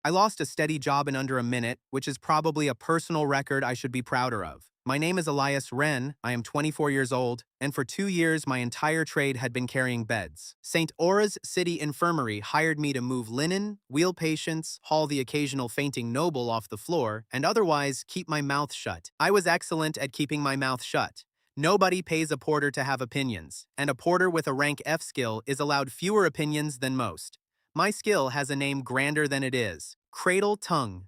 I lost a steady job in under a minute, which is probably a personal record I should be prouder of. My name is Elias Wren, I am 24 years old, and for 2 years my entire trade had been carrying beds. St. Aura's City Infirmary hired me to move linen, wheel patients, haul the occasional fainting noble off the floor, and otherwise keep my mouth shut. I was excellent at keeping my mouth shut. Nobody pays a porter to have opinions, and a porter with a rank F skill is allowed fewer opinions than most. My skill has a name grander than it is: cradle tongue.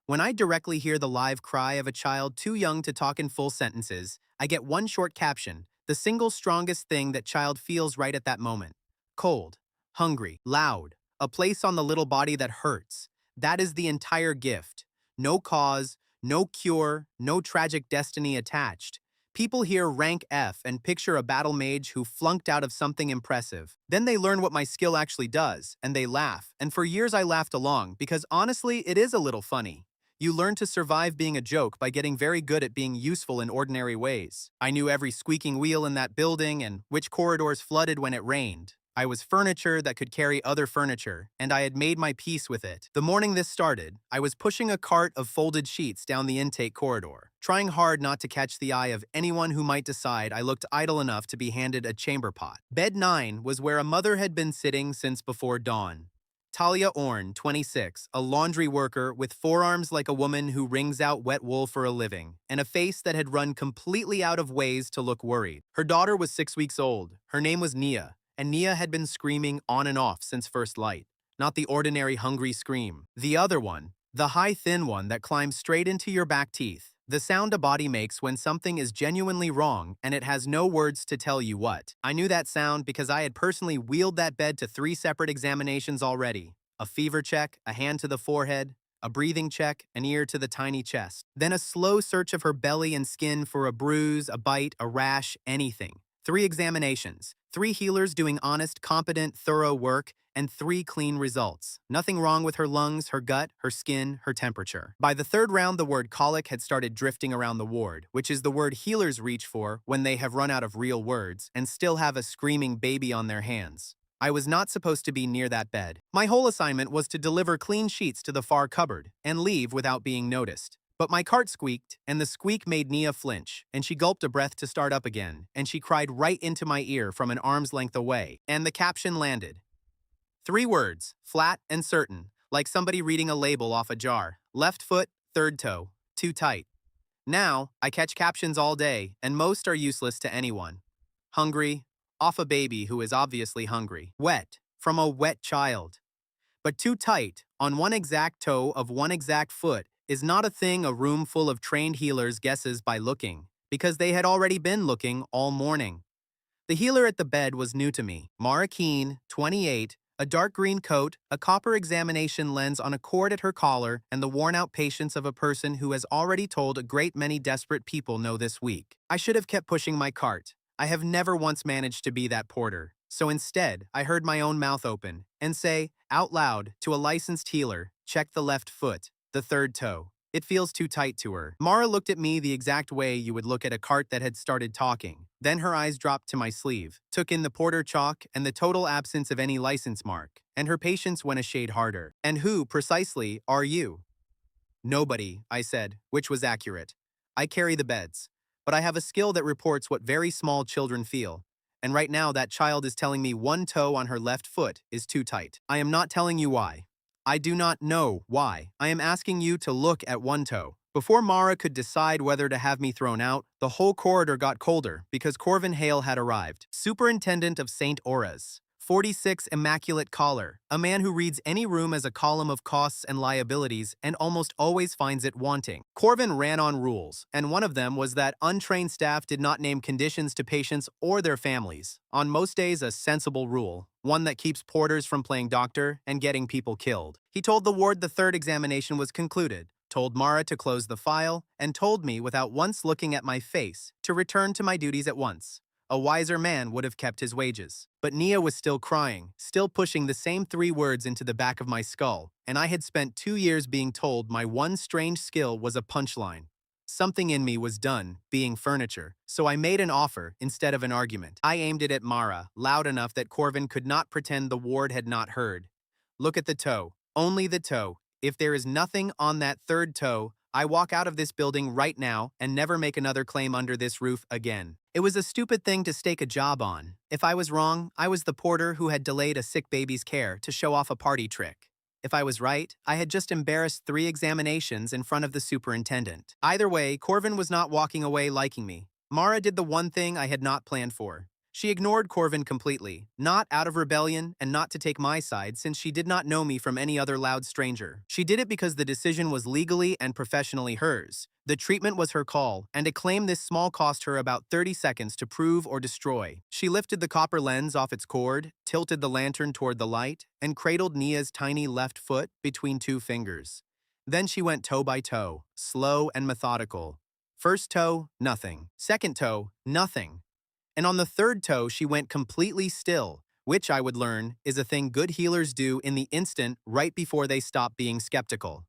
When I directly hear the live cry of a child too young to talk in full sentences, I get one short caption, the single strongest thing that child feels right at that moment. Cold, hungry, loud, a place on the little body that hurts. That is the entire gift. No cause, no cure, no tragic destiny attached. People hear rank F and picture a battle mage who flunked out of something impressive. Then they learn what my skill actually does, and they laugh. And for years I laughed along, because honestly, it is a little funny. You learn to survive being a joke by getting very good at being useful in ordinary ways. I knew every squeaking wheel in that building and which corridors flooded when it rained. I was furniture that could carry other furniture, and I had made my peace with it. The morning this started, I was pushing a cart of folded sheets down the intake corridor, trying hard not to catch the eye of anyone who might decide I looked idle enough to be handed a chamber pot. Bed 9 was where a mother had been sitting since before dawn. Talia Orn, 26, a laundry worker with forearms like a woman who wrings out wet wool for a living, and a face that had run completely out of ways to look worried. Her daughter was 6 weeks old. Her name was Nia, and Nia had been screaming on and off since first light. Not the ordinary hungry scream. The other one, the high thin one that climbs straight into your back teeth. The sound a body makes when something is genuinely wrong and it has no words to tell you what. I knew that sound because I had personally wheeled that bed to 3 separate examinations already. A fever check, a hand to the forehead, a breathing check, an ear to the tiny chest. Then a slow search of her belly and skin for a bruise, a bite, a rash, anything. 3 examinations. 3 healers doing honest, competent, thorough work, and 3 clean results. Nothing wrong with her lungs, her gut, her skin, her temperature. By the 3rd round, the word colic had started drifting around the ward, which is the word healers reach for when they have run out of real words and still have a screaming baby on their hands. I was not supposed to be near that bed. My whole assignment was to deliver clean sheets to the far cupboard and leave without being noticed. But my cart squeaked, and the squeak made Nia flinch, and she gulped a breath to start up again, and she cried right into my ear from an arm's length away, and the caption landed. 3 words, flat and certain, like somebody reading a label off a jar. Left foot, 3rd toe, too tight. Now, I catch captions all day, and most are useless to anyone. Hungry, off a baby who is obviously hungry. Wet, from a wet child. But too tight, on one exact toe of one exact foot, is not a thing a room full of trained healers guesses by looking, because they had already been looking all morning. The healer at the bed was new to me. Mara Keene, 28, a dark green coat, a copper examination lens on a cord at her collar, and the worn-out patience of a person who has already told a great many desperate people no this week. I should have kept pushing my cart. I have never once managed to be that porter. So instead, I heard my own mouth open and say, out loud, to a licensed healer, check the left foot, the 3rd toe. It feels too tight to her. Mara looked at me the exact way you would look at a cart that had started talking. Then her eyes dropped to my sleeve, took in the porter chalk and the total absence of any license mark, and her patience went a shade harder. And who, precisely, are you? Nobody, I said, which was accurate. I carry the beds, but I have a skill that reports what very small children feel. And right now that child is telling me one toe on her left foot is too tight. I am not telling you why. I do not know why. I am asking you to look at one toe. Before Mara could decide whether to have me thrown out, the whole corridor got colder because Corvin Hale had arrived, Superintendent of St. Aura's. 46 immaculate collar, a man who reads any room as a column of costs and liabilities and almost always finds it wanting. Corvin ran on rules, and one of them was that untrained staff did not name conditions to patients or their families. On most days, a sensible rule, one that keeps porters from playing doctor and getting people killed. He told the ward the 3rd examination was concluded, told Mara to close the file, and told me without once looking at my face to return to my duties at once. A wiser man would have kept his wages. But Nia was still crying, still pushing the same 3 words into the back of my skull, and I had spent 2 years being told my one strange skill was a punchline. Something in me was done, being furniture, so I made an offer instead of an argument. I aimed it at Mara, loud enough that Corvin could not pretend the ward had not heard. Look at the toe, only the toe. If there is nothing on that third toe, I walk out of this building right now and never make another claim under this roof again. It was a stupid thing to stake a job on. If I was wrong, I was the porter who had delayed a sick baby's care to show off a party trick. If I was right, I had just embarrassed 3 examinations in front of the superintendent. Either way, Corvin was not walking away liking me. Mara did the one thing I had not planned for. She ignored Corvin completely, not out of rebellion and not to take my side since she did not know me from any other loud stranger. She did it because the decision was legally and professionally hers. The treatment was her call, and a claim this small cost her about 30 seconds to prove or destroy. She lifted the copper lens off its cord, tilted the lantern toward the light, and cradled Nia's tiny left foot between 2 fingers. Then she went toe by toe, slow and methodical. First toe, nothing. Second toe, nothing. And on the third toe, she went completely still, which I would learn is a thing good healers do in the instant right before they stop being skeptical.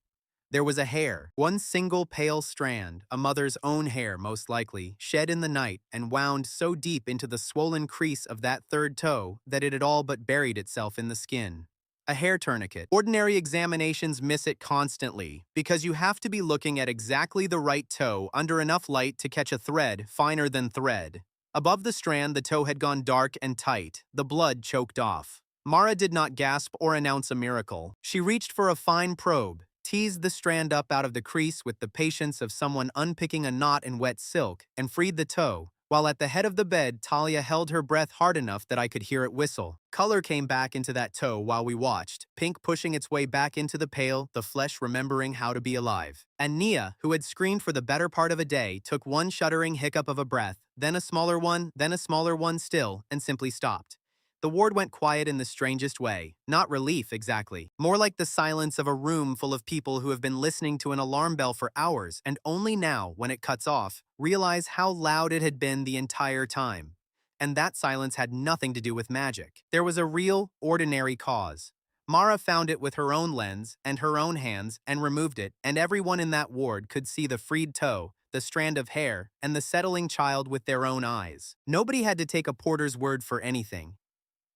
There was a hair, one single pale strand, a mother's own hair most likely, shed in the night and wound so deep into the swollen crease of that third toe that it had all but buried itself in the skin. A hair tourniquet. Ordinary examinations miss it constantly because you have to be looking at exactly the right toe under enough light to catch a thread finer than thread. Above the strand, the toe had gone dark and tight, the blood choked off. Mara did not gasp or announce a miracle. She reached for a fine probe, teased the strand up out of the crease with the patience of someone unpicking a knot in wet silk, and freed the toe, while at the head of the bed, Talia held her breath hard enough that I could hear it whistle. Color came back into that toe while we watched, pink pushing its way back into the pale, the flesh remembering how to be alive. And Nia, who had screamed for the better part of a day, took one shuddering hiccup of a breath, then a smaller one still, and simply stopped. The ward went quiet in the strangest way, not relief exactly, more like the silence of a room full of people who have been listening to an alarm bell for hours and only now, when it cuts off, realize how loud it had been the entire time. And that silence had nothing to do with magic. There was a real, ordinary cause. Mara found it with her own lens and her own hands and removed it, and everyone in that ward could see the freed toe, the strand of hair, and the settling child with their own eyes. Nobody had to take a porter's word for anything.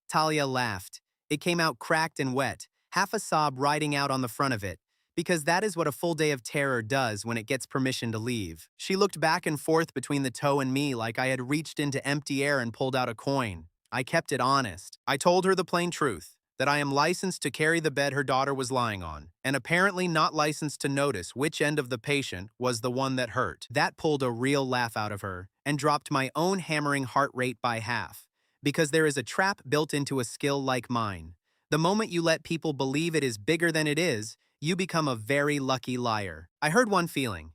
Talia laughed. It came out cracked and wet, half a sob riding out on the front of it, because that is what a full day of terror does when it gets permission to leave. She looked back and forth between the toe and me like I had reached into empty air and pulled out a coin. I kept it honest. I told her the plain truth, that I am licensed to carry the bed her daughter was lying on, and apparently not licensed to notice which end of the patient was the one that hurt. That pulled a real laugh out of her, and dropped my own hammering heart rate by half. Because there is a trap built into a skill like mine. The moment you let people believe it is bigger than it is, you become a very lucky liar. I heard one feeling.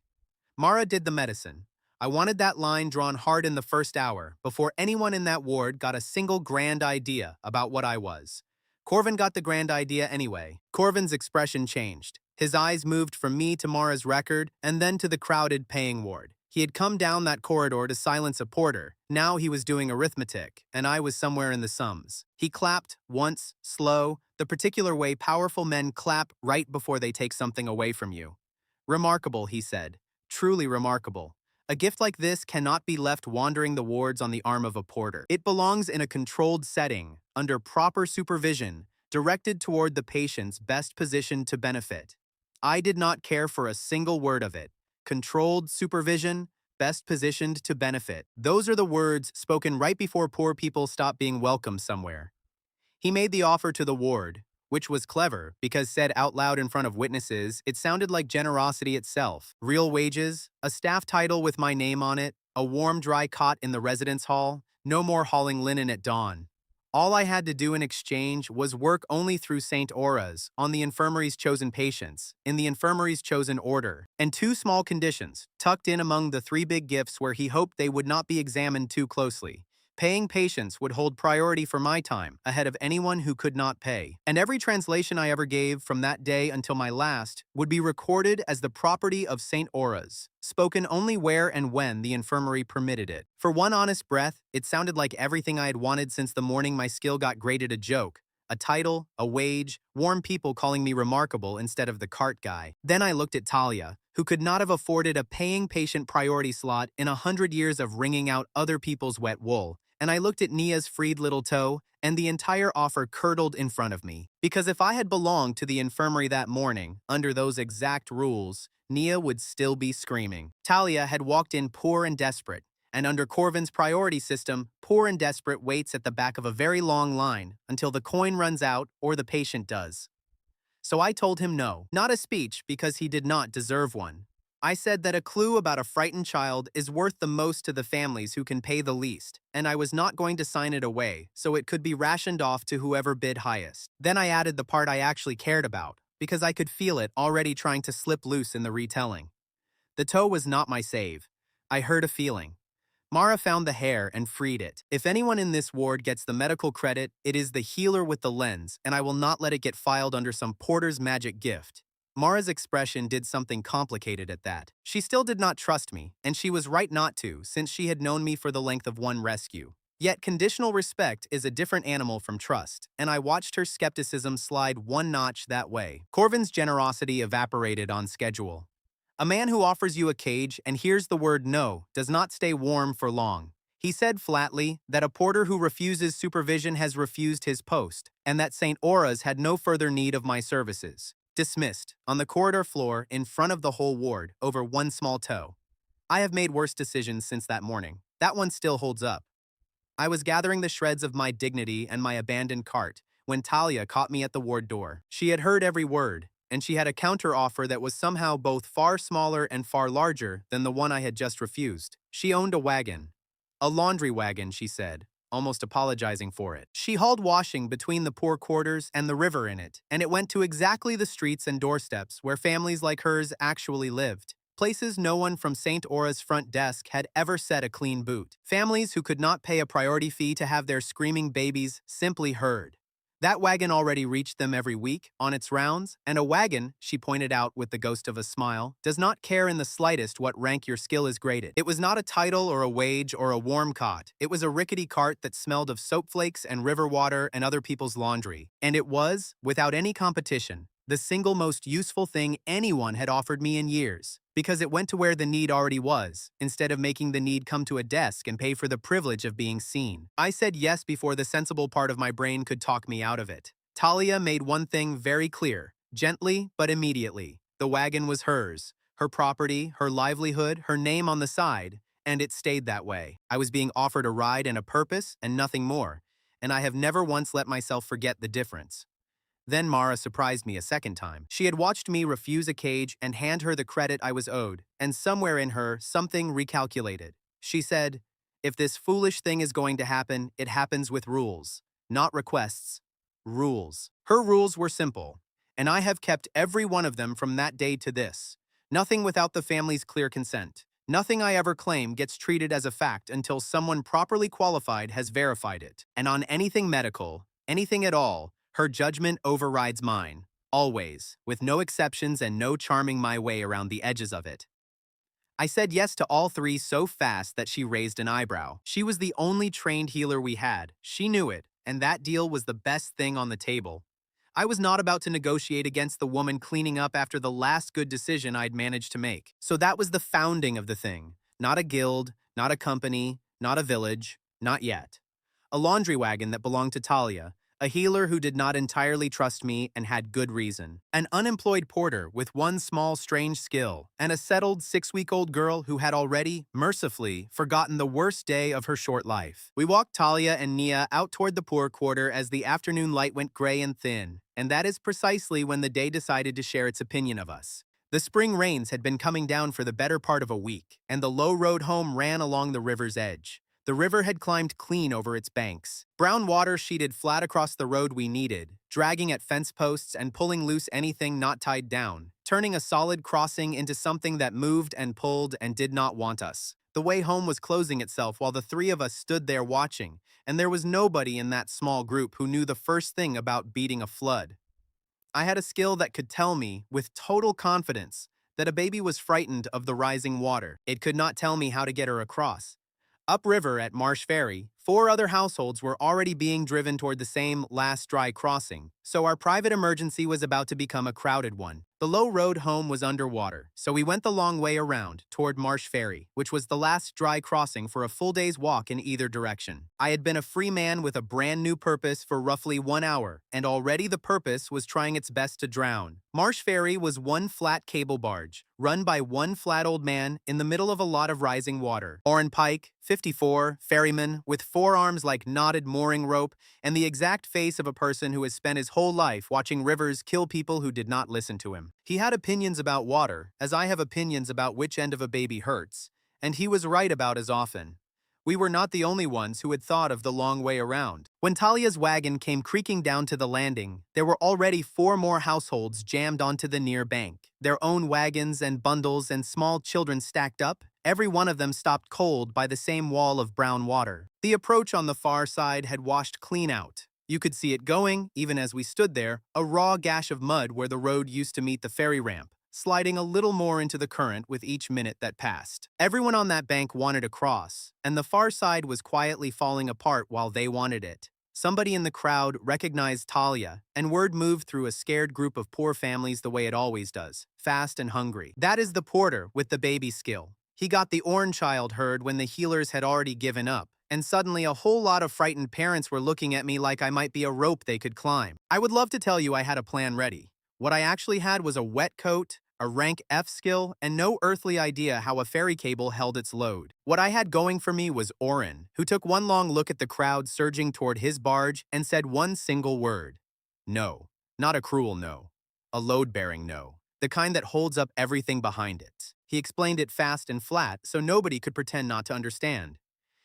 Mara did the medicine. I wanted that line drawn hard in the first hour, before anyone in that ward got a single grand idea about what I was. Corvin got the grand idea anyway. Corvin's expression changed. His eyes moved from me to Mara's record, and then to the crowded paying ward. He had come down that corridor to silence a porter. Now he was doing arithmetic, and I was somewhere in the sums. He clapped, once, slow, the particular way powerful men clap right before they take something away from you. Remarkable, he said. Truly remarkable. A gift like this cannot be left wandering the wards on the arm of a porter. It belongs in a controlled setting, under proper supervision, directed toward the patient's best position to benefit. I did not care for a single word of it. Controlled supervision, best positioned to benefit. Those are the words spoken right before poor people stop being welcome somewhere. He made the offer to the ward, which was clever because said out loud in front of witnesses, it sounded like generosity itself. Real wages, a staff title with my name on it, a warm, dry cot in the residence hall, no more hauling linen at dawn. All I had to do in exchange was work only through St. Auras, on the infirmary's chosen patients, in the infirmary's chosen order, and 2 small conditions, tucked in among the 3 big gifts where he hoped they would not be examined too closely. Paying patients would hold priority for my time, ahead of anyone who could not pay. And every translation I ever gave from that day until my last would be recorded as the property of St. Auras, spoken only where and when the infirmary permitted it. For one honest breath, it sounded like everything I had wanted since the morning my skill got graded a joke. A title, a wage, warm people calling me remarkable instead of the cart guy. Then I looked at Talia, who could not have afforded a paying patient priority slot in 100 years of wringing out other people's wet wool, and I looked at Nia's freed little toe, and the entire offer curdled in front of me. Because if I had belonged to the infirmary that morning, under those exact rules, Nia would still be screaming. Talia had walked in poor and desperate, and under Corvin's priority system, poor and desperate waits at the back of a very long line until the coin runs out or the patient does. So I told him no, not a speech because he did not deserve one. I said that a clue about a frightened child is worth the most to the families who can pay the least, and I was not going to sign it away, so it could be rationed off to whoever bid highest. Then I added the part I actually cared about, because I could feel it already trying to slip loose in the retelling. The toe was not my save. I heard a feeling. Mara found the hair and freed it. If anyone in this ward gets the medical credit, it is the healer with the lens, and I will not let it get filed under some porter's magic gift. Mara's expression did something complicated at that. She still did not trust me, and she was right not to, since she had known me for the length of one rescue. Yet conditional respect is a different animal from trust, and I watched her skepticism slide one notch that way. Corvin's generosity evaporated on schedule. A man who offers you a cage and hears the word no does not stay warm for long. He said flatly that a porter who refuses supervision has refused his post, and that St. Aura's had no further need of my services. Dismissed, on the corridor floor in front of the whole ward, over one small toe. I have made worse decisions since that morning. That one still holds up. I was gathering the shreds of my dignity and my abandoned cart when Talia caught me at the ward door. She had heard every word, and she had a counter-offer that was somehow both far smaller and far larger than the one I had just refused. She owned a wagon. A laundry wagon, she said, almost apologizing for it. She hauled washing between the poor quarters and the river in it, and it went to exactly the streets and doorsteps where families like hers actually lived. Places no one from St. Aura's front desk had ever set a clean boot. Families who could not pay a priority fee to have their screaming babies simply heard. That wagon already reached them every week, on its rounds, and a wagon, she pointed out with the ghost of a smile, does not care in the slightest what rank your skill is graded. It was not a title or a wage or a warm cot. It was a rickety cart that smelled of soap flakes and river water and other people's laundry. And it was, without any competition, the single most useful thing anyone had offered me in years, because it went to where the need already was, instead of making the need come to a desk and pay for the privilege of being seen. I said yes before the sensible part of my brain could talk me out of it. Talia made one thing very clear, gently but immediately. The wagon was hers, her property, her livelihood, her name on the side, and it stayed that way. I was being offered a ride and a purpose and nothing more, and I have never once let myself forget the difference. Then Mara surprised me a second time. She had watched me refuse a cage and hand her the credit I was owed, and somewhere in her, something recalculated. She said, "If this foolish thing is going to happen, it happens with rules. Not requests. Rules." Her rules were simple, and I have kept every one of them from that day to this. Nothing without the family's clear consent. Nothing I ever claim gets treated as a fact until someone properly qualified has verified it. And on anything medical, anything at all, her judgment overrides mine, always, with no exceptions and no charming my way around the edges of it. I said yes to all three so fast that she raised an eyebrow. She was the only trained healer we had. She knew it, and that deal was the best thing on the table. I was not about to negotiate against the woman cleaning up after the last good decision I'd managed to make. So that was the founding of the thing. Not a guild, not a company, not a village, not yet. A laundry wagon that belonged to Talia, a healer who did not entirely trust me and had good reason, an unemployed porter with one small strange skill, and a settled 6-week-old girl who had already, mercifully, forgotten the worst day of her short life. We walked Talia and Nia out toward the poor quarter as the afternoon light went gray and thin, and that is precisely when the day decided to share its opinion of us. The spring rains had been coming down for the better part of a week, and the low road home ran along the river's edge. The river had climbed clean over its banks. Brown water sheeted flat across the road we needed, dragging at fence posts and pulling loose anything not tied down, turning a solid crossing into something that moved and pulled and did not want us. The way home was closing itself while the three of us stood there watching, and there was nobody in that small group who knew the first thing about beating a flood. I had a skill that could tell me, with total confidence, that a baby was frightened of the rising water. It could not tell me how to get her across. Upriver at Marsh Ferry, 4 other households were already being driven toward the same last dry crossing, So our private emergency was about to become a crowded one. The low road home was underwater, so we went the long way around, toward Marsh Ferry, which was the last dry crossing for a full day's walk in either direction. I had been a free man with a brand new purpose for roughly 1 hour, and already the purpose was trying its best to drown. Marsh Ferry was one flat cable barge, run by one flat old man in the middle of a lot of rising water. Orrin Pike, 54, ferryman, with forearms like knotted mooring rope, and the exact face of a person who has spent his whole life watching rivers kill people who did not listen to him. He had opinions about water, as I have opinions about which end of a baby hurts, and he was right about as often. We were not the only ones who had thought of the long way around. When Talia's wagon came creaking down to the landing, there were already 4 more households jammed onto the near bank, their own wagons and bundles and small children stacked up, every one of them stopped cold by the same wall of brown water. The approach on the far side had washed clean out. You could see it going, even as we stood there, a raw gash of mud where the road used to meet the ferry ramp, sliding a little more into the current with each minute that passed. Everyone on that bank wanted to cross, and the far side was quietly falling apart while they wanted it. Somebody in the crowd recognized Talia, and word moved through a scared group of poor families the way it always does, fast and hungry. That is the porter with the baby skill. He got the Orange child herd when the healers had already given up, and suddenly a whole lot of frightened parents were looking at me like I might be a rope they could climb. I would love to tell you I had a plan ready. What I actually had was a wet coat, a rank F skill, and no earthly idea how a ferry cable held its load. What I had going for me was Orrin, who took one long look at the crowd surging toward his barge and said one single word. No. Not a cruel no. A load-bearing no. The kind that holds up everything behind it. He explained it fast and flat so nobody could pretend not to understand.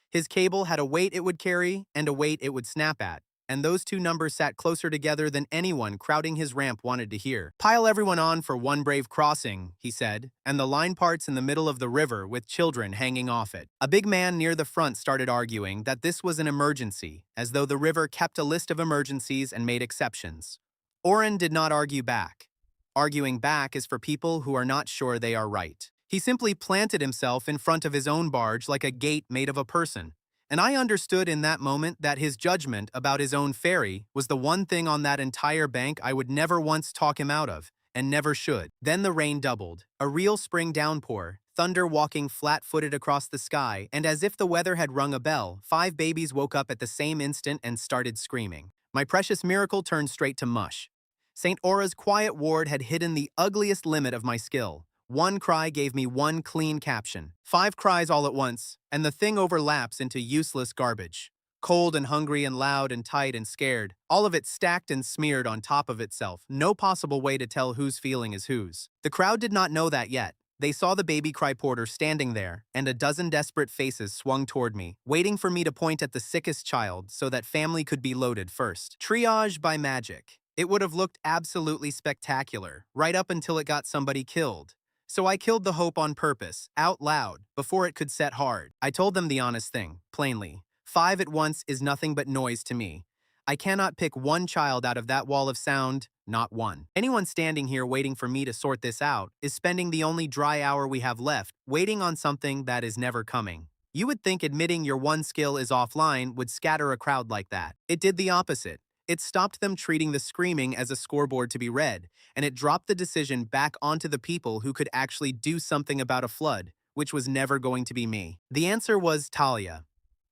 His cable had a weight it would carry and a weight it would snap at, and those two numbers sat closer together than anyone crowding his ramp wanted to hear. Pile everyone on for one brave crossing, he said, and the line parts in the middle of the river with children hanging off it. A big man near the front started arguing that this was an emergency, as though the river kept a list of emergencies and made exceptions. Orrin did not argue back. Arguing back is for people who are not sure they are right. He simply planted himself in front of his own barge like a gate made of a person. And I understood in that moment that his judgment about his own ferry was the one thing on that entire bank I would never once talk him out of, and never should. Then the rain doubled, a real spring downpour, thunder walking flat-footed across the sky, and as if the weather had rung a bell, 5 babies woke up at the same instant and started screaming. My precious miracle turned straight to mush. St. Aura's quiet ward had hidden the ugliest limit of my skill. One cry gave me one clean caption. 5 cries all at once, and the thing overlaps into useless garbage. Cold and hungry and loud and tight and scared, all of it stacked and smeared on top of itself, no possible way to tell whose feeling is whose. The crowd did not know that yet. They saw the baby cry porter standing there, and a dozen desperate faces swung toward me, waiting for me to point at the sickest child so that family could be loaded first. Triage by magic. It would have looked absolutely spectacular, right up until it got somebody killed. So I killed the hope on purpose, out loud, before it could set hard. I told them the honest thing, plainly. 5 at once is nothing but noise to me. I cannot pick one child out of that wall of sound, not one. Anyone standing here waiting for me to sort this out is spending the only dry hour we have left, waiting on something that is never coming. You would think admitting your one skill is offline would scatter a crowd like that. It did the opposite. It stopped them treating the screaming as a scoreboard to be read, and it dropped the decision back onto the people who could actually do something about a flood, which was never going to be me. The answer was Talia.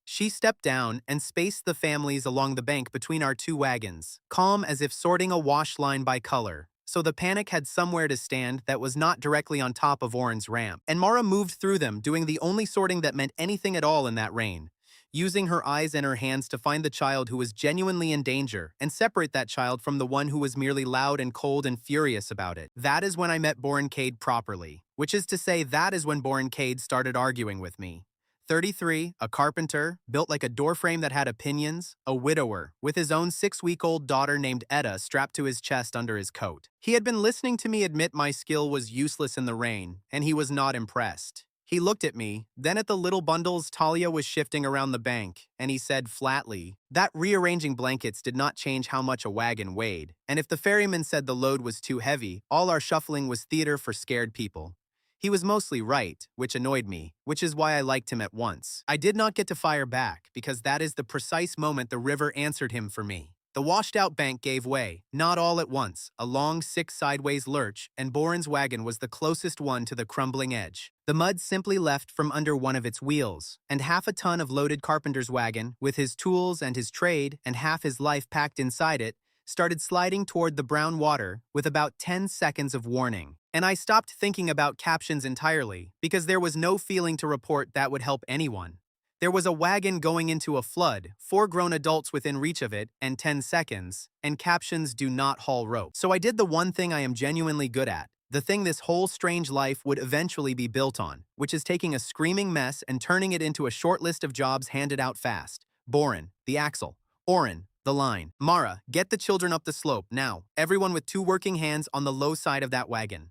She stepped down and spaced the families along the bank between our 2 wagons, calm as if sorting a wash line by color. So the panic had somewhere to stand that was not directly on top of Orrin's ramp. And Mara moved through them, doing the only sorting that meant anything at all in that rain. Using her eyes and her hands to find the child who was genuinely in danger and separate that child from the one who was merely loud and cold and furious about it. That is when I met Cade properly, which is to say that is when Cade started arguing with me. 33, a carpenter, built like a doorframe that had opinions, a widower, with his own 6-week-old daughter named Etta strapped to his chest under his coat. He had been listening to me admit my skill was useless in the rain, and he was not impressed. He looked at me, then at the little bundles Talia was shifting around the bank, and he said flatly, that rearranging blankets did not change how much a wagon weighed, and if the ferryman said the load was too heavy, all our shuffling was theater for scared people. He was mostly right, which annoyed me, which is why I liked him at once. I did not get to fire back, because that is the precise moment the river answered him for me. The washed-out bank gave way, not all at once. A long, sick sideways lurch, and Boren's wagon was the closest one to the crumbling edge. The mud simply left from under one of its wheels, and half a ton of loaded carpenter's wagon, with his tools and his trade, and half his life packed inside it, started sliding toward the brown water with about 10 seconds of warning. And I stopped thinking about captions entirely, because there was no feeling to report that would help anyone. There was a wagon going into a flood, 4 grown adults within reach of it, and 10 seconds, and captions do not haul rope. So I did the one thing I am genuinely good at, the thing this whole strange life would eventually be built on, which is taking a screaming mess and turning it into a short list of jobs handed out fast. Boren, the axle. Oren, the line. Mara, get the children up the slope, now. Everyone with 2 working hands on the low side of that wagon.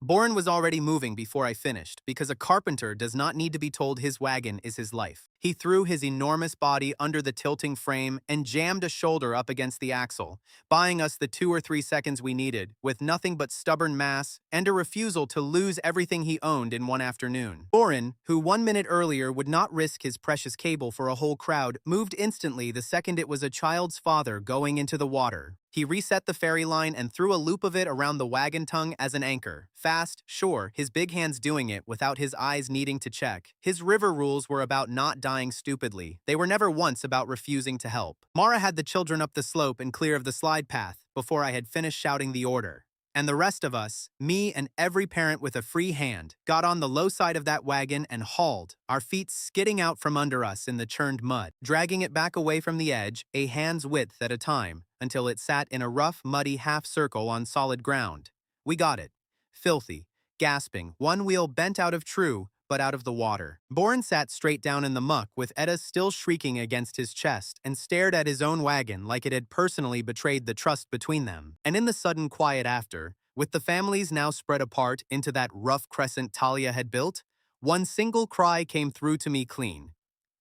Boren was already moving before I finished, because a carpenter does not need to be told his wagon is his life. He threw his enormous body under the tilting frame and jammed a shoulder up against the axle, buying us the 2 or 3 seconds we needed, with nothing but stubborn mass and a refusal to lose everything he owned in one afternoon. Boren, who 1 minute earlier would not risk his precious cable for a whole crowd, moved instantly the second it was a child's father going into the water. He reset the ferry line and threw a loop of it around the wagon tongue as an anchor. Fast, sure, his big hands doing it without his eyes needing to check. His river rules were about not dying stupidly. They were never once about refusing to help. Mara had the children up the slope and clear of the slide path before I had finished shouting the order. And the rest of us, me and every parent with a free hand, got on the low side of that wagon and hauled, our feet skidding out from under us in the churned mud, dragging it back away from the edge, a hand's width at a time, until it sat in a rough, muddy half-circle on solid ground. We got it. Filthy, gasping, one wheel bent out of true, but out of the water. Boren sat straight down in the muck with Etta still shrieking against his chest and stared at his own wagon like it had personally betrayed the trust between them. And in the sudden quiet after, with the families now spread apart into that rough crescent Talia had built, one single cry came through to me clean.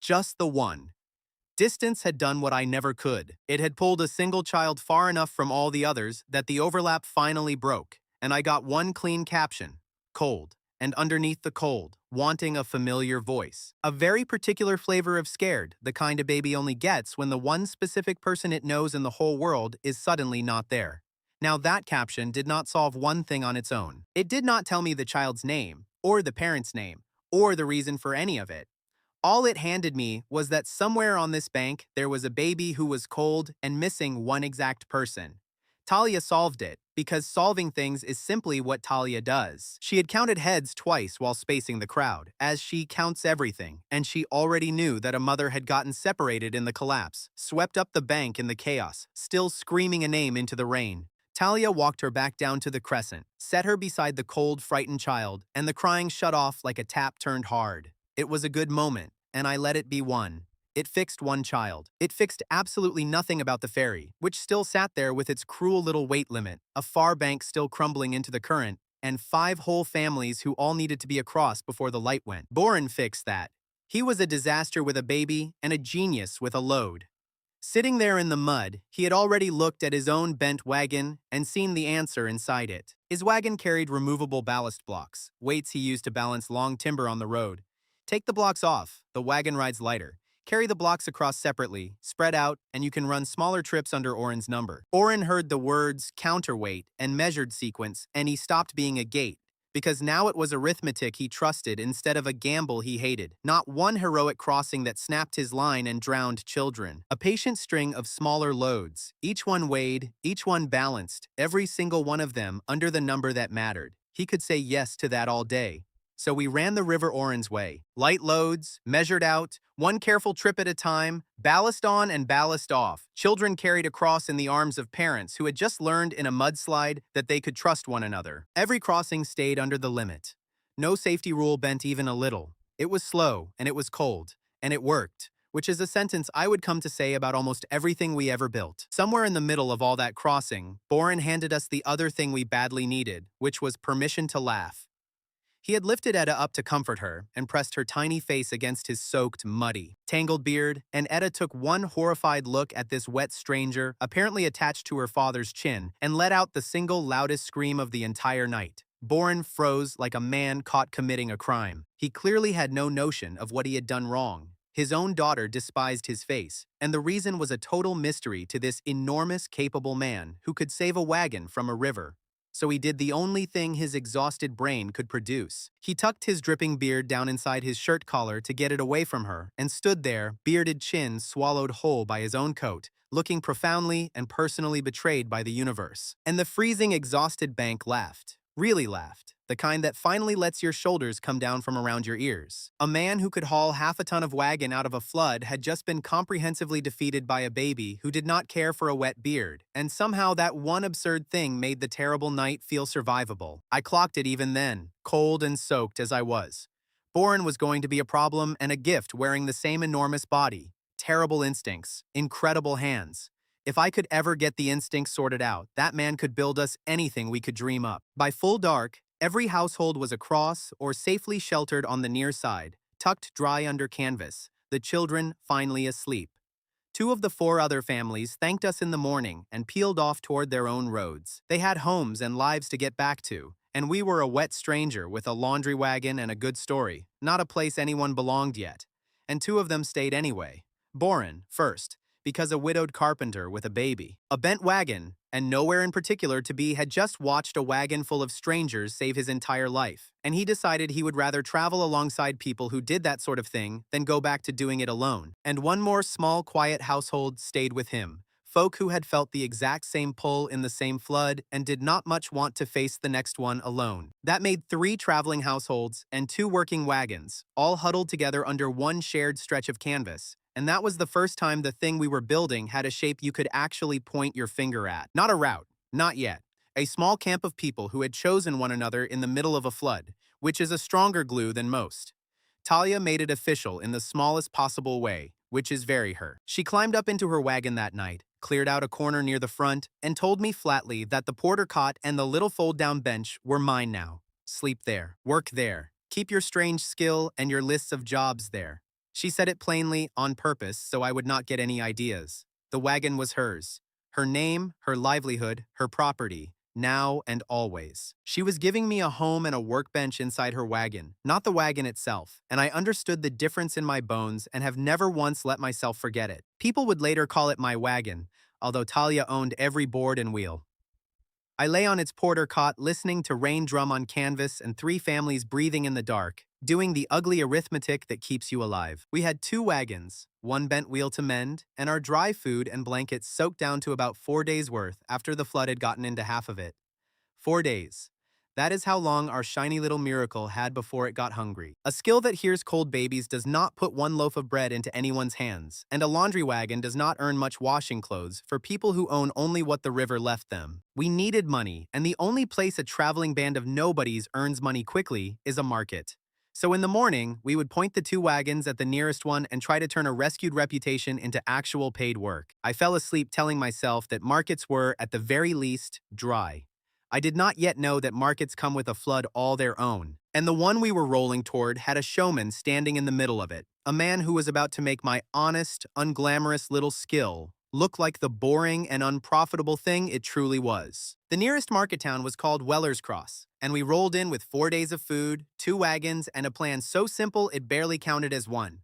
Just the one. Distance had done what I never could. It had pulled a single child far enough from all the others that the overlap finally broke, and I got one clean caption. Cold. And underneath the cold, wanting a familiar voice. A very particular flavor of scared, the kind a baby only gets when the one specific person it knows in the whole world is suddenly not there. Now that caption did not solve one thing on its own. It did not tell me the child's name, or the parent's name, or the reason for any of it. All it handed me was that somewhere on this bank there was a baby who was cold and missing one exact person. Talia solved it, because solving things is simply what Talia does. She had counted heads twice while spacing the crowd, as she counts everything, and she already knew that a mother had gotten separated in the collapse, swept up the bank in the chaos, still screaming a name into the rain. Talia walked her back down to the crescent, set her beside the cold, frightened child, and the crying shut off like a tap turned hard. It was a good moment, and I let it be one. It fixed one child. It fixed absolutely nothing about the ferry, which still sat there with its cruel little weight limit, a far bank still crumbling into the current, and 5 whole families who all needed to be across before the light went. Boren fixed that. He was a disaster with a baby and a genius with a load. Sitting there in the mud, he had already looked at his own bent wagon and seen the answer inside it. His wagon carried removable ballast blocks, weights he used to balance long timber on the road. Take the blocks off, the wagon rides lighter. Carry the blocks across separately, spread out, and you can run smaller trips under Oren's number. Oren heard the words counterweight and measured sequence, and he stopped being a gate, because now it was arithmetic he trusted instead of a gamble he hated. Not one heroic crossing that snapped his line and drowned children. A patient string of smaller loads, each one weighed, each one balanced, every single one of them under the number that mattered. He could say yes to that all day. So we ran the river Oren's way. Light loads, measured out, one careful trip at a time, ballast on and ballast off. Children carried across in the arms of parents who had just learned in a mudslide that they could trust one another. Every crossing stayed under the limit. No safety rule bent even a little. It was slow, and it was cold, and it worked, which is a sentence I would come to say about almost everything we ever built. Somewhere in the middle of all that crossing, Boren handed us the other thing we badly needed, which was permission to laugh. He had lifted Etta up to comfort her and pressed her tiny face against his soaked, muddy, tangled beard, and Etta took one horrified look at this wet stranger, apparently attached to her father's chin, and let out the single loudest scream of the entire night. Boren froze like a man caught committing a crime. He clearly had no notion of what he had done wrong. His own daughter despised his face, and the reason was a total mystery to this enormous, capable man who could save a wagon from a river. So he did the only thing his exhausted brain could produce. He tucked his dripping beard down inside his shirt collar to get it away from her, and stood there, bearded chin swallowed whole by his own coat, looking profoundly and personally betrayed by the universe. And the freezing, exhausted bank laughed. Really laughed. The kind that finally lets your shoulders come down from around your ears. A man who could haul half a ton of wagon out of a flood had just been comprehensively defeated by a baby who did not care for a wet beard, and somehow that one absurd thing made the terrible night feel survivable. I clocked it even then, cold and soaked as I was. Boren was going to be a problem and a gift wearing the same enormous body. Terrible instincts, incredible hands. If I could ever get the instincts sorted out, that man could build us anything we could dream up. By full dark, every household was across or safely sheltered on the near side, tucked dry under canvas, the children finally asleep. Two of the four other families thanked us in the morning and peeled off toward their own roads. They had homes and lives to get back to, and we were a wet stranger with a laundry wagon and a good story, not a place anyone belonged yet. And two of them stayed anyway. Boren, first, because a widowed carpenter with a baby. A bent wagon, and nowhere in particular to be, had just watched a wagon full of strangers save his entire life, and he decided he would rather travel alongside people who did that sort of thing than go back to doing it alone. And one more small, quiet household stayed with him, folk who had felt the exact same pull in the same flood and did not much want to face the next one alone. That made 3 traveling households and 2 working wagons, all huddled together under one shared stretch of canvas. And that was the first time the thing we were building had a shape you could actually point your finger at. Not a route, not yet. A small camp of people who had chosen one another in the middle of a flood, which is a stronger glue than most. Talia made it official in the smallest possible way, which is very her. She climbed up into her wagon that night, cleared out a corner near the front, and told me flatly that the porter cot and the little fold-down bench were mine now. Sleep there, work there, keep your strange skill and your lists of jobs there. She said it plainly, on purpose, so I would not get any ideas. The wagon was hers. Her name, her livelihood, her property, now and always. She was giving me a home and a workbench inside her wagon, not the wagon itself, and I understood the difference in my bones and have never once let myself forget it. People would later call it my wagon, although Talia owned every board and wheel. I lay on its porter cot listening to rain drum on canvas and 3 families breathing in the dark, doing the ugly arithmetic that keeps you alive. We had 2 wagons, 1 bent wheel to mend, and our dry food and blankets soaked down to about 4 days' worth after the flood had gotten into half of it. 4 days. That is how long our shiny little miracle had before it got hungry. A skill that hears cold babies does not put 1 loaf of bread into anyone's hands, and a laundry wagon does not earn much washing clothes for people who own only what the river left them. We needed money, and the only place a traveling band of nobodies earns money quickly is a market. So in the morning, we would point the 2 wagons at the nearest one and try to turn a rescued reputation into actual paid work. I fell asleep telling myself that markets were, at the very least, dry. I did not yet know that markets come with a flood all their own, and the one we were rolling toward had a showman standing in the middle of it, a man who was about to make my honest, unglamorous little skill look like the boring and unprofitable thing it truly was. The nearest market town was called Weller's Cross, and we rolled in with 4 days of food, 2 wagons, and a plan so simple it barely counted as one.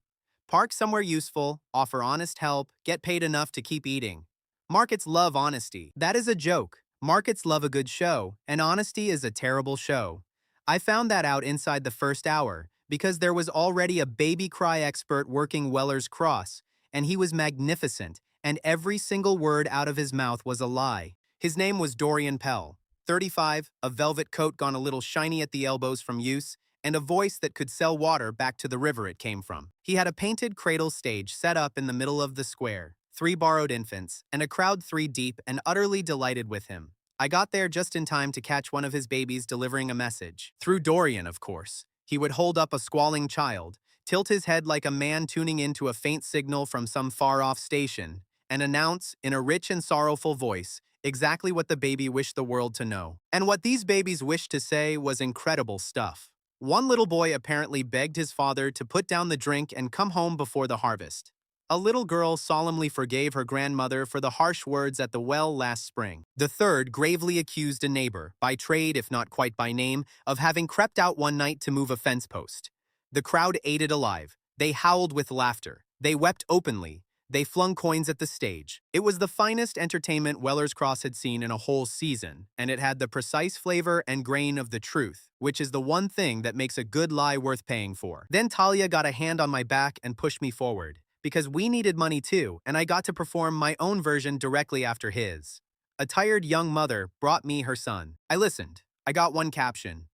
Park somewhere useful, offer honest help, get paid enough to keep eating. Markets love honesty. That is a joke. Markets love a good show, and honesty is a terrible show. I found that out inside the first hour, because there was already a baby cry expert working Weller's Cross, and he was magnificent, and every single word out of his mouth was a lie. His name was Dorian Pell, 35, a velvet coat gone a little shiny at the elbows from use, and a voice that could sell water back to the river it came from. He had a painted cradle stage set up in the middle of the square, 3 borrowed infants, and a crowd 3 deep and utterly delighted with him. I got there just in time to catch one of his babies delivering a message. Through Dorian, of course. He would hold up a squalling child, tilt his head like a man tuning into a faint signal from some far-off station, and announce, in a rich and sorrowful voice, exactly what the baby wished the world to know. And what these babies wished to say was incredible stuff. One little boy apparently begged his father to put down the drink and come home before the harvest. A little girl solemnly forgave her grandmother for the harsh words at the well last spring. The third gravely accused a neighbor, by trade if not quite by name, of having crept out one night to move a fence post. The crowd ate it alive. They howled with laughter. They wept openly. They flung coins at the stage. It was the finest entertainment Weller's Cross had seen in a whole season, and it had the precise flavor and grain of the truth, which is the one thing that makes a good lie worth paying for. Then Talia got a hand on my back and pushed me forward, because we needed money too, and I got to perform my own version directly after his. A tired young mother brought me her son. I listened. I got one caption.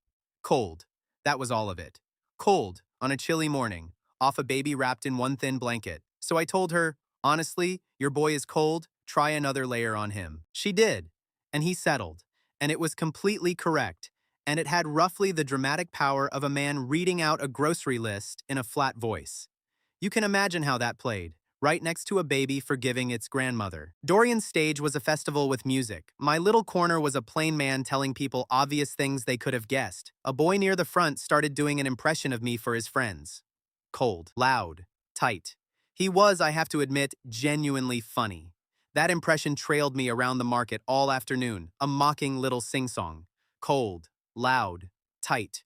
Cold. That was all of it. Cold, on a chilly morning, off a baby wrapped in one thin blanket. So I told her, honestly, your boy is cold, try another layer on him. She did, and he settled, and it was completely correct, and it had roughly the dramatic power of a man reading out a grocery list in a flat voice. You can imagine how that played, right next to a baby forgiving its grandmother. Dorian's stage was a festival with music. My little corner was a plain man telling people obvious things they could have guessed. A boy near the front started doing an impression of me for his friends. Cold, loud, tight. He was, I have to admit, genuinely funny. That impression trailed me around the market all afternoon, a mocking little sing-song. Cold, loud, tight.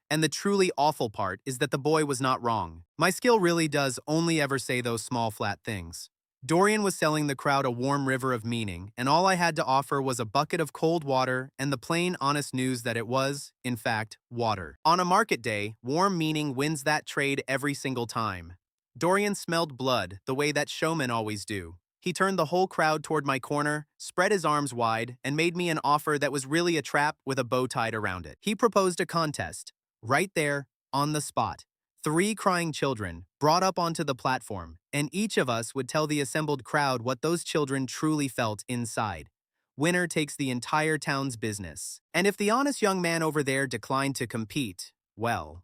And the truly awful part is that the boy was not wrong. My skill really does only ever say those small flat things. Dorian was selling the crowd a warm river of meaning, and all I had to offer was a bucket of cold water and the plain, honest news that it was, in fact, water. On a market day, warm meaning wins that trade every single time. Dorian smelled blood the way that showmen always do. He turned the whole crowd toward my corner, spread his arms wide, and made me an offer that was really a trap with a bow tied around it. He proposed a contest. Right there, on the spot. 3 crying children, brought up onto the platform, and each of us would tell the assembled crowd what those children truly felt inside. Winner takes the entire town's business. And if the honest young man over there declined to compete, well,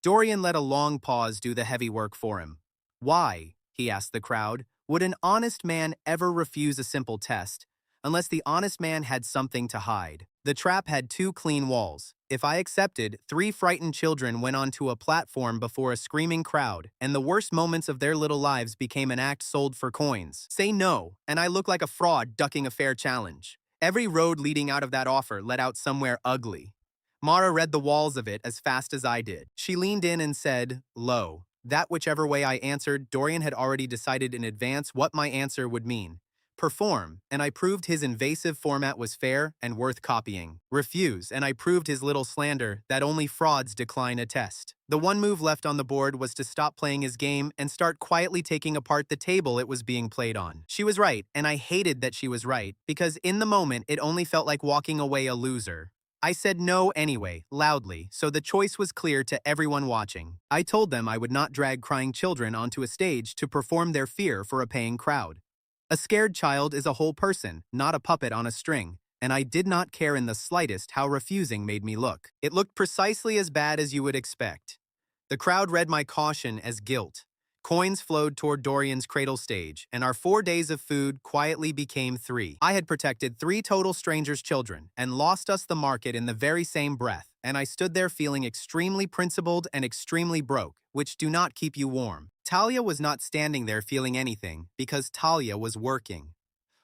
Dorian let a long pause do the heavy work for him. Why, he asked the crowd, would an honest man ever refuse a simple test, unless the honest man had something to hide? The trap had 2 clean walls. If I accepted, 3 frightened children went onto a platform before a screaming crowd, and the worst moments of their little lives became an act sold for coins. Say no, and I look like a fraud ducking a fair challenge. Every road leading out of that offer led out somewhere ugly. Mara read the walls of it as fast as I did. She leaned in and said, "Lo." That whichever way I answered, Dorian had already decided in advance what my answer would mean. Perform, and I proved his invasive format was fair and worth copying. Refuse, and I proved his little slander that only frauds decline a test. The one move left on the board was to stop playing his game and start quietly taking apart the table it was being played on. She was right, and I hated that she was right, because in the moment it only felt like walking away a loser. I said no anyway, loudly, so the choice was clear to everyone watching. I told them I would not drag crying children onto a stage to perform their fear for a paying crowd. A scared child is a whole person, not a puppet on a string, and I did not care in the slightest how refusing made me look. It looked precisely as bad as you would expect. The crowd read my caution as guilt. Coins flowed toward Dorian's cradle stage, and our 4 days of food quietly became 3. I had protected 3 total strangers' children and lost us the market in the very same breath, and I stood there feeling extremely principled and extremely broke, which do not keep you warm. Talia was not standing there feeling anything, because Talia was working.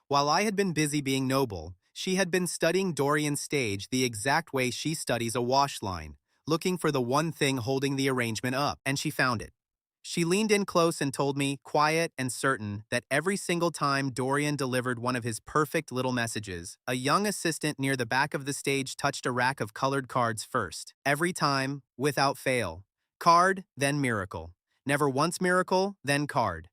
While I had been busy being noble, she had been studying Dorian's stage the exact way she studies a wash line, looking for the one thing holding the arrangement up, and she found it. She leaned in close and told me, quiet and certain, that every single time Dorian delivered one of his perfect little messages, a young assistant near the back of the stage touched a rack of colored cards first. Every time, without fail. Card, then miracle. Never once miracle, then card.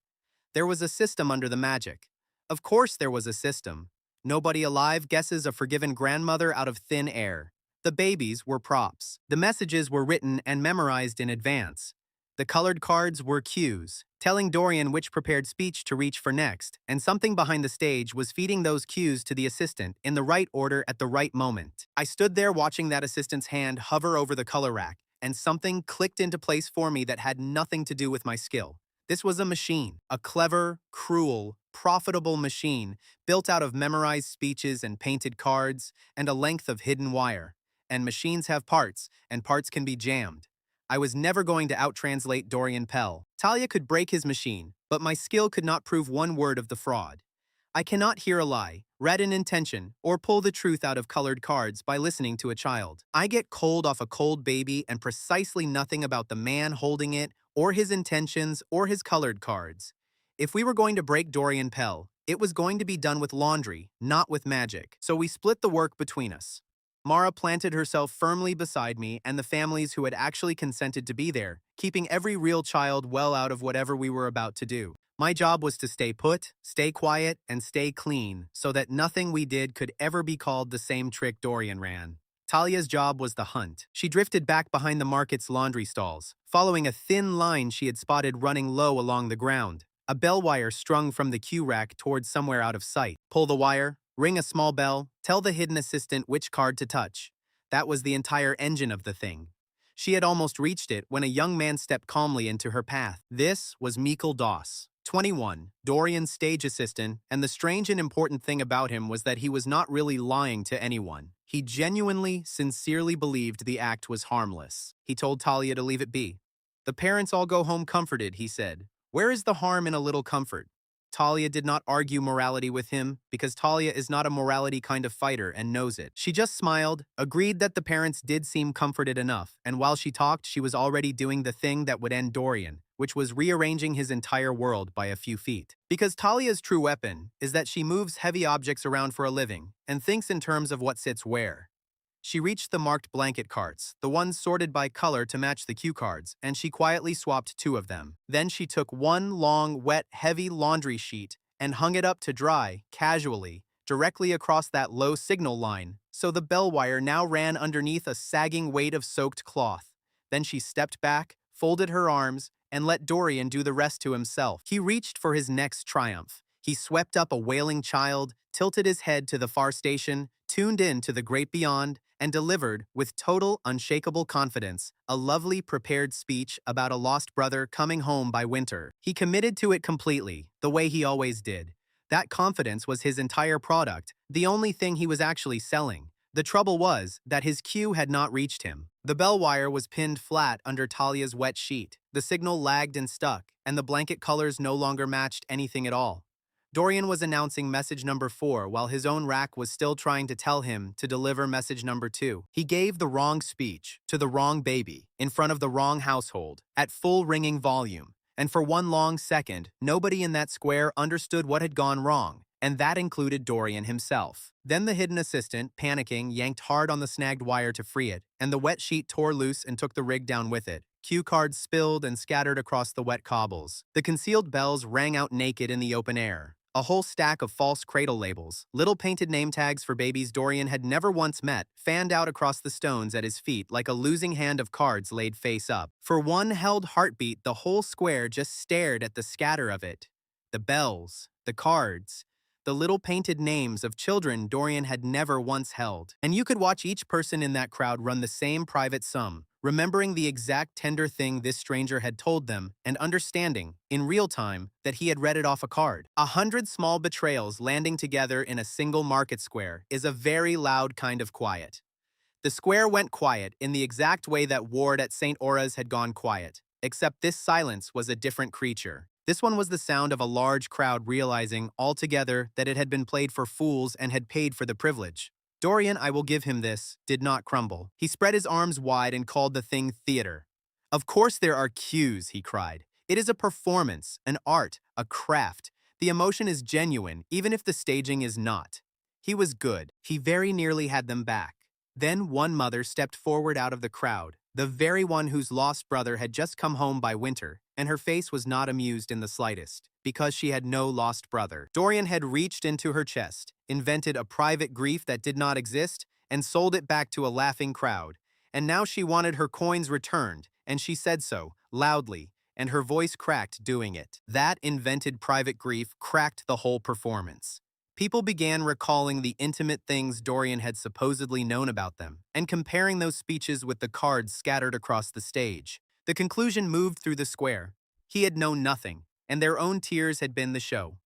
There was a system under the magic. Of course there was a system. Nobody alive guesses a forgiven grandmother out of thin air. The babies were props. The messages were written and memorized in advance. The colored cards were cues, telling Dorian which prepared speech to reach for next, and something behind the stage was feeding those cues to the assistant in the right order at the right moment. I stood there watching that assistant's hand hover over the color rack, and something clicked into place for me that had nothing to do with my skill. This was a machine, a clever, cruel, profitable machine built out of memorized speeches and painted cards and a length of hidden wire. And machines have parts, and parts can be jammed. I was never going to out-translate Dorian Pell. Talia could break his machine, but my skill could not prove one word of the fraud. I cannot hear a lie, read an intention, or pull the truth out of colored cards by listening to a child. I get cold off a cold baby and precisely nothing about the man holding it or his intentions, or his colored cards. If we were going to break Dorian Pell, it was going to be done with laundry, not with magic. So we split the work between us. Mara planted herself firmly beside me and the families who had actually consented to be there, keeping every real child well out of whatever we were about to do. My job was to stay put, stay quiet, and stay clean, so that nothing we did could ever be called the same trick Dorian ran. Talia's job was the hunt. She drifted back behind the market's laundry stalls, following a thin line she had spotted running low along the ground. A bell wire strung from the cue rack towards somewhere out of sight. Pull the wire, ring a small bell, tell the hidden assistant which card to touch. That was the entire engine of the thing. She had almost reached it when a young man stepped calmly into her path. This was Meikle Doss, 21, Dorian's stage assistant, and the strange and important thing about him was that he was not really lying to anyone. He genuinely, sincerely believed the act was harmless. He told Talia to leave it be. The parents all go home comforted, he said. Where is the harm in a little comfort? Talia did not argue morality with him because Talia is not a morality kind of fighter and knows it. She just smiled, agreed that the parents did seem comforted enough, and while she talked, she was already doing the thing that would end Dorian, which was rearranging his entire world by a few feet. Because Talia's true weapon is that she moves heavy objects around for a living and thinks in terms of what sits where. She reached the marked blanket carts, the ones sorted by color to match the cue cards, and she quietly swapped 2 of them. Then she took one long, wet, heavy laundry sheet and hung it up to dry, casually, directly across that low signal line, so the bell wire now ran underneath a sagging weight of soaked cloth. Then she stepped back, folded her arms, and let Dorian do the rest to himself. He reached for his next triumph. He swept up a wailing child, tilted his head to the far station, tuned in to the great beyond, and delivered, with total, unshakable confidence, a lovely prepared speech about a lost brother coming home by winter. He committed to it completely, the way he always did. That confidence was his entire product, the only thing he was actually selling. The trouble was that his cue had not reached him. The bell wire was pinned flat under Talia's wet sheet. The signal lagged and stuck, and the blanket colors no longer matched anything at all. Dorian was announcing message number 4 while his own rack was still trying to tell him to deliver message number 2. He gave the wrong speech to the wrong baby in front of the wrong household at full ringing volume. And for one long second, nobody in that square understood what had gone wrong, and that included Dorian himself. Then the hidden assistant, panicking, yanked hard on the snagged wire to free it, and the wet sheet tore loose and took the rig down with it. Cue cards spilled and scattered across the wet cobbles. The concealed bells rang out naked in the open air. A whole stack of false cradle labels, little painted name tags for babies Dorian had never once met, fanned out across the stones at his feet like a losing hand of cards laid face up. For one held heartbeat, the whole square just stared at the scatter of it. The bells, the cards, the little painted names of children Dorian had never once held. And you could watch each person in that crowd run the same private sum, remembering the exact tender thing this stranger had told them and understanding, in real time, that he had read it off a card. 100 small betrayals landing together in a single market square is a very loud kind of quiet. The square went quiet in the exact way that Ward at St. Aura's had gone quiet, except this silence was a different creature. This one was the sound of a large crowd realizing altogether that it had been played for fools and had paid for the privilege. Dorian, I will give him this, did not crumble. He spread his arms wide and called the thing theater. Of course there are cues, he cried. It is a performance, an art, a craft. The emotion is genuine, even if the staging is not. He was good. He very nearly had them back. Then one mother stepped forward out of the crowd, the very one whose lost brother had just come home by winter, and her face was not amused in the slightest, because she had no lost brother. Dorian had reached into her chest, invented a private grief that did not exist, and sold it back to a laughing crowd. And now she wanted her coins returned, and she said so, loudly, and her voice cracked doing it. That invented private grief cracked the whole performance. People began recalling the intimate things Dorian had supposedly known about them, and comparing those speeches with the cards scattered across the stage. The conclusion moved through the square. He had known nothing, and their own tears had been the show.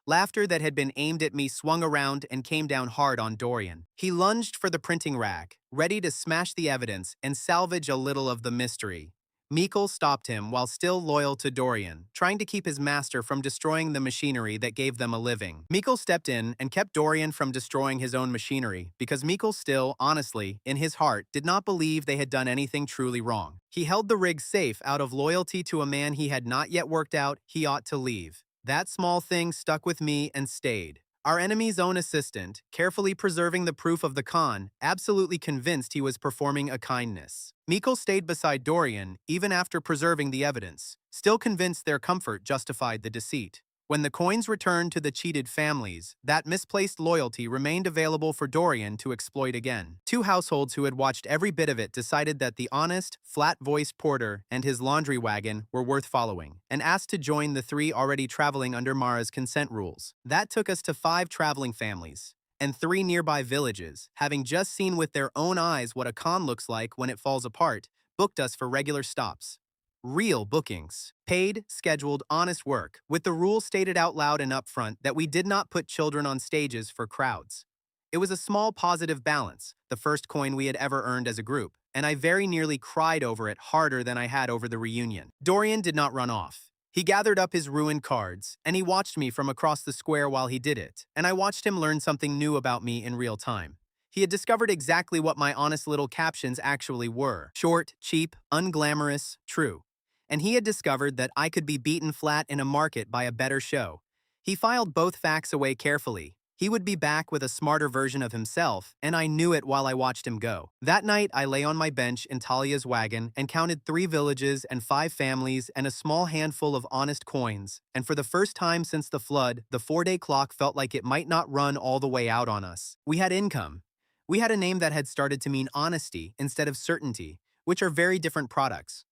Laughter that had been aimed at me swung around and came down hard on Dorian. He lunged for the printing rack, ready to smash the evidence and salvage a little of the mystery. Mikkel stopped him while still loyal to Dorian, trying to keep his master from destroying the machinery that gave them a living. Mikkel stepped in and kept Dorian from destroying his own machinery because Mikkel still, honestly, in his heart, did not believe they had done anything truly wrong. He held the rig safe out of loyalty to a man he had not yet worked out he ought to leave. That small thing stuck with me and stayed. Our enemy's own assistant, carefully preserving the proof of the con, absolutely convinced he was performing a kindness. Mikkel stayed beside Dorian even after preserving the evidence, still convinced their comfort justified the deceit. When the coins returned to the cheated families, that misplaced loyalty remained available for Dorian to exploit again. Two households who had watched every bit of it decided that the honest, flat-voiced porter and his laundry wagon were worth following, and asked to join the three already traveling under Mara's consent rules. That took us to 5 traveling families and 3 nearby villages, having just seen with their own eyes what a con looks like when it falls apart, booked us for regular stops. Real bookings. Paid, scheduled, honest work, with the rule stated out loud and upfront that we did not put children on stages for crowds. It was a small positive balance, the first coin we had ever earned as a group, and I very nearly cried over it harder than I had over the reunion. Dorian did not run off. He gathered up his ruined cards, and he watched me from across the square while he did it, and I watched him learn something new about me in real time. He had discovered exactly what my honest little captions actually were. Short, cheap, unglamorous, true. And he had discovered that I could be beaten flat in a market by a better show. He filed both facts away carefully. He would be back with a smarter version of himself, and I knew it while I watched him go. That night, I lay on my bench in Talia's wagon and counted 3 villages and 5 families and a small handful of honest coins, and for the first time since the flood, the 4-day clock felt like it might not run all the way out on us. We had income. We had a name that had started to mean honesty instead of certainty, which are very different products.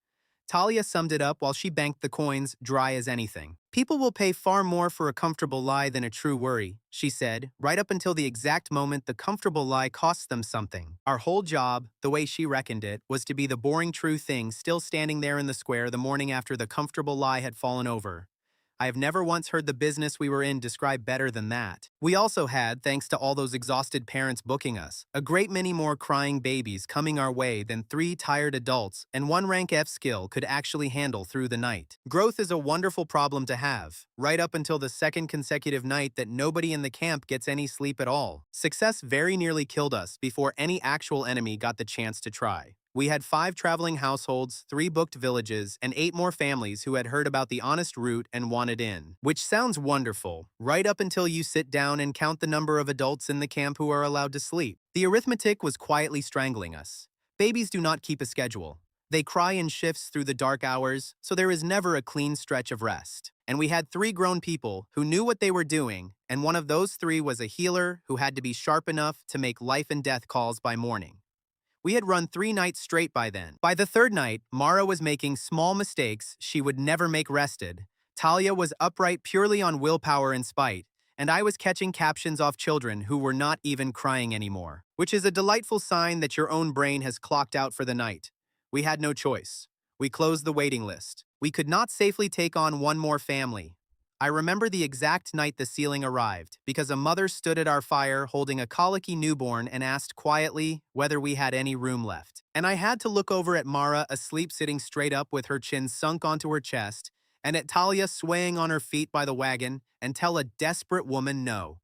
Talia summed it up while she banked the coins dry as anything. People will pay far more for a comfortable lie than a true worry, she said, right up until the exact moment the comfortable lie costs them something. Our whole job, the way she reckoned it, was to be the boring true thing still standing there in the square the morning after the comfortable lie had fallen over. I have never once heard the business we were in described better than that. We also had, thanks to all those exhausted parents booking us, a great many more crying babies coming our way than 3 tired adults and 1 rank F skill could actually handle through the night. Growth is a wonderful problem to have, right up until the 2nd consecutive night that nobody in the camp gets any sleep at all. Success very nearly killed us before any actual enemy got the chance to try. We had 5 traveling households, 3 booked villages, and 8 more families who had heard about the honest route and wanted in. Which sounds wonderful, right up until you sit down and count the number of adults in the camp who are allowed to sleep. The arithmetic was quietly strangling us. Babies do not keep a schedule. They cry in shifts through the dark hours, so there is never a clean stretch of rest. And we had 3 grown people who knew what they were doing, and one of those 3 was a healer who had to be sharp enough to make life and death calls by morning. We had run 3 nights straight by then. By the 3rd night, Mara was making small mistakes she would never make rested. Talia was upright purely on willpower and spite, and I was catching captions off children who were not even crying anymore, which is a delightful sign that your own brain has clocked out for the night. We had no choice. We closed the waiting list. We could not safely take on 1 more family. I remember the exact night the ceiling arrived, because a mother stood at our fire holding a colicky newborn and asked quietly whether we had any room left. And I had to look over at Mara asleep sitting straight up with her chin sunk onto her chest, and at Talia swaying on her feet by the wagon, and tell a desperate woman no.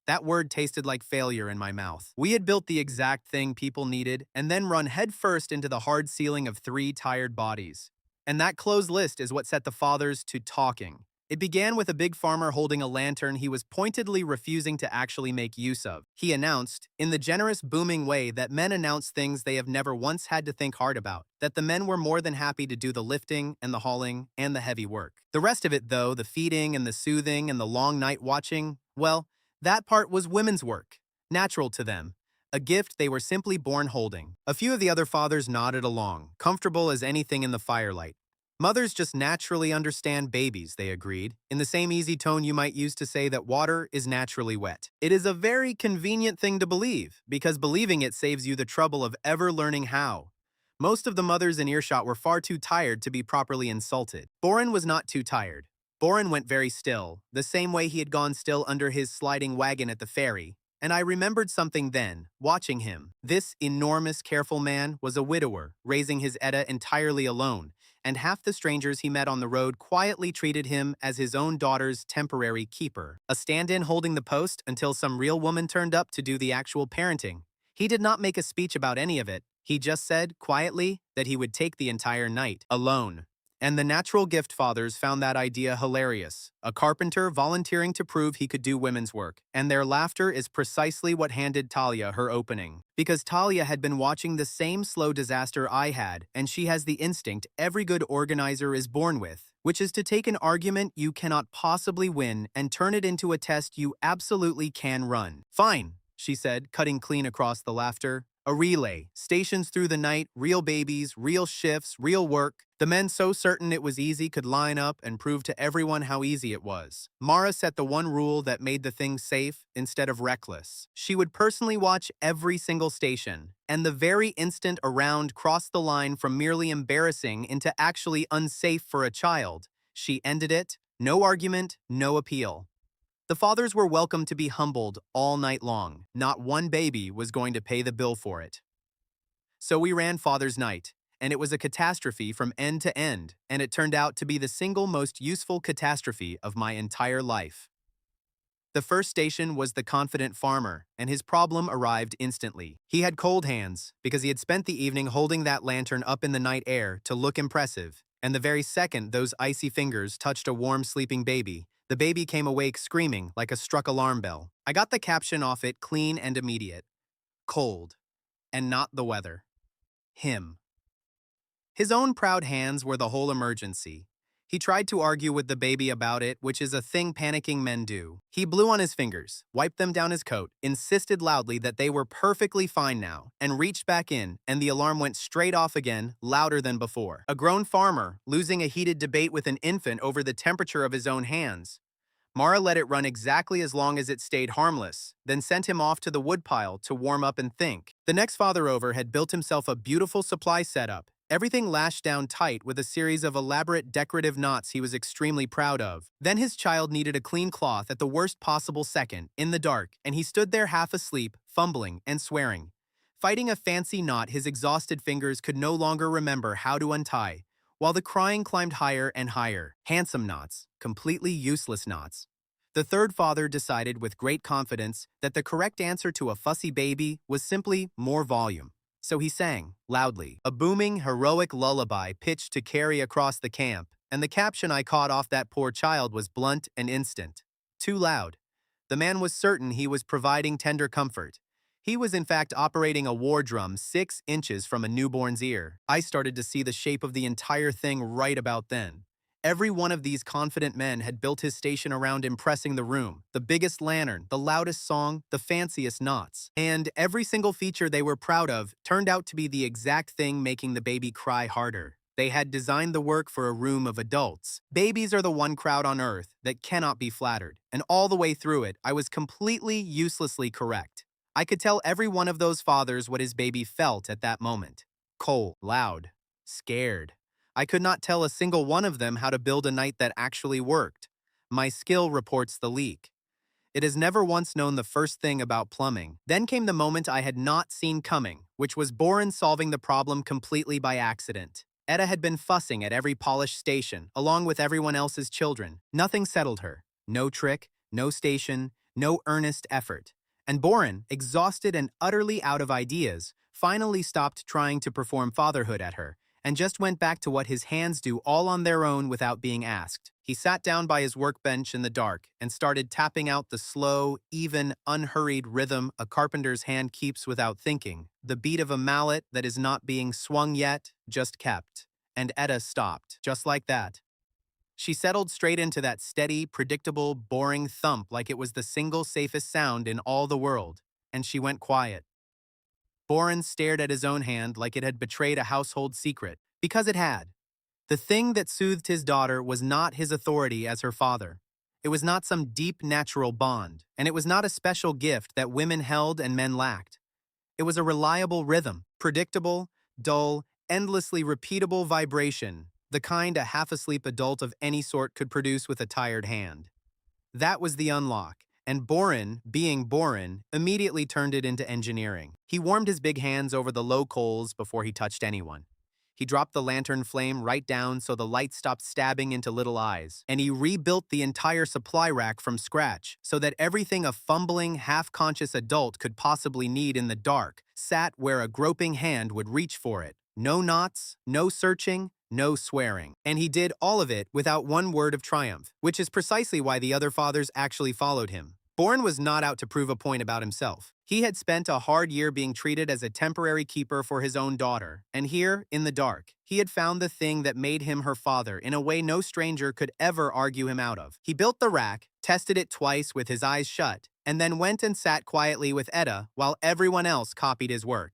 That word tasted like failure in my mouth. We had built the exact thing people needed, and then run headfirst into the hard ceiling of 3 tired bodies. And that closed list is what set the fathers to talking. It began with a big farmer holding a lantern he was pointedly refusing to actually make use of. He announced, in the generous, booming way that men announce things they have never once had to think hard about, that the men were more than happy to do the lifting and the hauling and the heavy work. The rest of it, though, the feeding and the soothing and the long night watching, well, that part was women's work, natural to them, a gift they were simply born holding. A few of the other fathers nodded along, comfortable as anything in the firelight. Mothers just naturally understand babies, they agreed, in the same easy tone you might use to say that water is naturally wet. It is a very convenient thing to believe, because believing it saves you the trouble of ever learning how. Most of the mothers in earshot were far too tired to be properly insulted. Boren was not too tired. Boren went very still, the same way he had gone still under his sliding wagon at the ferry, And I remembered something then, watching him. This enormous, careful man was a widower, raising his Etta entirely alone, and half the strangers he met on the road quietly treated him as his own daughter's temporary keeper, a stand-in holding the post until some real woman turned up to do the actual parenting. He did not make a speech about any of it. He just said, quietly, that he would take the entire night, alone. And the natural gift fathers found that idea hilarious. A carpenter volunteering to prove he could do women's work. And their laughter is precisely what handed Talia her opening. Because Talia had been watching the same slow disaster I had, and she has the instinct every good organizer is born with, which is to take an argument you cannot possibly win and turn it into a test you absolutely can run. Fine, she said, cutting clean across the laughter. A relay, stations through the night, real babies, real shifts, real work. The men so certain it was easy could line up and prove to everyone how easy it was. Mara set the one rule that made the thing safe instead of reckless. She would personally watch every single station, and the very instant a round crossed the line from merely embarrassing into actually unsafe for a child, she ended it. No argument, no appeal. The fathers were welcome to be humbled all night long. Not one baby was going to pay the bill for it. So we ran Father's Night, and it was a catastrophe from end to end, and it turned out to be the single most useful catastrophe of my entire life. The first station was the confident farmer, and his problem arrived instantly. He had cold hands, because he had spent the evening holding that lantern up in the night air to look impressive, and the very second those icy fingers touched a warm sleeping baby, the baby came awake screaming like a struck alarm bell. I got the caption off it clean and immediate. Cold. And not the weather. Him. His own proud hands were the whole emergency. He tried to argue with the baby about it, which is a thing panicking men do. He blew on his fingers, wiped them down his coat, insisted loudly that they were perfectly fine now, and reached back in, and the alarm went straight off again, louder than before. A grown farmer, losing a heated debate with an infant over the temperature of his own hands. Mara let it run exactly as long as it stayed harmless, then sent him off to the woodpile to warm up and think. The next father over had built himself a beautiful supply setup, everything lashed down tight with a series of elaborate decorative knots he was extremely proud of. Then his child needed a clean cloth at the worst possible second, in the dark, and he stood there half asleep, fumbling and swearing. Fighting a fancy knot his exhausted fingers could no longer remember how to untie, while the crying climbed higher and higher. Handsome knots, completely useless knots. The third father decided with great confidence that the correct answer to a fussy baby was simply more volume. So he sang, loudly, a booming, heroic lullaby pitched to carry across the camp, and the caption I caught off that poor child was blunt and instant. Too loud. The man was certain he was providing tender comfort. He was in fact operating a war drum 6 inches from a newborn's ear. I started to see the shape of the entire thing right about then. Every one of these confident men had built his station around impressing the room, the biggest lantern, the loudest song, the fanciest knots. And every single feature they were proud of turned out to be the exact thing making the baby cry harder. They had designed the work for a room of adults. Babies are the one crowd on earth that cannot be flattered, and all the way through it, I was completely uselessly correct. I could tell every one of those fathers what his baby felt at that moment. Cold, loud, scared. I could not tell a single one of them how to build a night that actually worked. My skill reports the leak. It has never once known the first thing about plumbing. Then came the moment I had not seen coming, which was Boren solving the problem completely by accident. Etta had been fussing at every polished station, along with everyone else's children. Nothing settled her. No trick, no station, no earnest effort. And Boren, exhausted and utterly out of ideas, finally stopped trying to perform fatherhood at her, and just went back to what his hands do all on their own without being asked. He sat down by his workbench in the dark and started tapping out the slow, even, unhurried rhythm a carpenter's hand keeps without thinking, the beat of a mallet that is not being swung yet, just kept. And Etta stopped, just like that. She settled straight into that steady, predictable, boring thump like it was the single safest sound in all the world, and she went quiet. Boren stared at his own hand like it had betrayed a household secret, because it had. The thing that soothed his daughter was not his authority as her father. It was not some deep natural bond, and it was not a special gift that women held and men lacked. It was a reliable rhythm, predictable, dull, endlessly repeatable vibration, the kind a half-asleep adult of any sort could produce with a tired hand. That was the unlock, and Borin, being Borin, immediately turned it into engineering. He warmed his big hands over the low coals before he touched anyone. He dropped the lantern flame right down so the light stopped stabbing into little eyes, and he rebuilt the entire supply rack from scratch so that everything a fumbling, half-conscious adult could possibly need in the dark sat where a groping hand would reach for it. No knots, no searching, no swearing. And he did all of it without one word of triumph, which is precisely why the other fathers actually followed him. Bourne was not out to prove a point about himself. He had spent a hard year being treated as a temporary keeper for his own daughter, and here, in the dark, he had found the thing that made him her father in a way no stranger could ever argue him out of. He built the rack, tested it twice with his eyes shut, and then went and sat quietly with Etta while everyone else copied his work.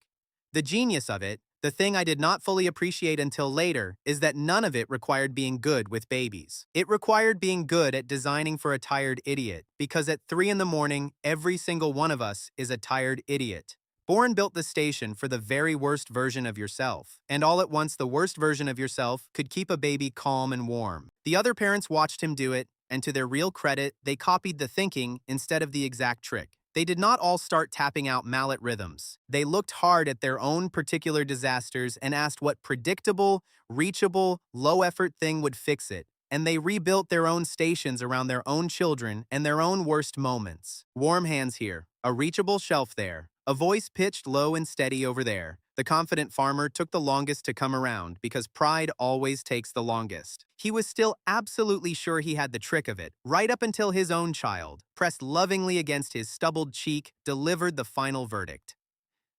The genius of it, the thing I did not fully appreciate until later, is that none of it required being good with babies. It required being good at designing for a tired idiot, because at 3 in the morning, every single one of us is a tired idiot. Bourne built the station for the very worst version of yourself, and all at once the worst version of yourself could keep a baby calm and warm. The other parents watched him do it, and to their real credit, they copied the thinking instead of the exact trick. They did not all start tapping out mallet rhythms. They looked hard at their own particular disasters and asked what predictable, reachable, low-effort thing would fix it. And they rebuilt their own stations around their own children and their own worst moments. Warm hands here, a reachable shelf there, a voice pitched low and steady over there. The confident farmer took the longest to come around because pride always takes the longest. He was still absolutely sure he had the trick of it, right up until his own child, pressed lovingly against his stubbled cheek, delivered the final verdict.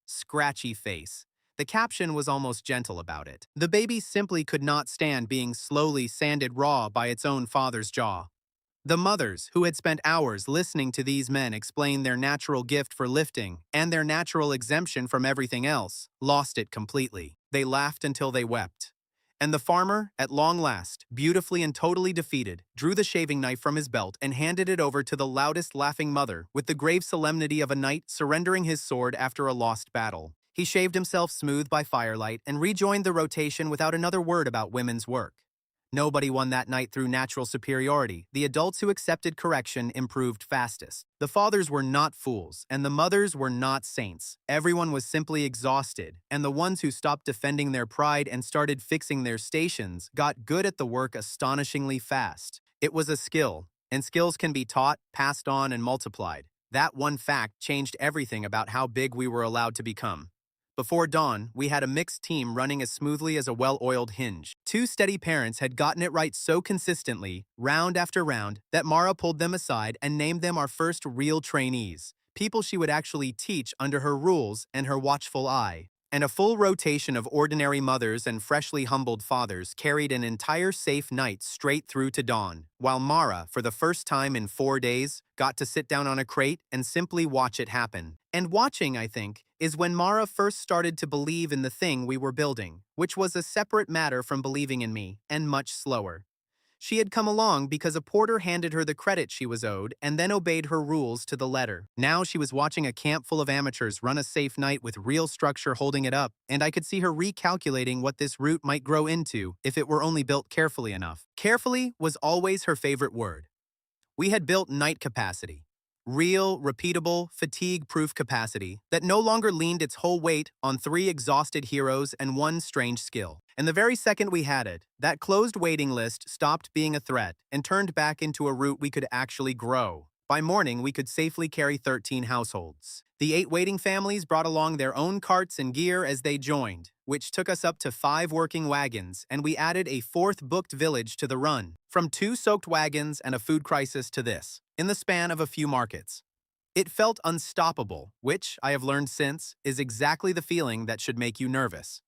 Scratchy face. The caption was almost gentle about it. The baby simply could not stand being slowly sanded raw by its own father's jaw. The mothers, who had spent hours listening to these men explain their natural gift for lifting and their natural exemption from everything else, lost it completely. They laughed until they wept. And the farmer, at long last, beautifully and totally defeated, drew the shaving knife from his belt and handed it over to the loudest laughing mother with the grave solemnity of a knight surrendering his sword after a lost battle. He shaved himself smooth by firelight and rejoined the rotation without another word about women's work. Nobody won that night through natural superiority. The adults who accepted correction improved fastest. The fathers were not fools, and the mothers were not saints. Everyone was simply exhausted, and the ones who stopped defending their pride and started fixing their stations got good at the work astonishingly fast. It was a skill, and skills can be taught, passed on, and multiplied. That one fact changed everything about how big we were allowed to become. Before dawn, we had a mixed team running as smoothly as a well-oiled hinge. 2 steady parents had gotten it right so consistently, round after round, that Mara pulled them aside and named them our first real trainees, people she would actually teach under her rules and her watchful eye. And a full rotation of ordinary mothers and freshly humbled fathers carried an entire safe night straight through to dawn, while Mara, for the first time in 4 days, got to sit down on a crate and simply watch it happen. And watching, I think, is when Mara first started to believe in the thing we were building, which was a separate matter from believing in me, and much slower. She had come along because a porter handed her the credit she was owed and then obeyed her rules to the letter. Now she was watching a camp full of amateurs run a safe night with real structure holding it up, and I could see her recalculating what this route might grow into if it were only built carefully enough. Carefully was always her favorite word. We had built night capacity. Real, repeatable, fatigue-proof capacity that no longer leaned its whole weight on 3 exhausted heroes and 1 strange skill. And the very second we had it, that closed waiting list stopped being a threat and turned back into a route we could actually grow. By morning, we could safely carry 13 households. The 8 waiting families brought along their own carts and gear as they joined, which took us up to 5 working wagons, and we added a 4th booked village to the run. From 2 soaked wagons and a food crisis to this, in the span of a few markets. It felt unstoppable, which, I have learned since, is exactly the feeling that should make you nervous.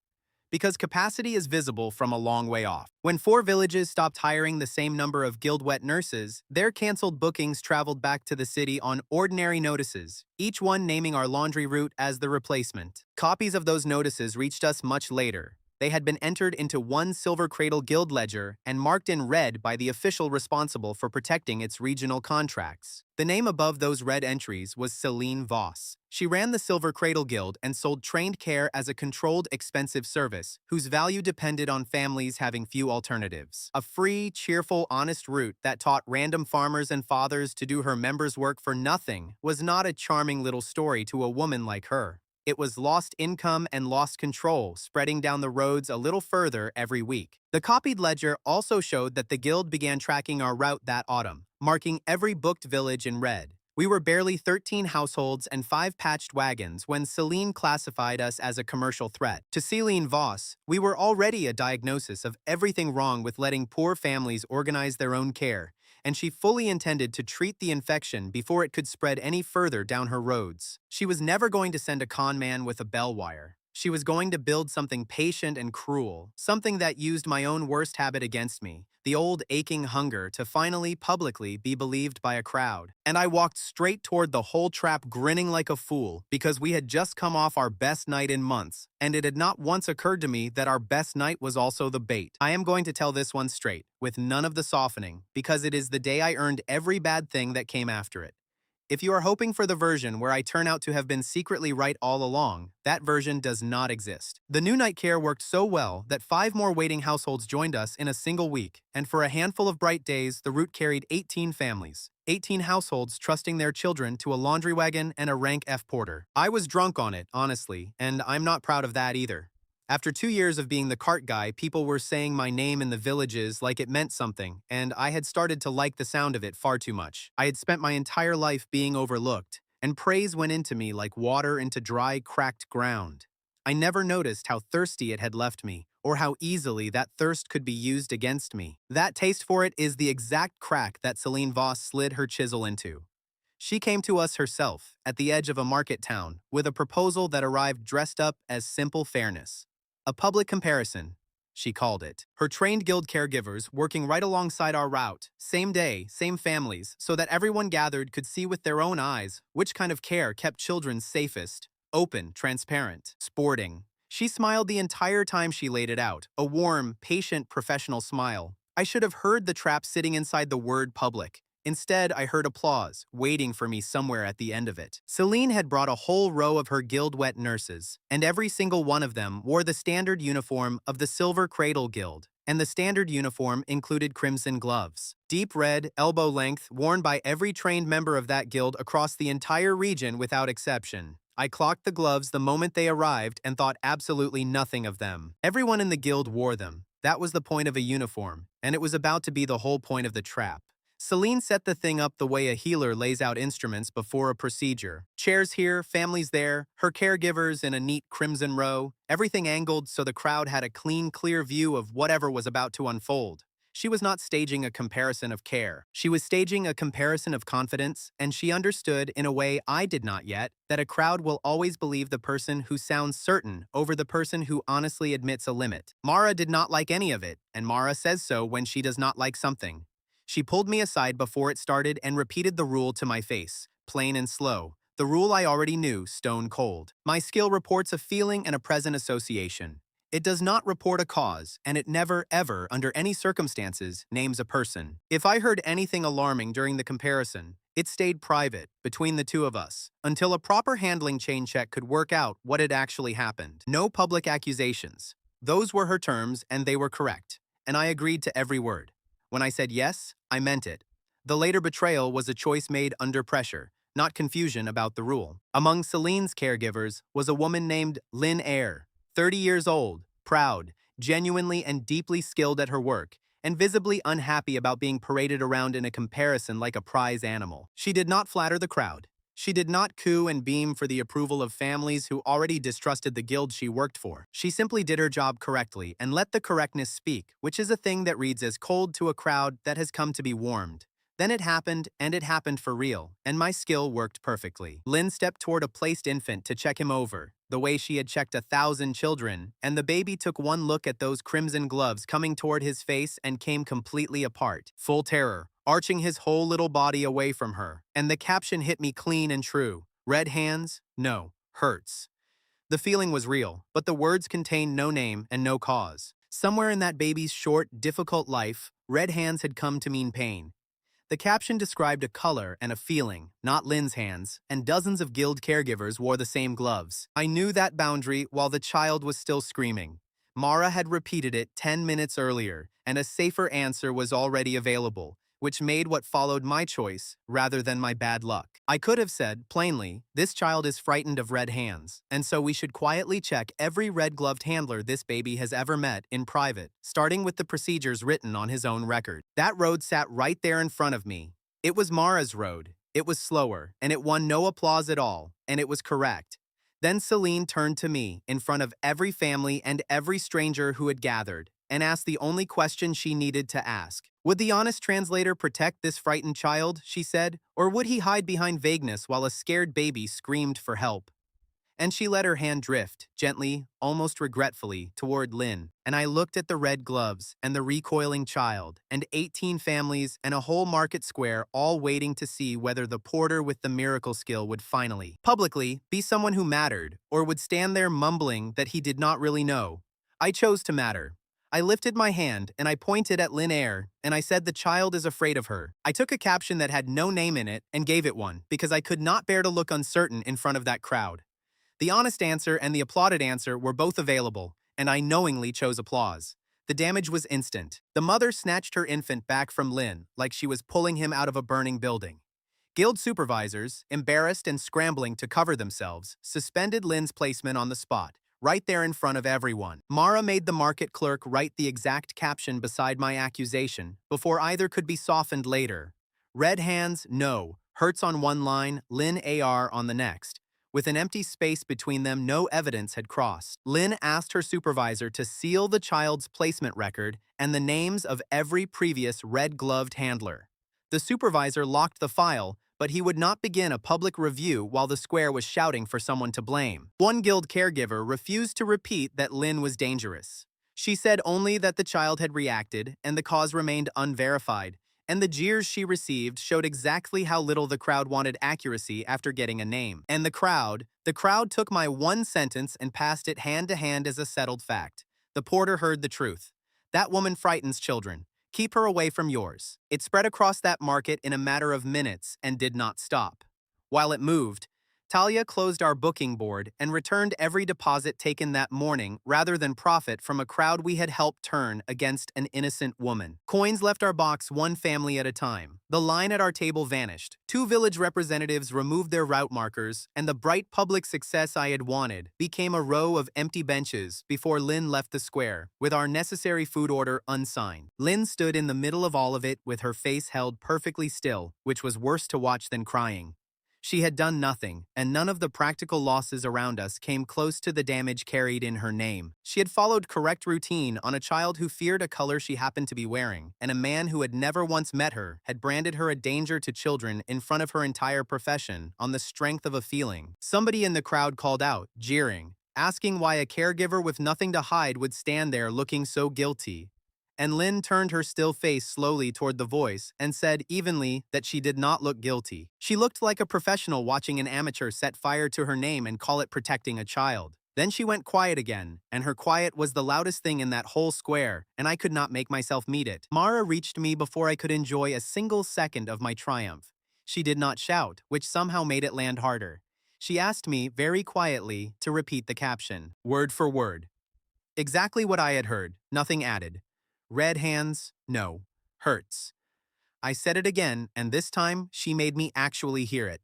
Because capacity is visible from a long way off. When 4 villages stopped hiring the same number of guild-wet nurses, their canceled bookings traveled back to the city on ordinary notices, each one naming our laundry route as the replacement. Copies of those notices reached us much later, They had been entered into one Silver Cradle Guild ledger and marked in red by the official responsible for protecting its regional contracts. The name above those red entries was Celine Voss. She ran the Silver Cradle Guild and sold trained care as a controlled, expensive service whose value depended on families having few alternatives. A free, cheerful, honest route that taught random farmers and fathers to do her members' work for nothing was not a charming little story to a woman like her. It was lost income and lost control, spreading down the roads a little further every week. The copied ledger also showed that the guild began tracking our route that autumn, marking every booked village in red. We were barely 13 households and 5 patched wagons when Celine classified us as a commercial threat. To Celine Voss, we were already a diagnosis of everything wrong with letting poor families organize their own care, and she fully intended to treat the infection before it could spread any further down her roads. She was never going to send a con man with a bell wire. She was going to build something patient and cruel, something that used my own worst habit against me, the old aching hunger to finally, publicly be believed by a crowd. And I walked straight toward the whole trap grinning like a fool because we had just come off our best night in months, and it had not once occurred to me that our best night was also the bait. I am going to tell this one straight, with none of the softening, because it is the day I earned every bad thing that came after it. If you are hoping for the version where I turn out to have been secretly right all along, that version does not exist. The new night care worked so well that 5 more waiting households joined us in a single week, and for a handful of bright days, the route carried 18 families. 18 households trusting their children to a laundry wagon and a rank F porter. I was drunk on it, honestly, and I'm not proud of that either. After 2 years of being the cart guy, people were saying my name in the villages like it meant something, and I had started to like the sound of it far too much. I had spent my entire life being overlooked, and praise went into me like water into dry, cracked ground. I never noticed how thirsty it had left me, or how easily that thirst could be used against me. That taste for it is the exact crack that Celine Voss slid her chisel into. She came to us herself, at the edge of a market town, with a proposal that arrived dressed up as simple fairness. A public comparison, she called it. Her trained guild caregivers working right alongside our route, same day, same families, so that everyone gathered could see with their own eyes which kind of care kept children safest, open, transparent, sporting. She smiled the entire time she laid it out, a warm, patient, professional smile. I should have heard the trap sitting inside the word public. Instead, I heard applause, waiting for me somewhere at the end of it. Celine had brought a whole row of her guild-wet nurses, and every single one of them wore the standard uniform of the Silver Cradle Guild, and the standard uniform included crimson gloves. Deep red, elbow-length, worn by every trained member of that guild across the entire region without exception. I clocked the gloves the moment they arrived and thought absolutely nothing of them. Everyone in the guild wore them. That was the point of a uniform, and it was about to be the whole point of the trap. Celine set the thing up the way a healer lays out instruments before a procedure. Chairs here, families there, her caregivers in a neat crimson row, everything angled so the crowd had a clean, clear view of whatever was about to unfold. She was not staging a comparison of care. She was staging a comparison of confidence, and she understood, in a way I did not yet, that a crowd will always believe the person who sounds certain over the person who honestly admits a limit. Mara did not like any of it, and Mara says so when she does not like something. She pulled me aside before it started and repeated the rule to my face, plain and slow. The rule I already knew, stone cold. My skill reports a feeling and a present association. It does not report a cause, and it never, ever, under any circumstances, names a person. If I heard anything alarming during the comparison, it stayed private, between the two of us, until a proper handling chain check could work out what had actually happened. No public accusations. Those were her terms, and they were correct, and I agreed to every word. When I said yes, I meant it. The later betrayal was a choice made under pressure, not confusion about the rule. Among Celine's caregivers was a woman named Lynn Eyre, 30 years old, proud, genuinely and deeply skilled at her work, and visibly unhappy about being paraded around in a comparison like a prize animal. She did not flatter the crowd. She did not coo and beam for the approval of families who already distrusted the guild she worked for. She simply did her job correctly and let the correctness speak, which is a thing that reads as cold to a crowd that has come to be warmed. Then it happened, and it happened for real, and my skill worked perfectly. Lynn stepped toward a placed infant to check him over, the way she had checked 1,000 children, and the baby took one look at those crimson gloves coming toward his face and came completely apart, full terror, arching his whole little body away from her. And the caption hit me clean and true. Red hands? No, hurts. The feeling was real, but the words contained no name and no cause. Somewhere in that baby's short, difficult life, red hands had come to mean pain. The caption described a color and a feeling, not Lynn's hands, and dozens of Guild caregivers wore the same gloves. I knew that boundary while the child was still screaming. Mara had repeated it 10 minutes earlier, and a safer answer was already available, which made what followed my choice rather than my bad luck. I could have said, plainly, this child is frightened of red hands, and so we should quietly check every red-gloved handler this baby has ever met in private, starting with the procedures written on his own record. That road sat right there in front of me. It was Mara's road. It was slower, and it won no applause at all, and it was correct. Then Celine turned to me, in front of every family and every stranger who had gathered, and asked the only question she needed to ask. Would the honest translator protect this frightened child, she said, or would he hide behind vagueness while a scared baby screamed for help? And she let her hand drift, gently, almost regretfully, toward Lynn, and I looked at the red gloves and the recoiling child, and 18 families and a whole market square all waiting to see whether the porter with the miracle skill would finally, publicly, be someone who mattered, or would stand there mumbling that he did not really know. I chose to matter. I lifted my hand, and I pointed at Lynn Eyre, and I said the child is afraid of her. I took a caption that had no name in it and gave it one, because I could not bear to look uncertain in front of that crowd. The honest answer and the applauded answer were both available, and I knowingly chose applause. The damage was instant. The mother snatched her infant back from Lynn like she was pulling him out of a burning building. Guild supervisors, embarrassed and scrambling to cover themselves, suspended Lynn's placement on the spot, right there in front of everyone. Mara made the market clerk write the exact caption beside my accusation before either could be softened later. Red hands, no. Hurts on one line, Lynn AR on the next. With an empty space between them, no evidence had crossed. Lynn asked her supervisor to seal the child's placement record and the names of every previous red-gloved handler. The supervisor locked the file, but he would not begin a public review while the square was shouting for someone to blame. One Guild caregiver refused to repeat that Lynn was dangerous. She said only that the child had reacted and the cause remained unverified, and the jeers she received showed exactly how little the crowd wanted accuracy after getting a name. And the crowd took my one sentence and passed it hand to hand as a settled fact. The porter heard the truth. That woman frightens children. Keep her away from yours. It spread across that market in a matter of minutes and did not stop. While it moved, Talia closed our booking board and returned every deposit taken that morning rather than profit from a crowd we had helped turn against an innocent woman. Coins left our box one family at a time. The line at our table vanished. 2 village representatives removed their route markers, and the bright public success I had wanted became a row of empty benches before Lynn left the square, with our necessary food order unsigned. Lynn stood in the middle of all of it with her face held perfectly still, which was worse to watch than crying. She had done nothing, and none of the practical losses around us came close to the damage carried in her name. She had followed correct routine on a child who feared a color she happened to be wearing, and a man who had never once met her had branded her a danger to children in front of her entire profession on the strength of a feeling. Somebody in the crowd called out, jeering, asking why a caregiver with nothing to hide would stand there looking so guilty. And Lynn turned her still face slowly toward the voice and said evenly that she did not look guilty. She looked like a professional watching an amateur set fire to her name and call it protecting a child. Then she went quiet again, and her quiet was the loudest thing in that whole square, and I could not make myself meet it. Mara reached me before I could enjoy a single second of my triumph. She did not shout, which somehow made it land harder. She asked me, very quietly, to repeat the caption, word for word. Exactly what I had heard, nothing added. Red hands, no. Hurts. I said it again, and this time she made me actually hear it.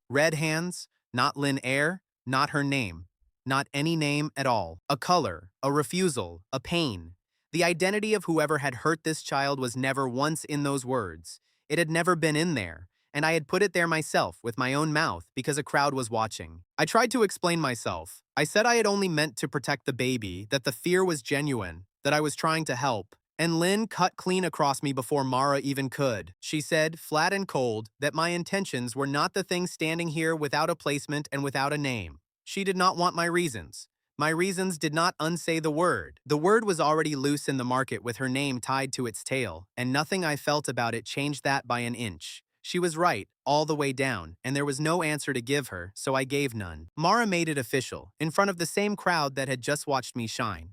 Red hands, not Lynn Eyre, not her name. Not any name at all. A color, a refusal, a pain. The identity of whoever had hurt this child was never once in those words. It had never been in there, and I had put it there myself with my own mouth because a crowd was watching. I tried to explain myself. I said I had only meant to protect the baby, that the fear was genuine, that I was trying to help. And Lynn cut clean across me before Mara even could. She said, flat and cold, that my intentions were not the thing standing here without a placement and without a name. She did not want my reasons. My reasons did not unsay the word. The word was already loose in the market with her name tied to its tail, and nothing I felt about it changed that by an inch. She was right, all the way down, and there was no answer to give her, so I gave none. Mara made it official, in front of the same crowd that had just watched me shine.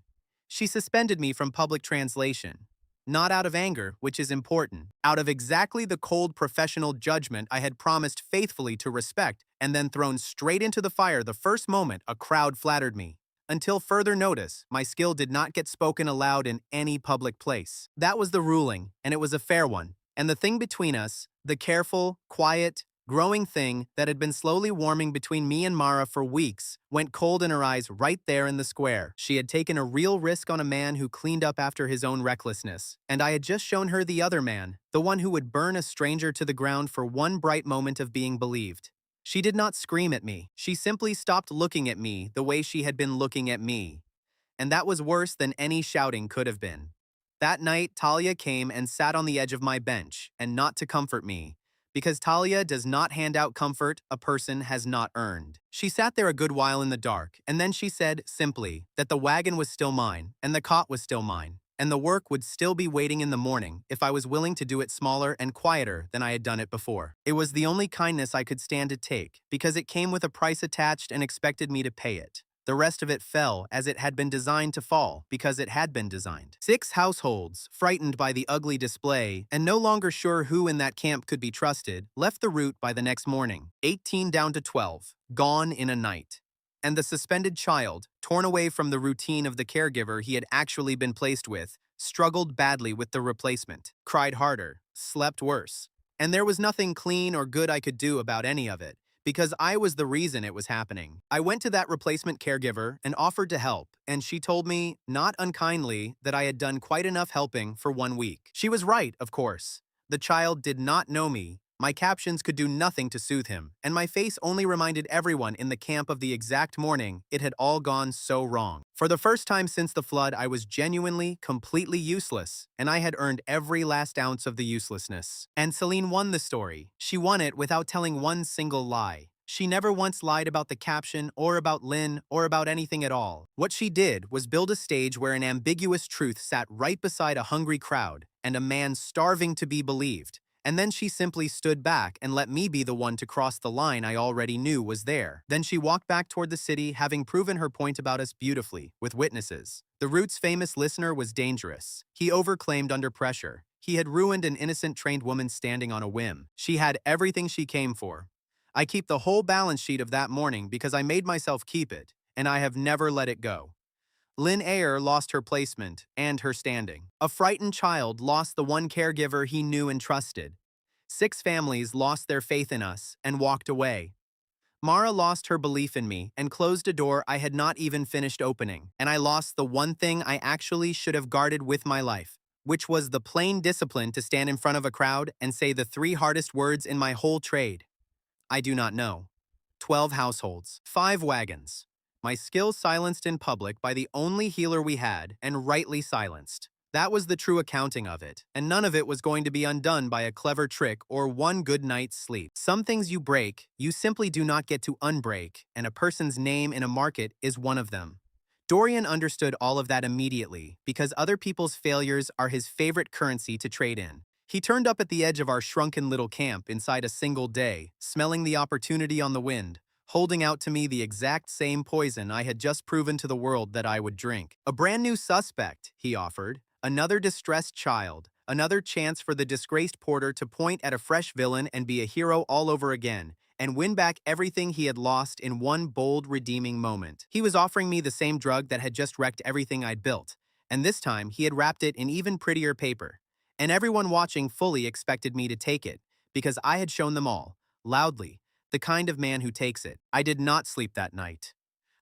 She suspended me from public translation. Not out of anger, which is important, out of exactly the cold professional judgment I had promised faithfully to respect and then thrown straight into the fire the first moment a crowd flattered me. Until further notice, my skill did not get spoken aloud in any public place. That was the ruling, and it was a fair one. And the thing between us, the careful, quiet, growing thing that had been slowly warming between me and Mara for weeks, went cold in her eyes right there in the square. She had taken a real risk on a man who cleaned up after his own recklessness, and I had just shown her the other man, the one who would burn a stranger to the ground for one bright moment of being believed. She did not scream at me. She simply stopped looking at me the way she had been looking at me. And that was worse than any shouting could have been. That night, Talia came and sat on the edge of my bench, and not to comfort me, because Talia does not hand out comfort a person has not earned. She sat there a good while in the dark, and then she said, simply, that the wagon was still mine, and the cot was still mine, and the work would still be waiting in the morning if I was willing to do it smaller and quieter than I had done it before. It was the only kindness I could stand to take, because it came with a price attached and expected me to pay it. The rest of it fell as it had been designed to fall, because it had been designed. 6 households, frightened by the ugly display and no longer sure who in that camp could be trusted, left the route by the next morning. 18 down to 12, gone in a night. And the suspended child, torn away from the routine of the caregiver he had actually been placed with, struggled badly with the replacement, cried harder, slept worse. And there was nothing clean or good I could do about any of it, because I was the reason it was happening. I went to that replacement caregiver and offered to help, and she told me, not unkindly, that I had done quite enough helping for 1 week. She was right, of course. The child did not know me. My captions could do nothing to soothe him, and my face only reminded everyone in the camp of the exact morning it had all gone so wrong. For the first time since the flood, I was genuinely, completely useless, and I had earned every last ounce of the uselessness. And Celine won the story. She won it without telling one single lie. She never once lied about the caption, or about Lynn, or about anything at all. What she did was build a stage where an ambiguous truth sat right beside a hungry crowd, and a man starving to be believed. And then she simply stood back and let me be the one to cross the line I already knew was there. Then she walked back toward the city, having proven her point about us beautifully, with witnesses. The Roots' famous listener was dangerous. He overclaimed under pressure. He had ruined an innocent trained woman standing on a whim. She had everything she came for. I keep the whole balance sheet of that morning because I made myself keep it, and I have never let it go. Lynn Ayer lost her placement and her standing. A frightened child lost the one caregiver he knew and trusted. 6 families lost their faith in us and walked away. Mara lost her belief in me and closed a door I had not even finished opening, and I lost the one thing I actually should have guarded with my life, which was the plain discipline to stand in front of a crowd and say the 3 hardest words in my whole trade. I do not know. 12 households, 5 wagons. My skill silenced in public by the only healer we had, and rightly silenced. That was the true accounting of it, and none of it was going to be undone by a clever trick or one good night's sleep. Some things you break, you simply do not get to unbreak, and a person's name in a market is one of them. Dorian understood all of that immediately, because other people's failures are his favorite currency to trade in. He turned up at the edge of our shrunken little camp inside a single day, smelling the opportunity on the wind, holding out to me the exact same poison I had just proven to the world that I would drink. A brand new suspect, he offered. Another distressed child. Another chance for the disgraced porter to point at a fresh villain and be a hero all over again, and win back everything he had lost in one bold, redeeming moment. He was offering me the same drug that had just wrecked everything I'd built, and this time he had wrapped it in even prettier paper. And everyone watching fully expected me to take it, because I had shown them all, loudly, the kind of man who takes it. I did not sleep that night.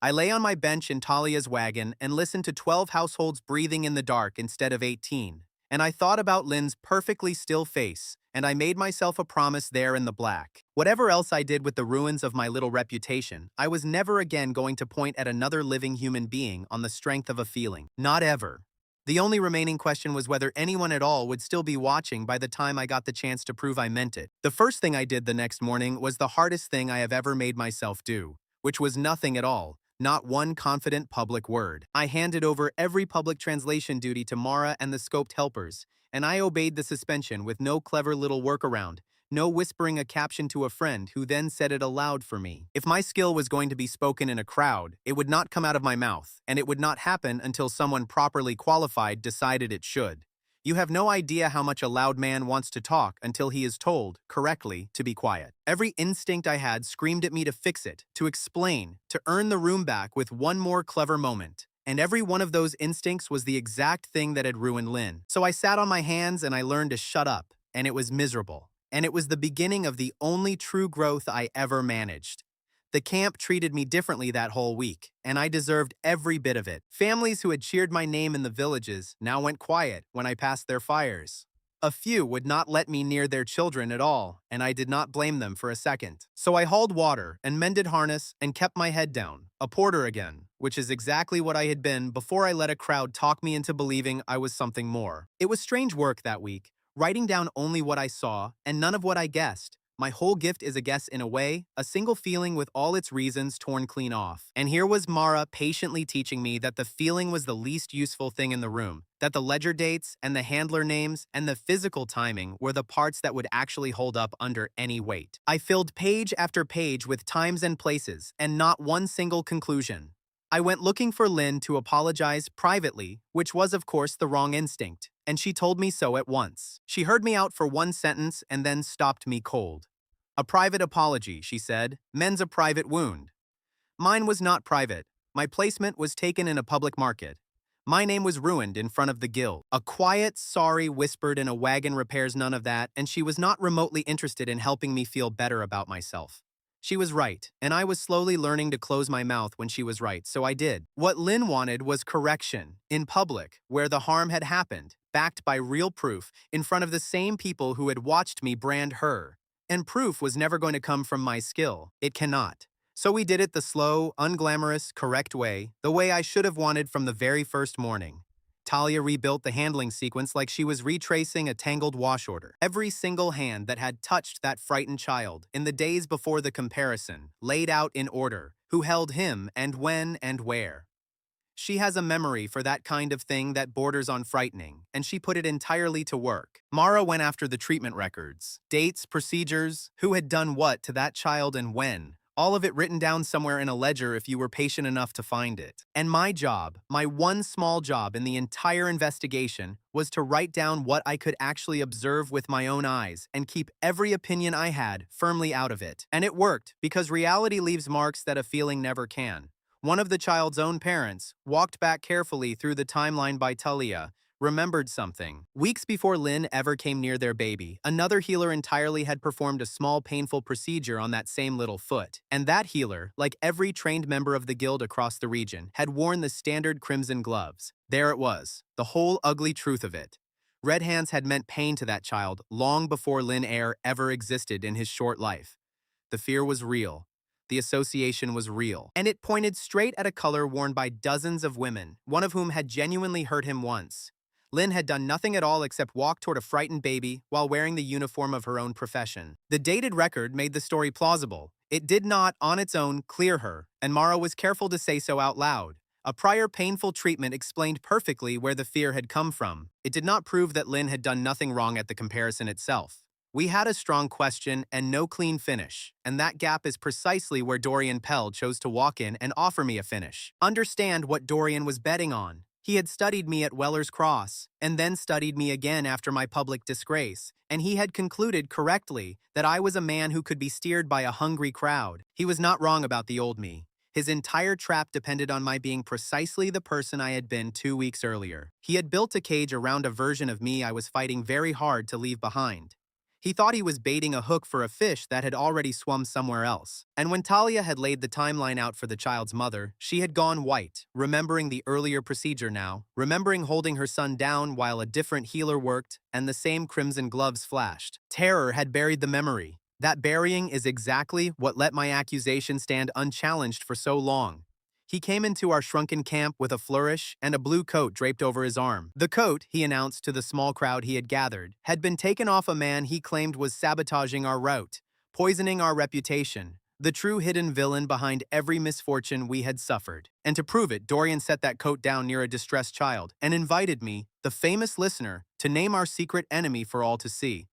I lay on my bench in Talia's wagon and listened to 12 households breathing in the dark instead of 18. And I thought about Lynn's perfectly still face, and I made myself a promise there in the black. Whatever else I did with the ruins of my little reputation, I was never again going to point at another living human being on the strength of a feeling. Not ever. The only remaining question was whether anyone at all would still be watching by the time I got the chance to prove I meant it. The first thing I did the next morning was the hardest thing I have ever made myself do, which was nothing at all, not one confident public word. I handed over every public translation duty to Mara and the scoped helpers, and I obeyed the suspension with no clever little workaround, no whispering a caption to a friend who then said it aloud for me. If my skill was going to be spoken in a crowd, it would not come out of my mouth, and it would not happen until someone properly qualified decided it should. You have no idea how much a loud man wants to talk until he is told, correctly, to be quiet. Every instinct I had screamed at me to fix it, to explain, to earn the room back with one more clever moment. And every one of those instincts was the exact thing that had ruined Lynn. So I sat on my hands and I learned to shut up, and it was miserable. And it was the beginning of the only true growth I ever managed. The camp treated me differently that whole week, and I deserved every bit of it. Families who had cheered my name in the villages now went quiet when I passed their fires. A few would not let me near their children at all, and I did not blame them for a second. So I hauled water and mended harness and kept my head down, a porter again, which is exactly what I had been before I let a crowd talk me into believing I was something more. It was strange work that week, writing down only what I saw and none of what I guessed. My whole gift is a guess in a way, a single feeling with all its reasons torn clean off. And here was Mara patiently teaching me that the feeling was the least useful thing in the room, that the ledger dates and the handler names and the physical timing were the parts that would actually hold up under any weight. I filled page after page with times and places, and not one single conclusion. I went looking for Lynn to apologize privately, which was of course the wrong instinct, and she told me so at once. She heard me out for one sentence and then stopped me cold. A private apology, she said, mends a private wound. Mine was not private. My placement was taken in a public market. My name was ruined in front of the guild. A quiet sorry whispered in a wagon repairs none of that, and she was not remotely interested in helping me feel better about myself. She was right, and I was slowly learning to close my mouth when she was right, so I did. What Lynn wanted was correction, in public, where the harm had happened, backed by real proof, in front of the same people who had watched me brand her. And proof was never going to come from my skill. It cannot. So we did it the slow, unglamorous, correct way, the way I should have wanted from the very first morning. Talia rebuilt the handling sequence like she was retracing a tangled wash order. Every single hand that had touched that frightened child in the days before the comparison, laid out in order, who held him and when and where. She has a memory for that kind of thing that borders on frightening, and she put it entirely to work. Mara went after the treatment records, dates, procedures, who had done what to that child and when, all of it written down somewhere in a ledger if you were patient enough to find it. And my job, my one small job in the entire investigation, was to write down what I could actually observe with my own eyes and keep every opinion I had firmly out of it. And it worked, because reality leaves marks that a feeling never can. One of the child's own parents walked back carefully through the timeline by Talia, remembered something. Weeks before Lynn ever came near their baby, another healer entirely had performed a small painful procedure on that same little foot. And that healer, like every trained member of the guild across the region, had worn the standard crimson gloves. There it was, the whole ugly truth of it. Red hands had meant pain to that child long before Lynn Eyre ever existed in his short life. The fear was real. The association was real, and it pointed straight at a color worn by dozens of women, one of whom had genuinely hurt him once. Lynn had done nothing at all except walk toward a frightened baby while wearing the uniform of her own profession. The dated record made the story plausible. It did not, on its own, clear her, and Mara was careful to say so out loud. A prior painful treatment explained perfectly where the fear had come from. It did not prove that Lynn had done nothing wrong at the comparison itself. We had a strong question and no clean finish, and that gap is precisely where Dorian Pell chose to walk in and offer me a finish. Understand what Dorian was betting on. He had studied me at Weller's Cross, and then studied me again after my public disgrace, and he had concluded correctly that I was a man who could be steered by a hungry crowd. He was not wrong about the old me. His entire trap depended on my being precisely the person I had been 2 weeks earlier. He had built a cage around a version of me I was fighting very hard to leave behind. He thought he was baiting a hook for a fish that had already swum somewhere else. And when Talia had laid the timeline out for the child's mother, she had gone white, remembering the earlier procedure now, remembering holding her son down while a different healer worked, and the same crimson gloves flashed. Terror had buried the memory. That burying is exactly what let my accusation stand unchallenged for so long. He came into our shrunken camp with a flourish and a blue coat draped over his arm. The coat, he announced to the small crowd he had gathered, had been taken off a man he claimed was sabotaging our route, poisoning our reputation, the true hidden villain behind every misfortune we had suffered. And to prove it, Dorian set that coat down near a distressed child and invited me, the famous listener, to name our secret enemy for all to see.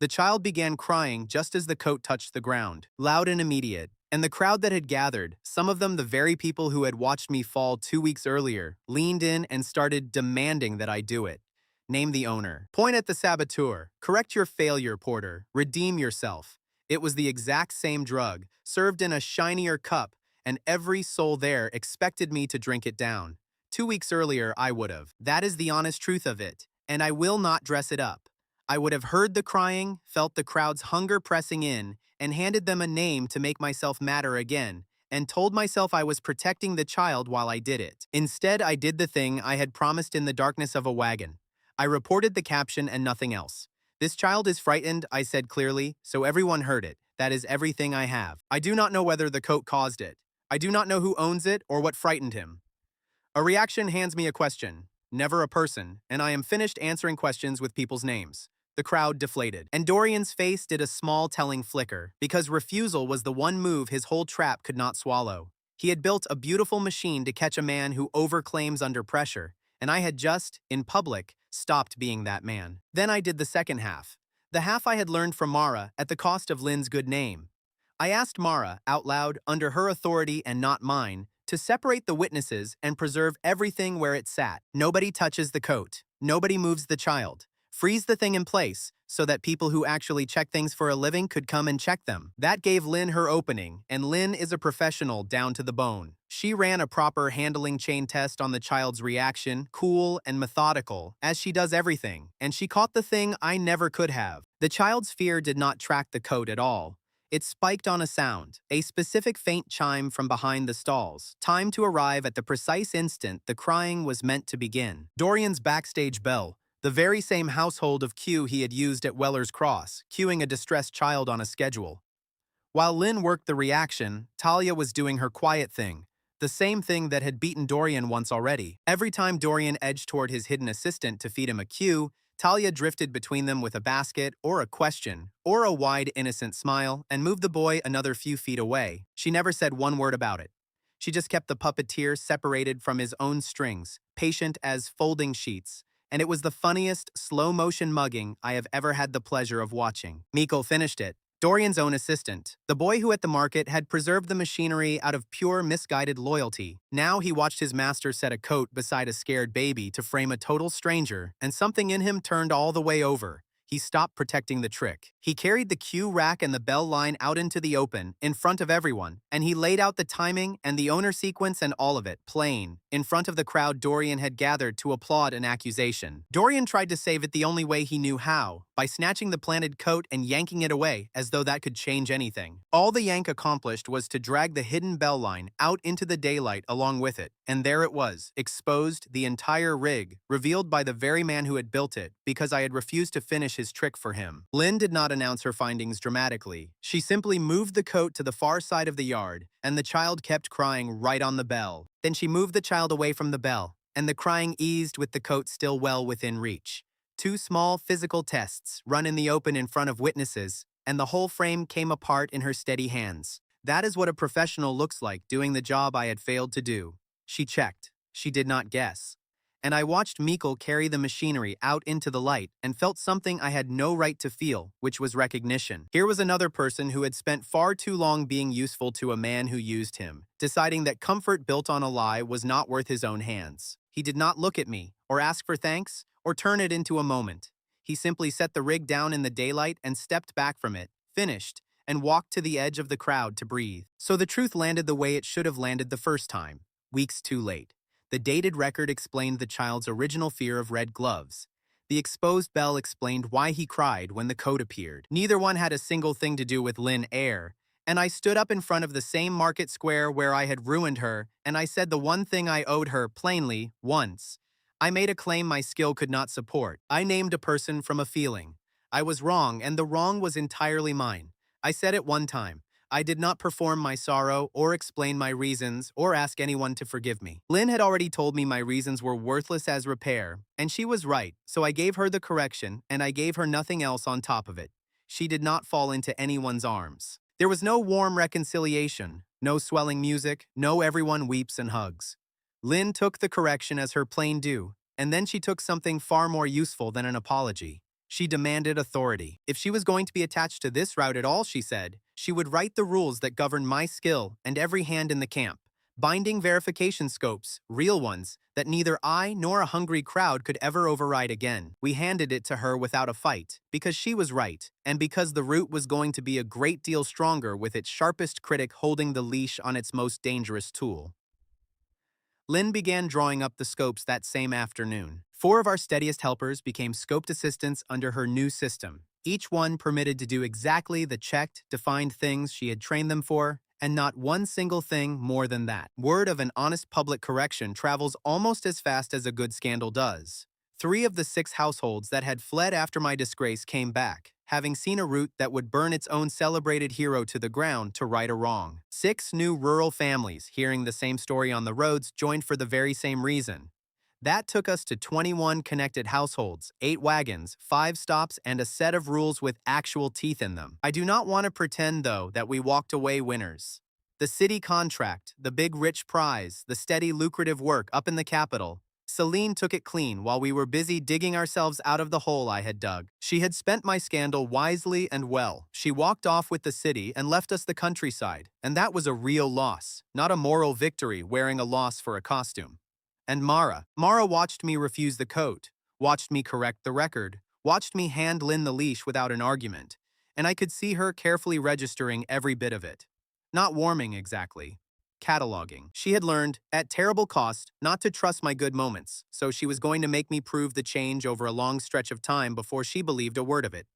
The child began crying just as the coat touched the ground, loud and immediate. And the crowd that had gathered, some of them the very people who had watched me fall 2 weeks earlier, leaned in and started demanding that I do it. Name the owner. Point at the saboteur. Correct your failure, Porter. Redeem yourself. It was the exact same drug, served in a shinier cup, and every soul there expected me to drink it down. 2 weeks earlier, I would have. That is the honest truth of it, and I will not dress it up. I would have heard the crying, felt the crowd's hunger pressing in, and handed them a name to make myself matter again, and told myself I was protecting the child while I did it. Instead, I did the thing I had promised in the darkness of a wagon. I reported the caption and nothing else. This child is frightened, I said clearly, so everyone heard it. That is everything I have. I do not know whether the coat caused it. I do not know who owns it or what frightened him. A reaction hands me a question, never a person, and I am finished answering questions with people's names. The crowd deflated, and Dorian's face did a small telling flicker, because refusal was the one move his whole trap could not swallow. He had built a beautiful machine to catch a man who overclaims under pressure, and I had just, in public, stopped being that man. Then I did the second half. The half I had learned from Mara at the cost of Lynn's good name. I asked Mara, out loud, under her authority and not mine, to separate the witnesses and preserve everything where it sat. Nobody touches the coat. Nobody moves the child. Freeze the thing in place so that people who actually check things for a living could come and check them. That gave Lynn her opening, and Lynn is a professional down to the bone. She ran a proper handling chain test on the child's reaction, cool and methodical, as she does everything, and she caught the thing I never could have. The child's fear did not track the coat at all. It spiked on a sound, a specific faint chime from behind the stalls, time to arrive at the precise instant the crying was meant to begin. Dorian's backstage bell, the very same household of cue he had used at Weller's Cross, cueing a distressed child on a schedule. While Lynn worked the reaction, Talia was doing her quiet thing, the same thing that had beaten Dorian once already. Every time Dorian edged toward his hidden assistant to feed him a cue, Talia drifted between them with a basket, or a question, or a wide, innocent smile, and moved the boy another few feet away. She never said one word about it. She just kept the puppeteer separated from his own strings, patient as folding sheets, and it was the funniest, slow-motion mugging I have ever had the pleasure of watching. Mikkel finished it. Dorian's own assistant, the boy who at the market had preserved the machinery out of pure misguided loyalty. Now he watched his master set a coat beside a scared baby to frame a total stranger, and something in him turned all the way over. He stopped protecting the trick. He carried the cue rack and the bell line out into the open, in front of everyone, and he laid out the timing and the owner sequence and all of it, plain, in front of the crowd Dorian had gathered to applaud an accusation. Dorian tried to save it the only way he knew how, by snatching the planted coat and yanking it away, as though that could change anything. All the yank accomplished was to drag the hidden bell line out into the daylight along with it, and there it was, exposed, the entire rig, revealed by the very man who had built it, because I had refused to finish his trick for him. Lynn did not announce her findings dramatically. She simply moved the coat to the far side of the yard, and the child kept crying right on the bell. Then she moved the child away from the bell, and the crying eased with the coat still well within reach. 2 small physical tests, run in the open in front of witnesses, and the whole frame came apart in her steady hands. That is what a professional looks like doing the job I had failed to do. She checked. She did not guess. And I watched Mikkel carry the machinery out into the light and felt something I had no right to feel, which was recognition. Here was another person who had spent far too long being useful to a man who used him, deciding that comfort built on a lie was not worth his own hands. He did not look at me, or ask for thanks, or turn it into a moment. He simply set the rig down in the daylight and stepped back from it, finished, and walked to the edge of the crowd to breathe. So the truth landed the way it should have landed the first time, weeks too late. The dated record explained the child's original fear of red gloves. The exposed bell explained why he cried when the coat appeared. Neither one had a single thing to do with Lynn Eyre, and I stood up in front of the same market square where I had ruined her, and I said the one thing I owed her plainly, once. I made a claim my skill could not support. I named a person from a feeling. I was wrong, and the wrong was entirely mine. I said it one time. I did not perform my sorrow or explain my reasons or ask anyone to forgive me. Lynn had already told me my reasons were worthless as repair, and she was right, so I gave her the correction, and I gave her nothing else on top of it. She did not fall into anyone's arms. There was no warm reconciliation, no swelling music, no everyone weeps and hugs. Lynn took the correction as her plain due, and then she took something far more useful than an apology. She demanded authority. If she was going to be attached to this route at all, she said, she would write the rules that govern my skill and every hand in the camp. Binding verification scopes, real ones, that neither I nor a hungry crowd could ever override again. We handed it to her without a fight, because she was right, and because the route was going to be a great deal stronger with its sharpest critic holding the leash on its most dangerous tool. Lynn began drawing up the scopes that same afternoon. 4 of our steadiest helpers became scoped assistants under her new system, each one permitted to do exactly the checked, defined things she had trained them for, and not one single thing more than that. Word of an honest public correction travels almost as fast as a good scandal does. 3 of the 6 households that had fled after my disgrace came back, having seen a route that would burn its own celebrated hero to the ground to right a wrong. 6 new rural families, hearing the same story on the roads, joined for the very same reason. That took us to 21 connected households, 8 wagons, 5 stops, and a set of rules with actual teeth in them. I do not want to pretend, though, that we walked away winners. The city contract, the big rich prize, the steady lucrative work up in the capital, Celine took it clean while we were busy digging ourselves out of the hole I had dug. She had spent my scandal wisely and well. She walked off with the city and left us the countryside, and that was a real loss, not a moral victory wearing a loss for a costume. And Mara watched me refuse the coat, watched me correct the record, watched me hand Lynn the leash without an argument, and I could see her carefully registering every bit of it. Not warming exactly. Cataloging. She had learned, at terrible cost, not to trust my good moments, so she was going to make me prove the change over a long stretch of time before she believed a word of it.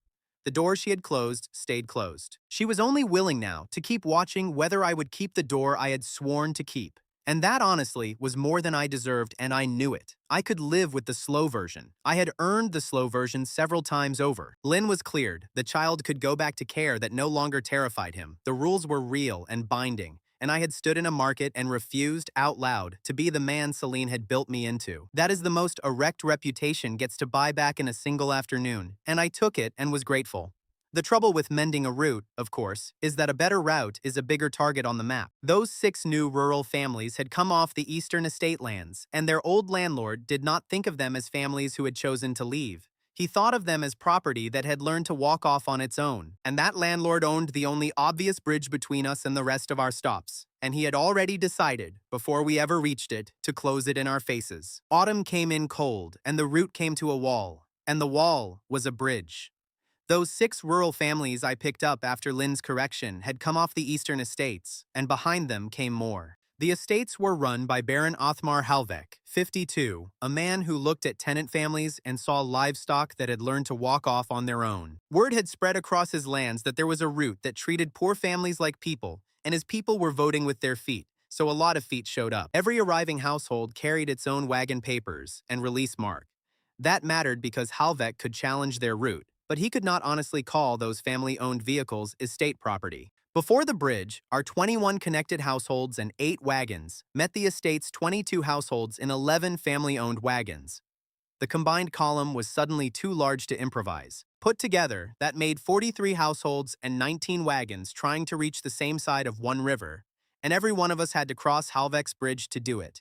The door she had closed stayed closed. She was only willing now to keep watching whether I would keep the door I had sworn to keep. And that, honestly, was more than I deserved, and I knew it. I could live with the slow version. I had earned the slow version several times over. Lynn was cleared. The child could go back to care that no longer terrified him. The rules were real and binding, and I had stood in a market and refused, out loud, to be the man Celine had built me into. That is the most erect reputation gets to buy back in a single afternoon, and I took it and was grateful. The trouble with mending a route, of course, is that a better route is a bigger target on the map. Those 6 new rural families had come off the eastern estate lands, and their old landlord did not think of them as families who had chosen to leave. He thought of them as property that had learned to walk off on its own, and that landlord owned the only obvious bridge between us and the rest of our stops, and he had already decided, before we ever reached it, to close it in our faces. Autumn came in cold, and the route came to a wall, and the wall was a bridge. Those 6 rural families I picked up after Lynn's correction had come off the eastern estates, and behind them came more. The estates were run by Baron Othmar Halvek, 52, a man who looked at tenant families and saw livestock that had learned to walk off on their own. Word had spread across his lands that there was a route that treated poor families like people, and his people were voting with their feet, so a lot of feet showed up. Every arriving household carried its own wagon papers and release mark. That mattered because Halvek could challenge their route, but he could not honestly call those family-owned vehicles estate property. Before the bridge, our 21 connected households and 8 wagons met the estate's 22 households in 11 family-owned wagons. The combined column was suddenly too large to improvise. Put together, that made 43 households and 19 wagons trying to reach the same side of one river, and every one of us had to cross Halvek's bridge to do it.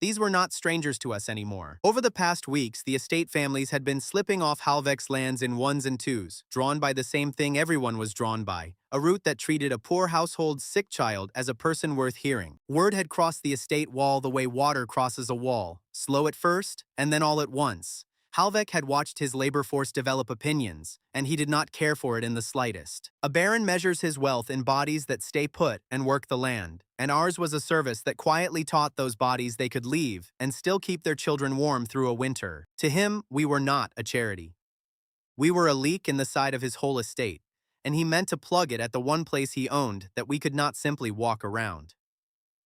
These were not strangers to us anymore. Over the past weeks, the estate families had been slipping off Halvek's lands in 1s and 2s, drawn by the same thing everyone was drawn by, a route that treated a poor household's sick child as a person worth hearing. Word had crossed the estate wall the way water crosses a wall, slow at first, and then all at once. Halvek had watched his labor force develop opinions, and he did not care for it in the slightest. A baron measures his wealth in bodies that stay put and work the land, and ours was a service that quietly taught those bodies they could leave and still keep their children warm through a winter. To him, we were not a charity. We were a leak in the side of his whole estate, and he meant to plug it at the one place he owned that we could not simply walk around.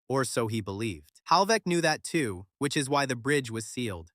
Or so he believed. Halvek knew that too, which is why the bridge was sealed.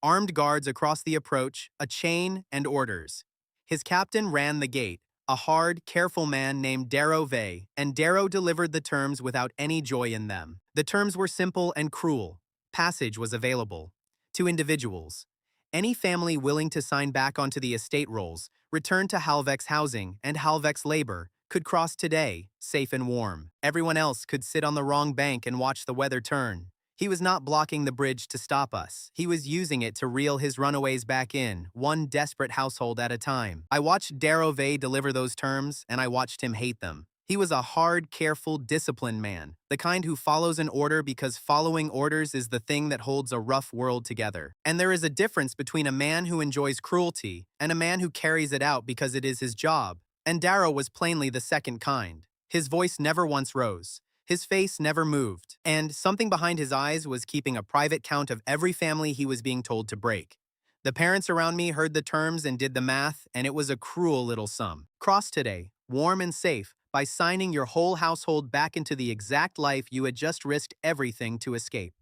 Armed guards across the approach, a chain, and orders. His captain ran the gate, a hard, careful man named Darrow Vey, and Darrow delivered the terms without any joy in them. The terms were simple and cruel. Passage was available. To individuals. Any family willing to sign back onto the estate rolls, return to Halvek's housing and Halvek's labor, could cross today, safe and warm. Everyone else could sit on the wrong bank and watch the weather turn. He was not blocking the bridge to stop us. He was using it to reel his runaways back in, one desperate household at a time. I watched Darove deliver those terms, and I watched him hate them. He was a hard, careful, disciplined man, the kind who follows an order because following orders is the thing that holds a rough world together. And there is a difference between a man who enjoys cruelty and a man who carries it out because it is his job. And Darrow was plainly the second kind. His voice never once rose. His face never moved, and something behind his eyes was keeping a private count of every family he was being told to break. The parents around me heard the terms and did the math, and it was a cruel little sum. Cross today, warm and safe, by signing your whole household back into the exact life you had just risked everything to escape.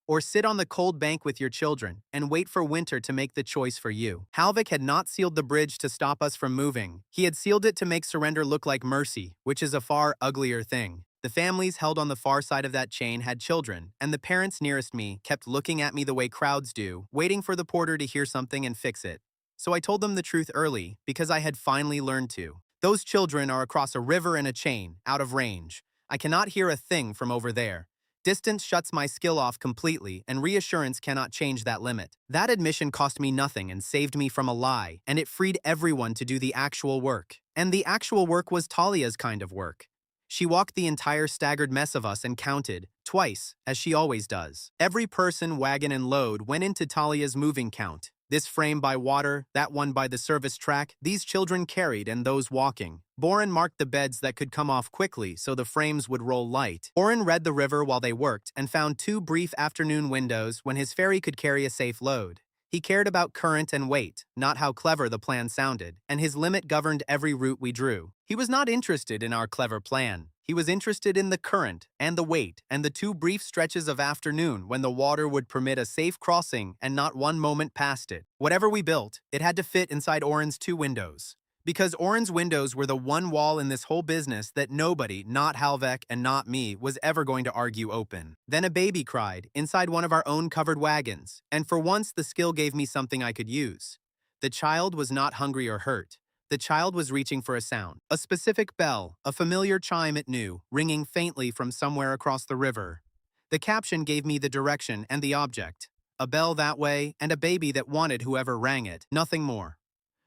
Or sit on the cold bank with your children and wait for winter to make the choice for you. Halvik had not sealed the bridge to stop us from moving. He had sealed it to make surrender look like mercy, which is a far uglier thing. The families held on the far side of that chain had children, and the parents nearest me kept looking at me the way crowds do, waiting for the porter to hear something and fix it. So I told them the truth early, because I had finally learned to. Those children are across a river and a chain, out of range. I cannot hear a thing from over there. Distance shuts my skill off completely, and reassurance cannot change that limit. That admission cost me nothing and saved me from a lie, and it freed everyone to do the actual work. And the actual work was Talia's kind of work. She walked the entire staggered mess of us and counted, twice, as she always does. Every person, wagon, and load went into Talia's moving count. This frame by water, that one by the service track, these children carried and those walking. Boren marked the beds that could come off quickly so the frames would roll light. Oren read the river while they worked and found 2 brief afternoon windows when his ferry could carry a safe load. He cared about current and weight, not how clever the plan sounded, and his limit governed every route we drew. He was not interested in our clever plan. He was interested in the current and the weight and the 2 brief stretches of afternoon when the water would permit a safe crossing and not one moment past it. Whatever we built, it had to fit inside Oren's 2 windows. Because Oren's windows were the one wall in this whole business that nobody, not Halvek and not me, was ever going to argue open. Then a baby cried, inside one of our own covered wagons, and for once the skill gave me something I could use. The child was not hungry or hurt. The child was reaching for a sound, a specific bell, a familiar chime it knew, ringing faintly from somewhere across the river. The caption gave me the direction and the object. A bell that way, and a baby that wanted whoever rang it, nothing more.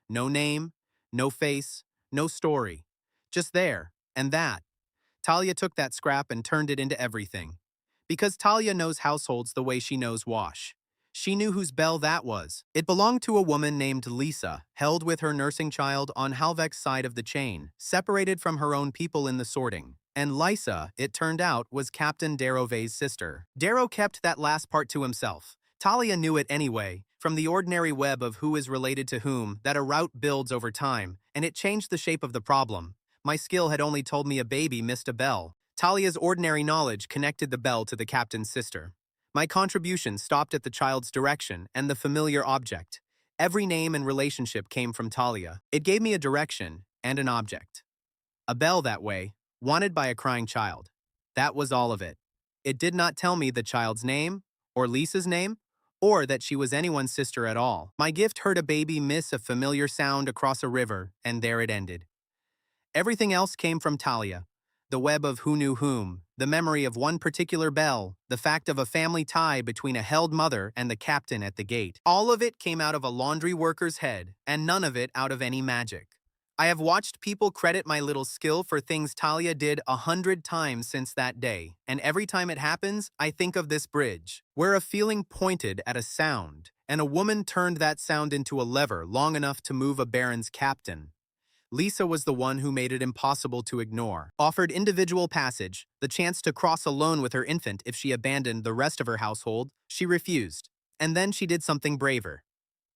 No name, no face, no story. Just there, and that. Talia took that scrap and turned it into everything. Because Talia knows households the way she knows wash. She knew whose bell that was. It belonged to a woman named Lisa, held with her nursing child on Halvek's side of the chain, separated from her own people in the sorting. And Lisa, it turned out, was Captain Darove's sister. Darrow kept that last part to himself. Talia knew it anyway, from the ordinary web of who is related to whom, that a route builds over time, and it changed the shape of the problem. My skill had only told me a baby missed a bell. Talia's ordinary knowledge connected the bell to the captain's sister. My contribution stopped at the child's direction and the familiar object. Every name and relationship came from Talia. It gave me a direction and an object. A bell that way, wanted by a crying child. That was all of it. It did not tell me the child's name, or Lisa's name, or that she was anyone's sister at all. My gift heard a baby miss a familiar sound across a river, and there it ended. Everything else came from Talia. The web of who knew whom, the memory of one particular bell, the fact of a family tie between a held mother and the captain at the gate. All of it came out of a laundry worker's head, and none of it out of any magic. I have watched people credit my little skill for things Talia did 100 times since that day, and every time it happens, I think of this bridge, where a feeling pointed at a sound, and a woman turned that sound into a lever long enough to move a baron's captain. Lisa was the one who made it impossible to ignore, offered individual passage, the chance to cross alone with her infant if she abandoned the rest of her household. She refused. And then she did something braver.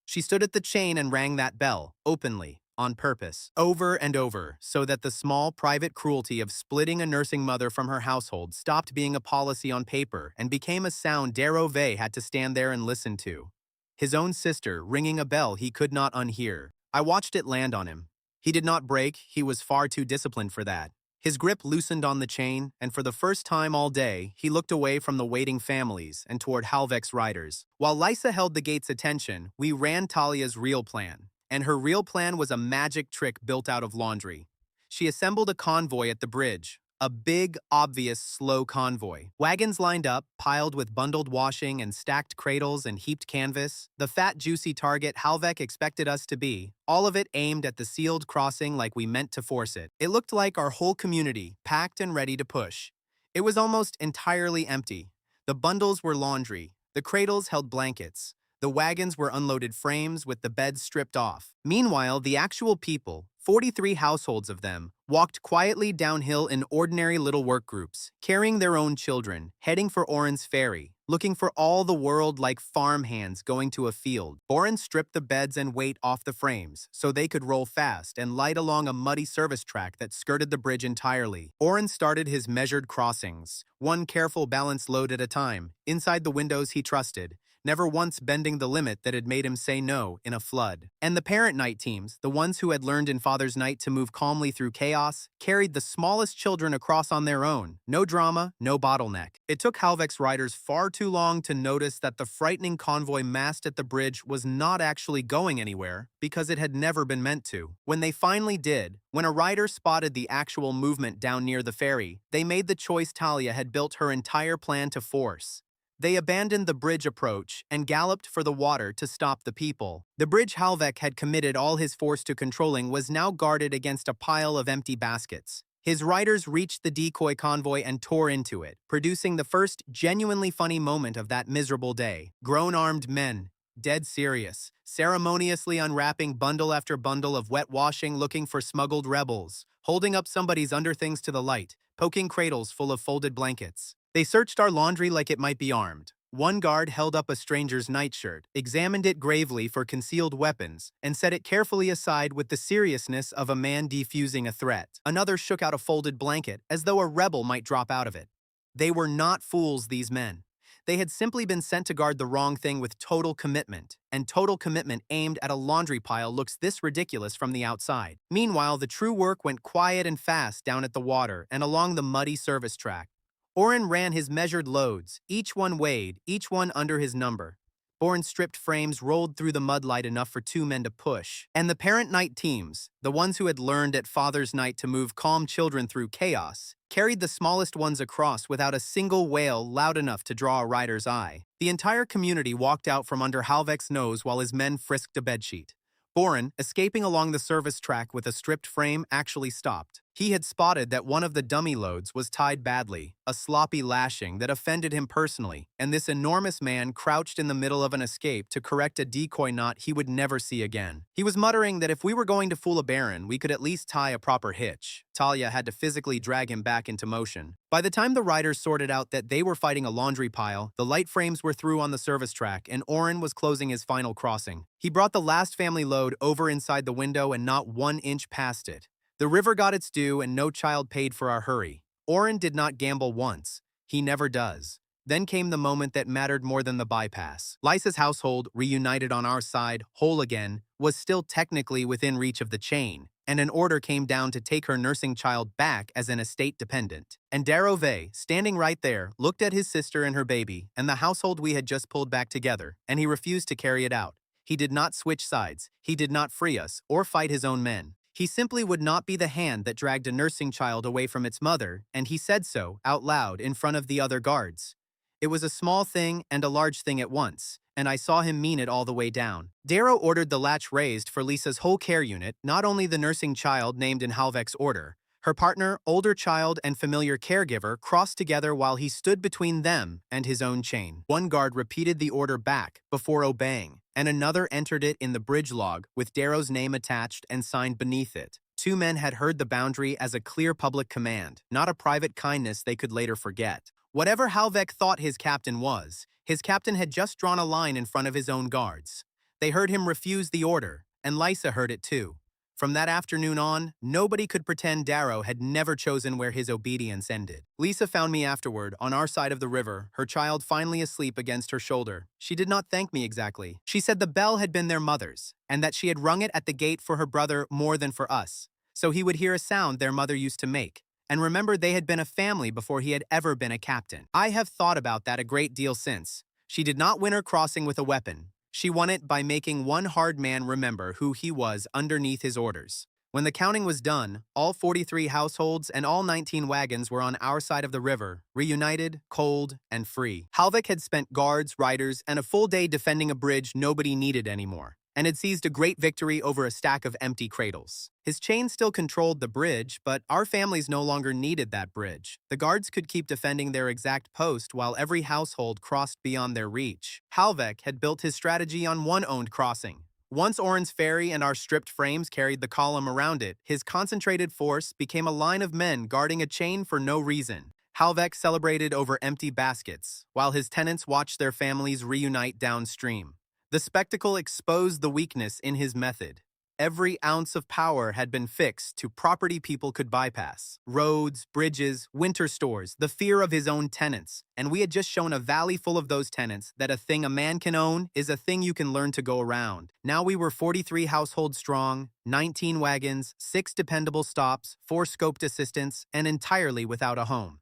She stood at the chain and rang that bell, openly, on purpose, over and over, so that the small private cruelty of splitting a nursing mother from her household stopped being a policy on paper and became a sound Darove had to stand there and listen to. His own sister ringing a bell he could not unhear. I watched it land on him. He did not break, he was far too disciplined for that. His grip loosened on the chain, and for the first time all day, he looked away from the waiting families and toward Halvek's riders. While Lisa held the gate's attention, we ran Talia's real plan. And her real plan was a magic trick built out of laundry. She assembled a convoy at the bridge, A big, obvious, slow convoy. Wagons lined up, piled with bundled washing and stacked cradles and heaped canvas. The fat, juicy target Halvek expected us to be, all of it aimed at the sealed crossing like we meant to force it. It looked like our whole community, packed and ready to push. It was almost entirely empty. The bundles were laundry. The cradles held blankets. The wagons were unloaded frames with the beds stripped off. Meanwhile, the actual people, 43 households of them, walked quietly downhill in ordinary little work groups, carrying their own children, heading for Oren's ferry, looking for all the world like farm hands going to a field. Oren stripped the beds and weight off the frames so they could roll fast and light along a muddy service track that skirted the bridge entirely. Oren started his measured crossings, one careful balanced load at a time, inside the windows he trusted, never once bending the limit that had made him say no in a flood. And the parent night teams, the ones who had learned in Father's Night to move calmly through chaos, carried the smallest children across on their own. No drama, no bottleneck. It took Halvek's riders far too long to notice that the frightening convoy massed at the bridge was not actually going anywhere because it had never been meant to. When they finally did, when a rider spotted the actual movement down near the ferry, they made the choice Talia had built her entire plan to force. They abandoned the bridge approach and galloped for the water to stop the people. The bridge Halvek had committed all his force to controlling was now guarded against a pile of empty baskets. His riders reached the decoy convoy and tore into it, producing the first genuinely funny moment of that miserable day. Grown armed men, dead serious, ceremoniously unwrapping bundle after bundle of wet washing looking for smuggled rebels, holding up somebody's underthings to the light, poking cradles full of folded blankets. They searched our laundry like it might be armed. One guard held up a stranger's nightshirt, examined it gravely for concealed weapons, and set it carefully aside with the seriousness of a man defusing a threat. Another shook out a folded blanket, as though a rebel might drop out of it. They were not fools, these men. They had simply been sent to guard the wrong thing with total commitment, and total commitment aimed at a laundry pile looks this ridiculous from the outside. Meanwhile, the true work went quiet and fast down at the water and along the muddy service track. Oren ran his measured loads, each one weighed, each one under his number. Bourne's stripped frames rolled through the mudlight enough for 2 men to push. And the parent night teams, the ones who had learned at Father's Night to move calm children through chaos, carried the smallest ones across without a single wail loud enough to draw a rider's eye. The entire community walked out from under Halvek's nose while his men frisked a bedsheet. Boren, escaping along the service track with a stripped frame, actually stopped. He had spotted that one of the dummy loads was tied badly, a sloppy lashing that offended him personally, and this enormous man crouched in the middle of an escape to correct a decoy knot he would never see again. He was muttering that if we were going to fool a baron, we could at least tie a proper hitch. Talia had to physically drag him back into motion. By the time the riders sorted out that they were fighting a laundry pile, the light frames were through on the service track and Oren was closing his final crossing. He brought the last family load over inside the window and not 1 inch past it. The river got its due and no child paid for our hurry. Oren did not gamble once. He never does. Then came the moment that mattered more than the bypass. Lysa's household, reunited on our side, whole again, was still technically within reach of the chain, and an order came down to take her nursing child back as an estate dependent. And Darove, standing right there, looked at his sister and her baby, and the household we had just pulled back together, and he refused to carry it out. He did not switch sides, he did not free us, or fight his own men. He simply would not be the hand that dragged a nursing child away from its mother, and he said so, out loud, in front of the other guards. It was a small thing and a large thing at once, and I saw him mean it all the way down. Darrow ordered the latch raised for Lisa's whole care unit, not only the nursing child named in Halvek's order. Her partner, older child, and familiar caregiver crossed together while he stood between them and his own chain. One guard repeated the order back before obeying, and another entered it in the bridge log with Darrow's name attached and signed beneath it. 2 men had heard the boundary as a clear public command, not a private kindness they could later forget. Whatever Halvek thought his captain was, his captain had just drawn a line in front of his own guards. They heard him refuse the order, and Lysa heard it too. From that afternoon on, nobody could pretend Darrow had never chosen where his obedience ended. Lisa found me afterward, on our side of the river, her child finally asleep against her shoulder. She did not thank me exactly. She said the bell had been their mother's, and that she had rung it at the gate for her brother more than for us, so he would hear a sound their mother used to make. And remember, they had been a family before he had ever been a captain. I have thought about that a great deal since. She did not win her crossing with a weapon. She won it by making one hard man remember who he was underneath his orders. When the counting was done, all 43 households and all 19 wagons were on our side of the river, reunited, cold, and free. Halvik had spent guards, riders, and a full day defending a bridge nobody needed anymore, and had seized a great victory over a stack of empty cradles. His chain still controlled the bridge, but our families no longer needed that bridge. The guards could keep defending their exact post while every household crossed beyond their reach. Halvik had built his strategy on one owned crossing. Once Oren's ferry and our stripped frames carried the column around it, his concentrated force became a line of men guarding a chain for no reason. Halvek celebrated over empty baskets, while his tenants watched their families reunite downstream. The spectacle exposed the weakness in his method. Every ounce of power had been fixed to property people could bypass. Roads, bridges, winter stores, the fear of his own tenants. And we had just shown a valley full of those tenants that a thing a man can own is a thing you can learn to go around. Now we were 43 households strong, 19 wagons, 6 dependable stops, 4 scoped assistants, and entirely without a home.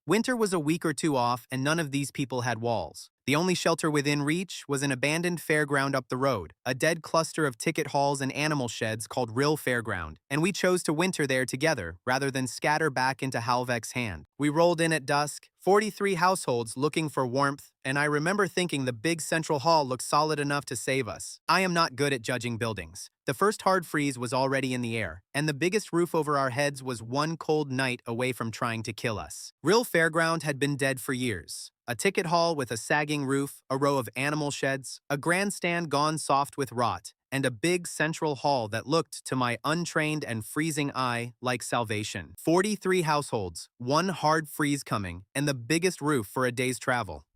Winter was a week or two off, and none of these people had walls. The only shelter within reach was an abandoned fairground up the road, a dead cluster of ticket halls and animal sheds called Rill Fairground, and we chose to winter there together rather than scatter back into Halvek's hand. We rolled in at dusk, 43 households looking for warmth, and I remember thinking the big central hall looked solid enough to save us. I am not good at judging buildings. The first hard freeze was already in the air, and the biggest roof over our heads was one cold night away from trying to kill us. Rill Fairground had been dead for years. A ticket hall with a sagging roof, a row of animal sheds, a grandstand gone soft with rot, and a big central hall that looked, to my untrained and freezing eye, like salvation. 43 households, one hard freeze coming, and the biggest roof for a day's travel.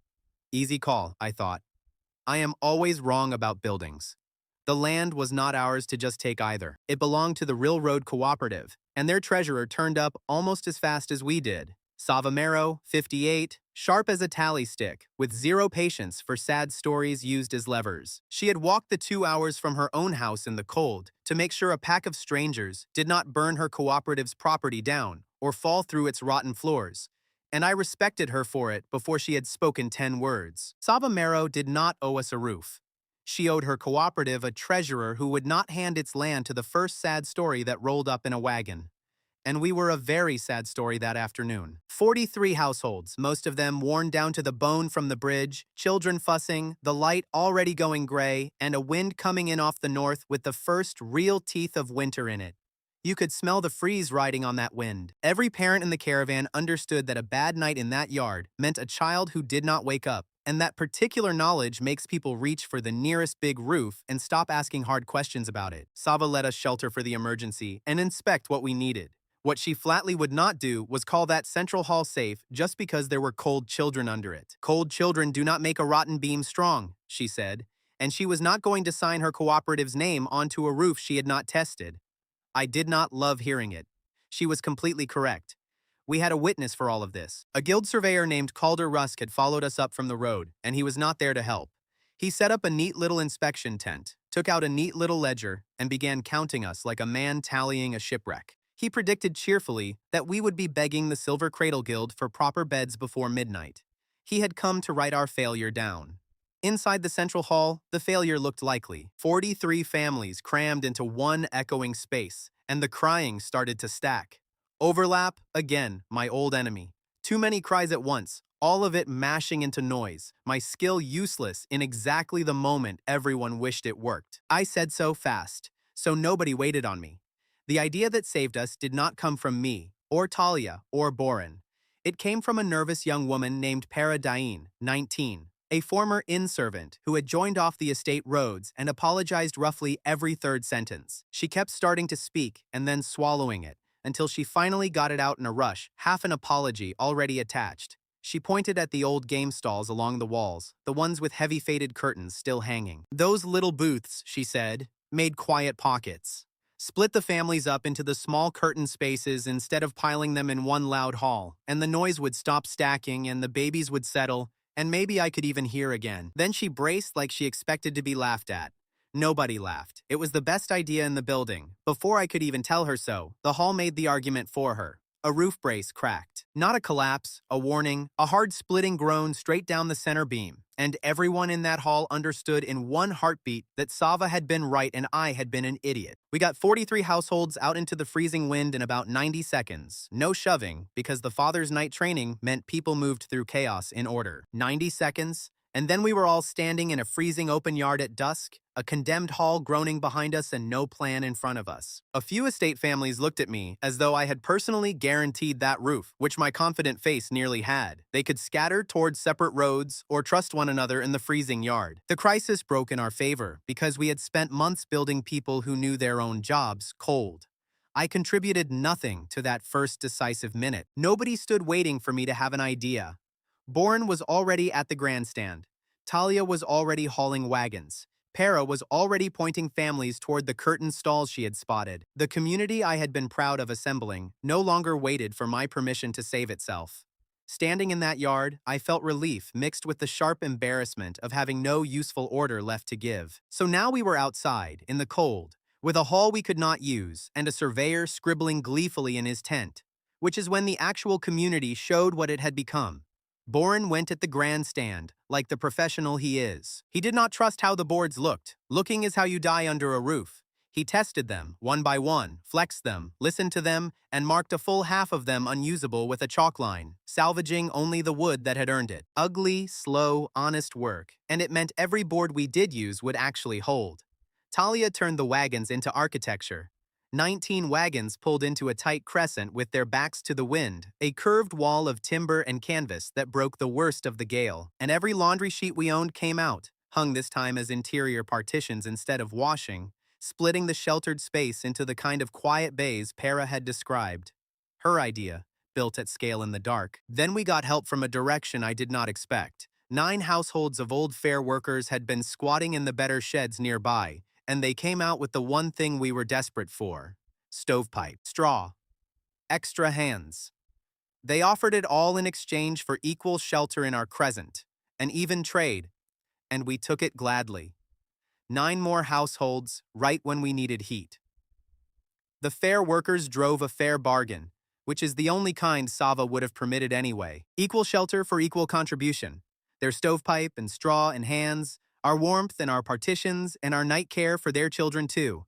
Easy call, I thought. I am always wrong about buildings. The land was not ours to just take either. It belonged to the Railroad Cooperative, and their treasurer turned up almost as fast as we did. Savamero, 58, sharp as a tally stick, with zero patience for sad stories used as levers. She had walked the 2 hours from her own house in the cold to make sure a pack of strangers did not burn her cooperative's property down or fall through its rotten floors, and I respected her for it before she had spoken 10 words. Savamero did not owe us a roof. She owed her cooperative a treasurer who would not hand its land to the first sad story that rolled up in a wagon. And we were a very sad story that afternoon. 43 households, most of them worn down to the bone from the bridge, children fussing, the light already going gray, and a wind coming in off the north with the first real teeth of winter in it. You could smell the freeze riding on that wind. Every parent in the caravan understood that a bad night in that yard meant a child who did not wake up, and that particular knowledge makes people reach for the nearest big roof and stop asking hard questions about it. Sava let us shelter for the emergency and inspect what we needed. What she flatly would not do was call that central hall safe just because there were cold children under it. Cold children do not make a rotten beam strong, she said, and she was not going to sign her cooperative's name onto a roof she had not tested. I did not love hearing it. She was completely correct. We had a witness for all of this. A guild surveyor named Calder Rusk had followed us up from the road, and he was not there to help. He set up a neat little inspection tent, took out a neat little ledger, and began counting us like a man tallying a shipwreck. He predicted cheerfully that we would be begging the Silver Cradle Guild for proper beds before midnight. He had come to write our failure down. Inside the central hall, the failure looked likely. 43 families crammed into one echoing space, and the crying started to stack. Overlap, again, my old enemy. Too many cries at once, all of it mashing into noise, my skill useless in exactly the moment everyone wished it worked. I said so fast, so nobody waited on me. The idea that saved us did not come from me, or Talia, or Boren. It came from a nervous young woman named Para Dain, 19, a former inn servant who had joined off the estate roads and apologized roughly every third sentence. She kept starting to speak and then swallowing it, until she finally got it out in a rush, half an apology already attached. She pointed at the old game stalls along the walls, the ones with heavy faded curtains still hanging. Those little booths, she said, made quiet pockets. Split the families up into the small curtain spaces instead of piling them in one loud hall, and the noise would stop stacking and the babies would settle, and maybe I could even hear again. Then she braced like she expected to be laughed at. Nobody laughed. It was the best idea in the building. Before I could even tell her so, the hall made the argument for her. A roof brace cracked. Not a collapse, a warning, a hard splitting groan straight down the center beam. And everyone in that hall understood in one heartbeat that Sava had been right and I had been an idiot. We got 43 households out into the freezing wind in about 90 seconds. No shoving, because the father's night training meant people moved through chaos in order. 90 seconds, and then we were all standing in a freezing open yard at dusk, a condemned hall groaning behind us and no plan in front of us. A few estate families looked at me as though I had personally guaranteed that roof, which my confident face nearly had. They could scatter towards separate roads or trust one another in the freezing yard. The crisis broke in our favor because we had spent months building people who knew their own jobs cold. I contributed nothing to that first decisive minute. Nobody stood waiting for me to have an idea. Bourne was already at the grandstand. Talia was already hauling wagons. Para was already pointing families toward the curtained stalls she had spotted. The community I had been proud of assembling no longer waited for my permission to save itself. Standing in that yard, I felt relief mixed with the sharp embarrassment of having no useful order left to give. So now we were outside, in the cold, with a hall we could not use and a surveyor scribbling gleefully in his tent, which is when the actual community showed what it had become. Boren went at the grandstand, like the professional he is. He did not trust how the boards looked. Looking is how you die under a roof. He tested them, one by one, flexed them, listened to them, and marked a full half of them unusable with a chalk line, salvaging only the wood that had earned it. Ugly, slow, honest work, and it meant every board we did use would actually hold. Talia turned the wagons into architecture. 19 wagons pulled into a tight crescent with their backs to the wind, a curved wall of timber and canvas that broke the worst of the gale, and every laundry sheet we owned came out, hung this time as interior partitions instead of washing, splitting the sheltered space into the kind of quiet bays Para had described. Her idea, built at scale in the dark. Then we got help from a direction I did not expect. 9 households of old fair workers had been squatting in the better sheds nearby, and they came out with the one thing we were desperate for: stovepipe, straw, extra hands. They offered it all in exchange for equal shelter in our crescent, an even trade, and we took it gladly. 9 more households, right when we needed heat. The fair workers drove a fair bargain, which is the only kind Sava would have permitted anyway. Equal shelter for equal contribution. Their stovepipe and straw and hands, our warmth and our partitions, and our night care for their children too.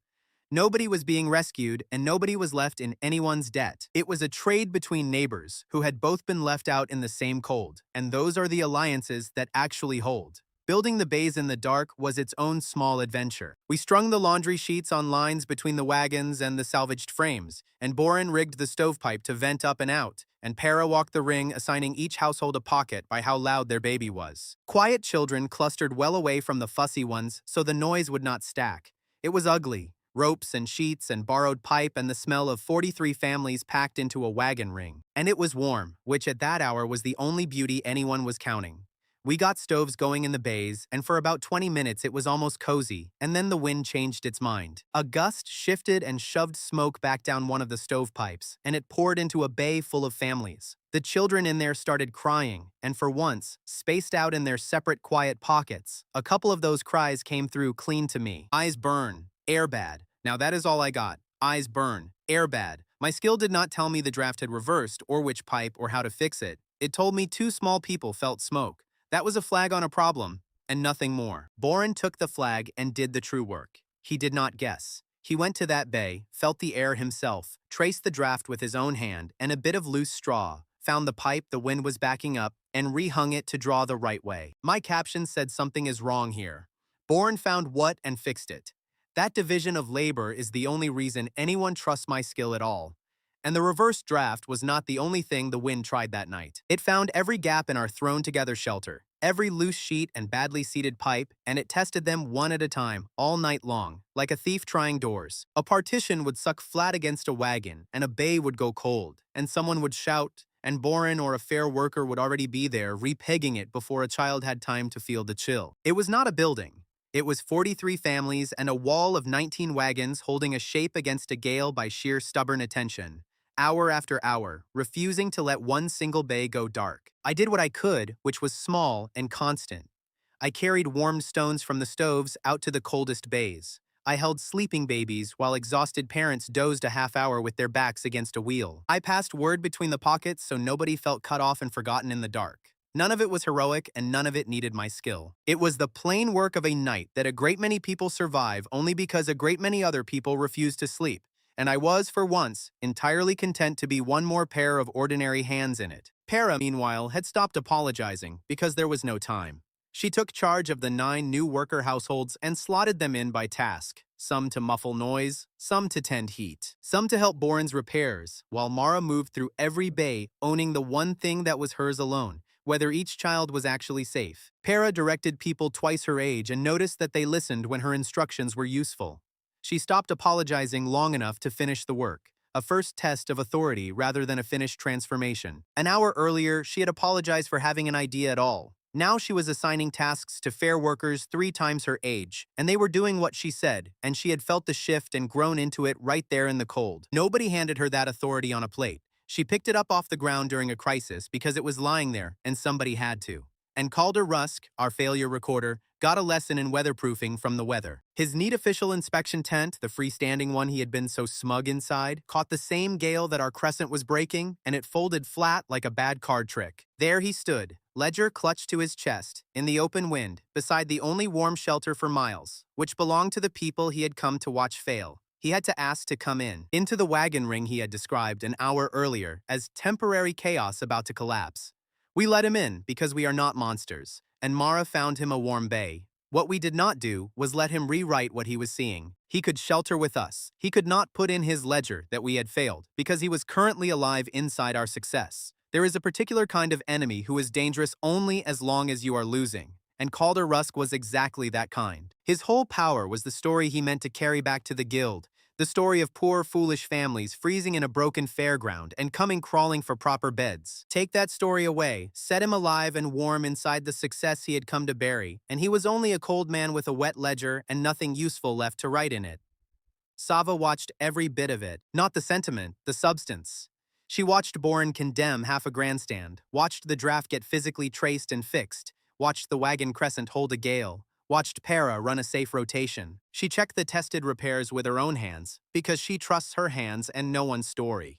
Nobody was being rescued, and nobody was left in anyone's debt. It was a trade between neighbors who had both been left out in the same cold, and those are the alliances that actually hold. Building the bays in the dark was its own small adventure. We strung the laundry sheets on lines between the wagons and the salvaged frames, and Boren rigged the stovepipe to vent up and out, and Para walked the ring, assigning each household a pocket by how loud their baby was. Quiet children clustered well away from the fussy ones so the noise would not stack. It was ugly. Ropes and sheets and borrowed pipe and the smell of 43 families packed into a wagon ring. And it was warm, which at that hour was the only beauty anyone was counting. We got stoves going in the bays, and for about 20 minutes it was almost cozy, and then the wind changed its mind. A gust shifted and shoved smoke back down one of the stovepipes, and it poured into a bay full of families. The children in there started crying, and for once, spaced out in their separate quiet pockets, a couple of those cries came through clean to me. Eyes burn, air bad. Now that is all I got. Eyes burn, air bad. My skill did not tell me the draft had reversed or which pipe or how to fix it. It told me 2 small people felt smoke. That was a flag on a problem, and nothing more. Boren took the flag and did the true work. He did not guess. He went to that bay, felt the air himself, traced the draft with his own hand and a bit of loose straw, found the pipe the wind was backing up, and rehung it to draw the right way. My caption said something is wrong here. Boren found what and fixed it. That division of labor is the only reason anyone trusts my skill at all. And the reverse draft was not the only thing the wind tried that night. It found every gap in our thrown-together shelter, every loose sheet and badly seated pipe, and it tested them one at a time, all night long, like a thief trying doors. A partition would suck flat against a wagon, and a bay would go cold, and someone would shout, and Boren or a fair worker would already be there, repegging it before a child had time to feel the chill. It was not a building. It was 43 families and a wall of 19 wagons holding a shape against a gale by sheer stubborn attention. Hour after hour, refusing to let one single bay go dark. I did what I could, which was small and constant. I carried warmed stones from the stoves out to the coldest bays. I held sleeping babies while exhausted parents dozed a half hour with their backs against a wheel. I passed word between the pockets so nobody felt cut off and forgotten in the dark. None of it was heroic and none of it needed my skill. It was the plain work of a night that a great many people survive only because a great many other people refuse to sleep. And I was, for once, entirely content to be one more pair of ordinary hands in it. Para, meanwhile, had stopped apologizing because there was no time. She took charge of the 9 new worker households and slotted them in by task, some to muffle noise, some to tend heat, some to help Boren's repairs, while Mara moved through every bay, owning the one thing that was hers alone, whether each child was actually safe. Para directed people twice her age and noticed that they listened when her instructions were useful. She stopped apologizing long enough to finish the work, a first test of authority rather than a finished transformation. An hour earlier, she had apologized for having an idea at all. Now she was assigning tasks to fair workers 3 times her age, and they were doing what she said, and she had felt the shift and grown into it right there in the cold. Nobody handed her that authority on a plate. She picked it up off the ground during a crisis because it was lying there and somebody had to. And Calder Rusk, our failure recorder, got a lesson in weatherproofing from the weather. His neat official inspection tent, the freestanding one he had been so smug inside, caught the same gale that our crescent was breaking, and it folded flat like a bad card trick. There he stood, ledger clutched to his chest, in the open wind, beside the only warm shelter for miles, which belonged to the people he had come to watch fail. He had to ask to come into the wagon ring he had described an hour earlier as temporary chaos about to collapse. We let him in because we are not monsters, and Mara found him a warm bay. What we did not do was let him rewrite what he was seeing. He could shelter with us. He could not put in his ledger that we had failed, because he was currently alive inside our success. There is a particular kind of enemy who is dangerous only as long as you are losing, and Calder Rusk was exactly that kind. His whole power was the story he meant to carry back to the guild, the story of poor, foolish families freezing in a broken fairground and coming crawling for proper beds. Take that story away, set him alive and warm inside the success he had come to bury, and he was only a cold man with a wet ledger and nothing useful left to write in it. Sava watched every bit of it, not the sentiment, the substance. She watched Boren condemn half a grandstand, watched the draft get physically traced and fixed, watched the wagon crescent hold a gale, watched Para run a safe rotation. She checked the tested repairs with her own hands, because she trusts her hands and no one's story.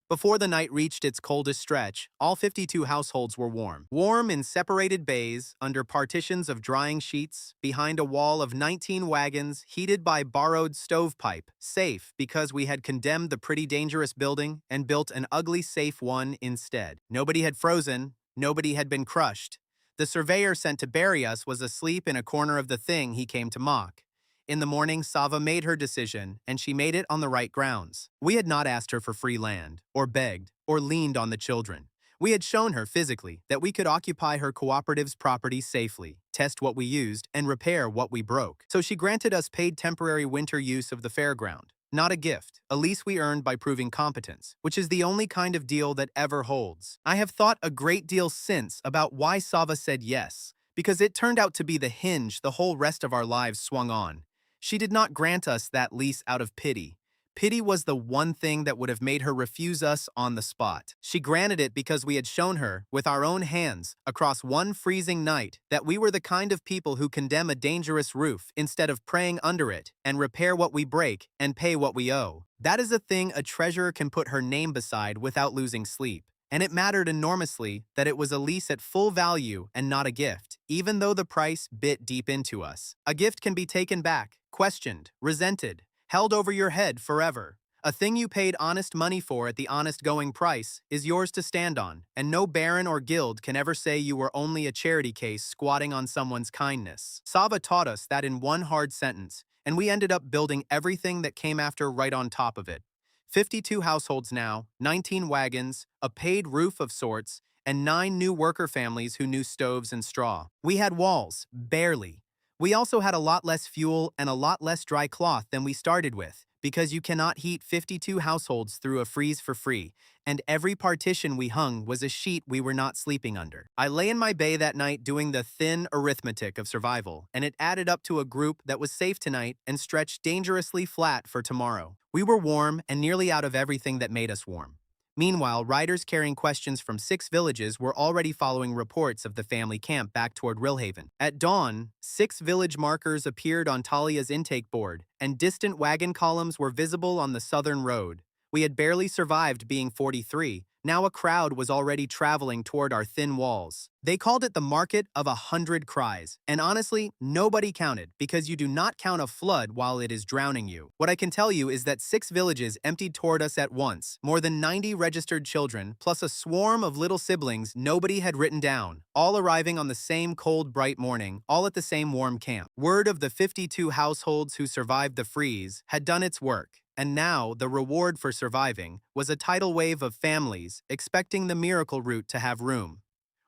Before the night reached its coldest stretch, all 52 households were warm. Warm in separated bays, under partitions of drying sheets, behind a wall of 19 wagons, heated by borrowed stovepipe, safe because we had condemned the pretty dangerous building and built an ugly safe one instead. Nobody had frozen, nobody had been crushed. The surveyor sent to bury us was asleep in a corner of the thing he came to mock. In the morning, Sava made her decision, and she made it on the right grounds. We had not asked her for free land, or begged, or leaned on the children. We had shown her physically that we could occupy her cooperative's property safely, test what we used, and repair what we broke. So she granted us paid temporary winter use of the fairground. Not a gift, a lease we earned by proving competence, which is the only kind of deal that ever holds. I have thought a great deal since about why Sava said yes, because it turned out to be the hinge the whole rest of our lives swung on. She did not grant us that lease out of pity. Pity was the one thing that would have made her refuse us on the spot. She granted it because we had shown her, with our own hands, across one freezing night, that we were the kind of people who condemn a dangerous roof instead of praying under it, and repair what we break, and pay what we owe. That is a thing a treasurer can put her name beside without losing sleep. And it mattered enormously that it was a lease at full value and not a gift, even though the price bit deep into us. A gift can be taken back, questioned, resented, held over your head forever. A thing you paid honest money for at the honest going price is yours to stand on, and no baron or guild can ever say you were only a charity case squatting on someone's kindness. Sava taught us that in one hard sentence, and we ended up building everything that came after right on top of it. 52 households now, 19 wagons, a paid roof of sorts, and 9 new worker families who knew stoves and straw. We had walls, barely. We also had a lot less fuel and a lot less dry cloth than we started with, because you cannot heat 52 households through a freeze for free, and every partition we hung was a sheet we were not sleeping under. I lay in my bay that night doing the thin arithmetic of survival, and it added up to a group that was safe tonight and stretched dangerously flat for tomorrow. We were warm and nearly out of everything that made us warm. Meanwhile, riders carrying questions from 6 villages were already following reports of the family camp back toward Rillhaven. At dawn, 6 village markers appeared on Talia's intake board, and distant wagon columns were visible on the southern road. We had barely survived being 43. Now a crowd was already traveling toward our thin walls. They called it the Market of 100 Cries, and honestly, nobody counted because you do not count a flood while it is drowning you. What I can tell you is that 6 villages emptied toward us at once, more than 90 registered children, plus a swarm of little siblings nobody had written down, all arriving on the same cold, bright morning, all at the same warm camp. Word of the 52 households who survived the freeze had done its work. And now, the reward for surviving was a tidal wave of families expecting the miracle route to have room.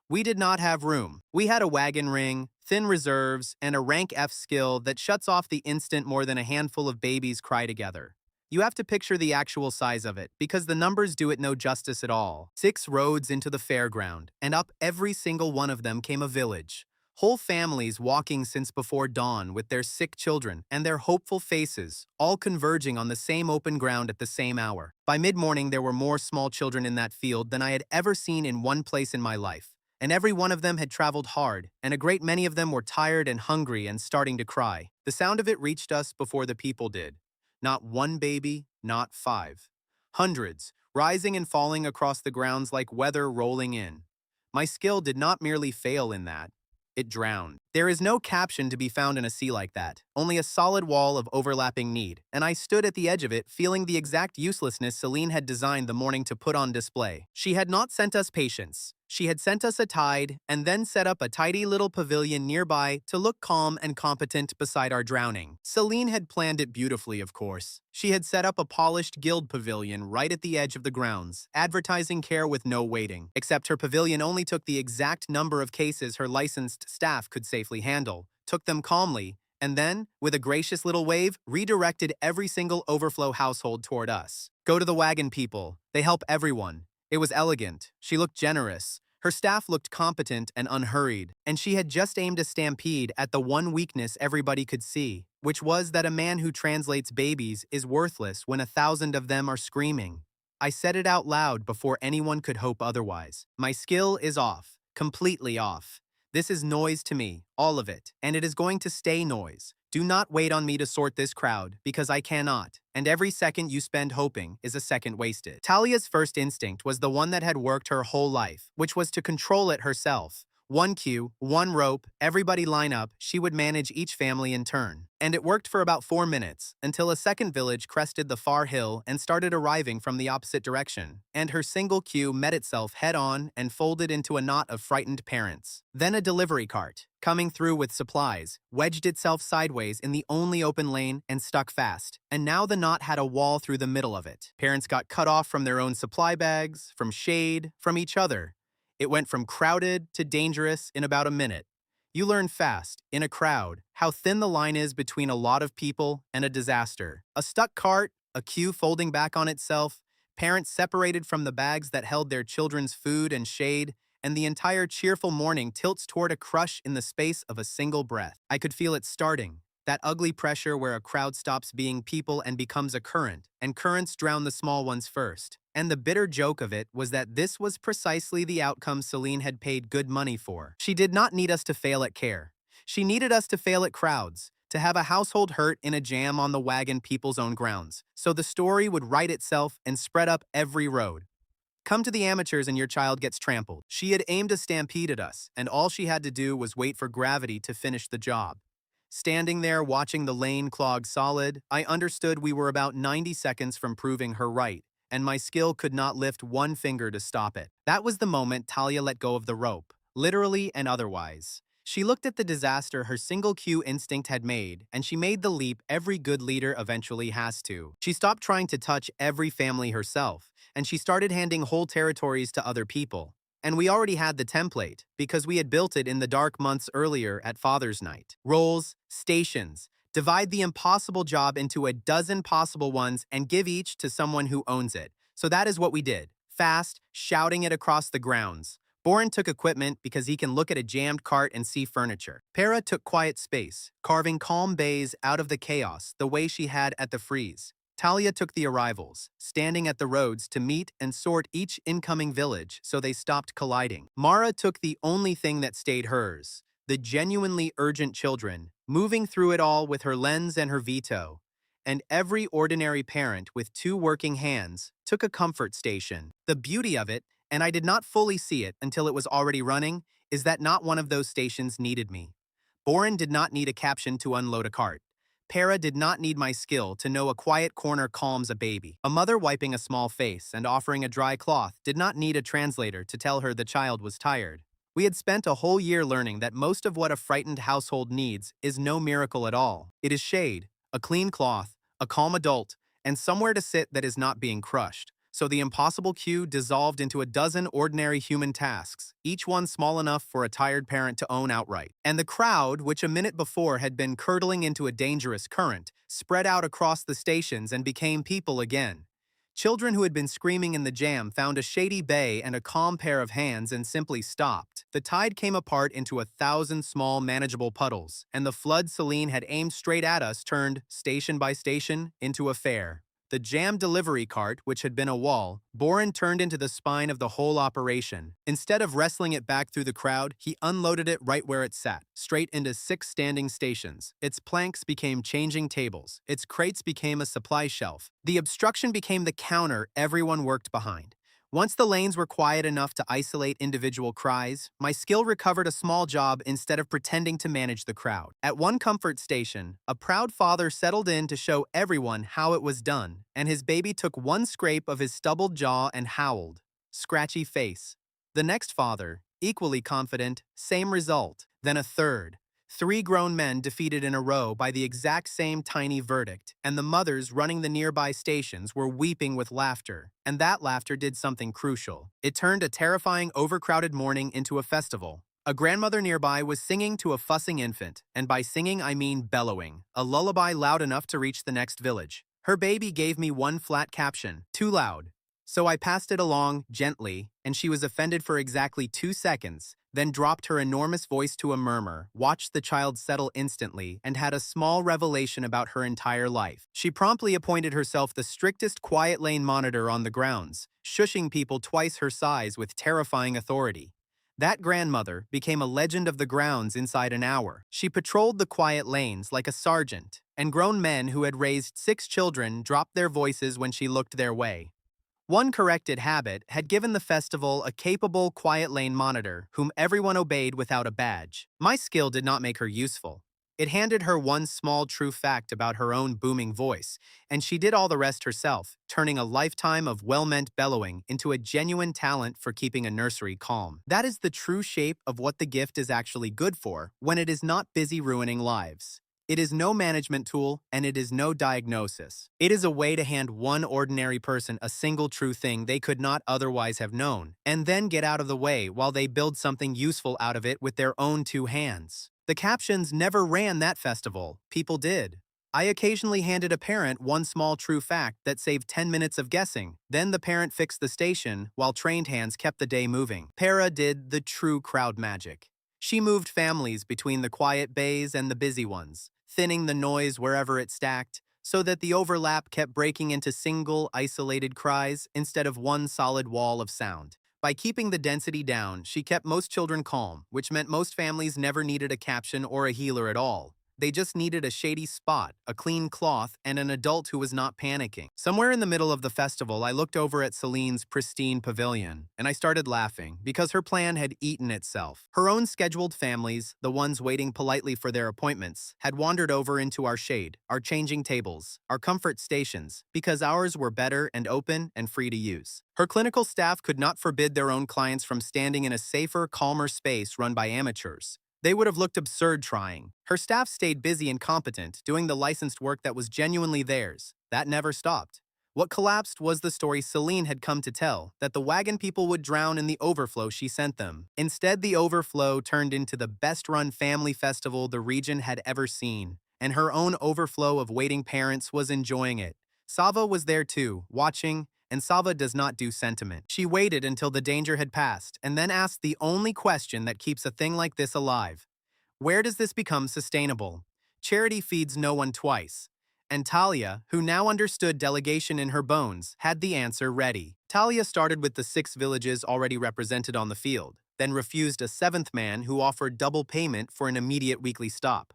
We did not have room. We had a wagon ring, thin reserves, and a rank F skill that shuts off the instant more than a handful of babies cry together. You have to picture the actual size of it, because the numbers do it no justice at all. 6 roads into the fairground, and up every single one of them came a village. Whole families walking since before dawn with their sick children and their hopeful faces, all converging on the same open ground at the same hour. By mid-morning, there were more small children in that field than I had ever seen in one place in my life, and every one of them had traveled hard, and a great many of them were tired and hungry and starting to cry. The sound of it reached us before the people did. Not one baby, not 5. Hundreds, rising and falling across the grounds like weather rolling in. My skill did not merely fail in that. It drowned. There is no caption to be found in a sea like that, only a solid wall of overlapping need, and I stood at the edge of it feeling the exact uselessness Celine had designed the morning to put on display. She had not sent us patience. She had sent us a tide, and then set up a tidy little pavilion nearby to look calm and competent beside our drowning. Celine had planned it beautifully, of course. She had set up a polished guild pavilion right at the edge of the grounds, advertising care with no waiting. Except her pavilion only took the exact number of cases her licensed staff could safely handle, took them calmly, and then, with a gracious little wave, redirected every single overflow household toward us. Go to the wagon, people. They help everyone. It was elegant. She looked generous. Her staff looked competent and unhurried, and she had just aimed a stampede at the one weakness everybody could see, which was that a man who translates babies is worthless when 1,000 of them are screaming. I said it out loud before anyone could hope otherwise. My skill is off, completely off. This is noise to me, all of it, and it is going to stay noise. Do not wait on me to sort this crowd, because I cannot, and every second you spend hoping is a second wasted. Talia's first instinct was the one that had worked her whole life, which was to control it herself. One cue, one rope, everybody line up, she would manage each family in turn. And it worked for about 4 minutes, until a second village crested the far hill and started arriving from the opposite direction, and her single cue met itself head-on and folded into a knot of frightened parents. Then a delivery cart, coming through with supplies, wedged itself sideways in the only open lane and stuck fast, and now the knot had a wall through the middle of it. Parents got cut off from their own supply bags, from shade, from each other. It went from crowded to dangerous in about a minute. You learn fast, in a crowd, how thin the line is between a lot of people and a disaster. A stuck cart, a queue folding back on itself, parents separated from the bags that held their children's food and shade, and the entire cheerful morning tilts toward a crush in the space of a single breath. I could feel it starting. That ugly pressure where a crowd stops being people and becomes a current, and currents drown the small ones first. And the bitter joke of it was that this was precisely the outcome Celine had paid good money for. She did not need us to fail at care. She needed us to fail at crowds, to have a household hurt in a jam on the wagon people's own grounds, so the story would write itself and spread up every road. Come to the amateurs and your child gets trampled. She had aimed a stampede at us, and all she had to do was wait for gravity to finish the job. Standing there watching the lane clog solid, I understood we were about 90 seconds from proving her right, and my skill could not lift one finger to stop it. That was the moment Talia let go of the rope, literally and otherwise. She looked at the disaster her single cue instinct had made, and she made the leap every good leader eventually has to. She stopped trying to touch every family herself, and she started handing whole territories to other people. And we already had the template, because we had built it in the dark months earlier at Father's Night. Roles, stations, divide the impossible job into a dozen possible ones and give each to someone who owns it. So that is what we did, fast, shouting it across the grounds. Boren took equipment because he can look at a jammed cart and see furniture. Para took quiet space, carving calm bays out of the chaos the way she had at the freeze. Talia took the arrivals, standing at the roads to meet and sort each incoming village so they stopped colliding. Mara took the only thing that stayed hers, the genuinely urgent children, moving through it all with her lens and her veto. And every ordinary parent with two working hands took a comfort station. The beauty of it, and I did not fully see it until it was already running, is that not one of those stations needed me. Boren did not need a caption to unload a cart. Para did not need my skill to know a quiet corner calms a baby. A mother wiping a small face and offering a dry cloth did not need a translator to tell her the child was tired. We had spent a whole year learning that most of what a frightened household needs is no miracle at all. It is shade, a clean cloth, a calm adult, and somewhere to sit that is not being crushed. So the impossible queue dissolved into a dozen ordinary human tasks, each one small enough for a tired parent to own outright. And the crowd, which a minute before had been curdling into a dangerous current, spread out across the stations and became people again. Children who had been screaming in the jam found a shady bay and a calm pair of hands and simply stopped. The tide came apart into 1,000 small, manageable puddles, and the flood Celine had aimed straight at us turned, station by station, into a fair. The jam delivery cart, which had been a wall, Boren turned into the spine of the whole operation. Instead of wrestling it back through the crowd, he unloaded it right where it sat, straight into 6 standing stations. Its planks became changing tables. Its crates became a supply shelf. The obstruction became the counter everyone worked behind. Once the lanes were quiet enough to isolate individual cries, my skill recovered a small job instead of pretending to manage the crowd. At one comfort station, a proud father settled in to show everyone how it was done, and his baby took one scrape of his stubbled jaw and howled. Scratchy face. The next father, equally confident, same result. Then a third. 3 grown men defeated in a row by the exact same tiny verdict, and the mothers running the nearby stations were weeping with laughter. And that laughter did something crucial. It turned a terrifying, overcrowded morning into a festival. A grandmother nearby was singing to a fussing infant, and by singing I mean bellowing, a lullaby loud enough to reach the next village. Her baby gave me one flat caption, too loud. So I passed it along, gently, and she was offended for exactly 2 seconds, then dropped her enormous voice to a murmur, watched the child settle instantly, and had a small revelation about her entire life. She promptly appointed herself the strictest quiet lane monitor on the grounds, shushing people twice her size with terrifying authority. That grandmother became a legend of the grounds inside an hour. She patrolled the quiet lanes like a sergeant, and grown men who had raised 6 children dropped their voices when she looked their way. One corrected habit had given the festival a capable quiet lane monitor whom everyone obeyed without a badge. My skill did not make her useful. It handed her one small true fact about her own booming voice, and she did all the rest herself, turning a lifetime of well-meant bellowing into a genuine talent for keeping a nursery calm. That is the true shape of what the gift is actually good for when it is not busy ruining lives. It is no management tool, and it is no diagnosis. It is a way to hand one ordinary person a single true thing they could not otherwise have known, and then get out of the way while they build something useful out of it with their own 2 hands. The captions never ran that festival. People did. I occasionally handed a parent one small true fact that saved 10 minutes of guessing. Then the parent fixed the station, while trained hands kept the day moving. Para did the true crowd magic. She moved families between the quiet bays and the busy ones, thinning the noise wherever it stacked, so that the overlap kept breaking into single, isolated cries instead of one solid wall of sound. By keeping the density down, she kept most children calm, which meant most families never needed a caption or a healer at all. They just needed a shady spot, a clean cloth, and an adult who was not panicking. Somewhere in the middle of the festival, I looked over at Celine's pristine pavilion, and I started laughing because her plan had eaten itself. Her own scheduled families, the ones waiting politely for their appointments, had wandered over into our shade, our changing tables, our comfort stations, because ours were better and open and free to use. Her clinical staff could not forbid their own clients from standing in a safer, calmer space run by amateurs. They would have looked absurd trying. Her staff stayed busy and competent, doing the licensed work that was genuinely theirs. That never stopped. What collapsed was the story Celine had come to tell, that the wagon people would drown in the overflow she sent them. Instead, the overflow turned into the best-run family festival the region had ever seen, and her own overflow of waiting parents was enjoying it. Sava was there too, watching, and Sava does not do sentiment. She waited until the danger had passed, and then asked the only question that keeps a thing like this alive. Where does this become sustainable? Charity feeds no one twice. And Talia, who now understood delegation in her bones, had the answer ready. Talia started with the 6 villages already represented on the field, then refused a 7th man who offered double payment for an immediate weekly stop.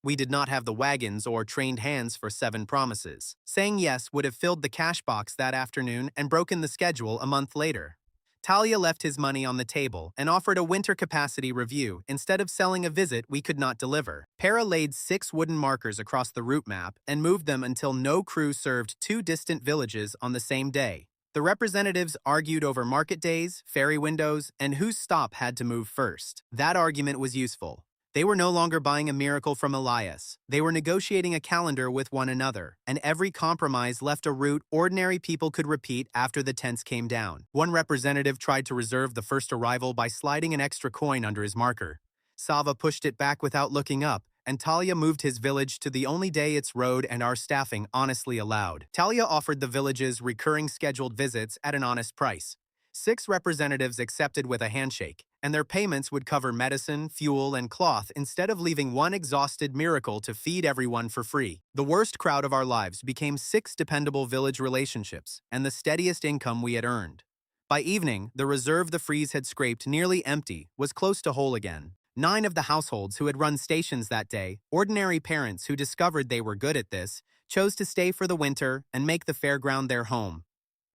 We did not have the wagons or trained hands for 7 promises. Saying yes would have filled the cash box that afternoon and broken the schedule a month later. Talia left his money on the table and offered a winter capacity review instead of selling a visit we could not deliver. Para laid 6 wooden markers across the route map and moved them until no crew served 2 distant villages on the same day. The representatives argued over market days, ferry windows, and whose stop had to move first. That argument was useful. They were no longer buying a miracle from Elias. They were negotiating a calendar with one another, and every compromise left a route ordinary people could repeat after the tents came down. One representative tried to reserve the first arrival by sliding an extra coin under his marker. Sava pushed it back without looking up, and Talia moved his village to the only day its road and our staffing honestly allowed. Talia offered the villages recurring scheduled visits at an honest price. 6 representatives accepted with a handshake, and their payments would cover medicine, fuel, and cloth instead of leaving one exhausted miracle to feed everyone for free. The worst crowd of our lives became 6 dependable village relationships and the steadiest income we had earned. By evening, the reserve the freeze had scraped nearly empty was close to whole again. 9 of the households who had run stations that day, ordinary parents who discovered they were good at this, chose to stay for the winter and make the fairground their home.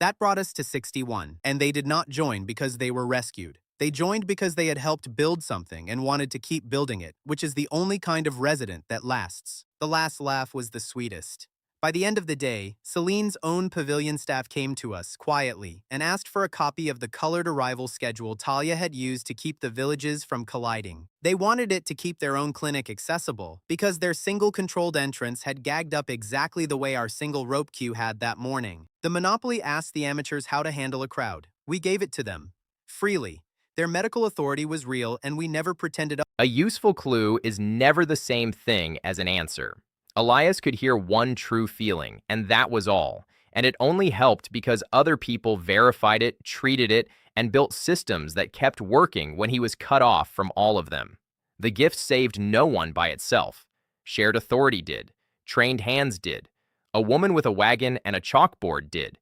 That brought us to 61, and they did not join because they were rescued. They joined because they had helped build something and wanted to keep building it, which is the only kind of resident that lasts. The last laugh was the sweetest. By the end of the day, Celine's own pavilion staff came to us quietly and asked for a copy of the colored arrival schedule Talia had used to keep the villages from colliding. They wanted it to keep their own clinic accessible because their single controlled entrance had gagged up exactly the way our single rope queue had that morning. The Monopoly asked the amateurs how to handle a crowd. We gave it to them. Freely. Their medical authority was real and we never pretended. A useful clue is never the same thing as an answer. Elias could hear one true feeling, and that was all. And it only helped because other people verified it, treated it, and built systems that kept working when he was cut off from all of them. The gift saved no one by itself. Shared authority did. Trained hands did. A woman with a wagon and a chalkboard did.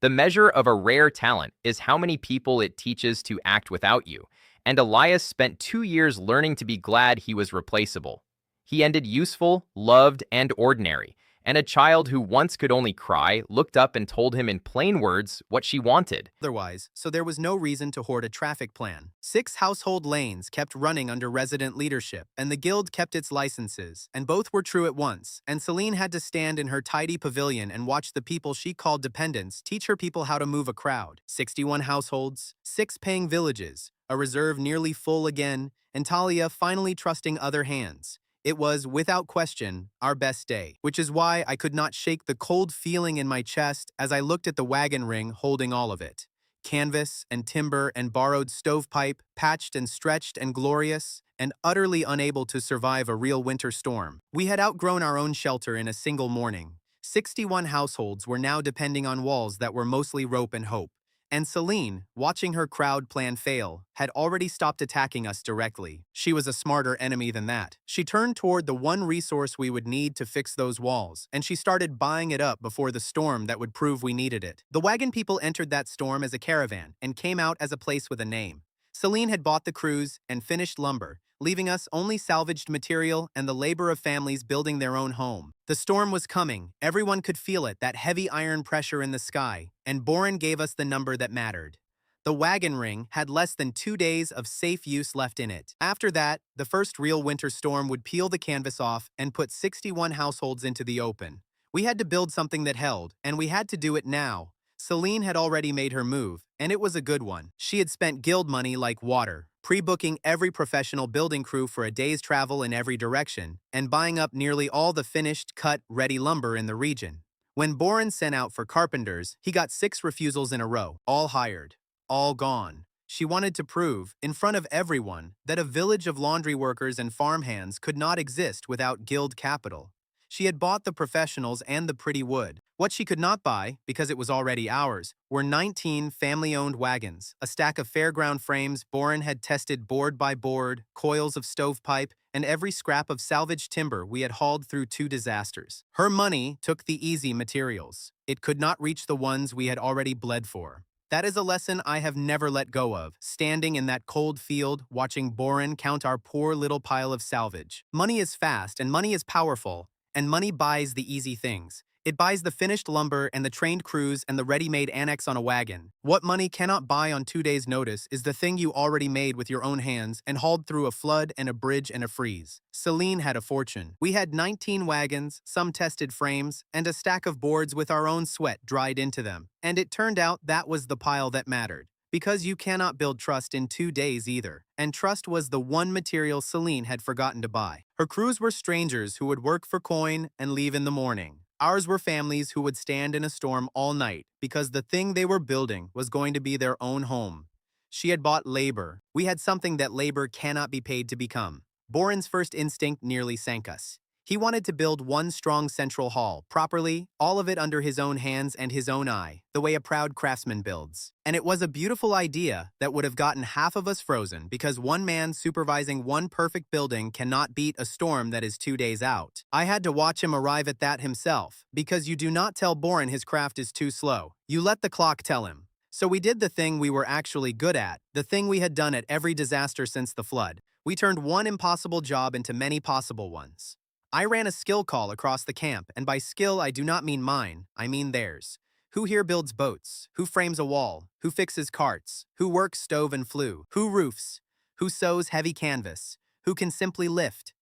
The measure of a rare talent is how many people it teaches to act without you, and Elias spent 2 years learning to be glad he was replaceable. He ended useful, loved, and ordinary, and a child who once could only cry looked up and told him in plain words what she wanted. Otherwise, so there was no reason to hoard a traffic plan. 6 household lanes kept running under resident leadership, and the guild kept its licenses, and both were true at once, and Celine had to stand in her tidy pavilion and watch the people she called dependents teach her people how to move a crowd. 61 households, 6 paying villages, a reserve nearly full again, and Talia finally trusting other hands. It was, without question, our best day, which is why I could not shake the cold feeling in my chest as I looked at the wagon ring holding all of it. Canvas and timber and borrowed stovepipe, patched and stretched and glorious, and utterly unable to survive a real winter storm. We had outgrown our own shelter in a single morning. 61 households were now depending on walls that were mostly rope and hope. And Celine, watching her crowd plan fail, had already stopped attacking us directly. She was a smarter enemy than that. She turned toward the one resource we would need to fix those walls, and she started buying it up before the storm that would prove we needed it. The wagon people entered that storm as a caravan and came out as a place with a name. Celine had bought the crews and finished lumber, leaving us only salvaged material and the labor of families building their own home. The storm was coming. Everyone could feel it, that heavy iron pressure in the sky, and Boren gave us the number that mattered. The wagon ring had less than 2 days of safe use left in it. After that, the first real winter storm would peel the canvas off and put 61 households into the open. We had to build something that held, and we had to do it now. Celine had already made her move, and it was a good one. She had spent guild money like water, pre-booking every professional building crew for a day's travel in every direction, and buying up nearly all the finished, cut, ready lumber in the region. When Boren sent out for carpenters, he got 6 refusals in a row, all hired, all gone. She wanted to prove, in front of everyone, that a village of laundry workers and farmhands could not exist without guild capital. She had bought the professionals and the pretty wood. What she could not buy, because it was already ours, were 19 family-owned wagons, a stack of fairground frames Boren had tested board by board, coils of stovepipe, and every scrap of salvaged timber we had hauled through 2 disasters. Her money took the easy materials. It could not reach the ones we had already bled for. That is a lesson I have never let go of, standing in that cold field, watching Boren count our poor little pile of salvage. Money is fast, and money is powerful, and money buys the easy things. It buys the finished lumber and the trained crews and the ready-made annex on a wagon. What money cannot buy on 2 days' notice is the thing you already made with your own hands and hauled through a flood and a bridge and a freeze. Celine had a fortune. We had 19 wagons, some tested frames, and a stack of boards with our own sweat dried into them. And it turned out that was the pile that mattered. Because you cannot build trust in 2 days either. And trust was the one material Celine had forgotten to buy. Her crews were strangers who would work for coin and leave in the morning. Ours were families who would stand in a storm all night because the thing they were building was going to be their own home. She had bought labor. We had something that labor cannot be paid to become. Boren's first instinct nearly sank us. He wanted to build one strong central hall, properly, all of it under his own hands and his own eye, the way a proud craftsman builds. And it was a beautiful idea that would have gotten half of us frozen because one man supervising one perfect building cannot beat a storm that is 2 days out. I had to watch him arrive at that himself, because you do not tell Boren his craft is too slow. You let the clock tell him. So we did the thing we were actually good at, the thing we had done at every disaster since the flood. We turned one impossible job into many possible ones. I ran a skill call across the camp, and by skill I do not mean mine, I mean theirs. Who here builds boats? Who frames a wall? Who fixes carts? Who works stove and flue? Who roofs? Who sews heavy canvas? Who can simply lift?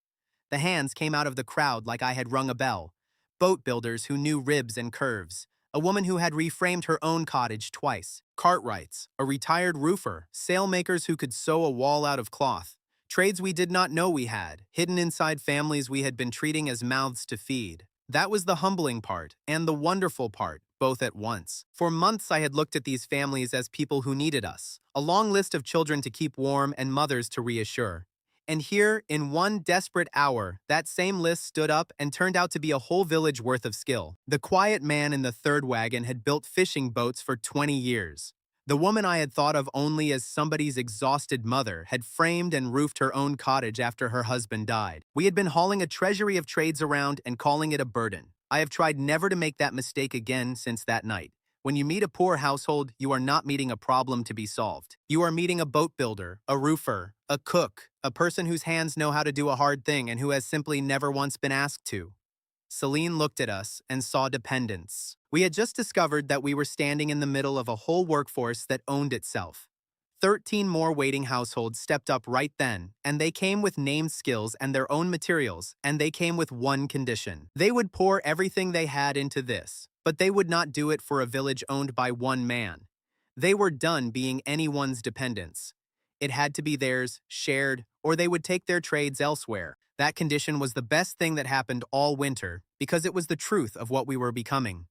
The hands came out of the crowd like I had rung a bell. Boat builders who knew ribs and curves. A woman who had reframed her own cottage twice. Cartwrights, a retired roofer, sailmakers who could sew a wall out of cloth. Trades we did not know we had, hidden inside families we had been treating as mouths to feed. That was the humbling part, and the wonderful part, both at once. For months I had looked at these families as people who needed us, a long list of children to keep warm and mothers to reassure. And here, in one desperate hour, that same list stood up and turned out to be a whole village worth of skill. The quiet man in the third wagon had built fishing boats for 20 years. The woman I had thought of only as somebody's exhausted mother had framed and roofed her own cottage after her husband died. We had been hauling a treasury of trades around and calling it a burden. I have tried never to make that mistake again since that night. When you meet a poor household, you are not meeting a problem to be solved. You are meeting a boat builder, a roofer, a cook, a person whose hands know how to do a hard thing and who has simply never once been asked to. Celine looked at us and saw dependence. We had just discovered that we were standing in the middle of a whole workforce that owned itself. 13 more waiting households stepped up right then, and they came with named skills and their own materials, and they came with one condition. They would pour everything they had into this, but they would not do it for a village owned by one man. They were done being anyone's dependence. It had to be theirs, shared, or they would take their trades elsewhere. That condition was the best thing that happened all winter, because it was the truth of what we were becoming.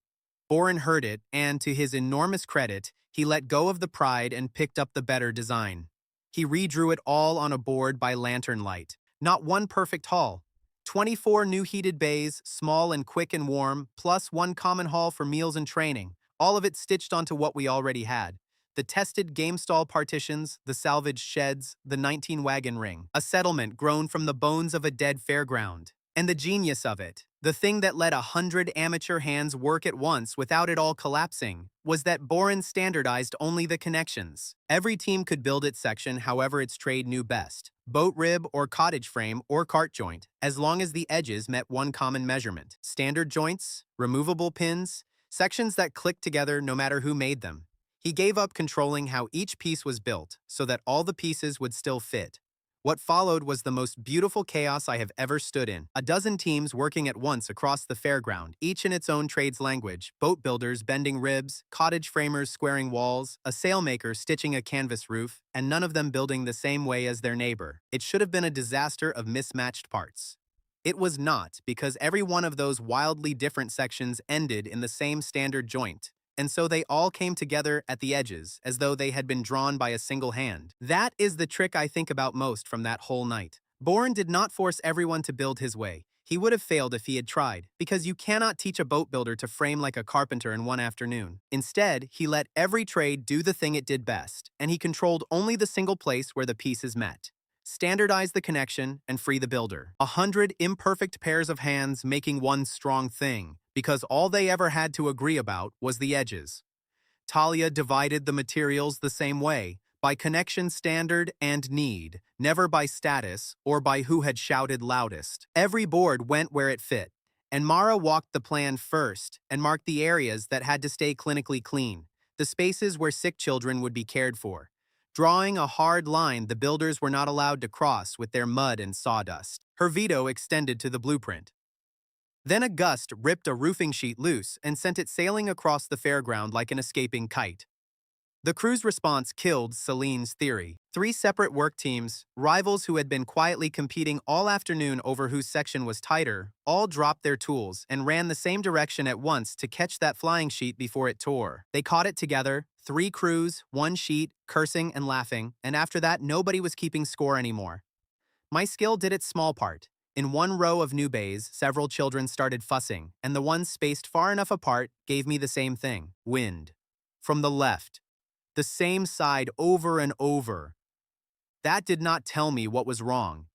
Boren heard it, and to his enormous credit, he let go of the pride and picked up the better design. He redrew it all on a board by lantern light. Not one perfect hall. 24 new heated bays, small and quick and warm, plus one common hall for meals and training, all of it stitched onto what we already had. The tested game stall partitions, the salvaged sheds, the 19-wagon ring. A settlement grown from the bones of a dead fairground. And the genius of it, the thing that let 100 amateur hands work at once without it all collapsing, was that Boren standardized only the connections. Every team could build its section however its trade knew best. Boat rib or cottage frame or cart joint, as long as the edges met one common measurement. Standard joints, removable pins, sections that clicked together no matter who made them. He gave up controlling how each piece was built so that all the pieces would still fit. What followed was the most beautiful chaos I have ever stood in. A dozen teams working at once across the fairground, each in its own trade's language, boat builders bending ribs, cottage framers squaring walls, a sailmaker stitching a canvas roof, and none of them building the same way as their neighbor. It should have been a disaster of mismatched parts. It was not, because every one of those wildly different sections ended in the same standard joint. And so they all came together at the edges, as though they had been drawn by a single hand. That is the trick I think about most from that whole night. Boren did not force everyone to build his way. He would have failed if he had tried, because you cannot teach a boat builder to frame like a carpenter in one afternoon. Instead, he let every trade do the thing it did best, and he controlled only the single place where the pieces met. Standardize the connection and free the builder. 100 imperfect pairs of hands making one strong thing, because all they ever had to agree about was the edges. Talia divided the materials the same way, by connection standard and need, never by status or by who had shouted loudest. Every board went where it fit, and Mara walked the plan first and marked the areas that had to stay clinically clean, the spaces where sick children would be cared for. Drawing a hard line the builders were not allowed to cross with their mud and sawdust. Her veto extended to the blueprint. Then a gust ripped a roofing sheet loose and sent it sailing across the fairground like an escaping kite. The crew's response killed Celine's theory. 3 separate work teams, rivals who had been quietly competing all afternoon over whose section was tighter, all dropped their tools and ran the same direction at once to catch that flying sheet before it tore. They caught it together, 3 crews, 1 sheet, cursing and laughing, and after that nobody was keeping score anymore. My skill did its small part. In one row of new bays, several children started fussing, and the ones spaced far enough apart gave me the same thing: wind. From the left. The same side over and over. That did not tell me what was wrong.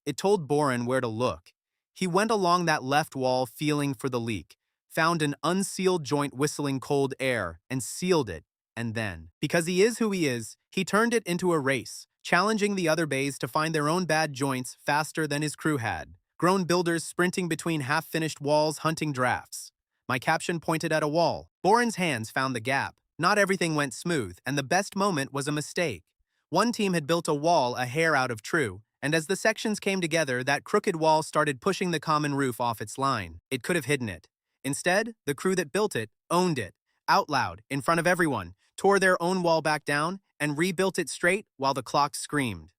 It told Boren where to look. He went along that left wall feeling for the leak, found an unsealed joint whistling cold air, and sealed it, and then, because he is who he is, he turned it into a race, challenging the other bays to find their own bad joints faster than his crew had. Grown builders sprinting between half-finished walls hunting drafts. My caption pointed at a wall. Boren's hands found the gap. Not everything went smooth, and the best moment was a mistake. One team had built a wall a hair out of true, and as the sections came together, that crooked wall started pushing the common roof off its line. It could have hidden it. Instead, the crew that built it owned it, out loud, in front of everyone, tore their own wall back down, and rebuilt it straight while the clock screamed.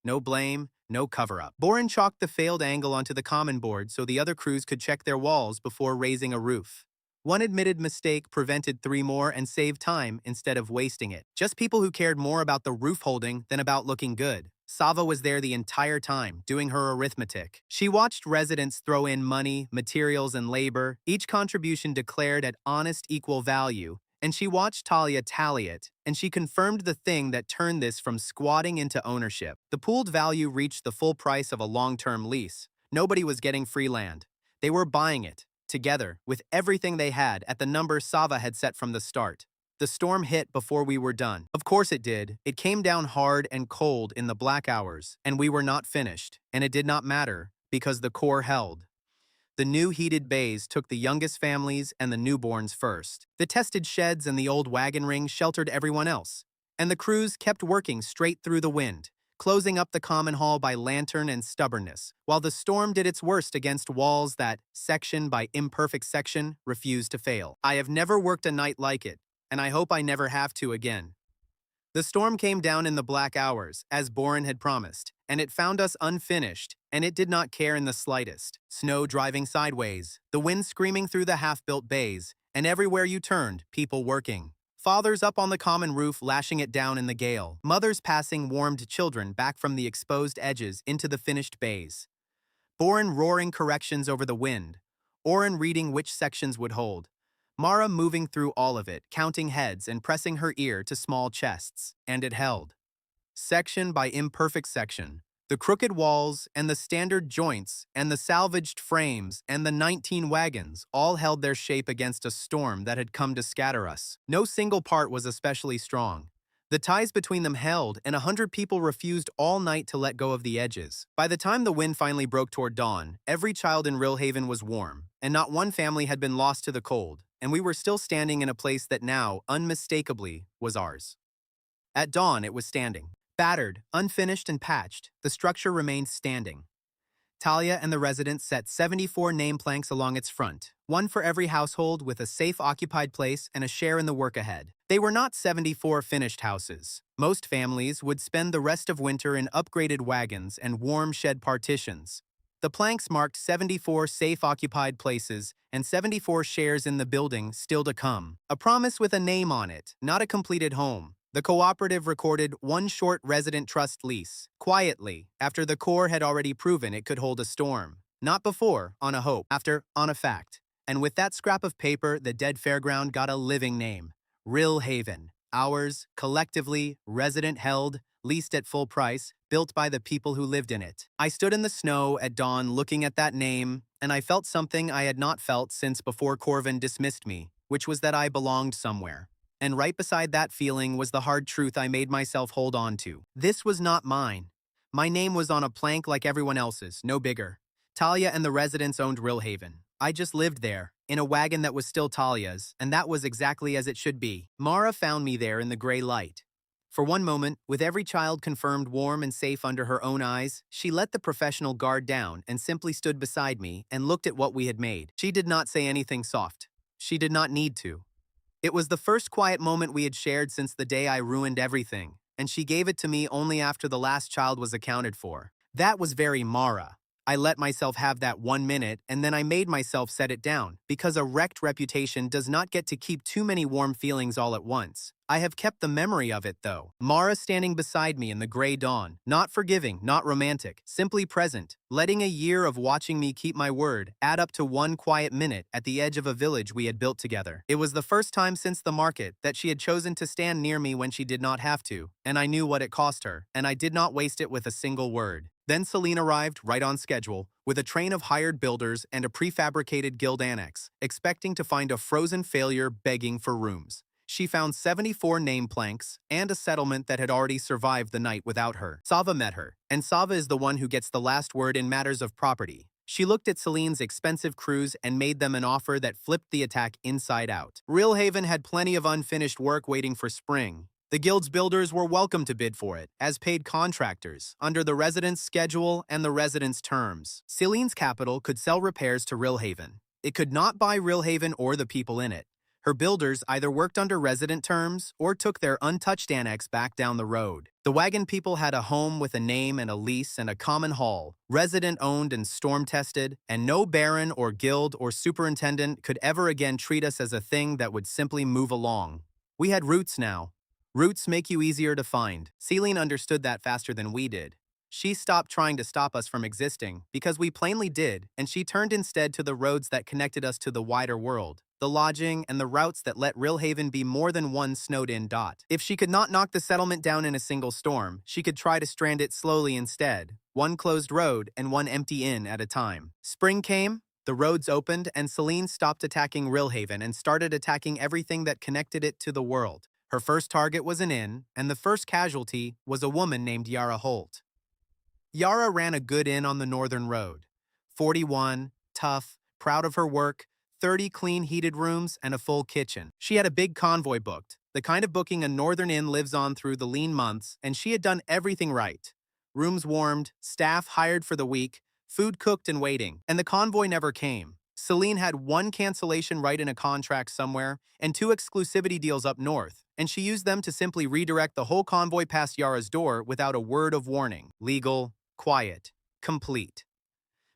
No blame, no cover-up. Boren chalked the failed angle onto the common board so the other crews could check their walls before raising a roof. One admitted mistake prevented 3 more and saved time instead of wasting it. Just people who cared more about the roof holding than about looking good. Sava was there the entire time, doing her arithmetic. She watched residents throw in money, materials, and labor, each contribution declared at honest equal value, and she watched Talia tally it, and she confirmed the thing that turned this from squatting into ownership. The pooled value reached the full price of a long-term lease. Nobody was getting free land. They were buying it. Together, with everything they had at the number Sava had set from the start. The storm hit before we were done. Of course it did. It came down hard and cold in the black hours, and we were not finished, and it did not matter, because the core held. The new heated bays took the youngest families and the newborns first. The tested sheds and the old wagon ring sheltered everyone else, and the crews kept working straight through the wind, closing up the common hall by lantern and stubbornness, while the storm did its worst against walls that, section by imperfect section, refused to fail. I have never worked a night like it, and I hope I never have to again. The storm came down in the black hours, as Boren had promised, and it found us unfinished, and it did not care in the slightest. Snow driving sideways, the wind screaming through the half-built bays, and everywhere you turned, people working. Fathers up on the common roof lashing it down in the gale. Mothers passing warmed children back from the exposed edges into the finished bays. Boren roaring corrections over the wind. Oren reading which sections would hold. Mara moving through all of it, counting heads and pressing her ear to small chests. And it held. Section by imperfect section. The crooked walls and the standard joints and the salvaged frames and the 19 wagons all held their shape against a storm that had come to scatter us. No single part was especially strong. The ties between them held, and 100 people refused all night to let go of the edges. By the time the wind finally broke toward dawn, every child in Rilhaven was warm, and not one family had been lost to the cold, and we were still standing in a place that now, unmistakably, was ours. At dawn, it was standing. Battered, unfinished, and patched, the structure remained standing. Talia and the residents set 74 name planks along its front, one for every household with a safe occupied place and a share in the work ahead. They were not 74 finished houses. Most families would spend the rest of winter in upgraded wagons and warm shed partitions. The planks marked 74 safe occupied places and 74 shares in the building still to come. A promise with a name on it, not a completed home. The cooperative recorded one short resident trust lease, quietly, after the core had already proven it could hold a storm. Not before, on a hope. After, on a fact. And with that scrap of paper, the dead fairground got a living name. Rill Haven. Ours, collectively, resident held, leased at full price, built by the people who lived in it. I stood in the snow at dawn looking at that name, and I felt something I had not felt since before Corvin dismissed me, which was that I belonged somewhere. And right beside that feeling was the hard truth I made myself hold on to. This was not mine. My name was on a plank like everyone else's, no bigger. Talia and the residents owned Rillhaven. I just lived there, in a wagon that was still Talia's, and that was exactly as it should be. Mara found me there in the gray light. For one moment, with every child confirmed warm and safe under her own eyes, she let the professional guard down and simply stood beside me and looked at what we had made. She did not say anything soft. She did not need to. It was the first quiet moment we had shared since the day I ruined everything, and she gave it to me only after the last child was accounted for. That was very Mara. I let myself have that 1 minute, and then I made myself set it down, because a wrecked reputation does not get to keep too many warm feelings all at once. I have kept the memory of it, though. Mara standing beside me in the gray dawn, not forgiving, not romantic, simply present, letting a year of watching me keep my word add up to one quiet minute at the edge of a village we had built together. It was the first time since the market that she had chosen to stand near me when she did not have to, and I knew what it cost her, and I did not waste it with a single word. Then Celine arrived, right on schedule, with a train of hired builders and a prefabricated guild annex, expecting to find a frozen failure begging for rooms. She found 74 name planks and a settlement that had already survived the night without her. Sava met her, and Sava is the one who gets the last word in matters of property. She looked at Celine's expensive crews and made them an offer that flipped the attack inside out. Rillhaven had plenty of unfinished work waiting for spring. The guild's builders were welcome to bid for it, as paid contractors, under the residence schedule and the residence terms. Celine's capital could sell repairs to Rillhaven. It could not buy Rillhaven or the people in it. Her builders either worked under resident terms or took their untouched annex back down the road. The wagon people had a home with a name and a lease and a common hall, resident-owned and storm-tested, and no baron or guild or superintendent could ever again treat us as a thing that would simply move along. We had roots now. Roots make you easier to find. Celine understood that faster than we did. She stopped trying to stop us from existing, because we plainly did, and she turned instead to the roads that connected us to the wider world, the lodging and the routes that let Rillhaven be more than one snowed-in dot. If she could not knock the settlement down in a single storm, she could try to strand it slowly instead, one closed road and one empty inn at a time. Spring came, the roads opened, and Celine stopped attacking Rillhaven and started attacking everything that connected it to the world. Her first target was an inn, and the first casualty was a woman named Yara Holt. Yara ran a good inn on the northern road. 41, tough, proud of her work, 30 clean heated rooms, and a full kitchen. She had a big convoy booked, the kind of booking a northern inn lives on through the lean months, and she had done everything right. Rooms warmed, staff hired for the week, food cooked and waiting, and the convoy never came. Celine had one cancellation right in a contract somewhere and 2 exclusivity deals up north, and she used them to simply redirect the whole convoy past Yara's door without a word of warning. Legal, quiet, complete.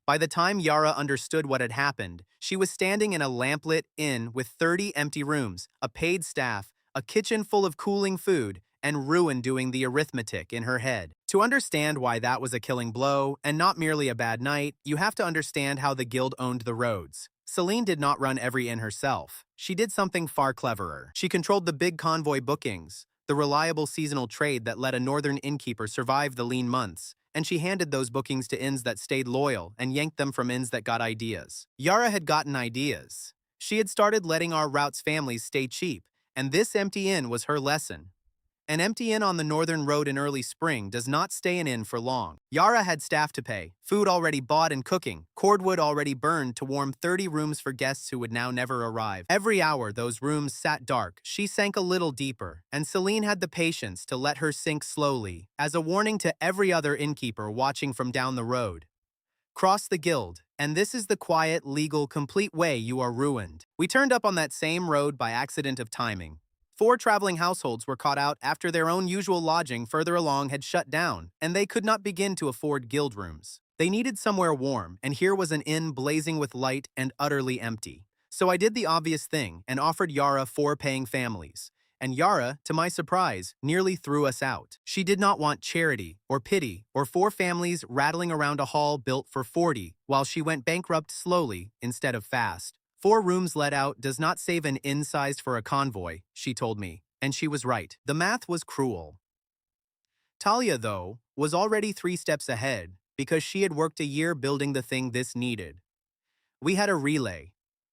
By the time Yara understood what had happened, she was standing in a lamplit inn with 30 empty rooms, a paid staff, a kitchen full of cooling food, and ruin doing the arithmetic in her head. To understand why that was a killing blow, and not merely a bad night, you have to understand how the guild owned the roads. Celine did not run every inn herself. She did something far cleverer. She controlled the big convoy bookings, the reliable seasonal trade that let a northern innkeeper survive the lean months, and she handed those bookings to inns that stayed loyal and yanked them from inns that got ideas. Yara had gotten ideas. She had started letting our route's families stay cheap, and this empty inn was her lesson. An empty inn on the northern road in early spring does not stay an inn for long. Yara had staff to pay, food already bought and cooking, cordwood already burned to warm 30 rooms for guests who would now never arrive. Every hour those rooms sat dark, she sank a little deeper, and Celine had the patience to let her sink slowly, as a warning to every other innkeeper watching from down the road. Cross the guild, and this is the quiet, legal, complete way you are ruined. We turned up on that same road by accident of timing. 4 traveling households were caught out after their own usual lodging further along had shut down, and they could not begin to afford guild rooms. They needed somewhere warm, and here was an inn blazing with light and utterly empty. So I did the obvious thing and offered Yara 4 paying families. and Yara, to my surprise, nearly threw us out. She did not want charity, or pity, or 4 families rattling around a hall built for 40, while she went bankrupt slowly instead of fast. 4 rooms let out does not save an inn sized for a convoy, she told me, and she was right. The math was cruel. Talia, though, was already 3 steps ahead because she had worked a year building the thing this needed. We had a relay,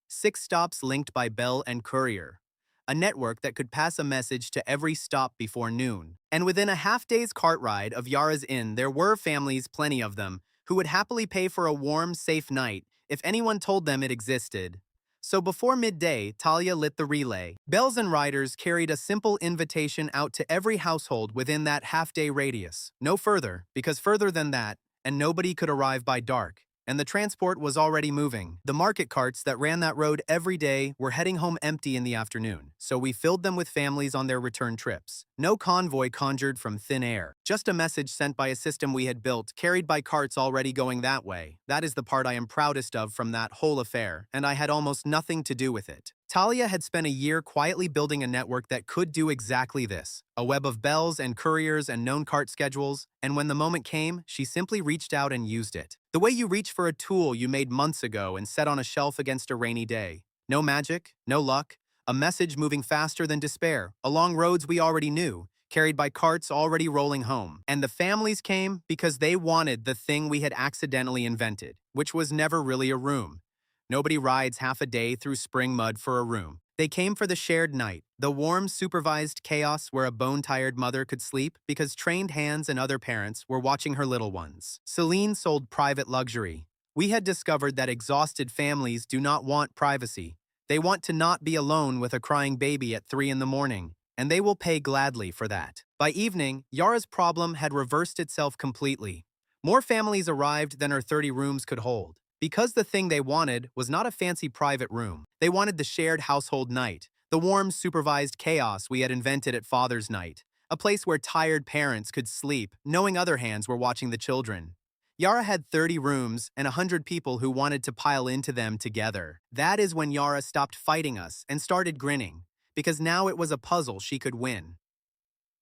6 stops linked by bell and courier, a network that could pass a message to every stop before noon. And within a half-day's cart ride of Yara's Inn, there were families, plenty of them, who would happily pay for a warm, safe night if anyone told them it existed. So before midday, Talia lit the relay. Bells and riders carried a simple invitation out to every household within that half-day radius. No further, because further than that, and nobody could arrive by dark. And the transport was already moving. The market carts that ran that road every day were heading home empty in the afternoon, so we filled them with families on their return trips. No convoy conjured from thin air, just a message sent by a system we had built, carried by carts already going that way. That is the part I am proudest of from that whole affair, and I had almost nothing to do with it. Talia had spent a year quietly building a network that could do exactly this, a web of bells and couriers and known cart schedules, and when the moment came, she simply reached out and used it. The way you reach for a tool you made months ago and set on a shelf against a rainy day. No magic, no luck, a message moving faster than despair, along roads we already knew, carried by carts already rolling home. And the families came because they wanted the thing we had accidentally invented, which was never really a room. Nobody rides half a day through spring mud for a room. They came for the shared night, the warm, supervised chaos where a bone-tired mother could sleep because trained hands and other parents were watching her little ones. Celine sold private luxury. We had discovered that exhausted families do not want privacy. They want to not be alone with a crying baby at 3 in the morning, and they will pay gladly for that. By evening, Yara's problem had reversed itself completely. More families arrived than her 30 rooms could hold. Because the thing they wanted was not a fancy private room. They wanted the shared household night, the warm, supervised chaos we had invented at Father's Night, a place where tired parents could sleep, knowing other hands were watching the children. Yara had 30 rooms and 100 people who wanted to pile into them together. That is when Yara stopped fighting us and started grinning, because now it was a puzzle she could win.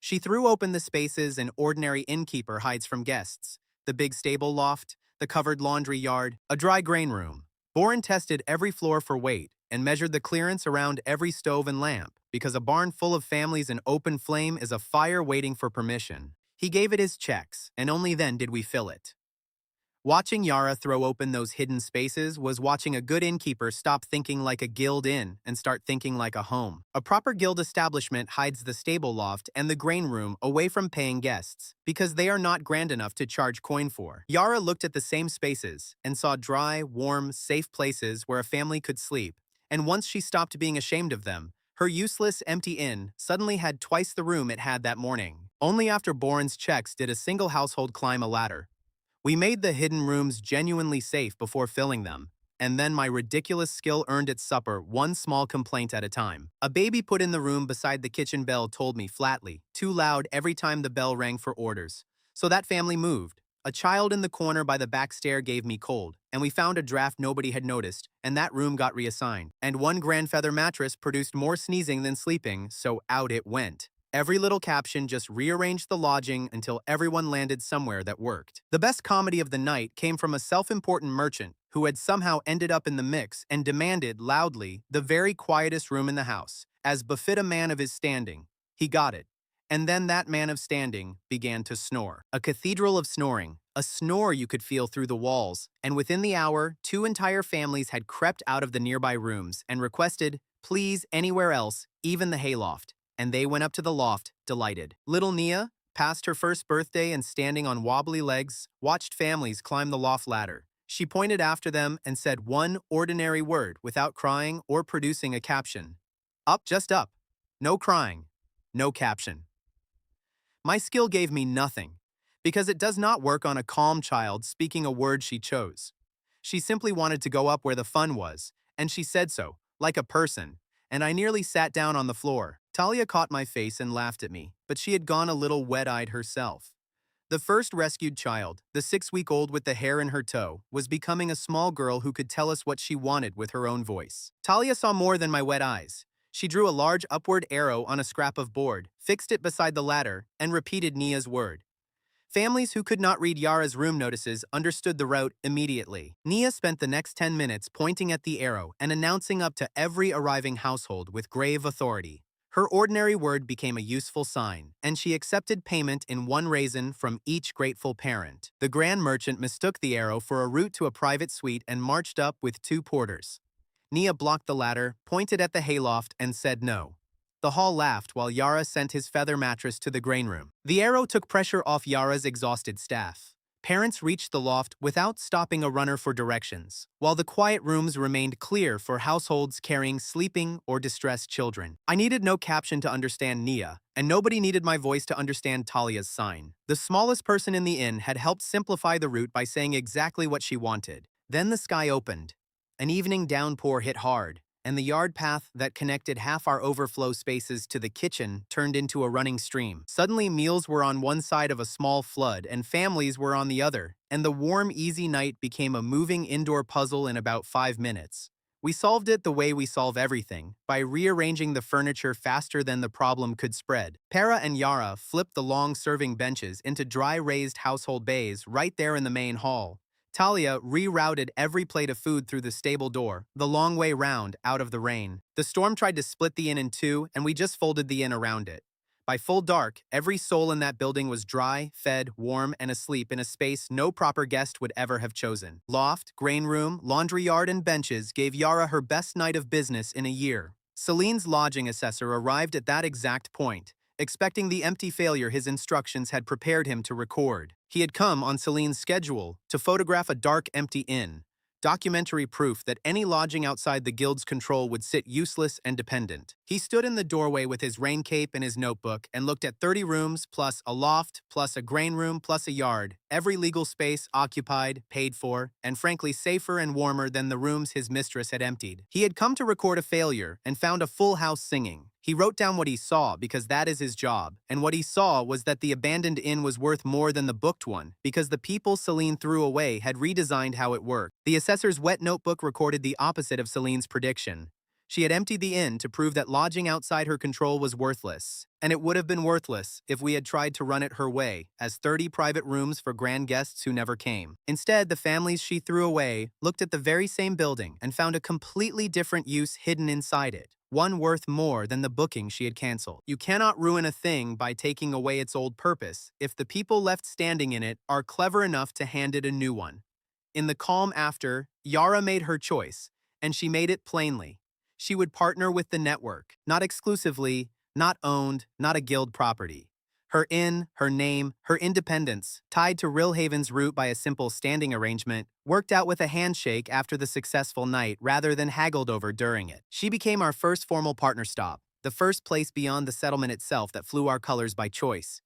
She threw open the spaces an ordinary innkeeper hides from guests, the big stable loft, the covered laundry yard, a dry grain room. Boren tested every floor for weight and measured the clearance around every stove and lamp, because a barn full of families in open flame is a fire waiting for permission. He gave it his checks, and only then did we fill it. Watching Yara throw open those hidden spaces was watching a good innkeeper stop thinking like a guild inn and start thinking like a home. A proper guild establishment hides the stable loft and the grain room away from paying guests, because they are not grand enough to charge coin for. Yara looked at the same spaces and saw dry, warm, safe places where a family could sleep, and once she stopped being ashamed of them, her useless, empty inn suddenly had twice the room it had that morning. Only after Boren's checks did a single household climb a ladder. We made the hidden rooms genuinely safe before filling them, and then my ridiculous skill earned its supper one small complaint at a time. A baby put in the room beside the kitchen bell told me flatly, too loud every time the bell rang for orders. So that family moved. A child in the corner by the back stair gave me cold, and we found a draft nobody had noticed, and that room got reassigned. And one grand feather mattress produced more sneezing than sleeping, so out it went. Every little caption just rearranged the lodging until everyone landed somewhere that worked. The best comedy of the night came from a self-important merchant who had somehow ended up in the mix and demanded, loudly, the very quietest room in the house, as befit a man of his standing. He got it. And then that man of standing began to snore. A cathedral of snoring, a snore you could feel through the walls, and within the hour, 2 entire families had crept out of the nearby rooms and requested, please, anywhere else, even the hayloft. And they went up to the loft, delighted. Little Nia, past her first birthday and standing on wobbly legs, watched families climb the loft ladder. She pointed after them and said one ordinary word without crying or producing a caption. Up, just up. No crying. No caption. My skill gave me nothing, because it does not work on a calm child speaking a word she chose. She simply wanted to go up where the fun was, and she said so, like a person, and I nearly sat down on the floor. Talia caught my face and laughed at me, but she had gone a little wet-eyed herself. The first rescued child, the 6-week-old with the hair in her toe, was becoming a small girl who could tell us what she wanted with her own voice. Talia saw more than my wet eyes. She drew a large upward arrow on a scrap of board, fixed it beside the ladder, and repeated Nia's word. Families who could not read Yara's room notices understood the route immediately. Nia spent the next 10 minutes pointing at the arrow and announcing up to every arriving household with grave authority. Her ordinary word became a useful sign, and she accepted payment in one raisin from each grateful parent. The grand merchant mistook the arrow for a route to a private suite and marched up with 2 porters. Nia blocked the ladder, pointed at the hayloft, and said no. The hall laughed while Yara sent his feather mattress to the grain room. The arrow took pressure off Yara's exhausted staff. Parents reached the loft without stopping a runner for directions, while the quiet rooms remained clear for households carrying sleeping or distressed children. I needed no caption to understand Nia, and nobody needed my voice to understand Talia's sign. The smallest person in the inn had helped simplify the route by saying exactly what she wanted. Then the sky opened. An evening downpour hit hard, and the yard path that connected half our overflow spaces to the kitchen turned into a running stream. Suddenly, meals were on one side of a small flood, and families were on the other, and the warm, easy night became a moving indoor puzzle in about 5 minutes. We solved it the way we solve everything, by rearranging the furniture faster than the problem could spread. Para and Yara flipped the long serving benches into dry raised household bays right there in the main hall. Talia rerouted every plate of food through the stable door, the long way round, out of the rain. The storm tried to split the inn in two, and we just folded the inn around it. By full dark, every soul in that building was dry, fed, warm, and asleep in a space no proper guest would ever have chosen. Loft, grain room, laundry yard, and benches gave Yara her best night of business in a year. Celine's lodging assessor arrived at that exact point, expecting the empty failure his instructions had prepared him to record. He had come on Celine's schedule to photograph a dark, empty inn, documentary proof that any lodging outside the guild's control would sit useless and dependent. He stood in the doorway with his rain cape and his notebook and looked at 30 rooms plus a loft plus a grain room plus a yard, every legal space occupied, paid for, and frankly safer and warmer than the rooms his mistress had emptied. He had come to record a failure and found a full house singing. He wrote down what he saw because that is his job, and what he saw was that the abandoned inn was worth more than the booked one because the people Celine threw away had redesigned how it worked. The assessor's wet notebook recorded the opposite of Celine's prediction. She had emptied the inn to prove that lodging outside her control was worthless, and it would have been worthless if we had tried to run it her way, as 30 private rooms for grand guests who never came. Instead, the families she threw away looked at the very same building and found a completely different use hidden inside it, one worth more than the booking she had canceled. You cannot ruin a thing by taking away its old purpose if the people left standing in it are clever enough to hand it a new one. In the calm after, Yara made her choice, and she made it plainly. She would partner with the network, not exclusively, not owned, not a guild property. Her inn, her name, her independence, tied to Rillhaven's route by a simple standing arrangement, worked out with a handshake after the successful night rather than haggled over during it. She became our first formal partner stop, the first place beyond the settlement itself that flew our colors by choice.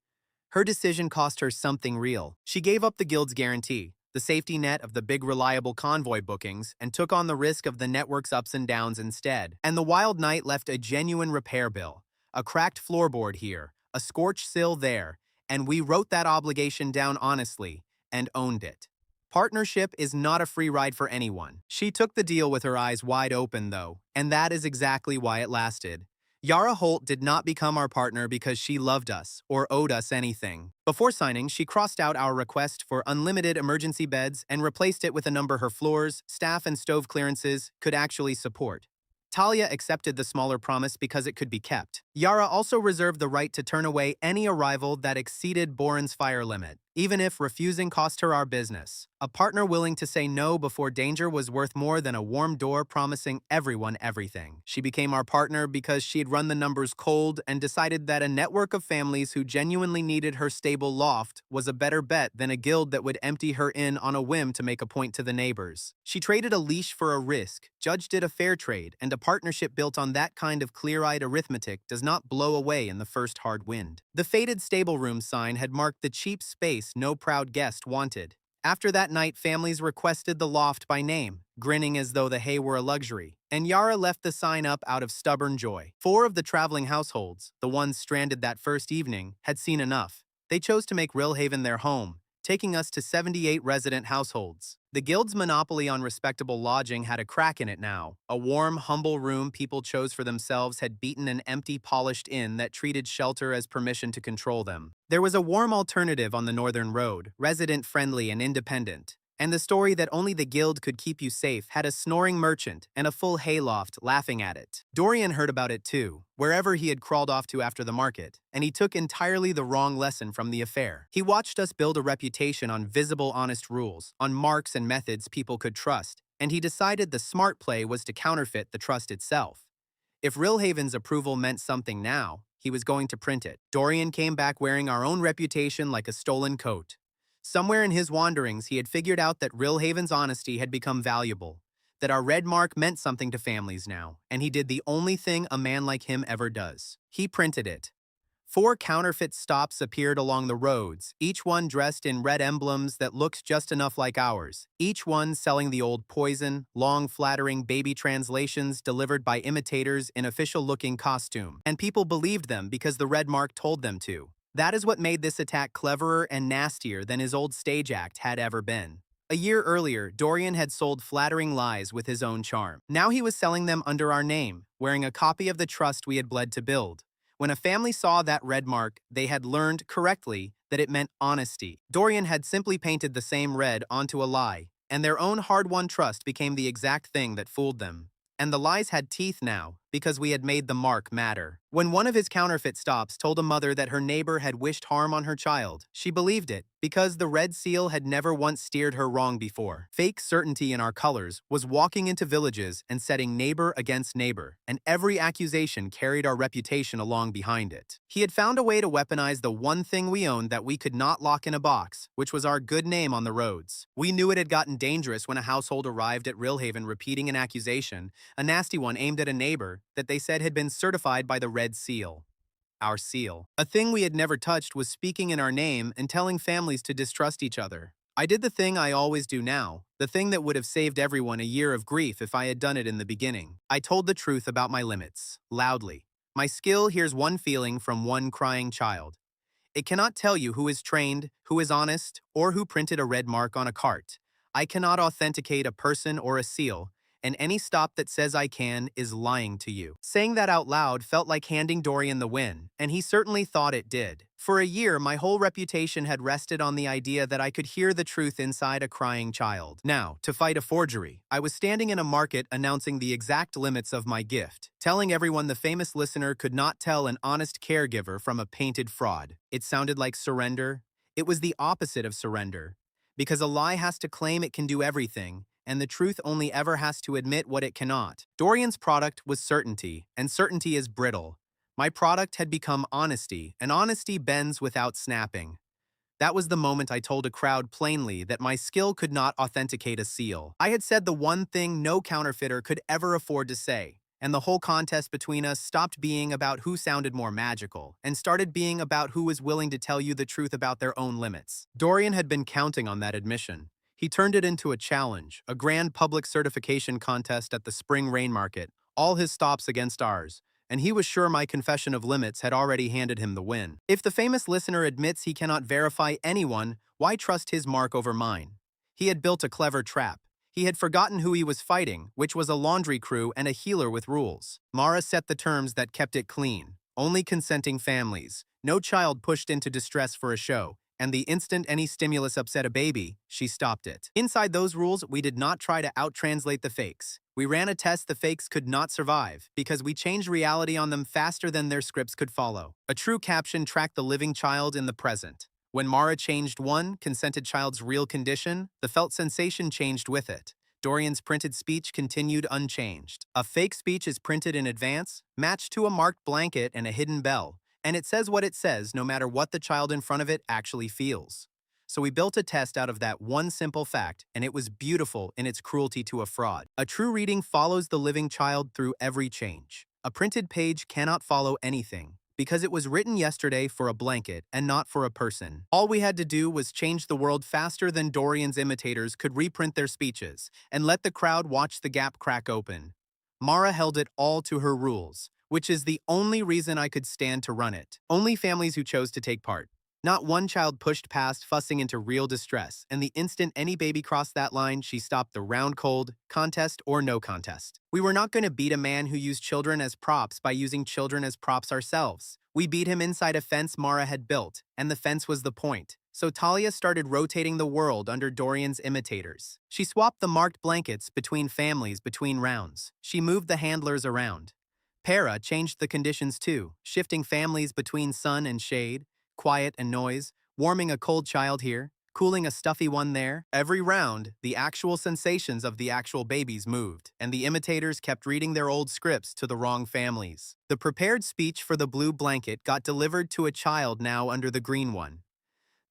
Her decision cost her something real. She gave up the guild's guarantee, the safety net of the big reliable convoy bookings, and took on the risk of the network's ups and downs instead. And the wild night left a genuine repair bill, a cracked floorboard here, a scorched sill there, and we wrote that obligation down honestly and owned it. Partnership is not a free ride for anyone. She took the deal with her eyes wide open, though, and that is exactly why it lasted. Yara Holt did not become our partner because she loved us or owed us anything. Before signing, she crossed out our request for unlimited emergency beds and replaced it with a number her floors, staff, and stove clearances could actually support. Talia accepted the smaller promise because it could be kept. Yara also reserved the right to turn away any arrival that exceeded Boren's fire limit, even if refusing cost her our business. A partner willing to say no before danger was worth more than a warm door promising everyone everything. She became our partner because she had run the numbers cold and decided that a network of families who genuinely needed her stable loft was a better bet than a guild that would empty her in on a whim to make a point to the neighbors. She traded a leash for a risk, judged it a fair trade, and a partnership built on that kind of clear-eyed arithmetic does not blow away in the first hard wind. The faded stable room sign had marked the cheap space no proud guest wanted. After that night, families requested the loft by name, grinning as though the hay were a luxury, and Yara left the sign up out of stubborn joy. 4 of the traveling households, the ones stranded that first evening, had seen enough. They chose to make Rillhaven their home, taking us to 78 resident households. The guild's monopoly on respectable lodging had a crack in it now. A warm, humble room people chose for themselves had beaten an empty, polished inn that treated shelter as permission to control them. There was a warm alternative on the northern road, resident-friendly and independent. And the story that only the guild could keep you safe had a snoring merchant and a full hayloft laughing at it. Dorian heard about it too, wherever he had crawled off to after the market, and he took entirely the wrong lesson from the affair. He watched us build a reputation on visible, honest rules, on marks and methods people could trust, and he decided the smart play was to counterfeit the trust itself. If Rilhaven's approval meant something now, he was going to print it. Dorian came back wearing our own reputation like a stolen coat. Somewhere in his wanderings, he had figured out that Rilhaven's honesty had become valuable, that our red mark meant something to families now, and he did the only thing a man like him ever does. He printed it. 4 counterfeit stops appeared along the roads, each one dressed in red emblems that looked just enough like ours, each one selling the old poison, long flattering baby translations delivered by imitators in official-looking costume. And people believed them because the red mark told them to. That is what made this attack cleverer and nastier than his old stage act had ever been. A year earlier, Dorian had sold flattering lies with his own charm. Now he was selling them under our name, wearing a copy of the trust we had bled to build. When a family saw that red mark, they had learned correctly that it meant honesty. Dorian had simply painted the same red onto a lie, and their own hard-won trust became the exact thing that fooled them. And the lies had teeth now, because we had made the mark matter. When one of his counterfeit stops told a mother that her neighbor had wished harm on her child, she believed it, because the red seal had never once steered her wrong before. Fake certainty in our colors was walking into villages and setting neighbor against neighbor, and every accusation carried our reputation along behind it. He had found a way to weaponize the one thing we owned that we could not lock in a box, which was our good name on the roads. We knew it had gotten dangerous when a household arrived at Rilhaven repeating an accusation, a nasty one aimed at a neighbor, that they said had been certified by the red seal. Our seal. A thing we had never touched was speaking in our name and telling families to distrust each other. I did the thing I always do now, the thing that would have saved everyone a year of grief if I had done it in the beginning. I told the truth about my limits, loudly. My skill hears one feeling from one crying child. It cannot tell you who is trained, who is honest, or who printed a red mark on a cart. I cannot authenticate a person or a seal, and any stop that says I can is lying to you. Saying that out loud felt like handing Dorian the win, and he certainly thought it did. For a year, my whole reputation had rested on the idea that I could hear the truth inside a crying child. Now, to fight a forgery, I was standing in a market announcing the exact limits of my gift, telling everyone the famous listener could not tell an honest caregiver from a painted fraud. It sounded like surrender. It was the opposite of surrender, because a lie has to claim it can do everything, and the truth only ever has to admit what it cannot. Dorian's product was certainty, and certainty is brittle. My product had become honesty, and honesty bends without snapping. That was the moment I told a crowd plainly that my skill could not authenticate a seal. I had said the one thing no counterfeiter could ever afford to say, and the whole contest between us stopped being about who sounded more magical, and started being about who was willing to tell you the truth about their own limits. Dorian had been counting on that admission. He turned it into a challenge, a grand public certification contest at the spring rain market, all his stops against ours, and he was sure my confession of limits had already handed him the win. If the famous listener admits he cannot verify anyone, why trust his mark over mine? He had built a clever trap. He had forgotten who he was fighting, which was a laundry crew and a healer with rules. Mara set the terms that kept it clean. Only consenting families. No child pushed into distress for a show. And the instant any stimulus upset a baby, she stopped it. Inside those rules, we did not try to out-translate the fakes. We ran a test the fakes could not survive, because we changed reality on them faster than their scripts could follow. A true caption tracked the living child in the present. When Mara changed one consented child's real condition, the felt sensation changed with it. Dorian's printed speech continued unchanged. A fake speech is printed in advance, matched to a marked blanket and a hidden bell, and it says what it says no matter what the child in front of it actually feels. So we built a test out of that one simple fact, and it was beautiful in its cruelty to a fraud. A true reading follows the living child through every change. A printed page cannot follow anything, because it was written yesterday for a blanket and not for a person. All we had to do was change the world faster than Dorian's imitators could reprint their speeches, and let the crowd watch the gap crack open. Mara held it all to her rules, which is the only reason I could stand to run it. Only families who chose to take part. Not one child pushed past, fussing into real distress, and the instant any baby crossed that line, she stopped the round cold, contest or no contest. We were not going to beat a man who used children as props by using children as props ourselves. We beat him inside a fence Mara had built, and the fence was the point. So Talia started rotating the world under Dorian's imitators. She swapped the marked blankets between families between rounds. She moved the handlers around. Para changed the conditions too, shifting families between sun and shade, quiet and noise, warming a cold child here, cooling a stuffy one there. Every round, the actual sensations of the actual babies moved, and the imitators kept reading their old scripts to the wrong families. The prepared speech for the blue blanket got delivered to a child now under the green one.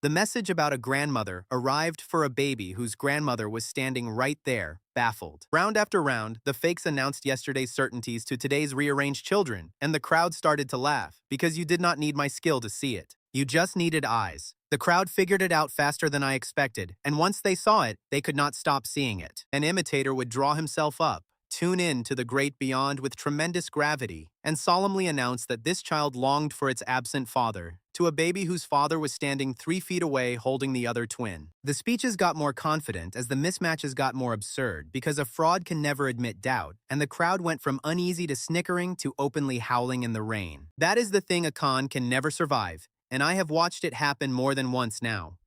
The message about a grandmother arrived for a baby whose grandmother was standing right there, baffled. Round after round, the fakes announced yesterday's certainties to today's rearranged children, and the crowd started to laugh, because you did not need my skill to see it. You just needed eyes. The crowd figured it out faster than I expected, and once they saw it, they could not stop seeing it. An imitator would draw himself up, tune in to the great beyond with tremendous gravity, and solemnly announce that this child longed for its absent father, to a baby whose father was standing 3 feet away holding the other twin. The speeches got more confident as the mismatches got more absurd because a fraud can never admit doubt, and the crowd went from uneasy to snickering to openly howling in the rain. That is the thing a con can never survive, and I have watched it happen more than once now.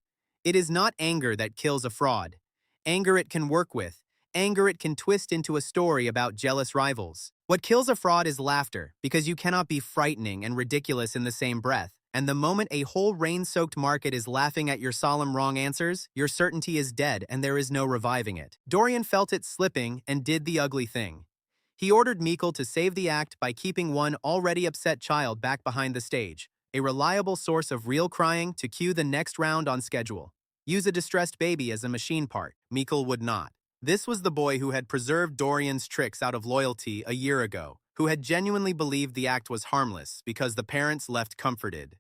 It is not anger that kills a fraud. Anger it can work with. Anger it can twist into a story about jealous rivals. What kills a fraud is laughter, because you cannot be frightening and ridiculous in the same breath. And the moment a whole rain-soaked market is laughing at your solemn wrong answers, your certainty is dead and there is no reviving it. Dorian felt it slipping and did the ugly thing. He ordered Mikkel to save the act by keeping one already upset child back behind the stage, a reliable source of real crying to cue the next round on schedule. Use a distressed baby as a machine part. Mikkel would not. This was the boy who had preserved Dorian's tricks out of loyalty a year ago, who had genuinely believed the act was harmless because the parents left comforted.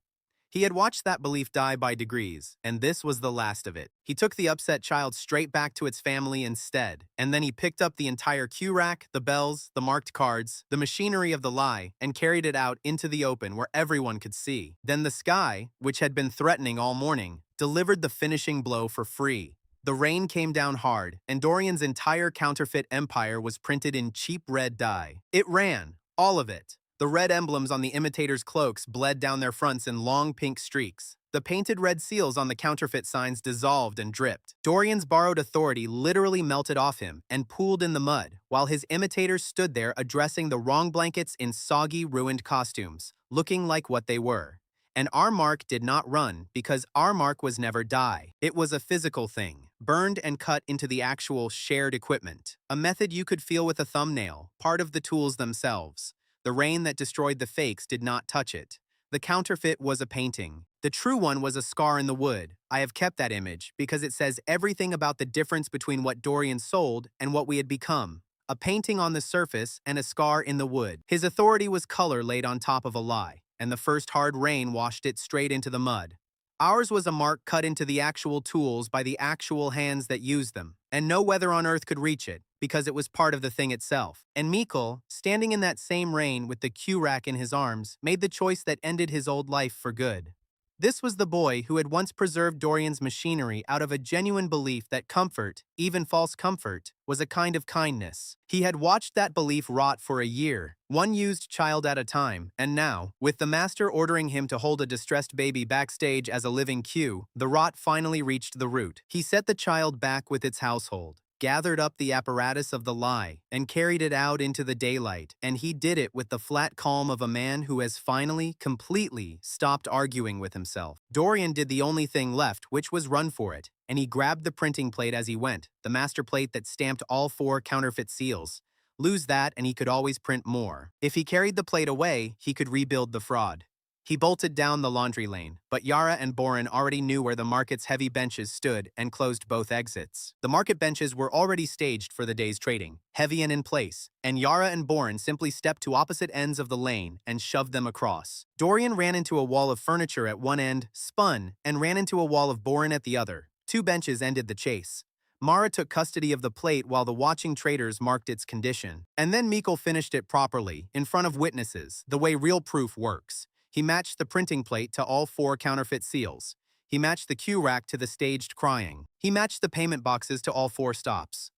He had watched that belief die by degrees, and this was the last of it. He took the upset child straight back to its family instead, and then he picked up the entire cue rack, the bells, the marked cards, the machinery of the lie, and carried it out into the open where everyone could see. Then the sky, which had been threatening all morning, delivered the finishing blow for free. The rain came down hard, and Dorian's entire counterfeit empire was printed in cheap red dye. It ran, all of it. The red emblems on the imitators' cloaks bled down their fronts in long pink streaks. The painted red seals on the counterfeit signs dissolved and dripped. Dorian's borrowed authority literally melted off him and pooled in the mud, while his imitators stood there addressing the wrong blankets in soggy, ruined costumes, looking like what they were. And our mark did not run because our mark was never dye. It was a physical thing, burned and cut into the actual shared equipment. A method you could feel with a thumbnail, part of the tools themselves. The rain that destroyed the fakes did not touch it. The counterfeit was a painting. The true one was a scar in the wood. I have kept that image because it says everything about the difference between what Dorian sold and what we had become. A painting on the surface and a scar in the wood. His authority was color laid on top of a lie, and the first hard rain washed it straight into the mud. Ours was a mark cut into the actual tools by the actual hands that used them, and no weather on earth could reach it, because it was part of the thing itself. And Mikkel, standing in that same rain with the cue rack in his arms, made the choice that ended his old life for good. This was the boy who had once preserved Dorian's machinery out of a genuine belief that comfort, even false comfort, was a kind of kindness. He had watched that belief rot for a year, one used child at a time, and now, with the master ordering him to hold a distressed baby backstage as a living cue, the rot finally reached the root. He set the child back with its household, gathered up the apparatus of the lie, and carried it out into the daylight, and he did it with the flat calm of a man who has finally, completely, stopped arguing with himself. Dorian did the only thing left, which was run for it, and he grabbed the printing plate as he went, the master plate that stamped all 4 counterfeit seals. Lose that and he could always print more. If he carried the plate away, he could rebuild the fraud. He bolted down the laundry lane, but Yara and Boren already knew where the market's heavy benches stood and closed both exits. The market benches were already staged for the day's trading, heavy and in place, and Yara and Boren simply stepped to opposite ends of the lane and shoved them across. Dorian ran into a wall of furniture at one end, spun, and ran into a wall of Boren at the other. 2 benches ended the chase. Mara took custody of the plate while the watching traders marked its condition. And then Mikkel finished it properly, in front of witnesses, the way real proof works. He matched the printing plate to all 4 counterfeit seals. He matched the cue rack to the staged crying. He matched the payment boxes to all 4 stops.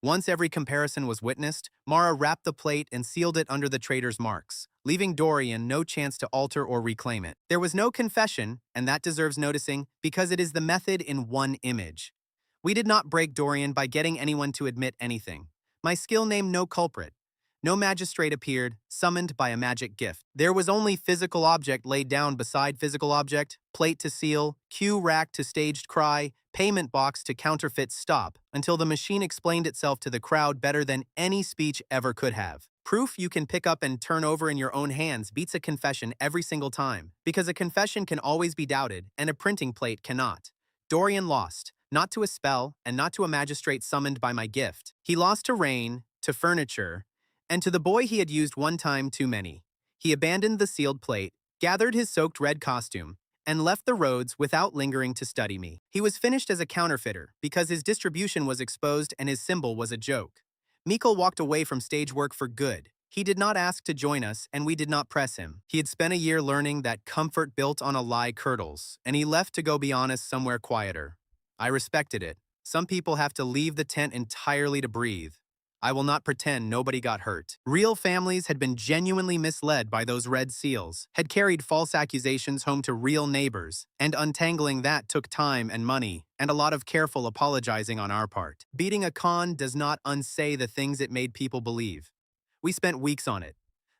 Once every comparison was witnessed, Mara wrapped the plate and sealed it under the trader's marks, leaving Dorian no chance to alter or reclaim it. There was no confession, and that deserves noticing because it is the method in one image. We did not break Dorian by getting anyone to admit anything. My skill named no culprit. No magistrate appeared, summoned by a magic gift. There was only physical object laid down beside physical object, plate to seal, cue rack to staged cry, payment box to counterfeit stop, until the machine explained itself to the crowd better than any speech ever could have. Proof you can pick up and turn over in your own hands beats a confession every single time, because a confession can always be doubted, and a printing plate cannot. Dorian lost, not to a spell, and not to a magistrate summoned by my gift. He lost to rain, to furniture, and to the boy he had used one time too many. He abandoned the sealed plate, gathered his soaked red costume, and left the roads without lingering to study me. He was finished as a counterfeiter because his distribution was exposed and his symbol was a joke. Mikkel walked away from stage work for good. He did not ask to join us, and we did not press him. He had spent a year learning that comfort built on a lie curdles, and he left to go be honest somewhere quieter. I respected it. Some people have to leave the tent entirely to breathe. I will not pretend nobody got hurt. Real families had been genuinely misled by those red seals, had carried false accusations home to real neighbors, and untangling that took time and money, and a lot of careful apologizing on our part. Beating a con does not unsay the things it made people believe. We spent weeks on it.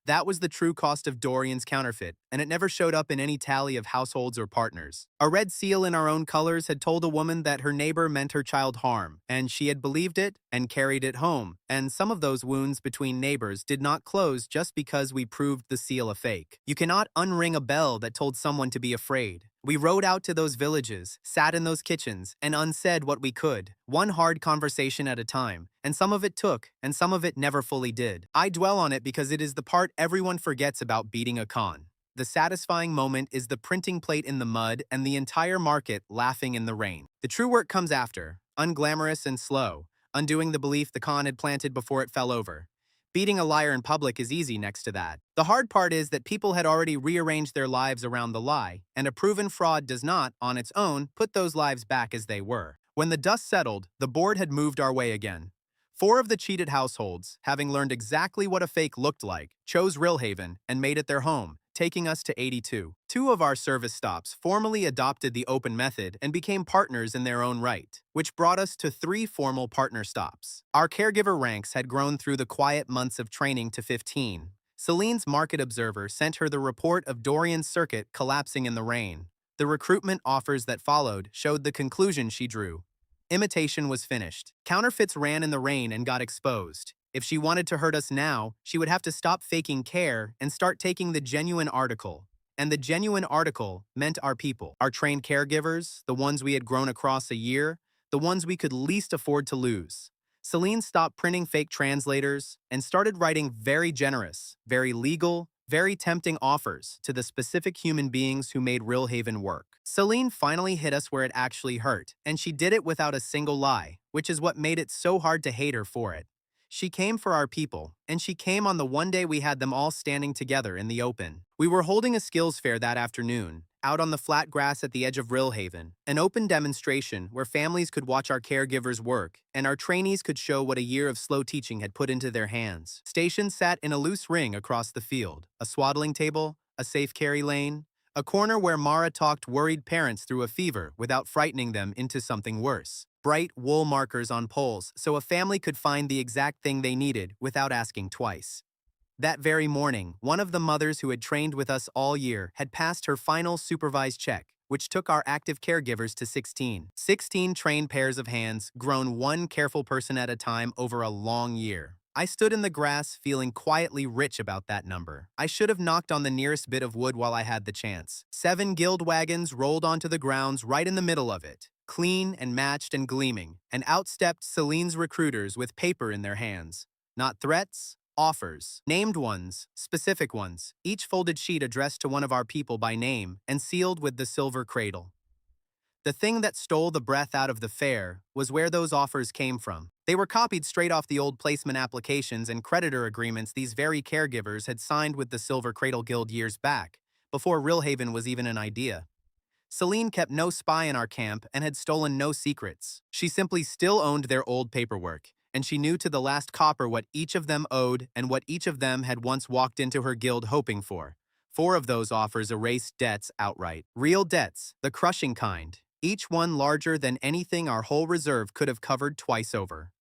That was the true cost of Dorian's counterfeit, and it never showed up in any tally of households or partners. A red seal in our own colors had told a woman that her neighbor meant her child harm, and she had believed it and carried it home, and some of those wounds between neighbors did not close just because we proved the seal a fake. You cannot unring a bell that told someone to be afraid. We rode out to those villages, sat in those kitchens, and unsaid what we could, one hard conversation at a time, and some of it took, and some of it never fully did. I dwell on it because it is the part everyone forgets about beating a con. The satisfying moment is the printing plate in the mud and the entire market laughing in the rain. The true work comes after, unglamorous and slow, undoing the belief the con had planted before it fell over. Beating a liar in public is easy next to that. The hard part is that people had already rearranged their lives around the lie, and a proven fraud does not, on its own, put those lives back as they were. When the dust settled, the board had moved our way again. 4 of the cheated households, having learned exactly what a fake looked like, chose Rilhaven and made it their home, taking us to 82. 2 of our service stops formally adopted the open method and became partners in their own right, which brought us to 3 formal partner stops. Our caregiver ranks had grown through the quiet months of training to 15. Celine's market observer sent her the report of Dorian's circuit collapsing in the rain. The recruitment offers that followed showed the conclusion she drew. Imitation was finished. Counterfeits ran in the rain and got exposed. If she wanted to hurt us now, she would have to stop faking care and start taking the genuine article. And the genuine article meant our people, our trained caregivers, the ones we had grown across a year, the ones we could least afford to lose. Celine stopped printing fake translators and started writing very generous, very legal, very tempting offers to the specific human beings who made Rilhaven work. Celine finally hit us where it actually hurt, and she did it without a single lie, which is what made it so hard to hate her for it. She came for our people, and she came on the one day we had them all standing together in the open. We were holding a skills fair that afternoon, out on the flat grass at the edge of Rilhaven, an open demonstration where families could watch our caregivers work, and our trainees could show what a year of slow teaching had put into their hands. Stations sat in a loose ring across the field, a swaddling table, a safe carry lane, a corner where Mara talked worried parents through a fever without frightening them into something worse. Bright wool markers on poles so a family could find the exact thing they needed without asking twice. That very morning, one of the mothers who had trained with us all year had passed her final supervised check, which took our active caregivers to 16. 16 trained pairs of hands, grown one careful person at a time over a long year. I stood in the grass feeling quietly rich about that number. I should have knocked on the nearest bit of wood while I had the chance. 7 guild wagons rolled onto the grounds right in the middle of it, clean and matched and gleaming, and outstepped Celine's recruiters with paper in their hands. Not threats, offers. Named ones, specific ones, each folded sheet addressed to one of our people by name and sealed with the silver cradle. The thing that stole the breath out of the fair was where those offers came from. They were copied straight off the old placement applications and creditor agreements these very caregivers had signed with the Silver Cradle Guild years back, before Rilhaven was even an idea. Celine kept no spy in our camp and had stolen no secrets. She simply still owned their old paperwork, and she knew to the last copper what each of them owed and what each of them had once walked into her guild hoping for. 4 of those offers erased debts outright. Real debts, the crushing kind, each one larger than anything our whole reserve could have covered twice over.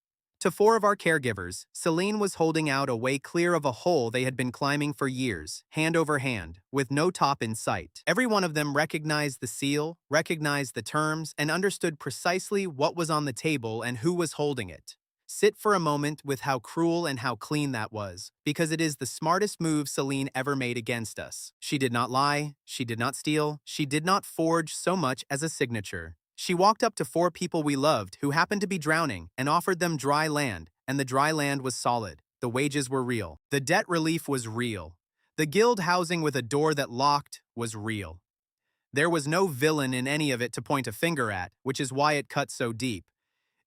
To 4 of our caregivers, Celine was holding out a way clear of a hole they had been climbing for years, hand over hand, with no top in sight. Every one of them recognized the seal, recognized the terms, and understood precisely what was on the table and who was holding it. Sit for a moment with how cruel and how clean that was, because it is the smartest move Celine ever made against us. She did not lie, she did not steal, she did not forge so much as a signature. She walked up to 4 people we loved who happened to be drowning and offered them dry land, and the dry land was solid. The wages were real. The debt relief was real. The guild housing with a door that locked was real. There was no villain in any of it to point a finger at, which is why it cut so deep.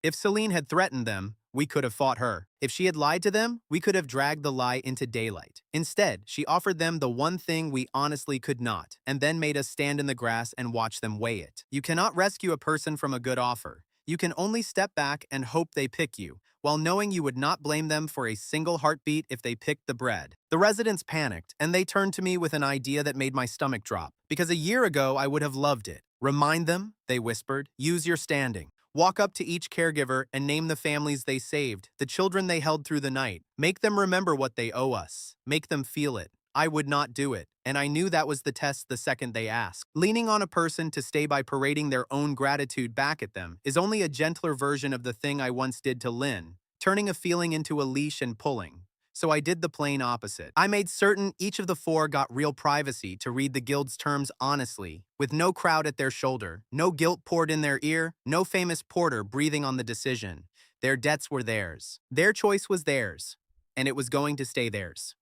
If Celine had threatened them, we could have fought her. If she had lied to them, we could have dragged the lie into daylight. Instead, she offered them the one thing we honestly could not, and then made us stand in the grass and watch them weigh it. You cannot rescue a person from a good offer. You can only step back and hope they pick you, while knowing you would not blame them for a single heartbeat if they picked the bread. The residents panicked, and they turned to me with an idea that made my stomach drop, because a year ago I would have loved it. Remind them, they whispered, use your standing. Walk up to each caregiver and name the families they saved, the children they held through the night. Make them remember what they owe us. Make them feel it. I would not do it, and I knew that was the test the second they asked. Leaning on a person to stay by parading their own gratitude back at them is only a gentler version of the thing I once did to Lynn, turning a feeling into a leash and pulling. So I did the plain opposite. I made certain each of the 4 got real privacy to read the guild's terms honestly, with no crowd at their shoulder, no guilt poured in their ear, no famous porter breathing on the decision. Their debts were theirs. Their choice was theirs, and it was going to stay theirs.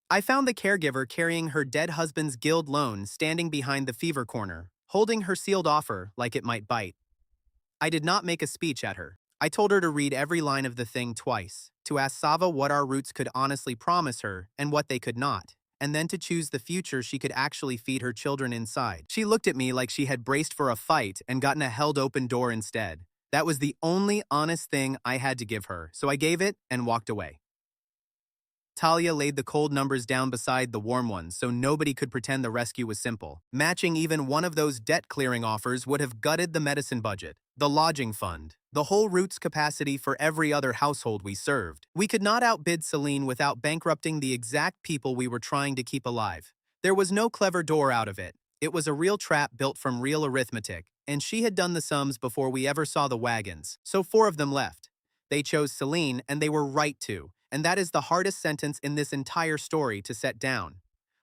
I found the caregiver carrying her dead husband's guild loan standing behind the fever corner, holding her sealed offer like it might bite. I did not make a speech at her. I told her to read every line of the thing twice, to ask Sava what our roots could honestly promise her and what they could not, and then to choose the future she could actually feed her children inside. She looked at me like she had braced for a fight and gotten a held-open door instead. That was the only honest thing I had to give her, so I gave it and walked away. Talia laid the cold numbers down beside the warm ones so nobody could pretend the rescue was simple. Matching even one of those debt-clearing offers would have gutted the medicine budget, the lodging fund, the whole Roots capacity for every other household we served. We could not outbid Celine without bankrupting the exact people we were trying to keep alive. There was no clever door out of it. It was a real trap built from real arithmetic, and she had done the sums before we ever saw the wagons, so 4 of them left. They chose Celine, and they were right to, and that is the hardest sentence in this entire story to set down.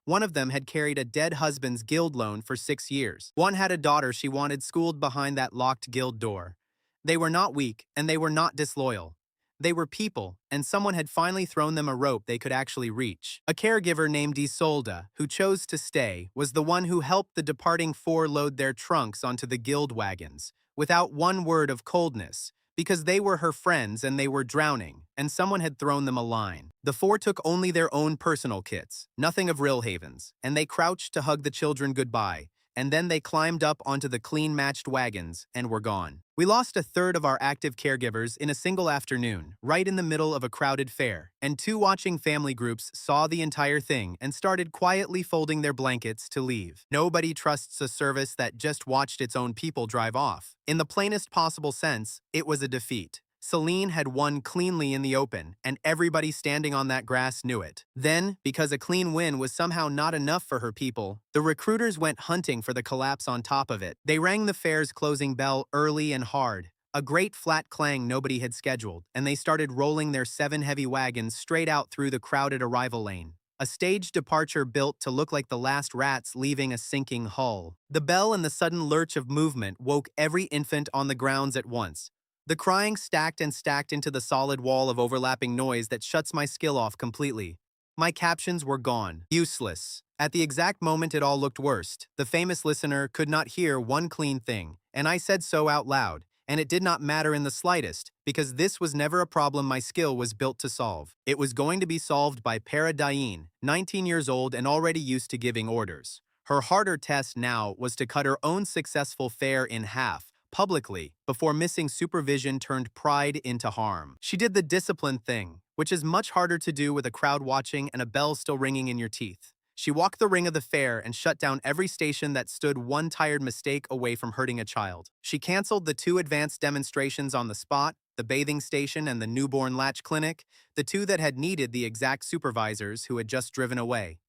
One of them had carried a dead husband's guild loan for 6 years. One had a daughter she wanted schooled behind that locked guild door. They were not weak, and they were not disloyal. They were people, and someone had finally thrown them a rope they could actually reach. A caregiver named Isolda, who chose to stay, was the one who helped the departing 4 load their trunks onto the guild wagons, without one word of coldness, because they were her friends and they were drowning, and someone had thrown them a line. The 4 took only their own personal kits, nothing of Rilhaven's, and they crouched to hug the children goodbye, and then they climbed up onto the clean-matched wagons and were gone. We lost a third of our active caregivers in a single afternoon, right in the middle of a crowded fair, and 2 watching family groups saw the entire thing and started quietly folding their blankets to leave. Nobody trusts a service that just watched its own people drive off. In the plainest possible sense, it was a defeat. Celine had won cleanly in the open, and everybody standing on that grass knew it. Then, because a clean win was somehow not enough for her people, the recruiters went hunting for the collapse on top of it. They rang the fair's closing bell early and hard, a great flat clang nobody had scheduled, and they started rolling their 7 heavy wagons straight out through the crowded arrival lane. A staged departure built to look like the last rats leaving a sinking hull. The bell and the sudden lurch of movement woke every infant on the grounds at once. The crying stacked and stacked into the solid wall of overlapping noise that shuts my skill off completely. My captions were gone. Useless. At the exact moment it all looked worst, the famous listener could not hear one clean thing, and I said so out loud, and it did not matter in the slightest, because this was never a problem my skill was built to solve. It was going to be solved by Para Dain, 19 years old and already used to giving orders. Her harder test now was to cut her own successful fare in half, publicly, before missing supervision turned pride into harm. She did the discipline thing, which is much harder to do with a crowd watching and a bell still ringing in your teeth. She walked the ring of the fair and shut down every station that stood one tired mistake away from hurting a child. She canceled the 2 advanced demonstrations on the spot, the bathing station and the newborn latch clinic, the 2 that had needed the exact supervisors who had just driven away.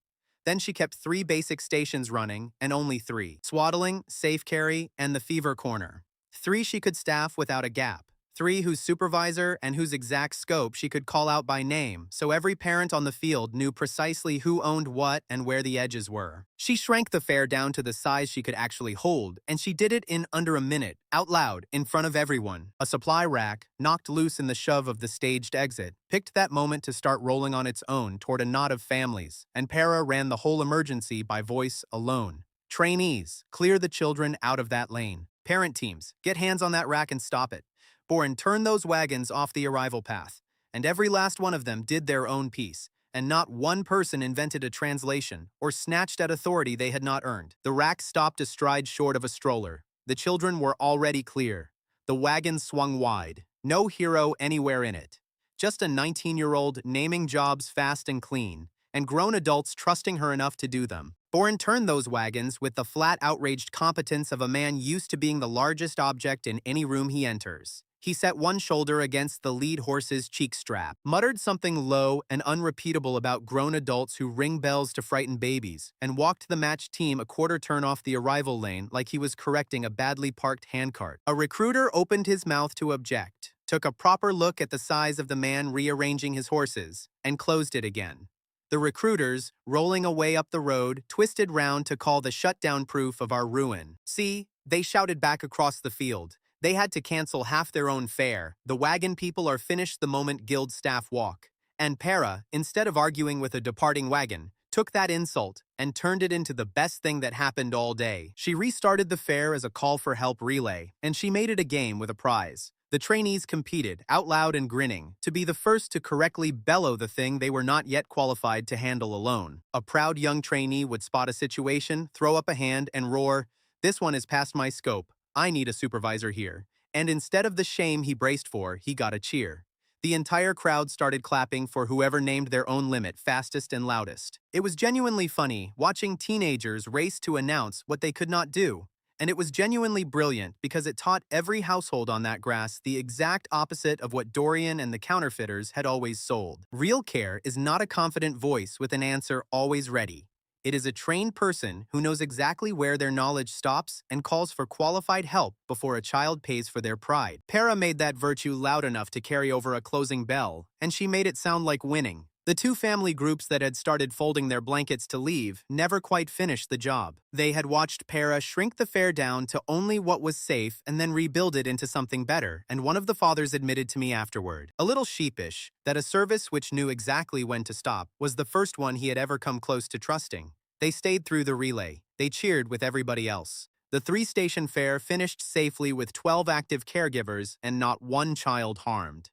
Then she kept 3 basic stations running, and only 3. Swaddling, safe carry, and the fever corner. 3 she could staff without a gap. 3 whose supervisor and whose exact scope she could call out by name, so every parent on the field knew precisely who owned what and where the edges were. She shrank the fair down to the size she could actually hold, and she did it in under a minute, out loud, in front of everyone. A supply rack, knocked loose in the shove of the staged exit, picked that moment to start rolling on its own toward a knot of families, and Para ran the whole emergency by voice alone. Trainees, clear the children out of that lane. Parent teams, get hands on that rack and stop it. Boren turned those wagons off the arrival path, and every last one of them did their own piece, and not one person invented a translation or snatched at authority they had not earned. The rack stopped a stride short of a stroller. The children were already clear. The wagon swung wide. No hero anywhere in it. Just a 19-year-old naming jobs fast and clean, and grown adults trusting her enough to do them. Boren turned those wagons with the flat, outraged competence of a man used to being the largest object in any room he enters. He set one shoulder against the lead horse's cheek strap, muttered something low and unrepeatable about grown adults who ring bells to frighten babies, and walked the match team a quarter turn off the arrival lane like he was correcting a badly parked handcart. A recruiter opened his mouth to object, took a proper look at the size of the man rearranging his horses, and closed it again. The recruiters, rolling away up the road, twisted round to call the shutdown proof of our ruin. See, they shouted back across the field. They had to cancel half their own fare. The wagon people are finished the moment guild staff walk. And Para, instead of arguing with a departing wagon, took that insult and turned it into the best thing that happened all day. She restarted the fair as a call for help relay, and she made it a game with a prize. The trainees competed, out loud and grinning, to be the first to correctly bellow the thing they were not yet qualified to handle alone. A proud young trainee would spot a situation, throw up a hand, and roar, "This one is past my scope. I need a supervisor here." And instead of the shame he braced for, he got a cheer. The entire crowd started clapping for whoever named their own limit fastest and loudest. It was genuinely funny watching teenagers race to announce what they could not do. And it was genuinely brilliant because it taught every household on that grass the exact opposite of what Dorian and the counterfeiters had always sold. Real care is not a confident voice with an answer always ready. It is a trained person who knows exactly where their knowledge stops and calls for qualified help before a child pays for their pride. Para made that virtue loud enough to carry over a closing bell, and she made it sound like winning. The 2 family groups that had started folding their blankets to leave never quite finished the job. They had watched Para shrink the fair down to only what was safe and then rebuild it into something better, and one of the fathers admitted to me afterward, a little sheepish, that a service which knew exactly when to stop was the first one he had ever come close to trusting. They stayed through the relay. They cheered with everybody else. The 3-station fair finished safely with 12 active caregivers and not one child harmed.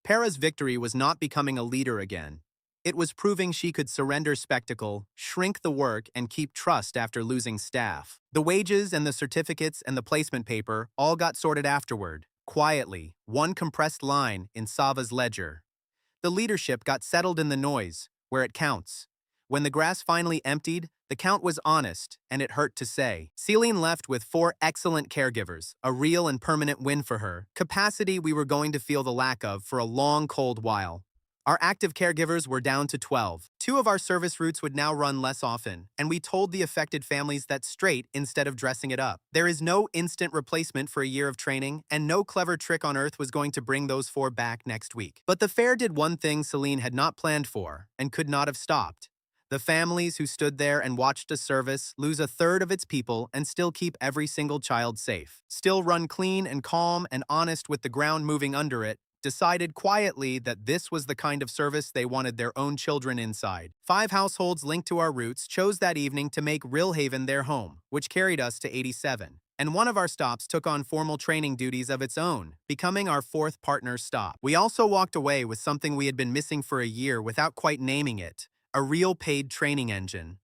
Para's victory was not becoming a leader again. It was proving she could surrender spectacle, shrink the work, and keep trust after losing staff. The wages and the certificates and the placement paper all got sorted afterward, quietly, one compressed line in Sava's ledger. The leadership got settled in the noise, where it counts. When the grass finally emptied, the count was honest, and it hurt to say. Celine left with 4 excellent caregivers, a real and permanent win for her, capacity we were going to feel the lack of for a long, cold while. Our active caregivers were down to 12. 2 of our service routes would now run less often, and we told the affected families that straight instead of dressing it up. There is no instant replacement for a year of training, and no clever trick on earth was going to bring those 4 back next week. But the fair did one thing Celine had not planned for, and could not have stopped. The families who stood there and watched a service lose a third of its people and still keep every single child safe, still run clean and calm and honest with the ground moving under it, decided quietly that this was the kind of service they wanted their own children inside. 5 households linked to our roots chose that evening to make Rill Haven their home, which carried us to 87. And one of our stops took on formal training duties of its own, becoming our 4th partner stop. We also walked away with something we had been missing for a year without quite naming it. A real paid training engine.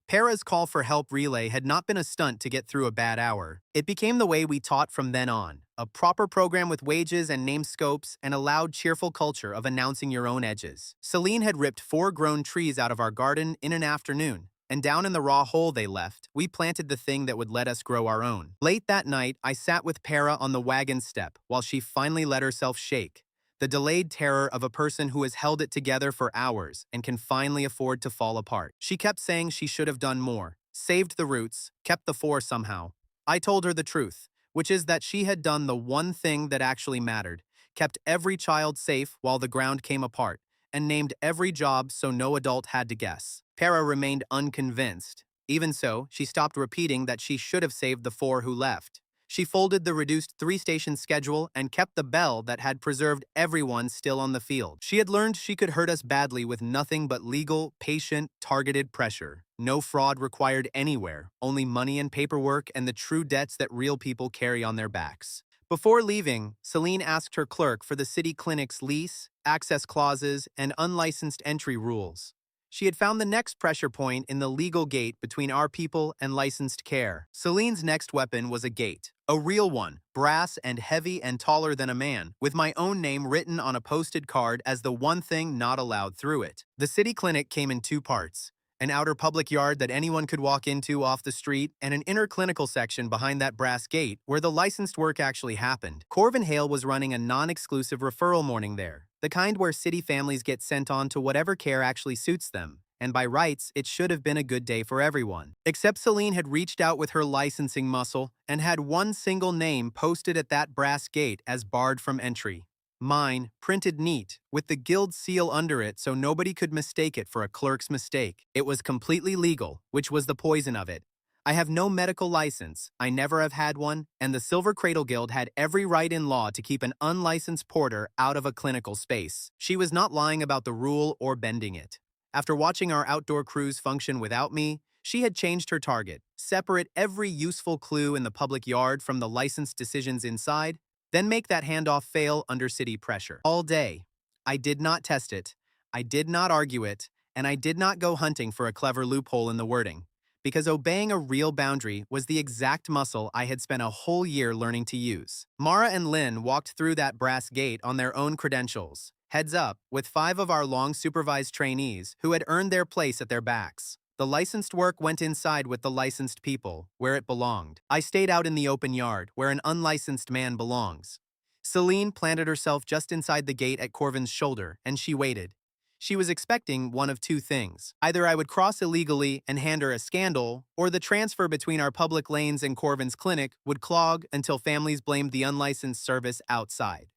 Para's call for help relay had not been a stunt to get through a bad hour. It became the way we taught from then on, a proper program with wages and name scopes and a loud, cheerful culture of announcing your own edges. Celine had ripped 4 grown trees out of our garden in an afternoon, and down in the raw hole they left, we planted the thing that would let us grow our own. Late that night, I sat with Para on the wagon step while she finally let herself shake. The delayed terror of a person who has held it together for hours and can finally afford to fall apart. She kept saying she should have done more, saved the roots, kept the 4 somehow. I told her the truth, which is that she had done the one thing that actually mattered, kept every child safe while the ground came apart, and named every job so no adult had to guess. Para remained unconvinced. Even so, she stopped repeating that she should have saved the 4 who left. She folded the reduced 3-station schedule and kept the bell that had preserved everyone still on the field. She had learned she could hurt us badly with nothing but legal, patient, targeted pressure. No fraud required anywhere, only money and paperwork and the true debts that real people carry on their backs. Before leaving, Celine asked her clerk for the city clinic's lease, access clauses, and unlicensed entry rules. She had found the next pressure point in the legal gate between our people and licensed care. Celine's next weapon was a gate. A real one, brass and heavy and taller than a man, with my own name written on a posted card as the one thing not allowed through it. The city clinic came in 2 parts. An outer public yard that anyone could walk into off the street, and an inner clinical section behind that brass gate where the licensed work actually happened. Corvin Hale was running a non-exclusive referral morning there, the kind where city families get sent on to whatever care actually suits them. And by rights, it should have been a good day for everyone. Except Celine had reached out with her licensing muscle and had one single name posted at that brass gate as barred from entry. Mine, printed neat, with the guild seal under it so nobody could mistake it for a clerk's mistake. It was completely legal, which was the poison of it. I have no medical license, I never have had one, and the Silver Cradle Guild had every right in law to keep an unlicensed porter out of a clinical space. She was not lying about the rule or bending it. After watching our outdoor crews function without me, she had changed her target, separate every useful clue in the public yard from the licensed decisions inside, then make that handoff fail under city pressure. All day. I did not test it, I did not argue it, and I did not go hunting for a clever loophole in the wording, because obeying a real boundary was the exact muscle I had spent a whole year learning to use. Mara and Lynn walked through that brass gate on their own credentials, heads up, with 5 of our long-supervised trainees who had earned their place at their backs. The licensed work went inside with the licensed people, where it belonged. I stayed out in the open yard, where an unlicensed man belongs. Celine planted herself just inside the gate at Corvin's shoulder, and she waited. She was expecting one of 2 things. Either I would cross illegally and hand her a scandal, or the transfer between our public lanes and Corvin's clinic would clog until families blamed the unlicensed service outside.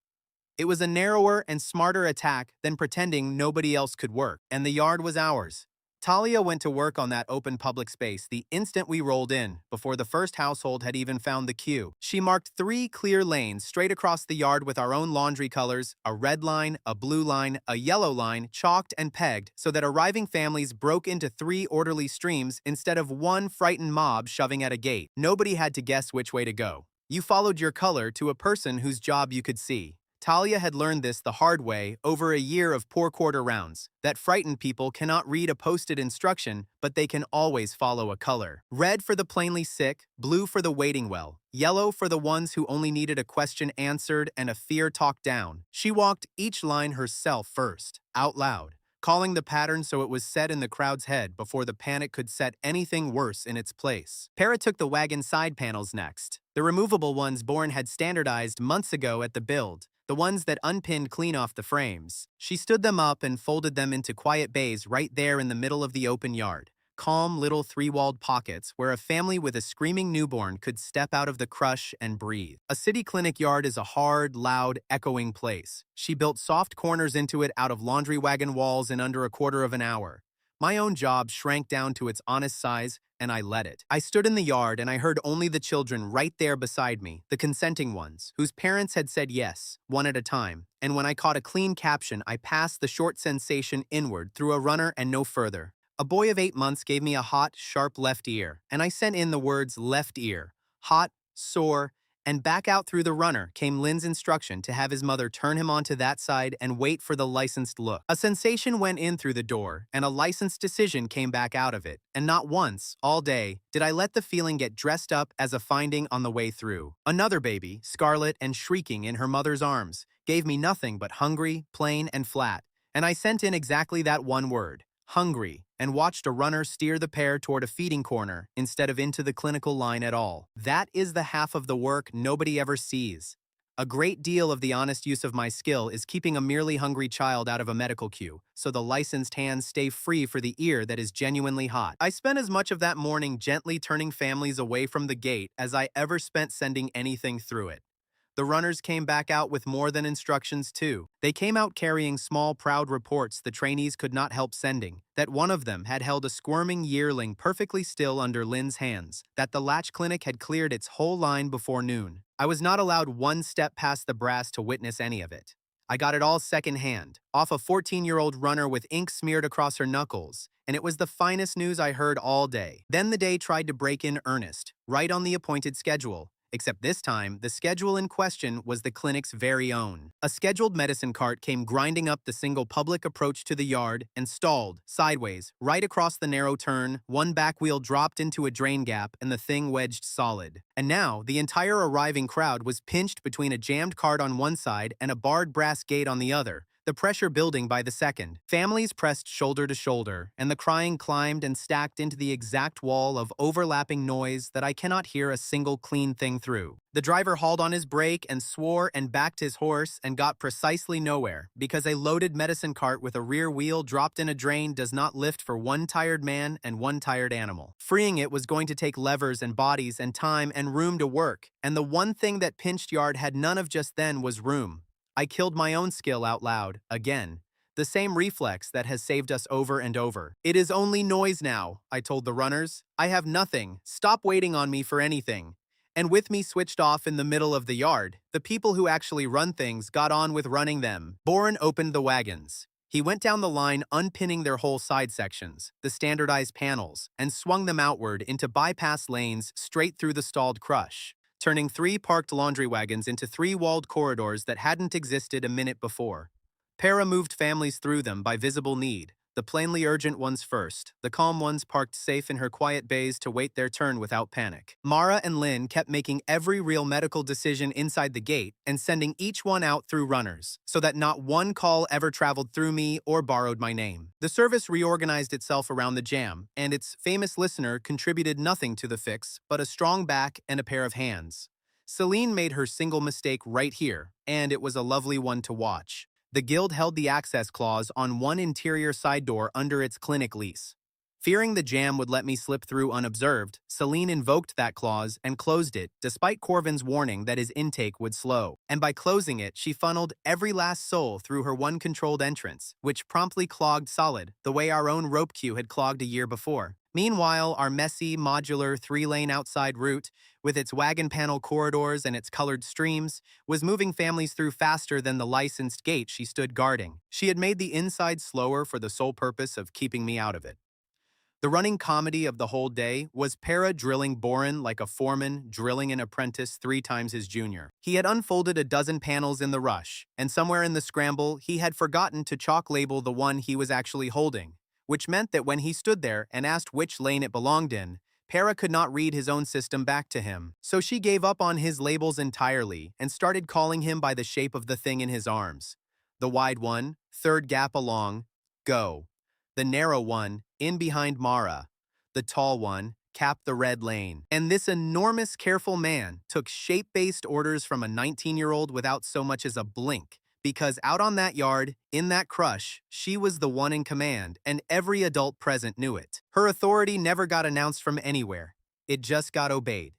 It was a narrower and smarter attack than pretending nobody else could work, and the yard was ours. Talia went to work on that open public space the instant we rolled in, before the first household had even found the queue. She marked 3 clear lanes straight across the yard with our own laundry colors, a red line, a blue line, a yellow line, chalked and pegged so that arriving families broke into 3 orderly streams instead of one frightened mob shoving at a gate. Nobody had to guess which way to go. You followed your color to a person whose job you could see. Talia had learned this the hard way over a year of poor quarter rounds, that frightened people cannot read a posted instruction, but they can always follow a color. Red for the plainly sick, blue for the waiting well, yellow for the ones who only needed a question answered and a fear talked down. She walked each line herself first, out loud, calling the pattern so it was set in the crowd's head before the panic could set anything worse in its place. Para took the wagon side panels next, the removable ones Bourne had standardized months ago at the build. The ones that unpinned clean off the frames. She stood them up and folded them into quiet bays right there in the middle of the open yard. Calm little 3-walled pockets where a family with a screaming newborn could step out of the crush and breathe. A city clinic yard is a hard, loud, echoing place. She built soft corners into it out of laundry wagon walls in under a quarter of an hour. My own job shrank down to its honest size, and I let it. I stood in the yard and I heard only the children right there beside me, the consenting ones, whose parents had said yes, one at a time, and when I caught a clean caption, I passed the short sensation inward through a runner and no further. A boy of 8 months gave me a hot, sharp left ear, and I sent in the words left ear, hot, sore, And back out through the runner came Lin's instruction to have his mother turn him onto that side and wait for the licensed look. A sensation went in through the door, and a licensed decision came back out of it. And not once, all day, did I let the feeling get dressed up as a finding on the way through. Another baby, scarlet and shrieking in her mother's arms, gave me nothing but hungry, plain, and flat. And I sent in exactly that one word, hungry, and watched a runner steer the pair toward a feeding corner instead of into the clinical line at all. That is the half of the work nobody ever sees. A great deal of the honest use of my skill is keeping a merely hungry child out of a medical queue, so the licensed hands stay free for the ear that is genuinely hot. I spent as much of that morning gently turning families away from the gate as I ever spent sending anything through it. The runners came back out with more than instructions too. They came out carrying small, proud reports the trainees could not help sending, that one of them had held a squirming yearling perfectly still under Lin's hands, that the latch clinic had cleared its whole line before noon. I was not allowed one step past the brass to witness any of it. I got it all secondhand, off a 14-year-old runner with ink smeared across her knuckles, and it was the finest news I heard all day. Then the day tried to break in earnest, right on the appointed schedule. Except this time, the schedule in question was the clinic's very own. A scheduled medicine cart came grinding up the single public approach to the yard and stalled, sideways, right across the narrow turn. One back wheel dropped into a drain gap and the thing wedged solid. And now, the entire arriving crowd was pinched between a jammed cart on one side and a barred brass gate on the other, the pressure building by the second. Families pressed shoulder to shoulder, and the crying climbed and stacked into the exact wall of overlapping noise that I cannot hear a single clean thing through. The driver hauled on his brake and swore and backed his horse and got precisely nowhere, because a loaded medicine cart with a rear wheel dropped in a drain does not lift for one tired man and one tired animal. Freeing it was going to take levers and bodies and time and room to work, and the one thing that Pinched Yard had none of just then was room. I killed my own skill out loud, again. The same reflex that has saved us over and over. It is only noise now, I told the runners. I have nothing. Stop waiting on me for anything. And with me switched off in the middle of the yard, the people who actually run things got on with running them. Boren opened the wagons. He went down the line unpinning their whole side sections, the standardized panels, and swung them outward into bypass lanes straight through the stalled crush, turning 3 parked laundry wagons into 3 walled corridors that hadn't existed a minute before. Para moved families through them by visible need, the plainly urgent ones first, the calm ones parked safe in her quiet bays to wait their turn without panic. Mara and Lynn kept making every real medical decision inside the gate and sending each one out through runners, so that not one call ever traveled through me or borrowed my name. The service reorganized itself around the jam, and its famous listener contributed nothing to the fix but a strong back and a pair of hands. Celine made her single mistake right here, and it was a lovely one to watch. The guild held the access clause on one interior side door under its clinic lease. Fearing the jam would let me slip through unobserved, Celine invoked that clause and closed it, despite Corvin's warning that his intake would slow. And by closing it, she funneled every last soul through her one controlled entrance, which promptly clogged solid, the way our own rope queue had clogged a year before. Meanwhile, our messy, modular 3-lane outside route, with its wagon panel corridors and its colored streams, was moving families through faster than the licensed gate she stood guarding. She had made the inside slower for the sole purpose of keeping me out of it. The running comedy of the whole day was Para drilling Boren like a foreman drilling an apprentice 3 times his junior. He had unfolded a dozen panels in the rush, and somewhere in the scramble, he had forgotten to chalk label the one he was actually holding, which meant that when he stood there and asked which lane it belonged in, Para could not read his own system back to him. So she gave up on his labels entirely and started calling him by the shape of the thing in his arms. The wide one, 3rd gap along, go. The narrow one, in behind Mara. The tall one, capped the red lane. And this enormous, careful man took shape-based orders from a 19-year-old without so much as a blink, because out on that yard, in that crush, she was the one in command, and every adult present knew it. Her authority never got announced from anywhere. It just got obeyed.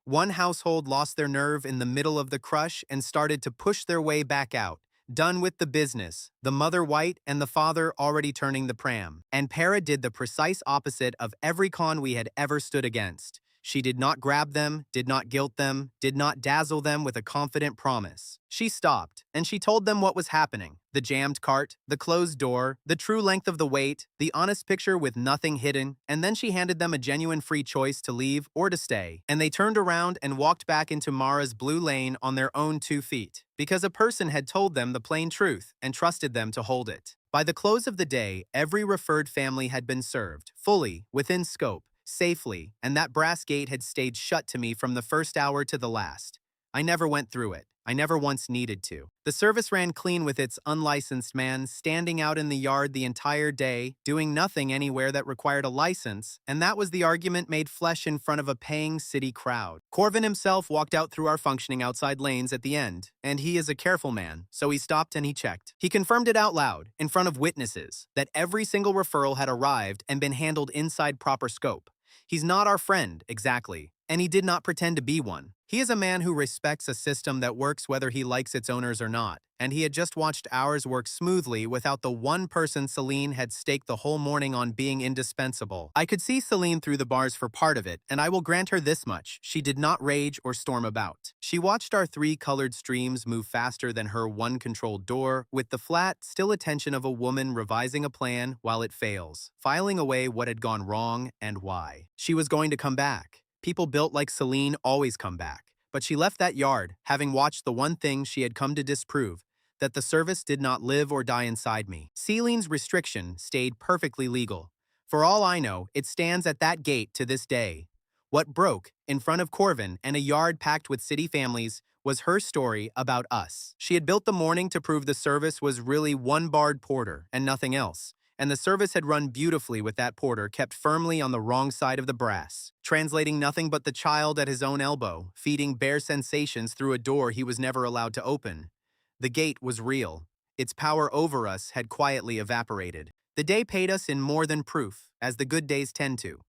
One household lost their nerve in the middle of the crush and started to push their way back out, done with the business, the mother white and the father already turning the pram. And Para did the precise opposite of every con we had ever stood against. She did not grab them, did not guilt them, did not dazzle them with a confident promise. She stopped, and she told them what was happening. The jammed cart, the closed door, the true length of the wait, the honest picture with nothing hidden, and then she handed them a genuine free choice to leave or to stay. And they turned around and walked back into Mara's blue lane on their own 2 feet, because a person had told them the plain truth and trusted them to hold it. By the close of the day, every referred family had been served, fully, within scope, safely, and that brass gate had stayed shut to me from the first hour to the last. I never went through it. I never once needed to. The service ran clean with its unlicensed man standing out in the yard the entire day, doing nothing anywhere that required a license, and that was the argument made flesh in front of a paying city crowd. Corvin himself walked out through our functioning outside lanes at the end, and he is a careful man, so he stopped and he checked. He confirmed it out loud, in front of witnesses, that every single referral had arrived and been handled inside proper scope. He's not our friend, exactly, and he did not pretend to be one. He is a man who respects a system that works whether he likes its owners or not, and he had just watched ours work smoothly without the one person Celine had staked the whole morning on being indispensable. I could see Celine through the bars for part of it, and I will grant her this much: she did not rage or storm about. She watched our 3 colored streams move faster than her one controlled door, with the flat, still attention of a woman revising a plan while it fails, filing away what had gone wrong and why. She was going to come back. People built like Celine always come back. But she left that yard, having watched the one thing she had come to disprove, that the service did not live or die inside me. Celine's restriction stayed perfectly legal. For all I know, it stands at that gate to this day. What broke, in front of Corvin and a yard packed with city families, was her story about us. She had built the morning to prove the service was really one barred porter and nothing else. And the service had run beautifully with that porter kept firmly on the wrong side of the brass, translating nothing but the child at his own elbow, feeding bare sensations through a door he was never allowed to open. The gate was real. Its power over us had quietly evaporated. The day paid us in more than proof, as the good days tend to.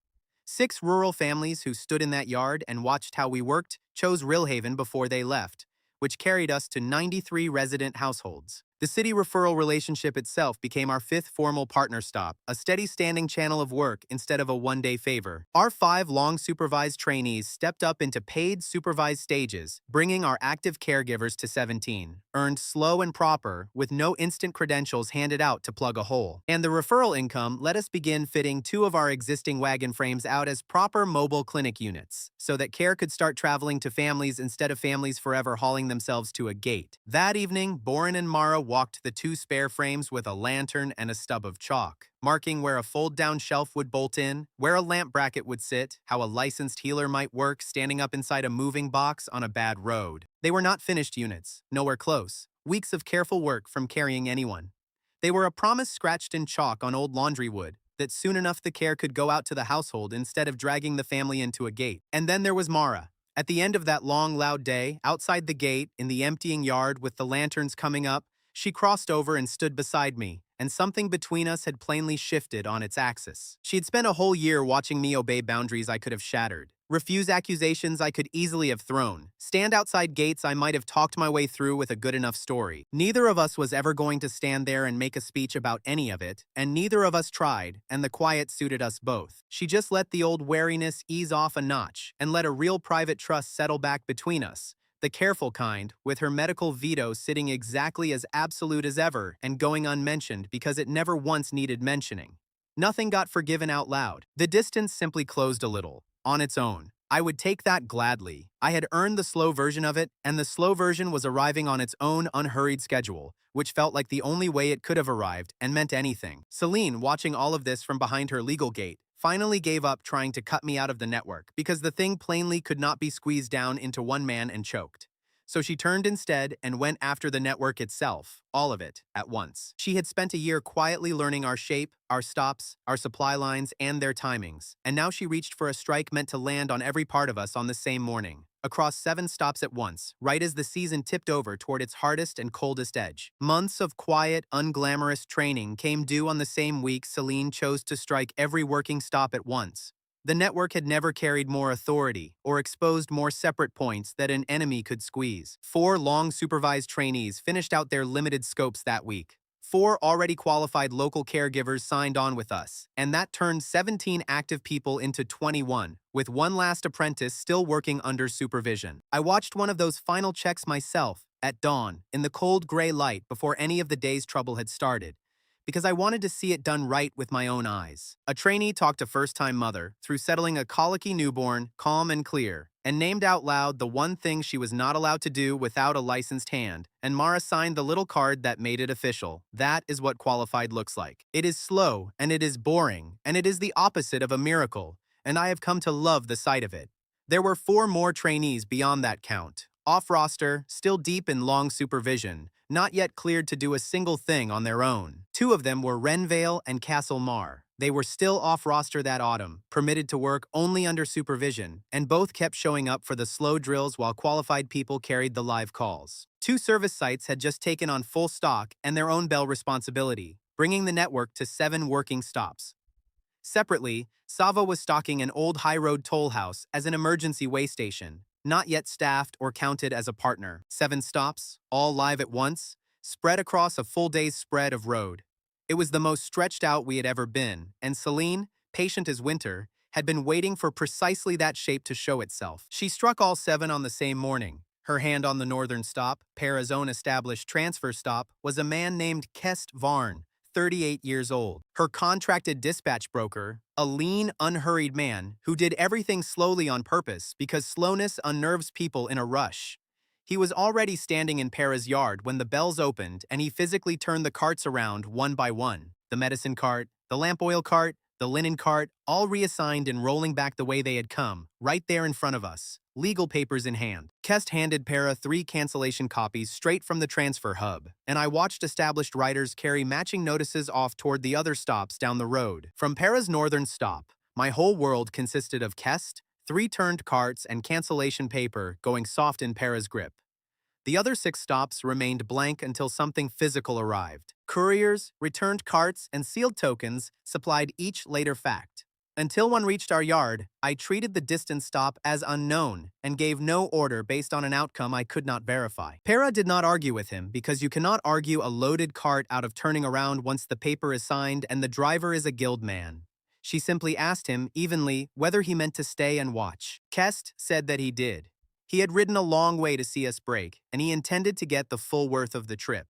6 rural families who stood in that yard and watched how we worked chose Rillhaven before they left, which carried us to 93 resident households. The city referral relationship itself became our 5th formal partner stop, a steady standing channel of work instead of a one-day favor. Our 5 long supervised trainees stepped up into paid supervised stages, bringing our active caregivers to 17, earned slow and proper, with no instant credentials handed out to plug a hole. And the referral income let us begin fitting 2 of our existing wagon frames out as proper mobile clinic units, so that care could start traveling to families instead of families forever hauling themselves to a gate. That evening, Boren and Mara walked the 2 spare frames with a lantern and a stub of chalk, marking where a fold-down shelf would bolt in, where a lamp bracket would sit, how a licensed healer might work standing up inside a moving box on a bad road. They were not finished units, nowhere close. Weeks of careful work from carrying anyone. They were a promise scratched in chalk on old laundry wood, that soon enough the care could go out to the household instead of dragging the family into a gate. And then there was Mara. At the end of that long, loud day, outside the gate, in the emptying yard with the lanterns coming up, she crossed over and stood beside me, and something between us had plainly shifted on its axis. She had spent a whole year watching me obey boundaries I could have shattered, refuse accusations I could easily have thrown, stand outside gates I might have talked my way through with a good enough story. Neither of us was ever going to stand there and make a speech about any of it, and neither of us tried, and the quiet suited us both. She just let the old wariness ease off a notch, and let a real private trust settle back between us. The careful kind, with her medical veto sitting exactly as absolute as ever and going unmentioned because it never once needed mentioning. Nothing got forgiven out loud. The distance simply closed a little, on its own. I would take that gladly. I had earned the slow version of it, and the slow version was arriving on its own unhurried schedule, which felt like the only way it could have arrived and meant anything. Celine, watching all of this from behind her legal gate, finally gave up trying to cut me out of the network because the thing plainly could not be squeezed down into one man and choked. So she turned instead and went after the network itself, all of it, at once. She had spent a year quietly learning our shape, our stops, our supply lines, and their timings, and now she reached for a strike meant to land on every part of us on the same morning, across 7 stops at once, right as the season tipped over toward its hardest and coldest edge. Months of quiet, unglamorous training came due on the same week Celine chose to strike every working stop at once. The network had never carried more authority or exposed more separate points that an enemy could squeeze. 4 long supervised trainees finished out their limited scopes that week. 4 already qualified local caregivers signed on with us, and that turned 17 active people into 21, with one last apprentice still working under supervision. I watched one of those final checks myself, at dawn, in the cold gray light before any of the day's trouble had started, because I wanted to see it done right with my own eyes. A trainee talked to first-time mother through settling a colicky newborn, calm and clear, and named out loud the one thing she was not allowed to do without a licensed hand, and Mara signed the little card that made it official. That is what qualified looks like. It is slow, and it is boring, and it is the opposite of a miracle, and I have come to love the sight of it. There were 4 more trainees beyond that count, off-roster, still deep in long supervision, not yet cleared to do a single thing on their own. 2 of them were Renvale and Castle Mar. They were still off-roster that autumn, permitted to work only under supervision, and both kept showing up for the slow drills while qualified people carried the live calls. 2 service sites had just taken on full stock and their own bell responsibility, bringing the network to 7 working stops. Separately, Sava was stocking an old high-road toll house as an emergency way station, not yet staffed or counted as a partner. 7 stops, all live at once, spread across a full day's spread of road. It was the most stretched out we had ever been, and Celine, patient as winter, had been waiting for precisely that shape to show itself. She struck all 7 on the same morning. Her hand on the northern stop, Para's own established transfer stop, was a man named Kest Varn, 38 years old. Her contracted dispatch broker, a lean, unhurried man who did everything slowly on purpose because slowness unnerves people in a rush. He was already standing in Para's yard when the bells opened and he physically turned the carts around one by one. The medicine cart, the lamp oil cart, the linen cart, all reassigned and rolling back the way they had come, right there in front of us, legal papers in hand. Kest handed Para 3 cancellation copies straight from the transfer hub, and I watched established riders carry matching notices off toward the other stops down the road. From Para's northern stop, my whole world consisted of Kest, 3 turned carts, and cancellation paper going soft in Para's grip. The other 6 stops remained blank until something physical arrived. Couriers, returned carts, and sealed tokens supplied each later fact. Until one reached our yard, I treated the distant stop as unknown and gave no order based on an outcome I could not verify. Para did not argue with him because you cannot argue a loaded cart out of turning around once the paper is signed and the driver is a guild man. She simply asked him, evenly, whether he meant to stay and watch. Kest said that he did. He had ridden a long way to see us break, and he intended to get the full worth of the trip.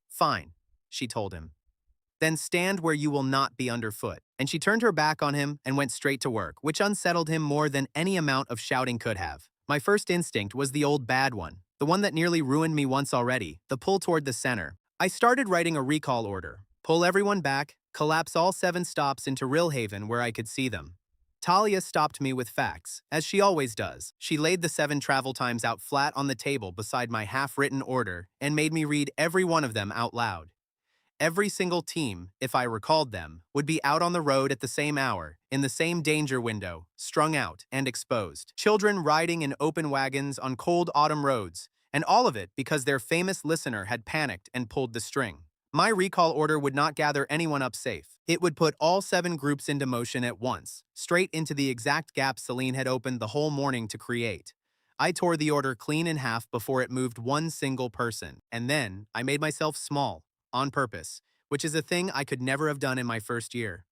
Fine, she told him. Then stand where you will not be underfoot. And she turned her back on him and went straight to work, which unsettled him more than any amount of shouting could have. My first instinct was the old bad one, the one that nearly ruined me once already, the pull toward the center. I started writing a recall order. Pull everyone back, collapse all 7 stops into Rillhaven where I could see them. Talia stopped me with facts, as she always does. She laid the 7 travel times out flat on the table beside my half-written order and made me read every one of them out loud. Every single team, if I recalled them, would be out on the road at the same hour, in the same danger window, strung out and exposed. Children riding in open wagons on cold autumn roads, and all of it because their famous listener had panicked and pulled the string. My recall order would not gather anyone up safe. It would put all 7 groups into motion at once, straight into the exact gap Celine had opened the whole morning to create. I tore the order clean in half before it moved one single person, and then I made myself small, on purpose, which is a thing I could never have done in my first year.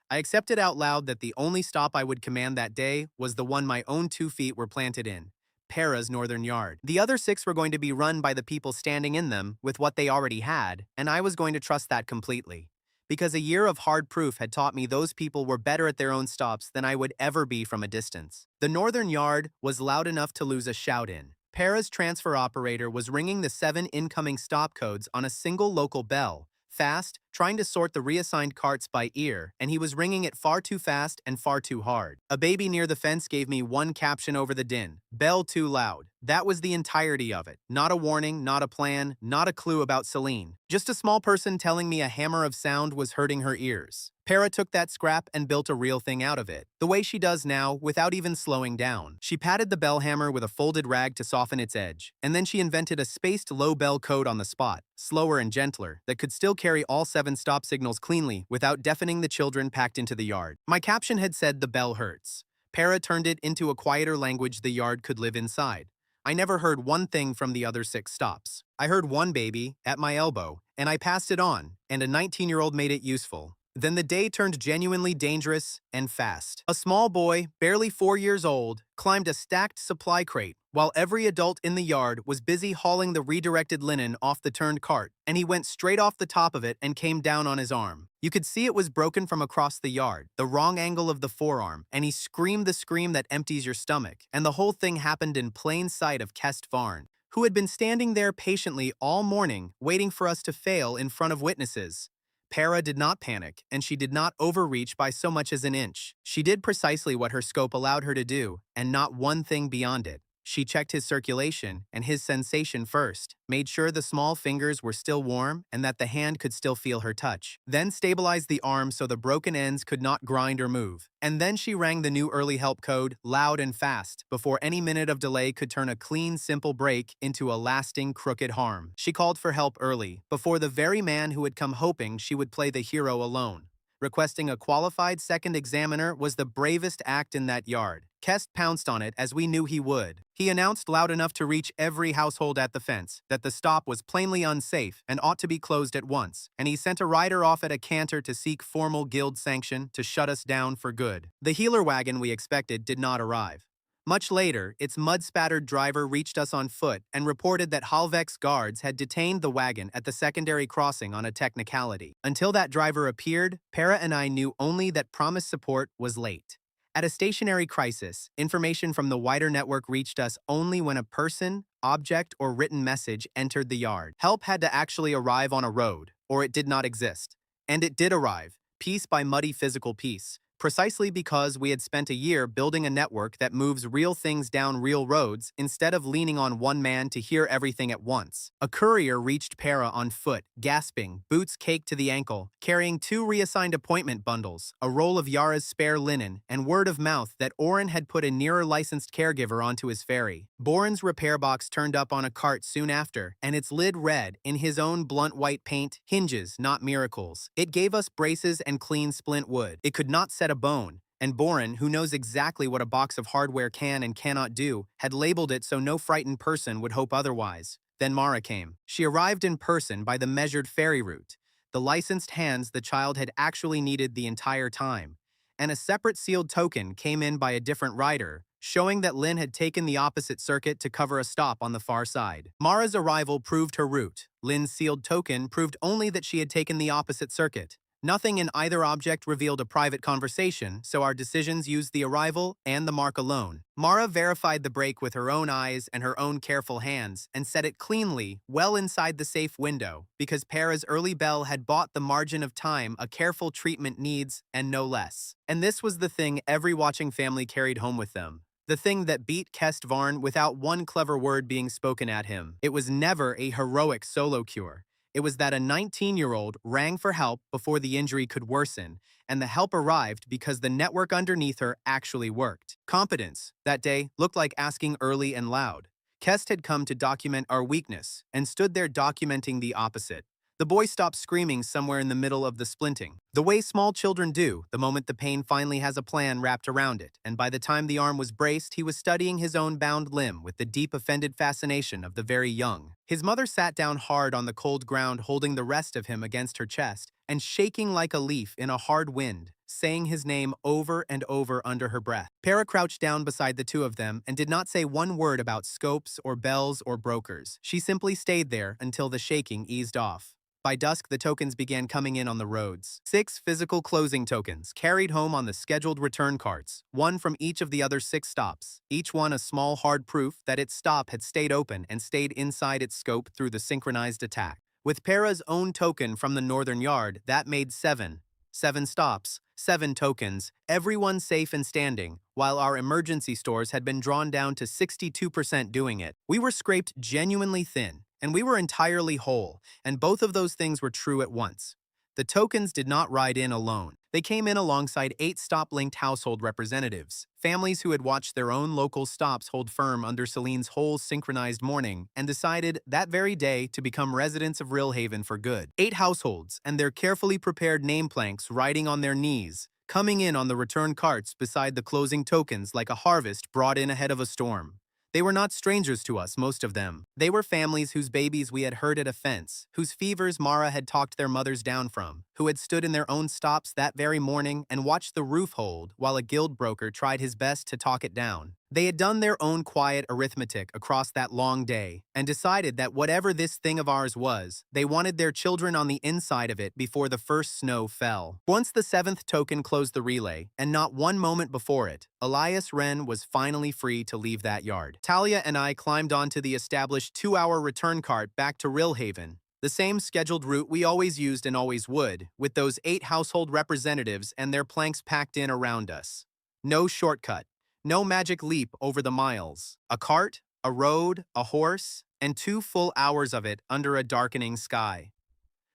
I accepted out loud that the only stop I would command that day was the one my own 2 feet were planted in, Para's northern yard. The other 6 were going to be run by the people standing in them with what they already had, and I was going to trust that completely. Because a year of hard proof had taught me those people were better at their own stops than I would ever be from a distance. The northern yard was loud enough to lose a shout in. Para's transfer operator was ringing the 7 incoming stop codes on a single local bell, fast, trying to sort the reassigned carts by ear, and he was ringing it far too fast and far too hard. A baby near the fence gave me one caption over the din: bell too loud. That was the entirety of it. Not a warning, not a plan, not a clue about Celine. Just a small person telling me a hammer of sound was hurting her ears. Para took that scrap and built a real thing out of it, the way she does now, without even slowing down. She patted the bell hammer with a folded rag to soften its edge, and then she invented a spaced low bell code on the spot, slower and gentler, that could still carry all 7 stop signals cleanly without deafening the children packed into the yard. My caption had said the bell hurts. Para turned it into a quieter language the yard could live inside. I never heard one thing from the other 6 stops. I heard one baby at my elbow, and I passed it on, and a 19-year-old made it useful. Then the day turned genuinely dangerous and fast. A small boy, barely 4 years old, climbed a stacked supply crate while every adult in the yard was busy hauling the redirected linen off the turned cart, and he went straight off the top of it and came down on his arm. You could see it was broken from across the yard, the wrong angle of the forearm, and he screamed the scream that empties your stomach, and the whole thing happened in plain sight of Kest Varn, who had been standing there patiently all morning waiting for us to fail in front of witnesses. Para did not panic, and she did not overreach by so much as an inch. She did precisely what her scope allowed her to do, and not one thing beyond it. She checked his circulation and his sensation first, made sure the small fingers were still warm and that the hand could still feel her touch, then stabilized the arm so the broken ends could not grind or move. And then she rang the new early help code loud and fast before any minute of delay could turn a clean, simple break into a lasting, crooked harm. She called for help early, before the very man who had come hoping she would play the hero alone. Requesting a qualified second examiner was the bravest act in that yard. Kest pounced on it as we knew he would. He announced loud enough to reach every household at the fence that the stop was plainly unsafe and ought to be closed at once, and he sent a rider off at a canter to seek formal guild sanction to shut us down for good. The healer wagon we expected did not arrive. Much later, its mud-spattered driver reached us on foot and reported that Halvek's guards had detained the wagon at the secondary crossing on a technicality. Until that driver appeared, Para and I knew only that promised support was late. At a stationary crisis, information from the wider network reached us only when a person, object, or written message entered the yard. Help had to actually arrive on a road, or it did not exist. And it did arrive, piece by muddy physical piece, precisely because we had spent a year building a network that moves real things down real roads instead of leaning on one man to hear everything at once. A courier reached Para on foot, gasping, boots caked to the ankle, carrying 2 reassigned appointment bundles, a roll of Yara's spare linen, and word of mouth that Oren had put a nearer licensed caregiver onto his ferry. Boren's repair box turned up on a cart soon after, and its lid read, in his own blunt white paint, "Hinges, not miracles." It gave us braces and clean splint wood. It could not set a bone, and Boren, who knows exactly what a box of hardware can and cannot do, had labeled it so no frightened person would hope otherwise. Then Mara came. She arrived in person by the measured ferry route, the licensed hands the child had actually needed the entire time, and a separate sealed token came in by a different rider, showing that Lynn had taken the opposite circuit to cover a stop on the far side. Mara's arrival proved her route. Lynn's sealed token proved only that she had taken the opposite circuit. Nothing in either object revealed a private conversation, so our decisions used the arrival and the mark alone. Mara verified the break with her own eyes and her own careful hands and set it cleanly, well inside the safe window, because Para's early bell had bought the margin of time a careful treatment needs, and no less. And this was the thing every watching family carried home with them. The thing that beat Kest Varn without one clever word being spoken at him. It was never a heroic solo cure. It was that a 19-year-old rang for help before the injury could worsen, and the help arrived because the network underneath her actually worked. Competence, that day, looked like asking early and loud. Kest had come to document our weakness, and stood there documenting the opposite. The boy stopped screaming somewhere in the middle of the splinting, the way small children do the moment the pain finally has a plan wrapped around it, and by the time the arm was braced, he was studying his own bound limb with the deep offended fascination of the very young. His mother sat down hard on the cold ground holding the rest of him against her chest, and shaking like a leaf in a hard wind, saying his name over and over under her breath. Para crouched down beside the two of them and did not say one word about scopes or bells or brokers. She simply stayed there until the shaking eased off. By dusk, the tokens began coming in on the roads. 6 physical closing tokens, carried home on the scheduled return carts, one from each of the other 6 stops, each one a small hard proof that its stop had stayed open and stayed inside its scope through the synchronized attack. With Para's own token from the northern yard, that made 7. 7 stops, 7 tokens, everyone safe and standing, while our emergency stores had been drawn down to 62% doing it. We were scraped genuinely thin, and we were entirely whole, and both of those things were true at once. The tokens did not ride in alone. They came in alongside 8 stop-linked household representatives, families who had watched their own local stops hold firm under Celine's whole synchronized morning and decided that very day to become residents of Rillhaven for good. 8 households and their carefully prepared name planks riding on their knees, coming in on the return carts beside the closing tokens like a harvest brought in ahead of a storm. They were not strangers to us, most of them. They were families whose babies we had heard at a fence, whose fevers Mara had talked their mothers down from, who had stood in their own stops that very morning and watched the roof hold while a guild broker tried his best to talk it down. They had done their own quiet arithmetic across that long day and decided that whatever this thing of ours was, they wanted their children on the inside of it before the first snow fell. Once the seventh token closed the relay, and not one moment before it, Elias Wren was finally free to leave that yard. Talia and I climbed onto the established 2-hour return cart back to Rillhaven, the same scheduled route we always used and always would, with those 8 household representatives and their planks packed in around us. No shortcut. No magic leap over the miles. A cart, a road, a horse, and 2 full hours of it under a darkening sky.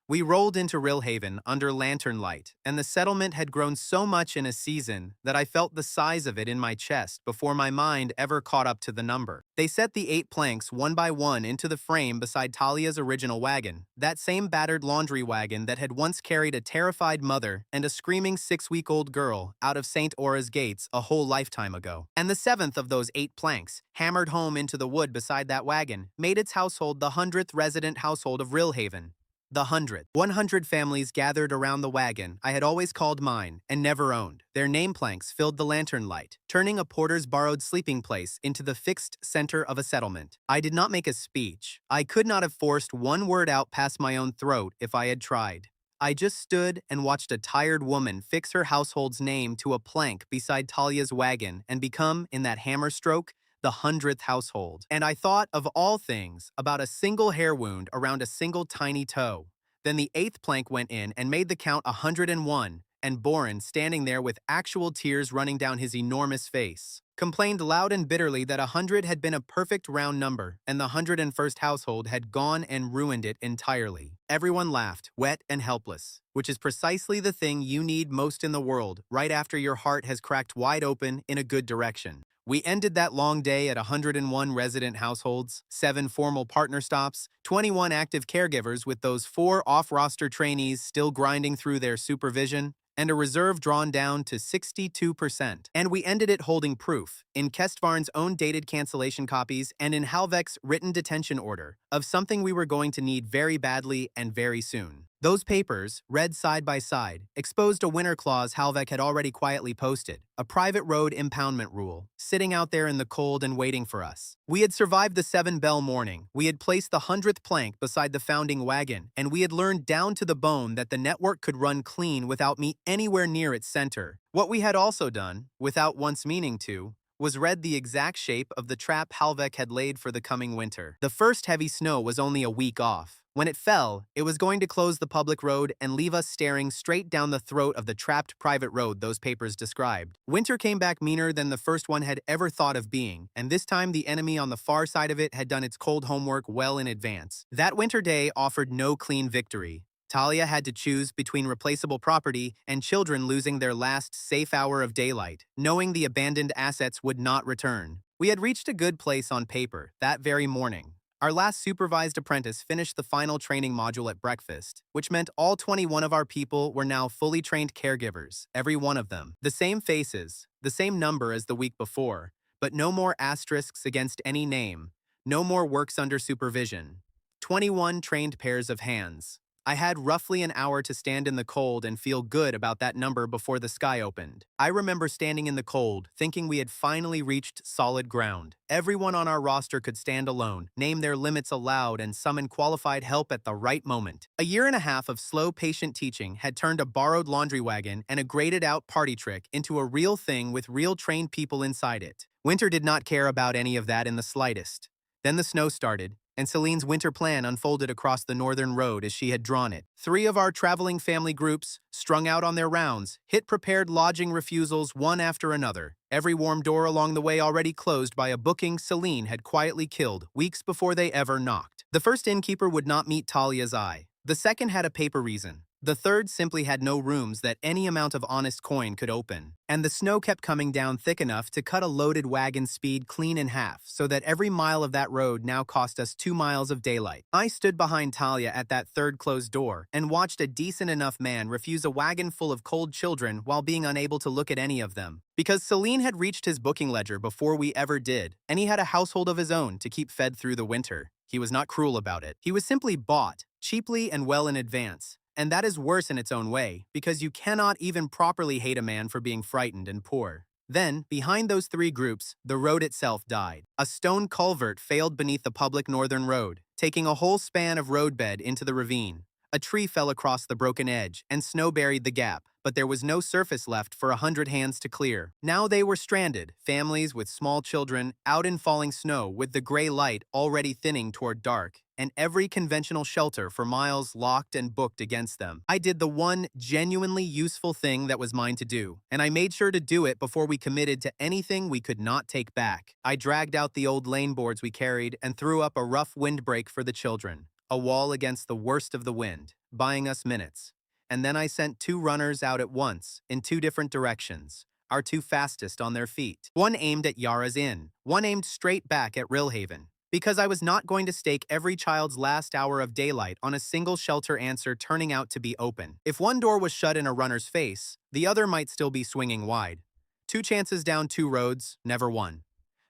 We rolled into Rillhaven under lantern light, and the settlement had grown so much in a season that I felt the size of it in my chest before my mind ever caught up to the number. They set the 8 planks one by one into the frame beside Talia's original wagon, that same battered laundry wagon that had once carried a terrified mother and a screaming 6-week-old girl out of St. Aura's gates a whole lifetime ago. And the 7th of those 8 planks, hammered home into the wood beside that wagon, made its household the 100th resident household of Rillhaven. The 100th. 100 families gathered around the wagon I had always called mine and never owned. Their name planks filled the lantern light, turning a porter's borrowed sleeping place into the fixed center of a settlement. I did not make a speech. I could not have forced one word out past my own throat if I had tried. I just stood and watched a tired woman fix her household's name to a plank beside Talia's wagon and become, in that hammer stroke, the 100th household. And I thought, of all things, about a single hair wound around a single tiny toe. Then the 8th plank went in and made the count 101, and Boren, standing there with actual tears running down his enormous face, complained loud and bitterly that 100 had been a perfect round number, and the 101st household had gone and ruined it entirely. Everyone laughed, wet and helpless, which is precisely the thing you need most in the world, right after your heart has cracked wide open in a good direction. We ended that long day at 101 resident households, 7 formal partner stops, 21 active caregivers with those 4 off-roster trainees still grinding through their supervision, and a reserve drawn down to 62%. And we ended it holding proof, in Kestvarn's own dated cancellation copies and in Halvek's written detention order, of something we were going to need very badly and very soon. Those papers, read side by side, exposed a winter clause Halvek had already quietly posted, a private road impoundment rule, sitting out there in the cold and waiting for us. We had survived the 7-bell morning, we had placed the 100th plank beside the founding wagon, and we had learned down to the bone that the network could run clean without me anywhere near its center. What we had also done, without once meaning to, was read the exact shape of the trap Halvek had laid for the coming winter. The first heavy snow was only a week off. When it fell, it was going to close the public road and leave us staring straight down the throat of the trapped private road those papers described. Winter came back meaner than the first one had ever thought of being, and this time the enemy on the far side of it had done its cold homework well in advance. That winter day offered no clean victory. Talia had to choose between replaceable property and children losing their last safe hour of daylight, knowing the abandoned assets would not return. We had reached a good place on paper that very morning. Our last supervised apprentice finished the final training module at breakfast, which meant all 21 of our people were now fully trained caregivers, every one of them. The same faces, the same number as the week before, but no more asterisks against any name, no more works under supervision. 21 trained pairs of hands. I had roughly an hour to stand in the cold and feel good about that number before the sky opened. I remember standing in the cold, thinking we had finally reached solid ground. Everyone on our roster could stand alone, name their limits aloud, and summon qualified help at the right moment. A year and a half of slow, patient teaching had turned a borrowed laundry wagon and a graded-out party trick into a real thing with real trained people inside it. Winter did not care about any of that in the slightest. Then the snow started, and Celine's winter plan unfolded across the northern road as she had drawn it. 3 of our traveling family groups, strung out on their rounds, hit prepared lodging refusals one after another, every warm door along the way already closed by a booking Celine had quietly killed weeks before they ever knocked. The first innkeeper would not meet Talia's eye. The second had a paper reason. The third simply had no rooms that any amount of honest coin could open. And the snow kept coming down thick enough to cut a loaded wagon's speed clean in half, so that every mile of that road now cost us 2 miles of daylight. I stood behind Talia at that third closed door and watched a decent enough man refuse a wagon full of cold children while being unable to look at any of them. Because Celine had reached his booking ledger before we ever did, and he had a household of his own to keep fed through the winter. He was not cruel about it. He was simply bought, cheaply and well in advance. And that is worse in its own way, because you cannot even properly hate a man for being frightened and poor. Then, behind those three groups, the road itself died. A stone culvert failed beneath the public northern road, taking a whole span of roadbed into the ravine. A tree fell across the broken edge, and snow buried the gap, but there was no surface left for 100 hands to clear. Now they were stranded, families with small children, out in falling snow with the gray light already thinning toward dark, and every conventional shelter for miles locked and booked against them. I did the one genuinely useful thing that was mine to do, and I made sure to do it before we committed to anything we could not take back. I dragged out the old lane boards we carried and threw up a rough windbreak for the children, a wall against the worst of the wind, buying us minutes. And then I sent 2 runners out at once, in 2 different directions, our 2 fastest on their feet. One aimed at Yara's Inn, one aimed straight back at Rillhaven. Because I was not going to stake every child's last hour of daylight on a single shelter answer turning out to be open. If one door was shut in a runner's face, the other might still be swinging wide. 2 chances down 2 roads, never one.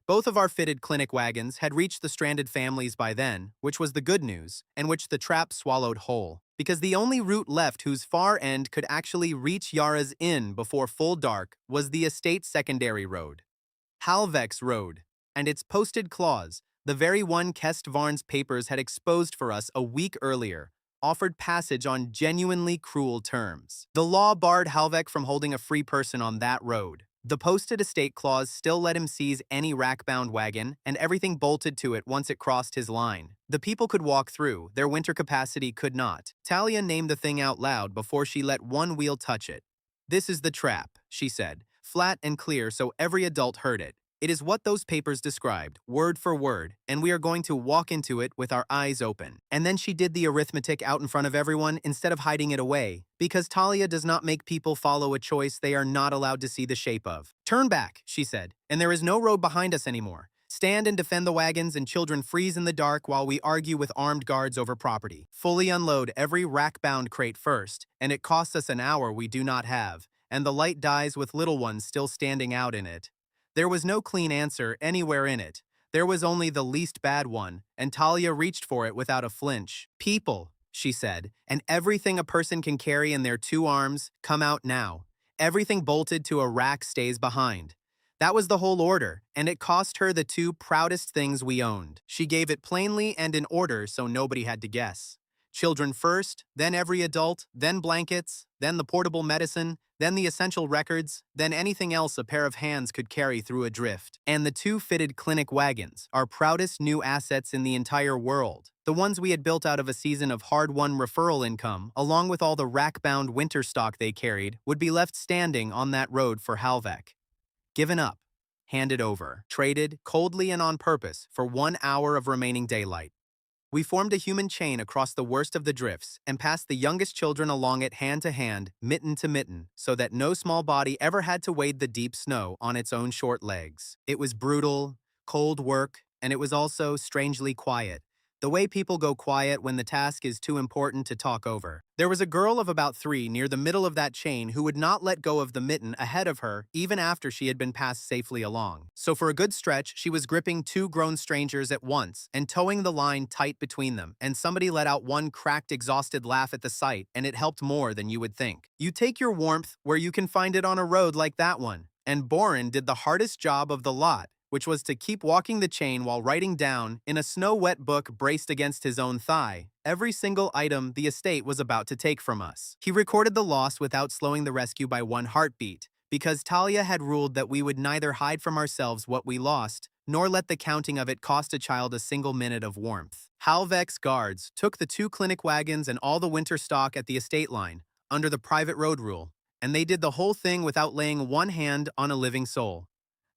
Both of our fitted clinic wagons had reached the stranded families by then, which was the good news, and which the trap swallowed whole. Because the only route left whose far end could actually reach Yara's Inn before full dark was the estate's secondary road. Halvex Road, and its posted clause, the very one Kestvarn's papers had exposed for us a week earlier, offered passage on genuinely cruel terms. The law barred Halvek from holding a free person on that road. The posted estate clause still let him seize any rack-bound wagon, and everything bolted to it once it crossed his line. The people could walk through, their winter capacity could not. Talia named the thing out loud before she let one wheel touch it. "This is the trap," she said, flat and clear so every adult heard it. "It is what those papers described, word for word, and we are going to walk into it with our eyes open." And then she did the arithmetic out in front of everyone instead of hiding it away, because Talia does not make people follow a choice they are not allowed to see the shape of. "Turn back," she said, "and there is no road behind us anymore. Stand and defend the wagons, and children freeze in the dark while we argue with armed guards over property. Fully unload every rack-bound crate first, and it costs us an hour we do not have, and the light dies with little ones still standing out in it." There was no clean answer anywhere in it. There was only the least bad one, and Talia reached for it without a flinch. "People," she said, "and everything a person can carry in their 2 arms, come out now. Everything bolted to a rack stays behind." That was the whole order, and it cost her the 2 proudest things we owned. She gave it plainly and in order so nobody had to guess. Children first, then every adult, then blankets, then the portable medicine, then the essential records, then anything else a pair of hands could carry through a drift. And the 2 fitted clinic wagons, our proudest new assets in the entire world. The ones we had built out of a season of hard-won referral income, along with all the rack-bound winter stock they carried, would be left standing on that road for Halvek. Given up, handed over, traded, coldly and on purpose, for 1 hour of remaining daylight. We formed a human chain across the worst of the drifts and passed the youngest children along it hand to hand, mitten to mitten, so that no small body ever had to wade the deep snow on its own short legs. It was brutal, cold work, and it was also strangely quiet. The way people go quiet when the task is too important to talk over. There was a girl of about 3 near the middle of that chain who would not let go of the mitten ahead of her even after she had been passed safely along. So for a good stretch, she was gripping 2 grown strangers at once and towing the line tight between them, and somebody let out one cracked, exhausted laugh at the sight, and it helped more than you would think. You take your warmth where you can find it on a road like that one, and Boren did the hardest job of the lot, which was to keep walking the chain while writing down, in a snow-wet book braced against his own thigh, every single item the estate was about to take from us. He recorded the loss without slowing the rescue by 1 heartbeat, because Talia had ruled that we would neither hide from ourselves what we lost, nor let the counting of it cost a child a single minute of warmth. Halvek's guards took the 2 clinic wagons and all the winter stock at the estate line, under the private road rule, and they did the whole thing without laying one hand on a living soul.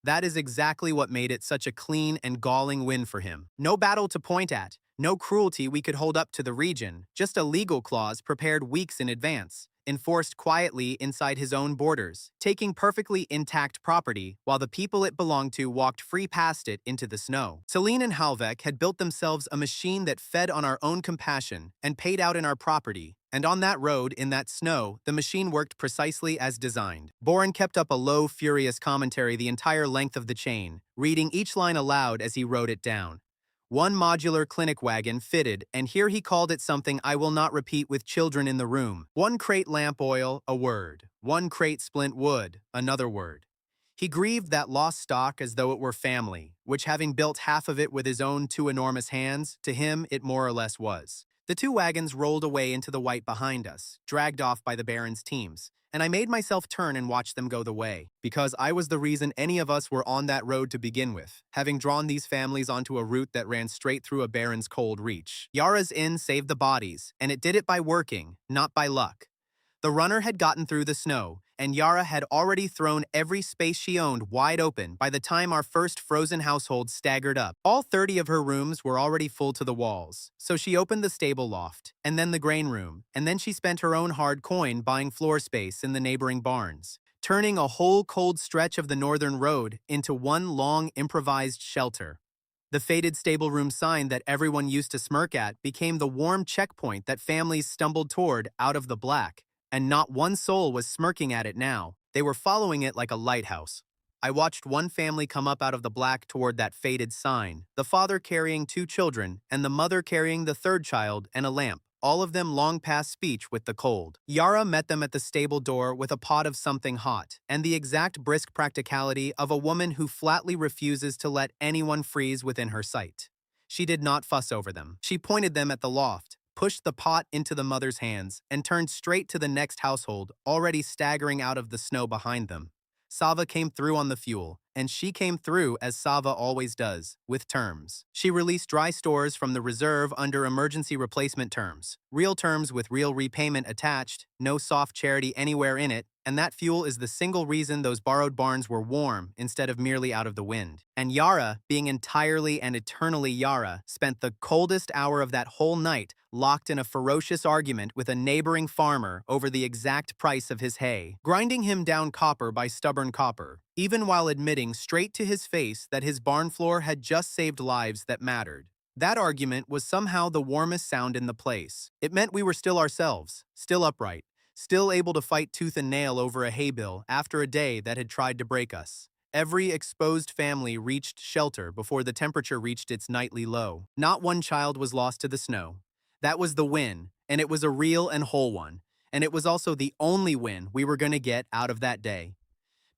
That is exactly what made it such a clean and galling win for him. No battle to point at, No cruelty we could hold up to the region, just a legal clause prepared weeks in advance, enforced quietly inside his own borders, taking perfectly intact property while the people it belonged to walked free past it into the snow. Celine and Halvek had built themselves a machine that fed on our own compassion and paid out in our property, and on that road, in that snow, the machine worked precisely as designed. Boren kept up a low, furious commentary the entire length of the chain, reading each line aloud as he wrote it down. One modular clinic wagon fitted, and here he called it something I will not repeat with children in the room. One crate lamp oil, a word. One crate splint wood, another word. He grieved that lost stock as though it were family, which having built half of it with his own two enormous hands, to him it more or less was. The two wagons rolled away into the white behind us, dragged off by the Baron's teams, and I made myself turn and watch them go the way, because I was the reason any of us were on that road to begin with, having drawn these families onto a route that ran straight through a Baron's cold reach. Yara's inn saved the bodies, and it did it by working, not by luck. The runner had gotten through the snow, and Yara had already thrown every space she owned wide open by the time our first frozen household staggered up. All 30 of her rooms were already full to the walls, so she opened the stable loft, and then the grain room, and then she spent her own hard coin buying floor space in the neighboring barns, turning a whole cold stretch of the northern road into one long improvised shelter. The faded stable room sign that everyone used to smirk at became the warm checkpoint that families stumbled toward out of the black. And not one soul was smirking at it now. They were following it like a lighthouse. I watched one family come up out of the black toward that faded sign, the father carrying 2 children, and the mother carrying the 3rd child and a lamp, all of them long past speech with the cold. Yara met them at the stable door with a pot of something hot, and the exact brisk practicality of a woman who flatly refuses to let anyone freeze within her sight. She did not fuss over them. She pointed them at the loft, pushed the pot into the mother's hands, and turned straight to the next household, already staggering out of the snow behind them. Sava came through on the fuel, and she came through as Sava always does, with terms. She released dry stores from the reserve under emergency replacement terms, real terms with real repayment attached, no soft charity anywhere in it, and that fuel is the single reason those borrowed barns were warm instead of merely out of the wind. And Yara, being entirely and eternally Yara, spent the coldest hour of that whole night locked in a ferocious argument with a neighboring farmer over the exact price of his hay, grinding him down copper by stubborn copper, even while admitting straight to his face that his barn floor had just saved lives that mattered. That argument was somehow the warmest sound in the place. It meant we were still ourselves, still upright, still able to fight tooth and nail over a hay bill after a day that had tried to break us. Every exposed family reached shelter before the temperature reached its nightly low. Not one child was lost to the snow. That was the win, and it was a real and whole one, and it was also the only win we were going to get out of that day.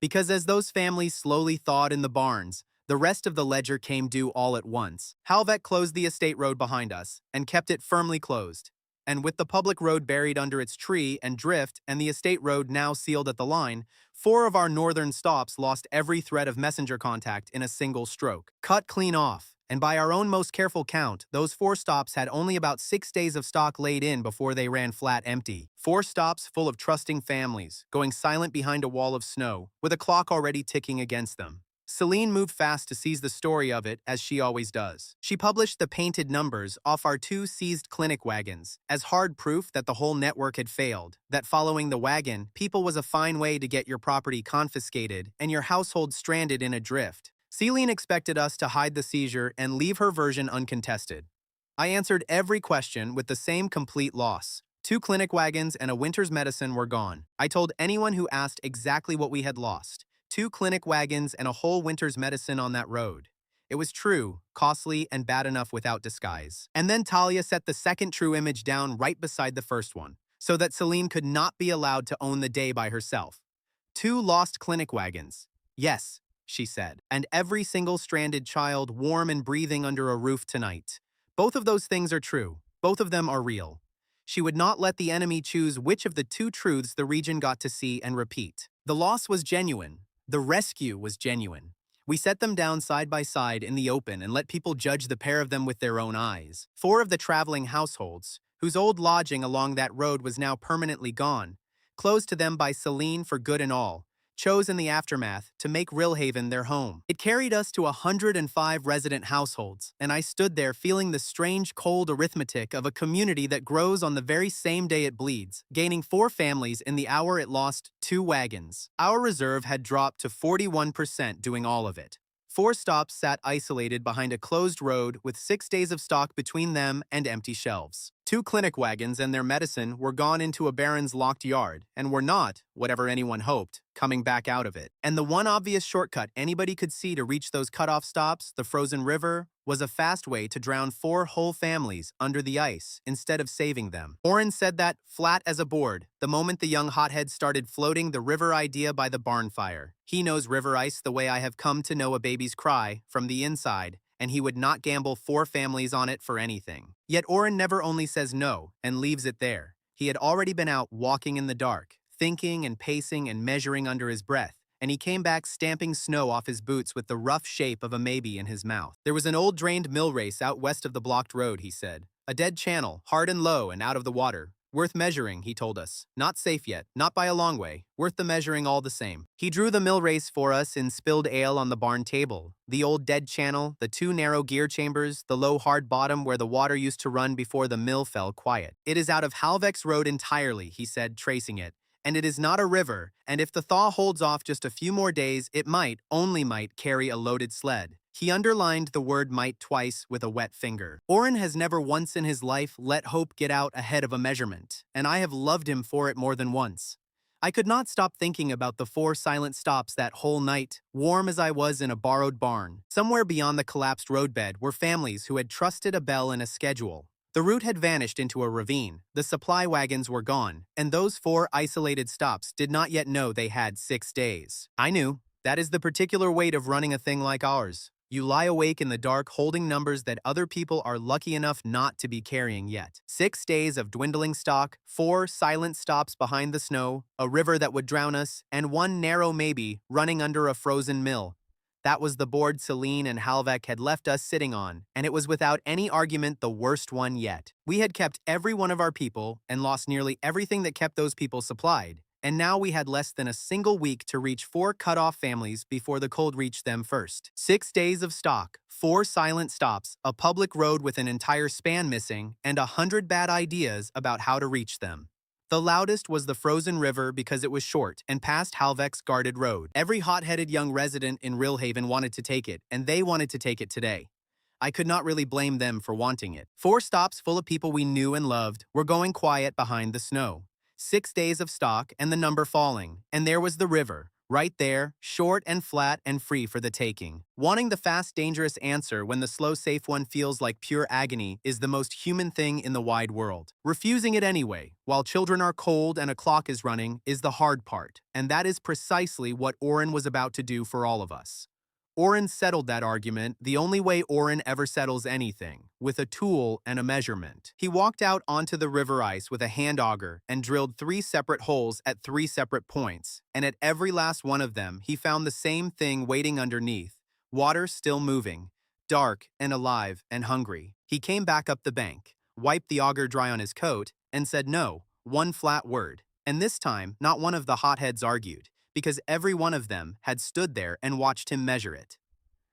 Because as those families slowly thawed in the barns, the rest of the ledger came due all at once. Halvek closed the estate road behind us and kept it firmly closed. And with the public road buried under its tree and drift and the estate road now sealed at the line, 4 of our northern stops lost every thread of messenger contact in a single stroke. Cut clean off. And by our own most careful count, those 4 stops had only about 6 days of stock laid in before they ran flat empty. 4 stops full of trusting families, going silent behind a wall of snow, with a clock already ticking against them. Celine moved fast to seize the story of it, as she always does. She published the painted numbers off our 2 seized clinic wagons, as hard proof that the whole network had failed, that following the wagon, people was a fine way to get your property confiscated and your household stranded in a drift. Celine expected us to hide the seizure and leave her version uncontested. I answered every question with the same complete loss. 2 clinic wagons and a winter's medicine were gone. I told anyone who asked exactly what we had lost. 2 clinic wagons and a whole winter's medicine on that road. It was true, costly, and bad enough without disguise. And then Talia set the second true image down right beside the first one, so that Celine could not be allowed to own the day by herself. 2 lost clinic wagons. Yes, she said, and every single stranded child warm and breathing under a roof tonight. Both of those things are true. Both of them are real. She would not let the enemy choose which of the 2 truths the region got to see and repeat. The loss was genuine. The rescue was genuine. We set them down side by side in the open and let people judge the pair of them with their own eyes. 4 of the traveling households, whose old lodging along that road was now permanently gone, closed to them by Celine for good and all, chose in the aftermath to make Rillhaven their home. It carried us to 105 resident households, and I stood there feeling the strange cold arithmetic of a community that grows on the very same day it bleeds, gaining 4 families in the hour it lost 2 wagons. Our reserve had dropped to 41% doing all of it. 4 stops sat isolated behind a closed road with 6 days of stock between them and empty shelves. 2 clinic wagons and their medicine were gone into a baron's locked yard and were not, whatever anyone hoped, coming back out of it. And the one obvious shortcut anybody could see to reach those cutoff stops, the frozen river, was a fast way to drown 4 whole families under the ice instead of saving them. Oren said that, flat as a board, the moment the young hothead started floating the river idea by the barn fire. He knows river ice the way I have come to know a baby's cry, from the inside, and he would not gamble 4 families on it for anything. Yet Oren never only says no and leaves it there. He had already been out walking in the dark, thinking and pacing and measuring under his breath, and he came back stamping snow off his boots with the rough shape of a maybe in his mouth. There was an old drained mill race out west of the blocked road, he said. A dead channel, hard and low and out of the water. Worth measuring, he told us. Not safe yet, not by a long way. Worth the measuring all the same. He drew the mill race for us in spilled ale on the barn table. The old dead channel, the 2 narrow gear chambers, the low hard bottom where the water used to run before the mill fell quiet. It is out of Halvex Road entirely, he said, tracing it. And it is not a river, and if the thaw holds off just a few more days, it might, only might, carry a loaded sled. He underlined the word might twice with a wet finger. Oren has never once in his life let hope get out ahead of a measurement, and I have loved him for it more than once. I could not stop thinking about the 4 silent stops that whole night, warm as I was in a borrowed barn. Somewhere beyond the collapsed roadbed were families who had trusted a bell and a schedule. The route had vanished into a ravine, the supply wagons were gone, and those 4 isolated stops did not yet know they had 6 days. I knew. That is the particular weight of running a thing like ours. You lie awake in the dark holding numbers that other people are lucky enough not to be carrying yet. 6 days of dwindling stock, 4 silent stops behind the snow, a river that would drown us, and 1 narrow maybe running under a frozen mill. That was the board Celine and Halvek had left us sitting on, and it was without any argument the worst one yet. We had kept every one of our people and lost nearly everything that kept those people supplied, and now we had less than a single week to reach 4 cut-off families before the cold reached them first. 6 days of stock, 4 silent stops, a public road with an entire span missing, and 100 bad ideas about how to reach them. The loudest was the frozen river because it was short and past Halvek's guarded road. Every hot-headed young resident in Rillhaven wanted to take it, and they wanted to take it today. I could not really blame them for wanting it. 4 stops full of people we knew and loved were going quiet behind the snow. 6 days of stock and the number falling, and there was the river, right there, short and flat and free for the taking. Wanting the fast, dangerous answer when the slow, safe one feels like pure agony is the most human thing in the wide world. Refusing it anyway, while children are cold and a clock is running, is the hard part, and that is precisely what Oren was about to do for all of us. Oren settled that argument the only way Oren ever settles anything, with a tool and a measurement. He walked out onto the river ice with a hand auger and drilled 3 separate holes at 3 separate points, and at every last one of them he found the same thing waiting underneath, water still moving, dark and alive and hungry. He came back up the bank, wiped the auger dry on his coat, and said no, 1 flat word. And this time, not one of the hotheads argued, because every one of them had stood there and watched him measure it.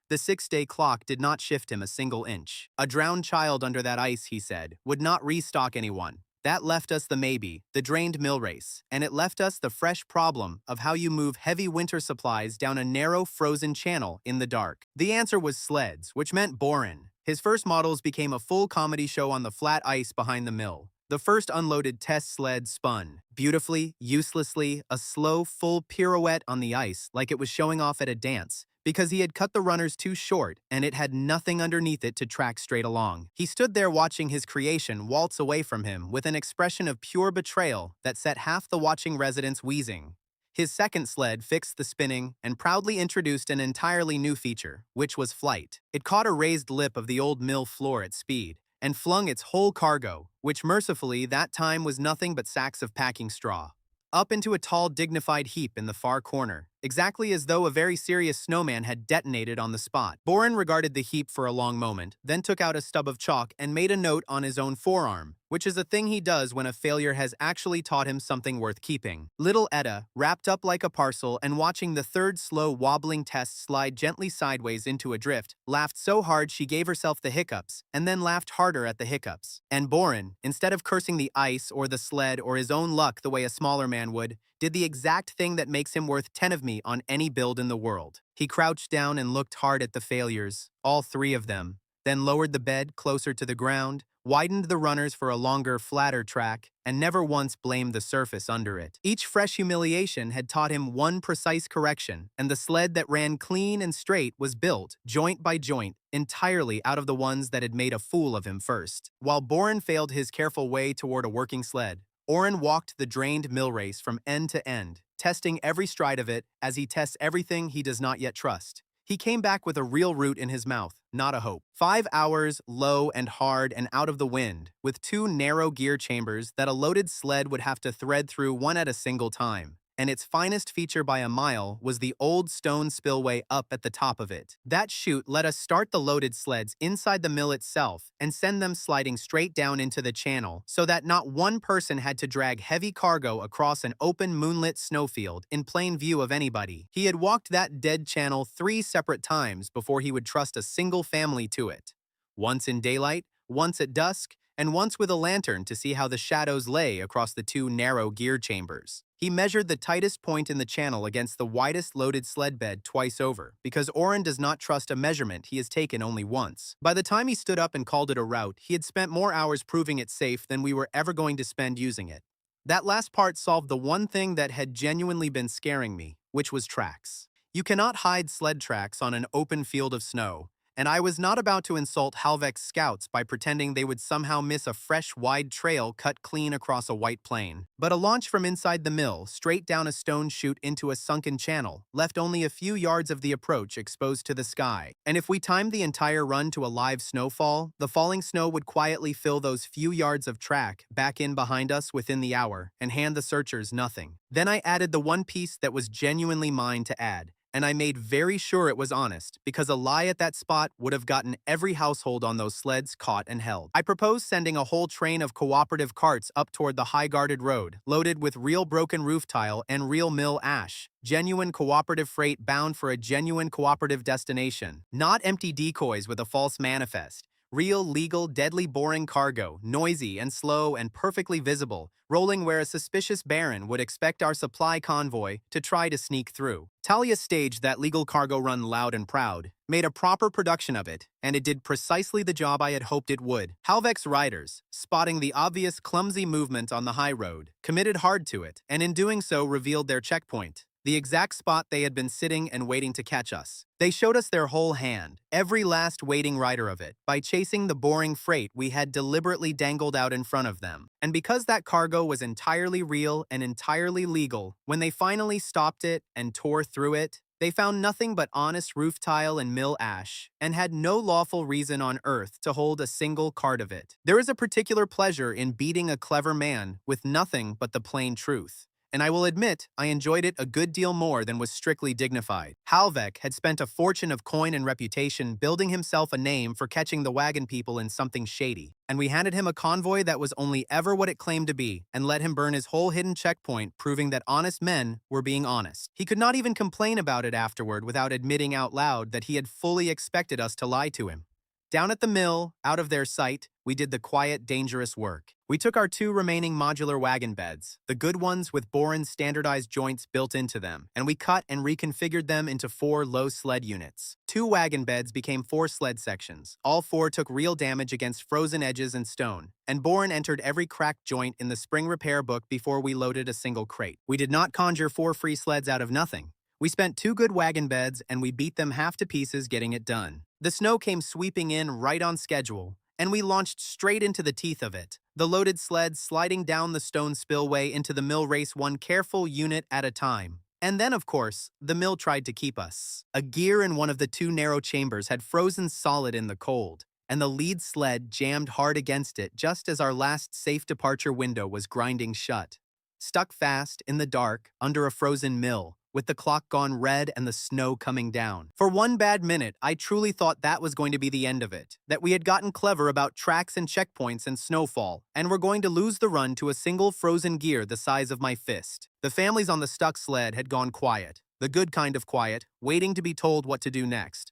The 6-day clock did not shift him a single inch. A drowned child under that ice, he said, would not restock anyone. That left us the maybe, the drained mill race, and it left us the fresh problem of how you move heavy winter supplies down a narrow frozen channel in the dark. The answer was sleds, which meant Boren. His first models became a full comedy show on the flat ice behind the mill. The first unloaded test sled spun, beautifully, uselessly, a slow, full pirouette on the ice like it was showing off at a dance, because he had cut the runners too short and it had nothing underneath it to track straight along. He stood there watching his creation waltz away from him with an expression of pure betrayal that set half the watching residents wheezing. His second sled fixed the spinning and proudly introduced an entirely new feature, which was flight. It caught a raised lip of the old mill floor at speed, and flung its whole cargo, which mercifully that time was nothing but sacks of packing straw, up into a tall, dignified heap in the far corner. exactly as though a very serious snowman had detonated on the spot. Boren regarded the heap for a long moment, then took out a stub of chalk and made a note on his own forearm, which is a thing he does when a failure has actually taught him something worth keeping. Little Etta, wrapped up like a parcel and watching the third slow wobbling test slide gently sideways into a drift, laughed so hard she gave herself the hiccups, and then laughed harder at the hiccups. And Boren, instead of cursing the ice or the sled or his own luck the way a smaller man would, did the exact thing that makes him worth 10 of me on any build in the world. He crouched down and looked hard at the failures, all three of them, then lowered the bed closer to the ground, widened the runners for a longer, flatter track, and never once blamed the surface under it. Each fresh humiliation had taught him one precise correction, and the sled that ran clean and straight was built, joint by joint, entirely out of the ones that had made a fool of him first. While Boren failed his careful way toward a working sled, Oren walked the drained mill race from end to end, testing every stride of it as he tests everything he does not yet trust. He came back with a real root in his mouth, not a hope. 5 hours, low and hard and out of the wind, with 2 narrow gear chambers that a loaded sled would have to thread through one at a single time. And its finest feature by a mile was the old stone spillway up at the top of it. That chute let us start the loaded sleds inside the mill itself and send them sliding straight down into the channel so that not one person had to drag heavy cargo across an open moonlit snowfield in plain view of anybody. He had walked that dead channel 3 separate times before he would trust a single family to it. Once in daylight, once at dusk, and once with a lantern to see how the shadows lay across the 2 narrow gear chambers. He measured the tightest point in the channel against the widest loaded sled bed twice over, because Oren does not trust a measurement he has taken only once. By the time he stood up and called it a route, he had spent more hours proving it safe than we were ever going to spend using it. That last part solved the one thing that had genuinely been scaring me, which was tracks. You cannot hide sled tracks on an open field of snow, and I was not about to insult Halvek's scouts by pretending they would somehow miss a fresh, wide trail cut clean across a white plain. But a launch from inside the mill, straight down a stone chute into a sunken channel, left only a few yards of the approach exposed to the sky. And if we timed the entire run to a live snowfall, the falling snow would quietly fill those few yards of track back in behind us within the hour and hand the searchers nothing. Then I added the one piece that was genuinely mine to add, and I made very sure it was honest, because a lie at that spot would have gotten every household on those sleds caught and held. I proposed sending a whole train of cooperative carts up toward the high-guarded road, loaded with real broken roof tile and real mill ash. Genuine cooperative freight bound for a genuine cooperative destination. Not empty decoys with a false manifest. Real, legal, deadly boring cargo, noisy and slow and perfectly visible, rolling where a suspicious baron would expect our supply convoy to try to sneak through. Talia staged that legal cargo run loud and proud, made a proper production of it, and it did precisely the job I had hoped it would. Halvek's riders, spotting the obvious clumsy movement on the high road, committed hard to it, and in doing so revealed their checkpoint. The exact spot they had been sitting and waiting to catch us. They showed us their whole hand, every last waiting rider of it, by chasing the boring freight we had deliberately dangled out in front of them. And because that cargo was entirely real and entirely legal, when they finally stopped it and tore through it, they found nothing but honest roof tile and mill ash, and had no lawful reason on earth to hold a single cart of it. There is a particular pleasure in beating a clever man with nothing but the plain truth. And I will admit, I enjoyed it a good deal more than was strictly dignified. Halvek had spent a fortune of coin and reputation building himself a name for catching the wagon people in something shady, and we handed him a convoy that was only ever what it claimed to be, and let him burn his whole hidden checkpoint, proving that honest men were being honest. He could not even complain about it afterward without admitting out loud that he had fully expected us to lie to him. Down at the mill, out of their sight, we did the quiet, dangerous work. We took our 2 remaining modular wagon beds, the good ones with Boren's standardized joints built into them, and we cut and reconfigured them into 4 low sled units. 2 wagon beds became 4 sled sections. All 4 took real damage against frozen edges and stone, and Boren entered every cracked joint in the spring repair book before we loaded a single crate. We did not conjure 4 free sleds out of nothing. We spent 2 good wagon beds, and we beat them half to pieces getting it done. The snow came sweeping in right on schedule, and we launched straight into the teeth of it, the loaded sleds sliding down the stone spillway into the mill race one careful unit at a time. And then, of course, the mill tried to keep us. A gear in one of the 2 narrow chambers had frozen solid in the cold, and the lead sled jammed hard against it just as our last safe departure window was grinding shut. Stuck fast, in the dark, under a frozen mill, with the clock gone red and the snow coming down. For one bad minute, I truly thought that was going to be the end of it, that we had gotten clever about tracks and checkpoints and snowfall, and were going to lose the run to a single frozen gear the size of my fist. The families on the stuck sled had gone quiet, the good kind of quiet, waiting to be told what to do next.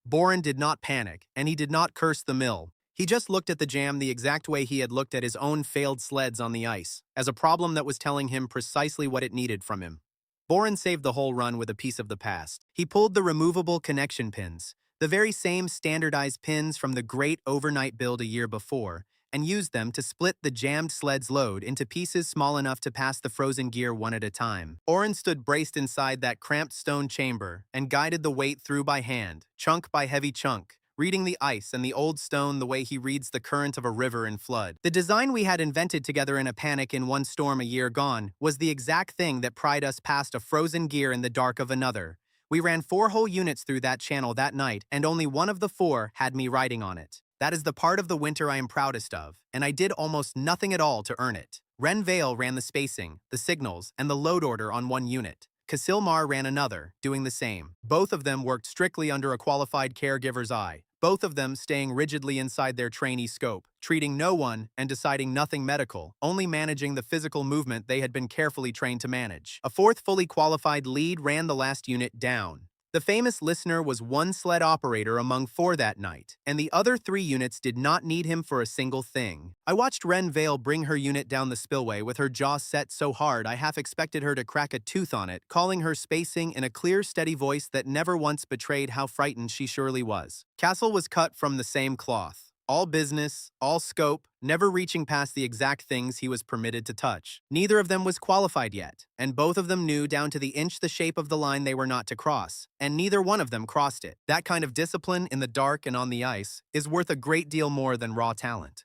Boren did not panic, and he did not curse the mill. He just looked at the jam the exact way he had looked at his own failed sleds on the ice, as a problem that was telling him precisely what it needed from him. Boren saved the whole run with a piece of the past. He pulled the removable connection pins, the very same standardized pins from the great overnight build a year before, and used them to split the jammed sled's load into pieces small enough to pass the frozen gear one at a time. Oren stood braced inside that cramped stone chamber and guided the weight through by hand, chunk by heavy chunk, reading the ice and the old stone the way he reads the current of a river in flood. The design we had invented together in a panic in one storm a year gone was the exact thing that pried us past a frozen gear in the dark of another. We ran 4 whole units through that channel that night, and only one of the 4 had me riding on it. That is the part of the winter I am proudest of, and I did almost nothing at all to earn it. Ren Vale ran the spacing, the signals, and the load order on one unit. Casilmar ran another, doing the same. Both of them worked strictly under a qualified caregiver's eye, both of them staying rigidly inside their trainee scope, treating no one and deciding nothing medical, only managing the physical movement they had been carefully trained to manage. A 4th fully qualified lead ran the last unit down. The famous listener was one sled operator among 4 that night, and the other 3 units did not need him for a single thing. I watched Ren Vale bring her unit down the spillway with her jaw set so hard I half expected her to crack a tooth on it, calling her spacing in a clear, steady voice that never once betrayed how frightened she surely was. Castle was cut from the same cloth. All business, all scope, never reaching past the exact things he was permitted to touch. Neither of them was qualified yet, and both of them knew down to the inch the shape of the line they were not to cross, and neither one of them crossed it. That kind of discipline in the dark and on the ice is worth a great deal more than raw talent.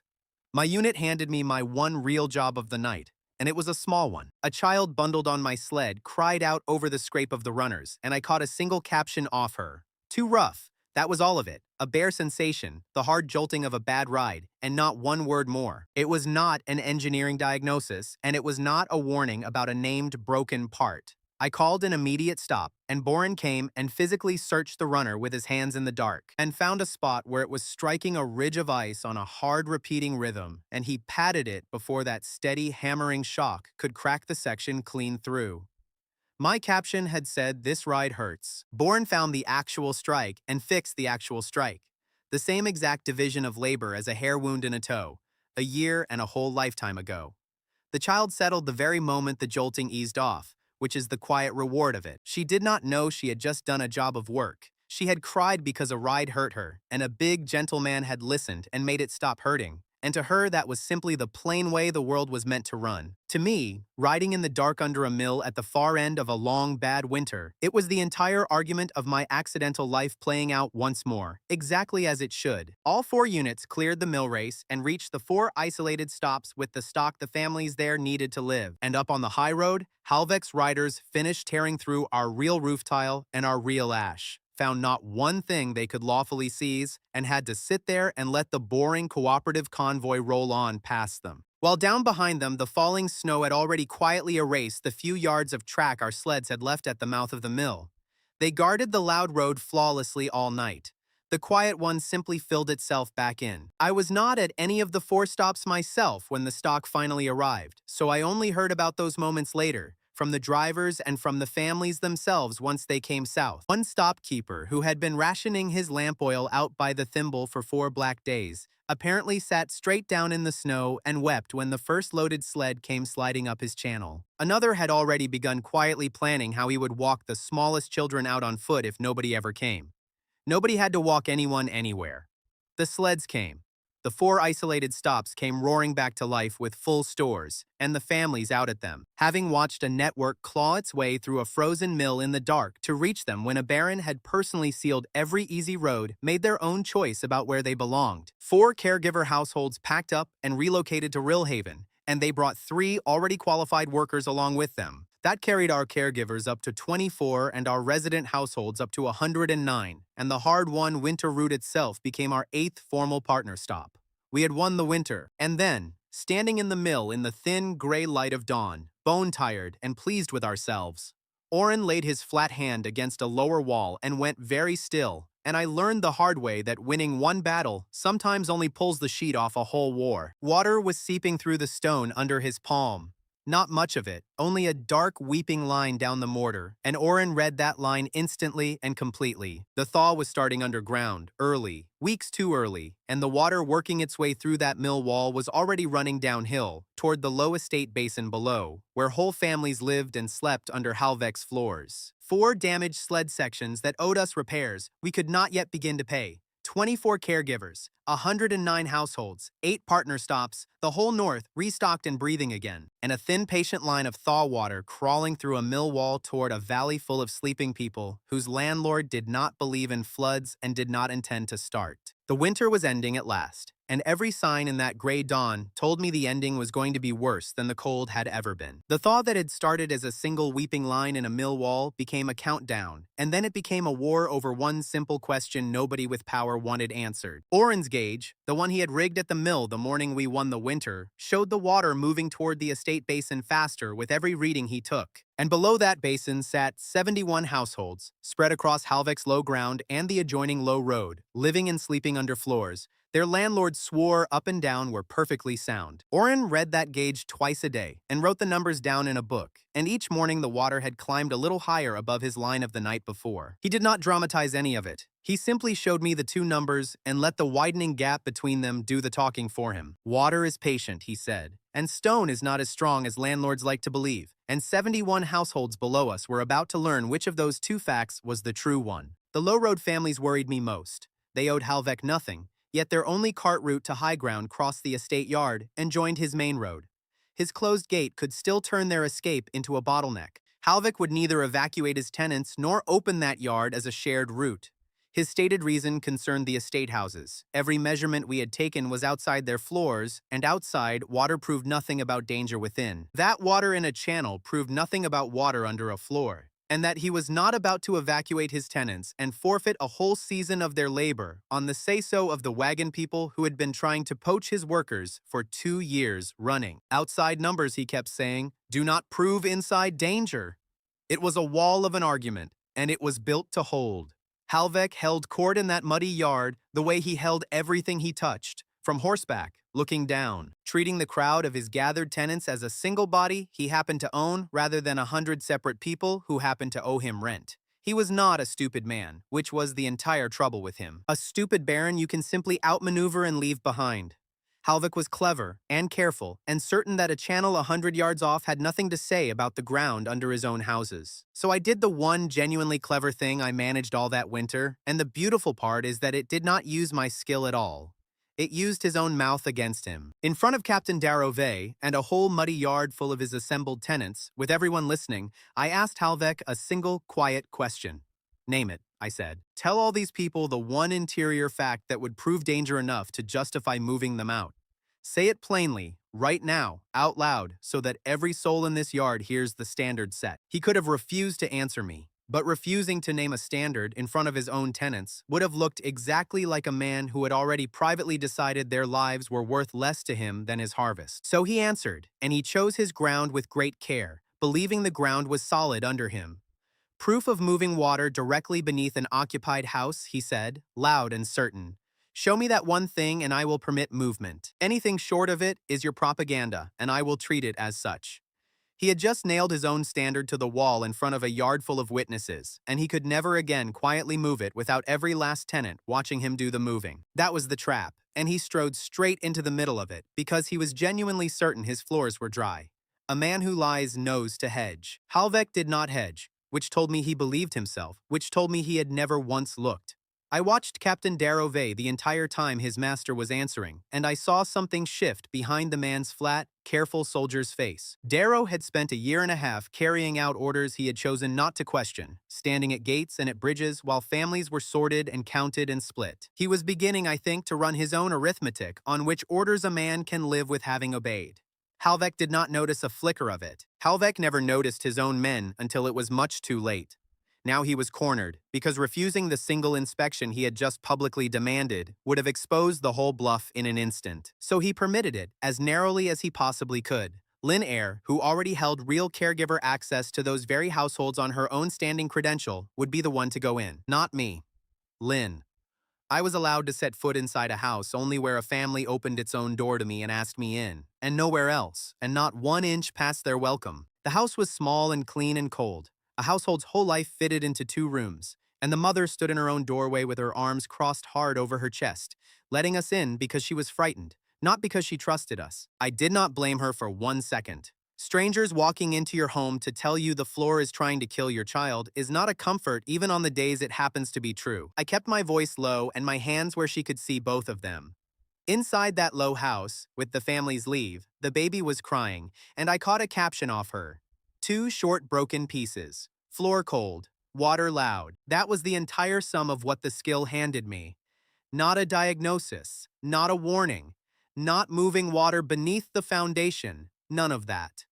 My unit handed me my one real job of the night, and it was a small one. A child bundled on my sled cried out over the scrape of the runners, and I caught a single caption off her. Too rough. That was all of it. A bare sensation, the hard jolting of a bad ride, and not one word more. It was not an engineering diagnosis, and it was not a warning about a named broken part. I called an immediate stop, and Boren came and physically searched the runner with his hands in the dark, and found a spot where it was striking a ridge of ice on a hard repeating rhythm, and he patted it before that steady hammering shock could crack the section clean through. My caption had said, "This ride hurts." Bourne found the actual strike and fixed the actual strike. The same exact division of labor as a hair wound in a toe, a year and a whole lifetime ago. The child settled the very moment the jolting eased off, which is the quiet reward of it. She did not know she had just done a job of work. She had cried because a ride hurt her, and a big, gentle man had listened and made it stop hurting. And to her, that was simply the plain way the world was meant to run. To me, riding in the dark under a mill at the far end of a long, bad winter, it was the entire argument of my accidental life playing out once more, exactly as it should. All 4 units cleared the mill race and reached the 4 isolated stops with the stock the families there needed to live. And up on the high road, Halvex riders finished tearing through our real roof tile and our real ash, found not one thing they could lawfully seize, and had to sit there and let the boring cooperative convoy roll on past them. While down behind them, the falling snow had already quietly erased the few yards of track our sleds had left at the mouth of the mill. They guarded the loud road flawlessly all night. The quiet one simply filled itself back in. I was not at any of the 4 stops myself when the stock finally arrived, so I only heard about those moments later, from the drivers and from the families themselves once they came south. One stopkeeper, who had been rationing his lamp oil out by the thimble for 4 black days, apparently sat straight down in the snow and wept when the first loaded sled came sliding up his channel. Another had already begun quietly planning how he would walk the smallest children out on foot if nobody ever came. Nobody had to walk anyone anywhere. The sleds came. The 4 isolated stops came roaring back to life with full stores, and the families out at them, having watched a network claw its way through a frozen mill in the dark to reach them when a baron had personally sealed every easy road, made their own choice about where they belonged. 4 caregiver households packed up and relocated to Rillhaven, and they brought 3 already qualified workers along with them. That carried our caregivers up to 24 and our resident households up to 109, and the hard-won winter route itself became our 8th formal partner stop. We had won the winter, and then, standing in the mill in the thin, gray light of dawn, bone-tired and pleased with ourselves, Oren laid his flat hand against a lower wall and went very still, and I learned the hard way that winning one battle sometimes only pulls the sheet off a whole war. Water was seeping through the stone under his palm. Not much of it, only a dark weeping line down the mortar, and Oren read that line instantly and completely. The thaw was starting underground, early, weeks too early, and the water working its way through that mill wall was already running downhill, toward the low estate basin below, where whole families lived and slept under Halvek's floors. 4 damaged sled sections that owed us repairs we could not yet begin to pay. 24 caregivers, 109 households, 8 partner stops, the whole north restocked and breathing again, and a thin patient line of thaw water crawling through a mill wall toward a valley full of sleeping people whose landlord did not believe in floods and did not intend to start. The winter was ending at last, and every sign in that gray dawn told me the ending was going to be worse than the cold had ever been. The thaw that had started as a single weeping line in a mill wall became a countdown, and then it became a war over one simple question nobody with power wanted answered. Oren's gauge, the one he had rigged at the mill the morning we won the winter, showed the water moving toward the estate basin faster with every reading he took. And below that basin sat 71 households, spread across Halvek's low ground and the adjoining low road, living and sleeping under floors. Their landlord swore up and down were perfectly sound. Oren read that gauge twice a day and wrote the numbers down in a book, and each morning the water had climbed a little higher above his line of the night before. He did not dramatize any of it. He simply showed me the 2 numbers and let the widening gap between them do the talking for him. Water is patient, he said, and stone is not as strong as landlords like to believe. And 71 households below us were about to learn which of those 2 facts was the true one. The low-road families worried me most. They owed Halvek nothing, yet their only cart route to high ground crossed the estate yard and joined his main road. His closed gate could still turn their escape into a bottleneck. Halvek would neither evacuate his tenants nor open that yard as a shared route. His stated reason concerned the estate houses. Every measurement we had taken was outside their floors, and outside, water proved nothing about danger within. That water in a channel proved nothing about water under a floor, and that he was not about to evacuate his tenants and forfeit a whole season of their labor on the say-so of the wagon people who had been trying to poach his workers for 2 years running. Outside numbers, he kept saying, do not prove inside danger. It was a wall of an argument, and it was built to hold. Halvek held court in that muddy yard the way he held everything he touched, from horseback, looking down, treating the crowd of his gathered tenants as a single body he happened to own rather than 100 separate people who happened to owe him rent. He was not a stupid man, which was the entire trouble with him. A stupid baron you can simply outmaneuver and leave behind. Halvek was clever and careful and certain that a channel 100 yards off had nothing to say about the ground under his own houses. So I did the one genuinely clever thing I managed all that winter, and the beautiful part is that it did not use my skill at all. It used his own mouth against him. In front of Captain Darrové and a whole muddy yard full of his assembled tenants, with everyone listening, I asked Halvek a single, quiet question. Name it, I said. Tell all these people the one interior fact that would prove danger enough to justify moving them out. Say it plainly, right now, out loud, so that every soul in this yard hears the standard set. He could have refused to answer me, but refusing to name a standard in front of his own tenants would have looked exactly like a man who had already privately decided their lives were worth less to him than his harvest. So he answered, and he chose his ground with great care, believing the ground was solid under him. Proof of moving water directly beneath an occupied house, he said, loud and certain. Show me that one thing and I will permit movement. Anything short of it is your propaganda, and I will treat it as such. He had just nailed his own standard to the wall in front of a yard full of witnesses, and he could never again quietly move it without every last tenant watching him do the moving. That was the trap, and he strode straight into the middle of it because he was genuinely certain his floors were dry. A man who lies knows to hedge. Halvek did not hedge, which told me he believed himself, which told me he had never once looked. I watched Captain Darrové the entire time his master was answering, and I saw something shift behind the man's flat, careful soldier's face. Darrow had spent a year and a half carrying out orders he had chosen not to question, standing at gates and at bridges while families were sorted and counted and split. He was beginning, I think, to run his own arithmetic on which orders a man can live with having obeyed. Halvek did not notice a flicker of it. Halvek never noticed his own men until it was much too late. Now he was cornered, because refusing the single inspection he had just publicly demanded would have exposed the whole bluff in an instant. So he permitted it, as narrowly as he possibly could, Lynn Eyre, who already held real caregiver access to those very households on her own standing credential, would be the one to go in, not me. Lynn. I was allowed to set foot inside a house only where a family opened its own door to me and asked me in, and nowhere else, and not 1 inch past their welcome. The house was small and clean and cold, a household's whole life fitted into 2 rooms, and the mother stood in her own doorway with her arms crossed hard over her chest, letting us in because she was frightened, not because she trusted us. I did not blame her for 1 second. Strangers walking into your home to tell you the floor is trying to kill your child is not a comfort even on the days it happens to be true. I kept my voice low and my hands where she could see both of them. Inside that low house, with the family's leave, the baby was crying, and I caught a caption off her. 2 short broken pieces. Floor cold. Water loud. That was the entire sum of what the skill handed me. Not a diagnosis. Not a warning. Not moving water beneath the foundation. None of that.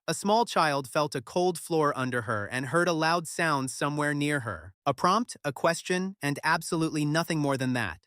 A small child felt a cold floor under her and heard a loud sound somewhere near her. A prompt, a question, and absolutely nothing more than that.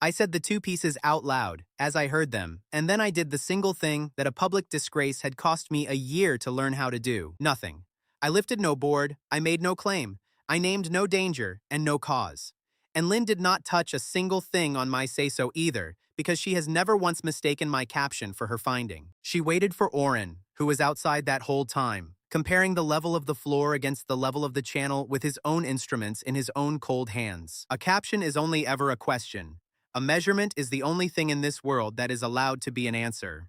I said the 2 pieces out loud, as I heard them, and then I did the single thing that a public disgrace had cost me a year to learn how to do. Nothing. I lifted no board, I made no claim, I named no danger, and no cause. And Lynn did not touch a single thing on my say-so either, because she has never once mistaken my caption for her finding. She waited for Oren, who was outside that whole time, comparing the level of the floor against the level of the channel with his own instruments in his own cold hands. A caption is only ever a question. A measurement is the only thing in this world that is allowed to be an answer.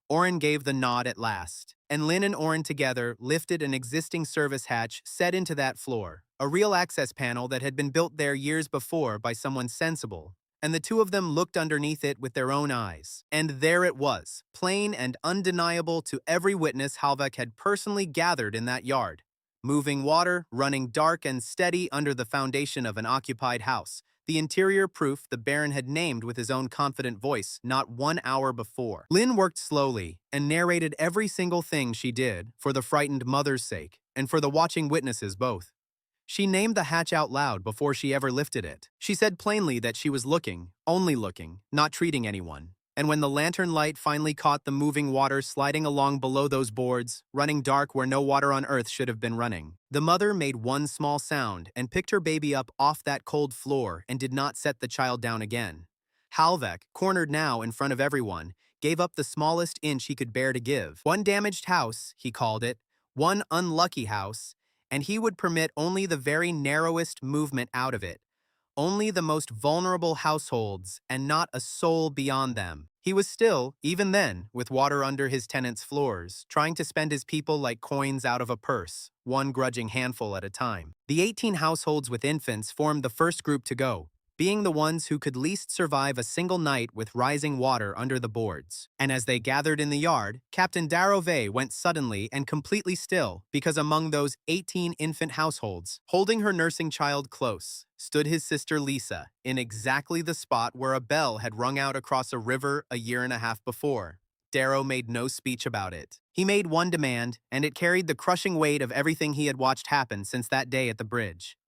Oren gave the nod at last, and Lynn and Oren together lifted an existing service hatch set into that floor, a real access panel that had been built there years before by someone sensible, and the 2 of them looked underneath it with their own eyes. And there it was, plain and undeniable to every witness Halvek had personally gathered in that yard. Moving water, running dark and steady under the foundation of an occupied house, the interior proof the Baron had named with his own confident voice not 1 hour before. Lynn worked slowly and narrated every single thing she did for the frightened mother's sake and for the watching witnesses both. She named the hatch out loud before she ever lifted it. She said plainly that she was looking, only looking, not treating anyone. And when the lantern light finally caught the moving water sliding along below those boards, running dark where no water on earth should have been running, the mother made one small sound and picked her baby up off that cold floor and did not set the child down again. Halvek, cornered now in front of everyone, gave up the smallest inch he could bear to give. One damaged house, he called it, one unlucky house, and he would permit only the very narrowest movement out of it, only the most vulnerable households, and not a soul beyond them. He was still, even then, with water under his tenants' floors, trying to spend his people like coins out of a purse, one grudging handful at a time. The 18 households with infants formed the first group to go, being the ones who could least survive a single night with rising water under the boards. And as they gathered in the yard, Captain Darrové went suddenly and completely still, because among those 18 infant households, holding her nursing child close, stood his sister Lisa, in exactly the spot where a bell had rung out across a river a year and a half before. Darrow made no speech about it. He made one demand, and it carried the crushing weight of everything he had watched happen since that day at the bridge.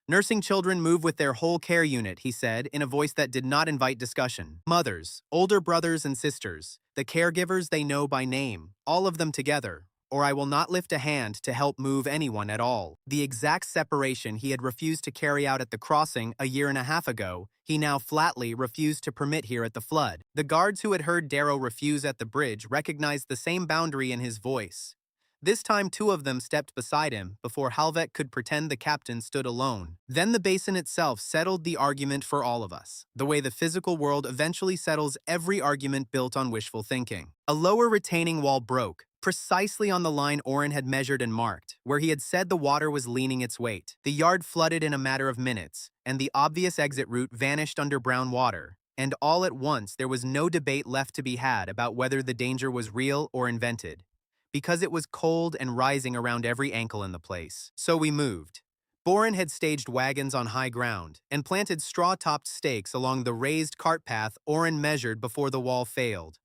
Nursing children move with their whole care unit, he said, in a voice that did not invite discussion. Mothers, older brothers and sisters, the caregivers they know by name, all of them together, or I will not lift a hand to help move anyone at all. The exact separation he had refused to carry out at the crossing a year and a half ago, he now flatly refused to permit here at the flood. The guards who had heard Darrow refuse at the bridge recognized the same boundary in his voice. This time 2 of them stepped beside him before Halvek could pretend the captain stood alone. Then the basin itself settled the argument for all of us, the way the physical world eventually settles every argument built on wishful thinking. A lower retaining wall broke, precisely on the line Oren had measured and marked, where he had said the water was leaning its weight. The yard flooded in a matter of minutes, and the obvious exit route vanished under brown water. And all at once there was no debate left to be had about whether the danger was real or invented, because it was cold and rising around every ankle in the place. So we moved. Boren had staged wagons on high ground and planted straw-topped stakes along the raised cart path Oren measured before the wall failed.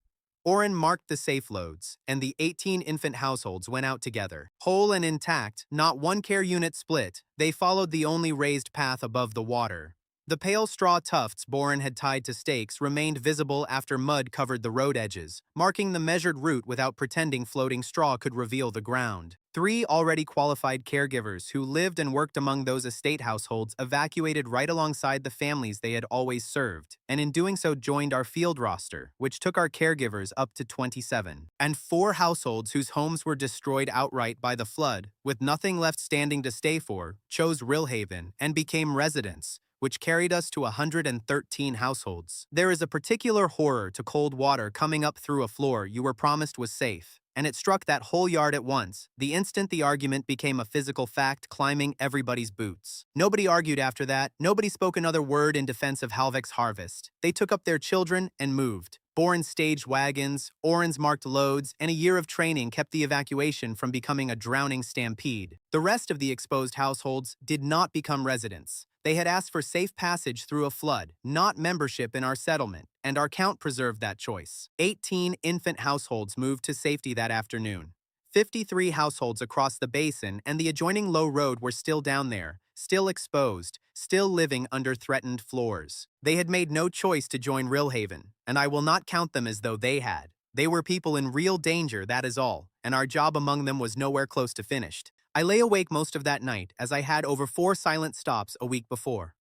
Oren marked the safe loads, and the 18 infant households went out together. Whole and intact, not one care unit split, they followed the only raised path above the water. The pale straw tufts Boren had tied to stakes remained visible after mud covered the road edges, marking the measured route without pretending floating straw could reveal the ground. 3 already qualified caregivers who lived and worked among those estate households evacuated right alongside the families they had always served, and in doing so joined our field roster, which took our caregivers up to 27. And 4 households whose homes were destroyed outright by the flood, with nothing left standing to stay for, chose Rillhaven and became residents, which carried us to 113 households. There is a particular horror to cold water coming up through a floor you were promised was safe, and it struck that whole yard at once, the instant the argument became a physical fact climbing everybody's boots. Nobody argued after that, nobody spoke another word in defense of Halvek's harvest. They took up their children and moved. Boren staged wagons, Orens marked loads, and a year of training kept the evacuation from becoming a drowning stampede. The rest of the exposed households did not become residents. They had asked for safe passage through a flood, not membership in our settlement, and our count preserved that choice. 18 infant households moved to safety that afternoon. 53 households across the basin and the adjoining low road were still down there, still exposed, still living under threatened floors. They had made no choice to join Rillhaven, and I will not count them as though they had. They were people in real danger, that is all, and our job among them was nowhere close to finished. I lay awake most of that night, as I had over 4 silent stops a week before.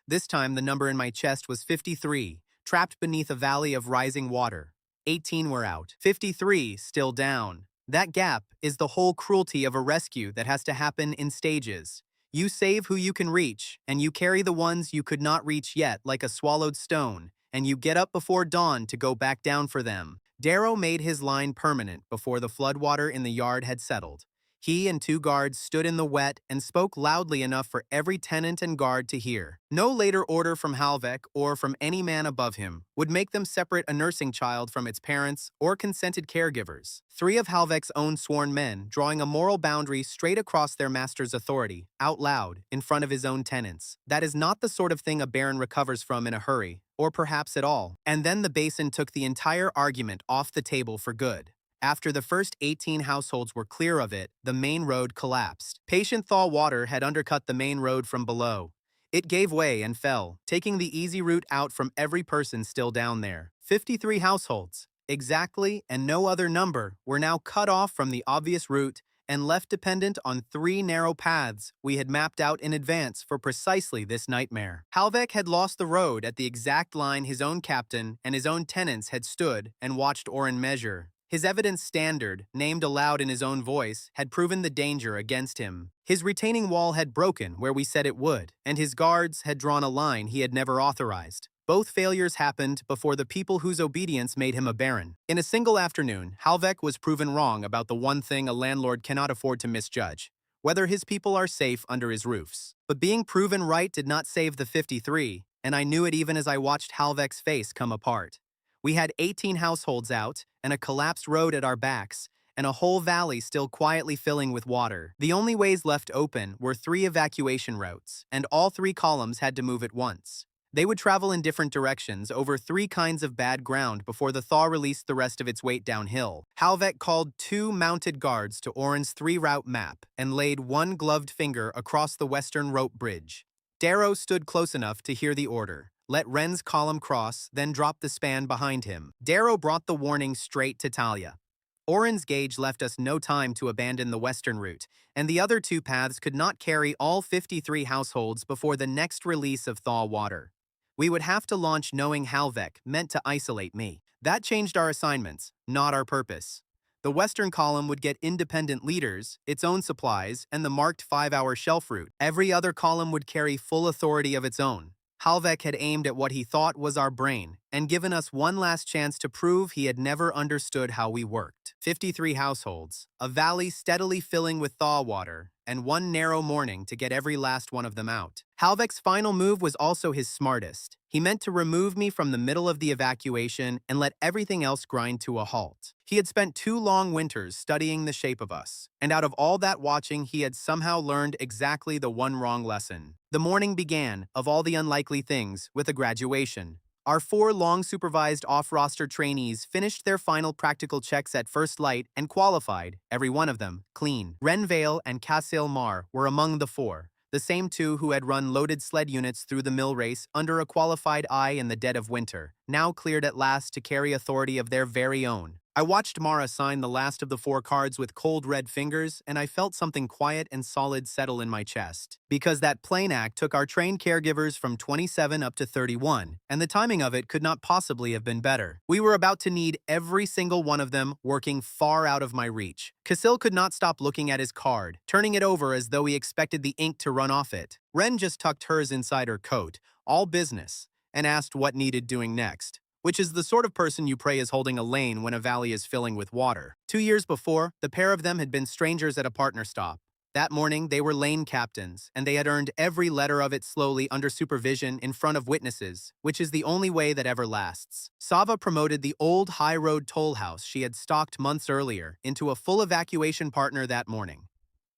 This time the number in my chest was 53, trapped beneath a valley of rising water. 18 were out, 53 still down. That gap is the whole cruelty of a rescue that has to happen in stages. You save who you can reach, and you carry the ones you could not reach yet like a swallowed stone, and you get up before dawn to go back down for them. Darrow made his line permanent before the floodwater in the yard had settled. He and 2 guards stood in the wet and spoke loudly enough for every tenant and guard to hear. No later order from Halvek or from any man above him would make them separate a nursing child from its parents or consented caregivers. 3 of Halvek's own sworn men, drawing a moral boundary straight across their master's authority, out loud, in front of his own tenants. That is not the sort of thing a baron recovers from in a hurry, or perhaps at all. And then the basin took the entire argument off the table for good. After the first 18 households were clear of it, the main road collapsed. Patient thaw water had undercut the main road from below. It gave way and fell, taking the easy route out from every person still down there. 53 households, exactly, and no other number, were now cut off from the obvious route and left dependent on 3 narrow paths we had mapped out in advance for precisely this nightmare. Halvek had lost the road at the exact line his own captain and his own tenants had stood and watched Oren measure. His evidence standard, named aloud in his own voice, had proven the danger against him. His retaining wall had broken where we said it would, and his guards had drawn a line he had never authorized. Both failures happened before the people whose obedience made him a baron. In a single afternoon, Halvek was proven wrong about the one thing a landlord cannot afford to misjudge: whether his people are safe under his roofs. But being proven right did not save the 53, and I knew it even as I watched Halvek's face come apart. We had 18 households out, and a collapsed road at our backs, and a whole valley still quietly filling with water. The only ways left open were 3 evacuation routes, and all 3 columns had to move at once. They would travel in different directions over 3 kinds of bad ground before the thaw released the rest of its weight downhill. Halvek called 2 mounted guards to Oren's 3-route map and laid 1 gloved finger across the western rope bridge. Darrow stood close enough to hear the order. Let Ren's column cross, then drop the span behind him. Darrow brought the warning straight to Talia. Oren's gauge left us no time to abandon the western route, and the other 2 paths could not carry all 53 households before the next release of thaw water. We would have to launch knowing Halvek meant to isolate me. That changed our assignments, not our purpose. The western column would get independent leaders, its own supplies, and the marked 5-hour shelf route. Every other column would carry full authority of its own. Halvek had aimed at what he thought was our brain and given us one last chance to prove he had never understood how we worked. 53 households, a valley steadily filling with thaw water, and 1 narrow morning to get every last one of them out. Halvek's final move was also his smartest. He meant to remove me from the middle of the evacuation and let everything else grind to a halt. He had spent 2 long winters studying the shape of us, and out of all that watching he had somehow learned exactly the one wrong lesson. The morning began, of all the unlikely things, with a graduation. Our 4 long-supervised off-roster trainees finished their final practical checks at first light and qualified, every one of them, clean. Renvale and Cassil Mar were among the 4. the same two who had run loaded sled units through the mill race under a qualified eye in the dead of winter, now cleared at last to carry authority of their very own. I watched Mara sign the last of the 4 cards with cold red fingers, and I felt something quiet and solid settle in my chest. Because that plane act took our trained caregivers from 27 up to 31, and the timing of it could not possibly have been better. We were about to need every single one of them working far out of my reach. Casil could not stop looking at his card, turning it over as though he expected the ink to run off it. Ren just tucked hers inside her coat, all business, and asked what needed doing next. Which is the sort of person you pray is holding a lane when a valley is filling with water. 2 years before, the pair of them had been strangers at a partner stop. That morning, they were lane captains, and they had earned every letter of it slowly under supervision in front of witnesses, which is the only way that ever lasts. Sava promoted the old high road toll house she had stocked months earlier into a full evacuation partner that morning.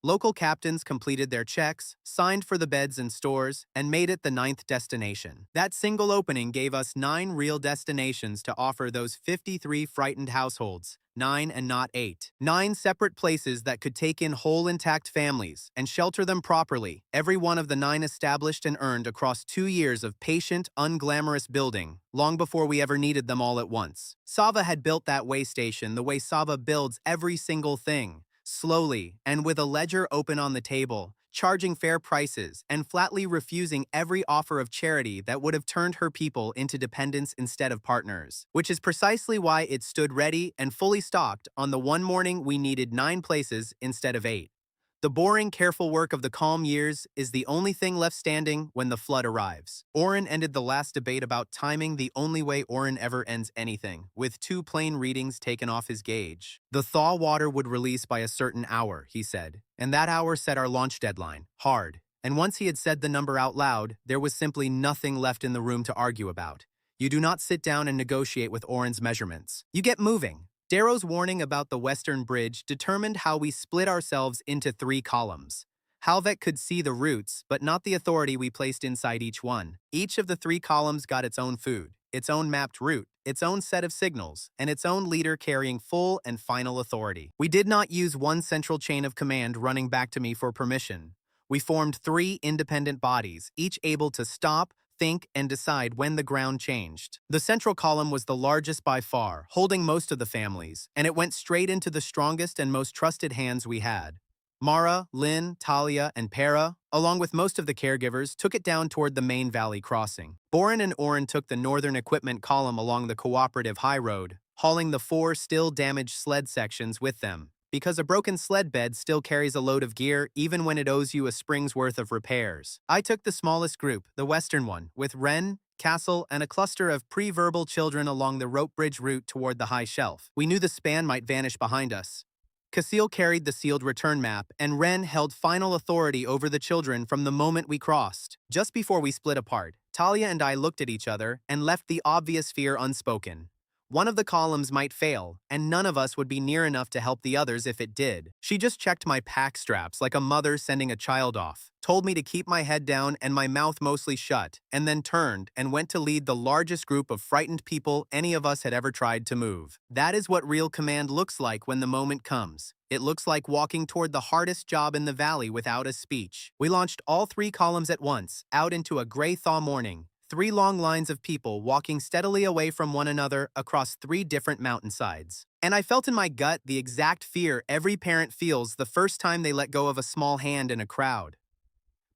Local captains completed their checks, signed for the beds and stores, and made it the 9th destination. That single opening gave us 9 real destinations to offer those 53 frightened households, 9 and not 8. 9 separate places that could take in whole intact families and shelter them properly, every one of the 9 established and earned across 2 years of patient, unglamorous building, long before we ever needed them all at once. Sava had built that way station the way Sava builds every single thing. Slowly, and with a ledger open on the table, charging fair prices, and flatly refusing every offer of charity that would have turned her people into dependents instead of partners. Which is precisely why it stood ready and fully stocked on the one morning we needed 9 places instead of 8. The boring, careful work of the calm years is the only thing left standing when the flood arrives. Oren ended the last debate about timing the only way Oren ever ends anything, with 2 plain readings taken off his gauge. The thaw water would release by a certain hour, he said, and that hour set our launch deadline, hard. And once he had said the number out loud, there was simply nothing left in the room to argue about. You do not sit down and negotiate with Oren's measurements. You get moving. Darrow's warning about the Western Bridge determined how we split ourselves into 3 columns. Halvek could see the routes, but not the authority we placed inside each one. Each of the 3 columns got its own food, its own mapped route, its own set of signals, and its own leader carrying full and final authority. We did not use one central chain of command running back to me for permission. We formed 3 independent bodies, each able to stop, think, and decide when the ground changed. The central column was the largest by far, holding most of the families, and it went straight into the strongest and most trusted hands we had. Mara, Lynn, Talia, and Para, along with most of the caregivers, took it down toward the main valley crossing. Boren and Oren took the northern equipment column along the cooperative high road, hauling the 4 still damaged sled sections with them, because a broken sled bed still carries a load of gear even when it owes you a spring's worth of repairs. I took the smallest group, the western one, with Ren, Castle, and a cluster of pre-verbal children along the rope bridge route toward the high shelf. We knew the span might vanish behind us. Casil carried the sealed return map, and Ren held final authority over the children from the moment we crossed. Just before we split apart, Talia and I looked at each other and left the obvious fear unspoken. One of the columns might fail, and none of us would be near enough to help the others if it did. She just checked my pack straps like a mother sending a child off, told me to keep my head down and my mouth mostly shut, and then turned and went to lead the largest group of frightened people any of us had ever tried to move. That is what real command looks like when the moment comes. It looks like walking toward the hardest job in the valley without a speech. We launched all 3 columns at once, out into a gray thaw morning. 3 long lines of people walking steadily away from one another across 3 different mountainsides. And I felt in my gut the exact fear every parent feels the first time they let go of a small hand in a crowd.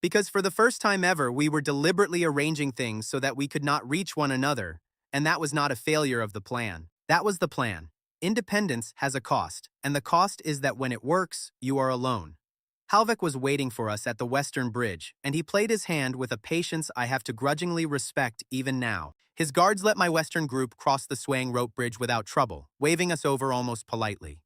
Because for the first time ever, we were deliberately arranging things so that we could not reach one another, and that was not a failure of the plan. That was the plan. Independence has a cost, and the cost is that when it works, you are alone. Halvek was waiting for us at the Western Bridge, and he played his hand with a patience I have to grudgingly respect even now. His guards let my Western group cross the swaying rope bridge without trouble, waving us over almost politely.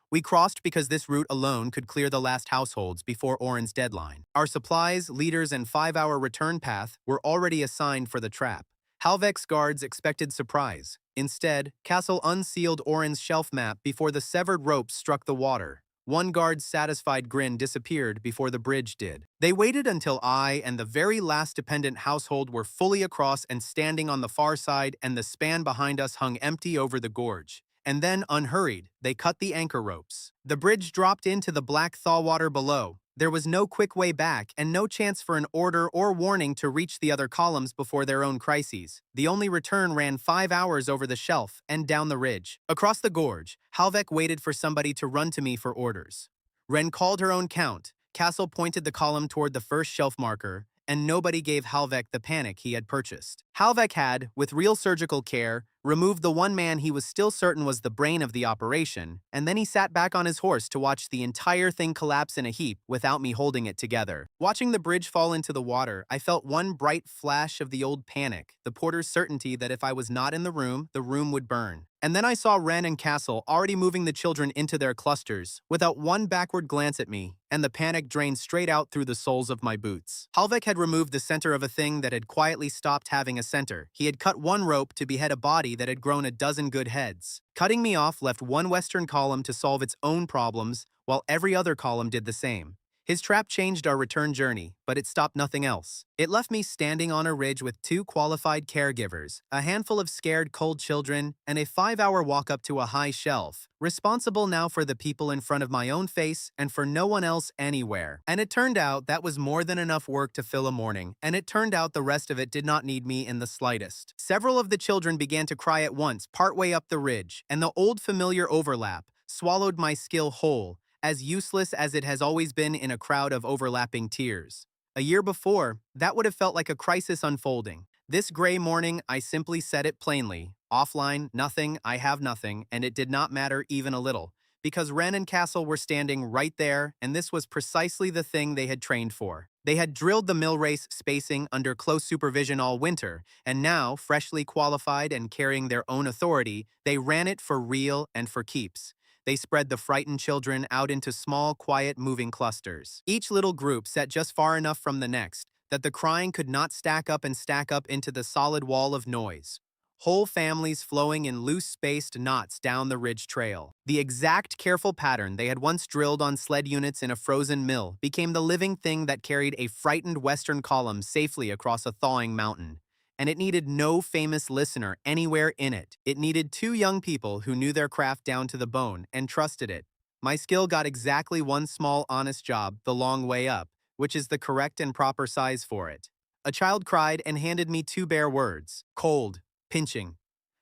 We crossed because this route alone could clear the last households before Oren's deadline. Our supplies, leaders, and 5-hour return path were already assigned for the trap. Halvek's guards expected surprise. Instead, Castle unsealed Oren's shelf map before the severed ropes struck the water. One guard's satisfied grin disappeared before the bridge did. They waited until I and the very last dependent household were fully across and standing on the far side, and the span behind us hung empty over the gorge. And then, unhurried, they cut the anchor ropes. The bridge dropped into the black thaw water below, There was no quick way back and no chance for an order or warning to reach the other columns before their own crises. The only return ran 5 hours over the shelf and down the ridge. Across the gorge, Halvek waited for somebody to run to me for orders. Wren called her own count. Castle pointed the column toward the first shelf marker, and nobody gave Halvek the panic he had purchased. Halvek had, with real surgical care, removed the one man he was still certain was the brain of the operation, and then he sat back on his horse to watch the entire thing collapse in a heap without me holding it together. Watching the bridge fall into the water, I felt one bright flash of the old panic, the porter's certainty that if I was not in the room would burn. And then I saw Wren and Castle already moving the children into their clusters, without one backward glance at me, and the panic drained straight out through the soles of my boots. Halvek had removed the center of a thing that had quietly stopped having a center. He had cut one rope to behead a body that had grown a dozen good heads. Cutting me off left one western column to solve its own problems, while every other column did the same. His trap changed our return journey, but it stopped nothing else. It left me standing on a ridge with 2 qualified caregivers, a handful of scared cold children, and a 5-hour walk up to a high shelf, responsible now for the people in front of my own face and for no one else anywhere. And it turned out that was more than enough work to fill a morning, and it turned out the rest of it did not need me in the slightest. Several of the children began to cry at once partway up the ridge, and the old familiar overlap swallowed my skill whole, as useless as it has always been in a crowd of overlapping tears. A year before, that would have felt like a crisis unfolding. This gray morning, I simply said it plainly. Offline, nothing, I have nothing, and it did not matter even a little. Because Wren and Castle were standing right there, and this was precisely the thing they had trained for. They had drilled the mill race spacing under close supervision all winter, and now, freshly qualified and carrying their own authority, they ran it for real and for keeps. They spread the frightened children out into small, quiet, moving clusters. Each little group set just far enough from the next that the crying could not stack up into the solid wall of noise. Whole families flowing in loose-spaced knots down the ridge trail. The exact careful pattern they had once drilled on sled units in a frozen mill became the living thing that carried a frightened western column safely across a thawing mountain. And it needed no famous listener anywhere in it. It needed 2 young people who knew their craft down to the bone and trusted it. My skill got exactly one small honest job the long way up, which is the correct and proper size for it. A child cried and handed me 2 bare words: cold, pinching.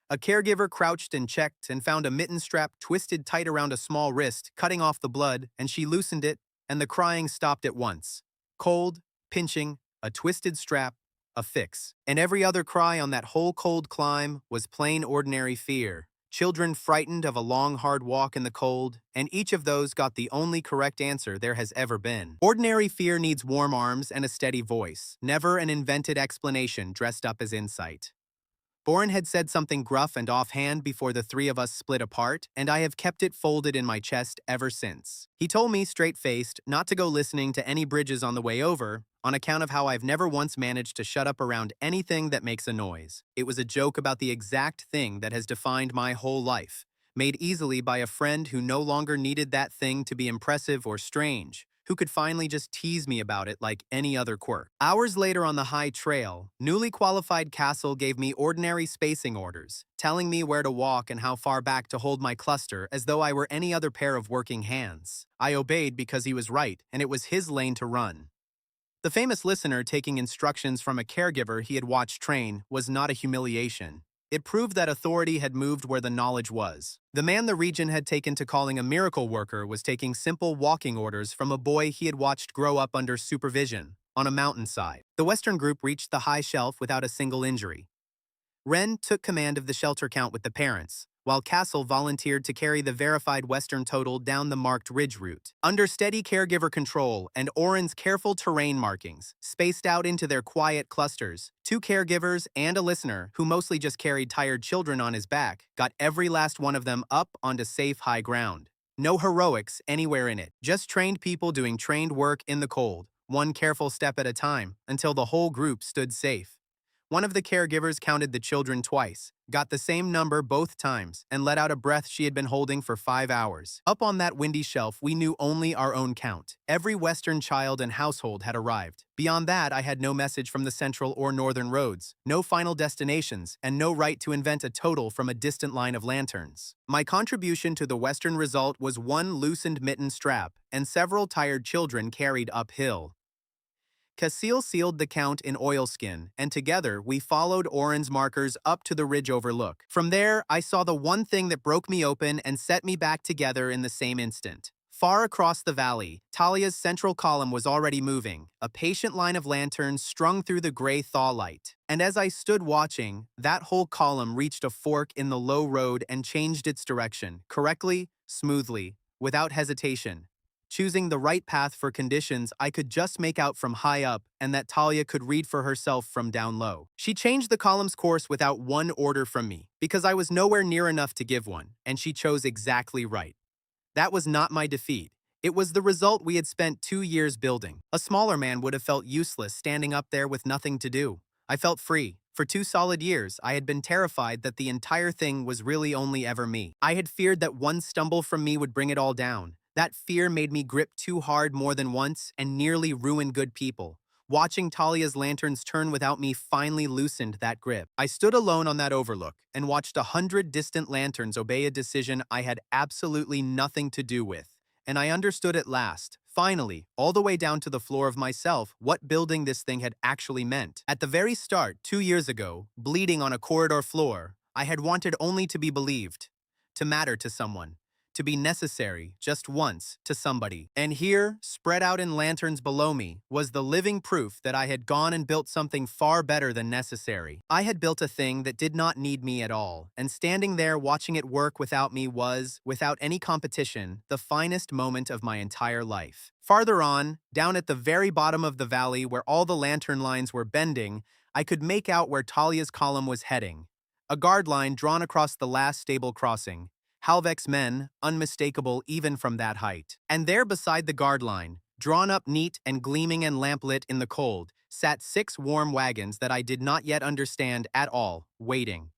A caregiver crouched and checked and found a mitten strap twisted tight around a small wrist, cutting off the blood, and she loosened it, and the crying stopped at once. Cold, pinching, a twisted strap, a fix. And every other cry on that whole cold climb was plain ordinary fear. Children frightened of a long, hard walk in the cold, and each of those got the only correct answer there has ever been. Ordinary fear needs warm arms and a steady voice, never an invented explanation dressed up as insight. Bourne had said something gruff and offhand before the 3 of us split apart, and I have kept it folded in my chest ever since. He told me straight-faced not to go listening to any bridges on the way over, on account of how I've never once managed to shut up around anything that makes a noise. It was a joke about the exact thing that has defined my whole life, made easily by a friend who no longer needed that thing to be impressive or strange, who could finally just tease me about it like any other quirk. Hours later on the high trail, newly qualified Castle gave me ordinary spacing orders, telling me where to walk and how far back to hold my cluster as though I were any other pair of working hands. I obeyed because he was right, and it was his lane to run. The famous listener taking instructions from a caregiver he had watched train was not a humiliation. It proved that authority had moved where the knowledge was. The man the region had taken to calling a miracle worker was taking simple walking orders from a boy he had watched grow up under supervision on a mountainside. The Western group reached the high shelf without a single injury. Wren took command of the shelter count with the parents, while Castle volunteered to carry the verified Western total down the marked ridge route. Under steady caregiver control and Oren's careful terrain markings, spaced out into their quiet clusters, 2 caregivers and a listener, who mostly just carried tired children on his back, got every last one of them up onto safe high ground. No heroics anywhere in it, just trained people doing trained work in the cold, one careful step at a time, until the whole group stood safe. One of the caregivers counted the children twice, got the same number both times, and let out a breath she had been holding for 5 hours. Up on that windy shelf, we knew only our own count. Every Western child and household had arrived. Beyond that, I had no message from the central or northern roads, no final destinations, and no right to invent a total from a distant line of lanterns. My contribution to the Western result was one loosened mitten strap and several tired children carried uphill. Casil sealed the count in oilskin, and together we followed Oren's markers up to the ridge overlook. From there, I saw the one thing that broke me open and set me back together in the same instant. Far across the valley, Talia's central column was already moving, a patient line of lanterns strung through the gray thaw light. And as I stood watching, that whole column reached a fork in the low road and changed its direction, correctly, smoothly, without hesitation, choosing the right path for conditions I could just make out from high up and that Talia could read for herself from down low. She changed the column's course without one order from me, because I was nowhere near enough to give one, and she chose exactly right. That was not my defeat. It was the result we had spent 2 years building. A smaller man would have felt useless standing up there with nothing to do. I felt free. For 2 solid years, I had been terrified that the entire thing was really only ever me. I had feared that one stumble from me would bring it all down. That fear made me grip too hard more than once and nearly ruin good people. Watching Talia's lanterns turn without me finally loosened that grip. I stood alone on that overlook and watched 100 distant lanterns obey a decision I had absolutely nothing to do with. And I understood at last, finally, all the way down to the floor of myself, what building this thing had actually meant. At the very start, 2 years ago, bleeding on a corridor floor, I had wanted only to be believed, to matter to someone, to be necessary, just once, to somebody. And here, spread out in lanterns below me, was the living proof that I had gone and built something far better than necessary. I had built a thing that did not need me at all, and standing there watching it work without me was, without any competition, the finest moment of my entire life. Farther on, down at the very bottom of the valley where all the lantern lines were bending, I could make out where Talia's column was heading. A guard line drawn across the last stable crossing. Halvek's men, unmistakable even from that height. And there beside the guard line, drawn up neat and gleaming and lamplit in the cold, sat 6 warm wagons that I did not yet understand at all, waiting.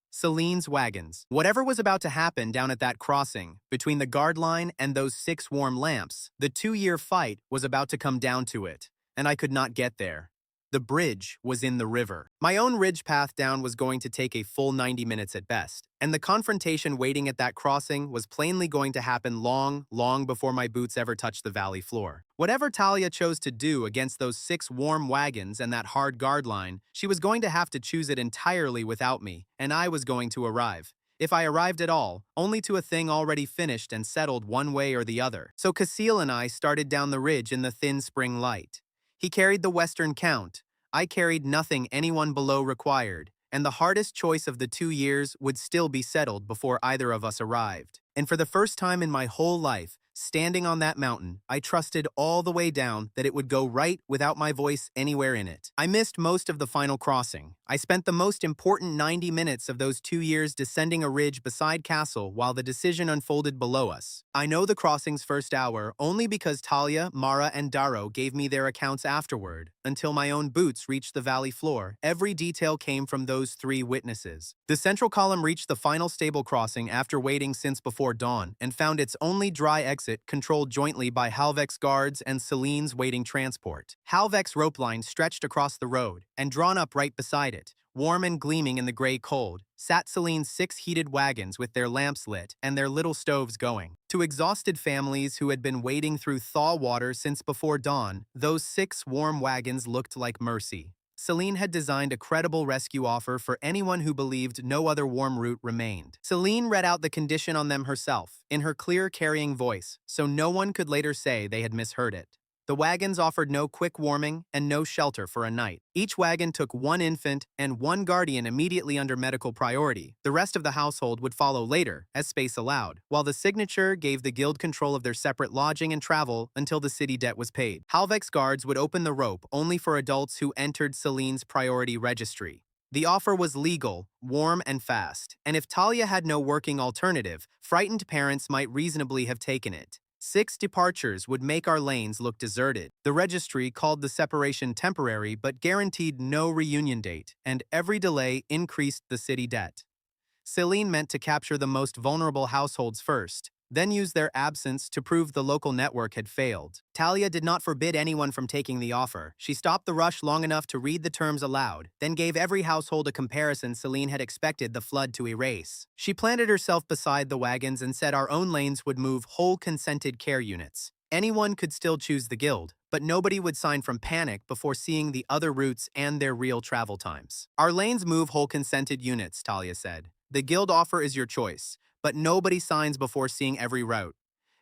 Celine's wagons. Whatever was about to happen down at that crossing, between the guard line and those 6 warm lamps, the 2-year fight was about to come down to it, and I could not get there. The bridge was in the river. My own ridge path down was going to take a full 90 minutes at best, and the confrontation waiting at that crossing was plainly going to happen long, long before my boots ever touched the valley floor. Whatever Talia chose to do against those 6 warm wagons and that hard guard line, she was going to have to choose it entirely without me, and I was going to arrive. If I arrived at all, only to a thing already finished and settled one way or the other. So Casil and I started down the ridge in the thin spring light. He carried the Western count. I carried nothing anyone below required, and the hardest choice of the 2 years would still be settled before either of us arrived. And for the first time in my whole life, standing on that mountain, I trusted all the way down that it would go right without my voice anywhere in it. I missed most of the final crossing. I spent the most important 90 minutes of those 2 years descending a ridge beside Castle while the decision unfolded below us. I know the crossing's first hour only because Talia, Mara, and Daro gave me their accounts afterward. Until my own boots reached the valley floor, every detail came from those 3 witnesses. The central column reached the final stable crossing after waiting since before dawn and found its only dry exit controlled jointly by Halvek's guards and Celine's waiting transport. Halvek's rope line stretched across the road, and drawn up right beside it, warm and gleaming in the gray cold, sat Celine's 6 heated wagons with their lamps lit and their little stoves going. To exhausted families who had been wading through thaw water since before dawn, those 6 warm wagons looked like mercy. Celine had designed a credible rescue offer for anyone who believed no other warm route remained. Celine read out the condition on them herself, in her clear, carrying voice, so no one could later say they had misheard it. The wagons offered no quick warming and no shelter for a night. Each wagon took 1 infant and 1 guardian immediately under medical priority. The rest of the household would follow later, as space allowed, while the signature gave the guild control of their separate lodging and travel until the city debt was paid. Halvek's guards would open the rope only for adults who entered Celine's priority registry. The offer was legal, warm, and fast, and if Talia had no working alternative, frightened parents might reasonably have taken it. 6 departures would make our lanes look deserted. The registry called the separation temporary but guaranteed no reunion date, and every delay increased the city debt. Celine meant to capture the most vulnerable households first, then use their absence to prove the local network had failed. Talia did not forbid anyone from taking the offer. She stopped the rush long enough to read the terms aloud, then gave every household a comparison Celine had expected the flood to erase. She planted herself beside the wagons and said our own lanes would move whole consented care units. Anyone could still choose the guild, but nobody would sign from panic before seeing the other routes and their real travel times. Our lanes move whole consented units, Talia said. The guild offer is your choice, but nobody signs before seeing every route.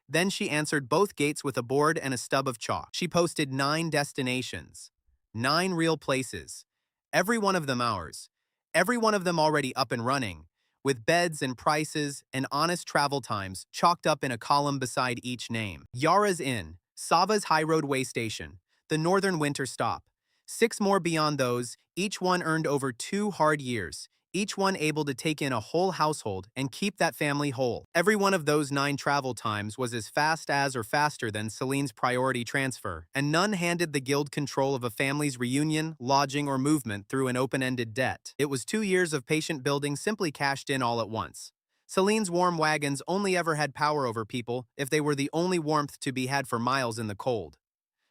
Then she answered both gates with a board and a stub of chalk. She posted 9 destinations, 9 real places, every one of them ours, every one of them already up and running, with beds and prices and honest travel times chalked up in a column beside each name. Yara's Inn, Sava's High Road Way Station, the Northern Winter Stop. 6 more beyond those, each one earned over 2 hard years, each one able to take in a whole household and keep that family whole. Every one of those 9 travel times was as fast as or faster than Celine's priority transfer, and none handed the guild control of a family's reunion, lodging, or movement through an open-ended debt. It was 2 years of patient building simply cashed in all at once. Celine's warm wagons only ever had power over people if they were the only warmth to be had for miles in the cold.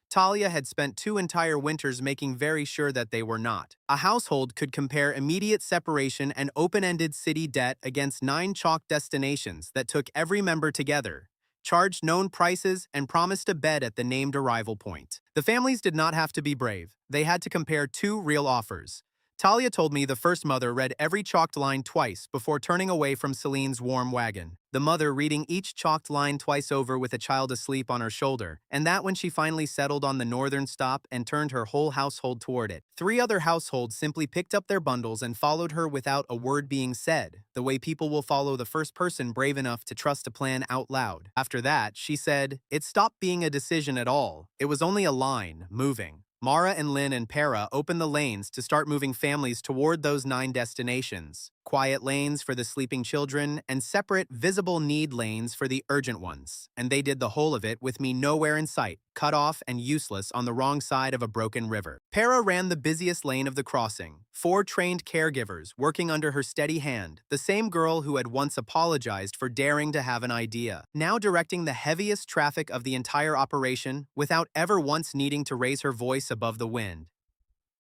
Talia had spent 2 entire winters making very sure that they were not. A household could compare immediate separation and open-ended city debt against 9 chalk destinations that took every member together, charged known prices, and promised a bed at the named arrival point. The families did not have to be brave. They had to compare 2 real offers. Talia told me the first mother read every chalked line twice before turning away from Celine's warm wagon, the mother reading each chalked line twice over with a child asleep on her shoulder, and that when she finally settled on the northern stop and turned her whole household toward it. 3 other households simply picked up their bundles and followed her without a word being said, the way people will follow the first person brave enough to trust a plan out loud. After that, she said, it stopped being a decision at all. It was only a line, moving. Mara and Lynn and Para opened the lanes to start moving families toward those 9 destinations. Quiet lanes for the sleeping children and separate, visible need lanes for the urgent ones. And they did the whole of it with me nowhere in sight, cut off and useless on the wrong side of a broken river. Para ran the busiest lane of the crossing, 4 trained caregivers working under her steady hand, the same girl who had once apologized for daring to have an idea, now directing the heaviest traffic of the entire operation without ever once needing to raise her voice above the wind.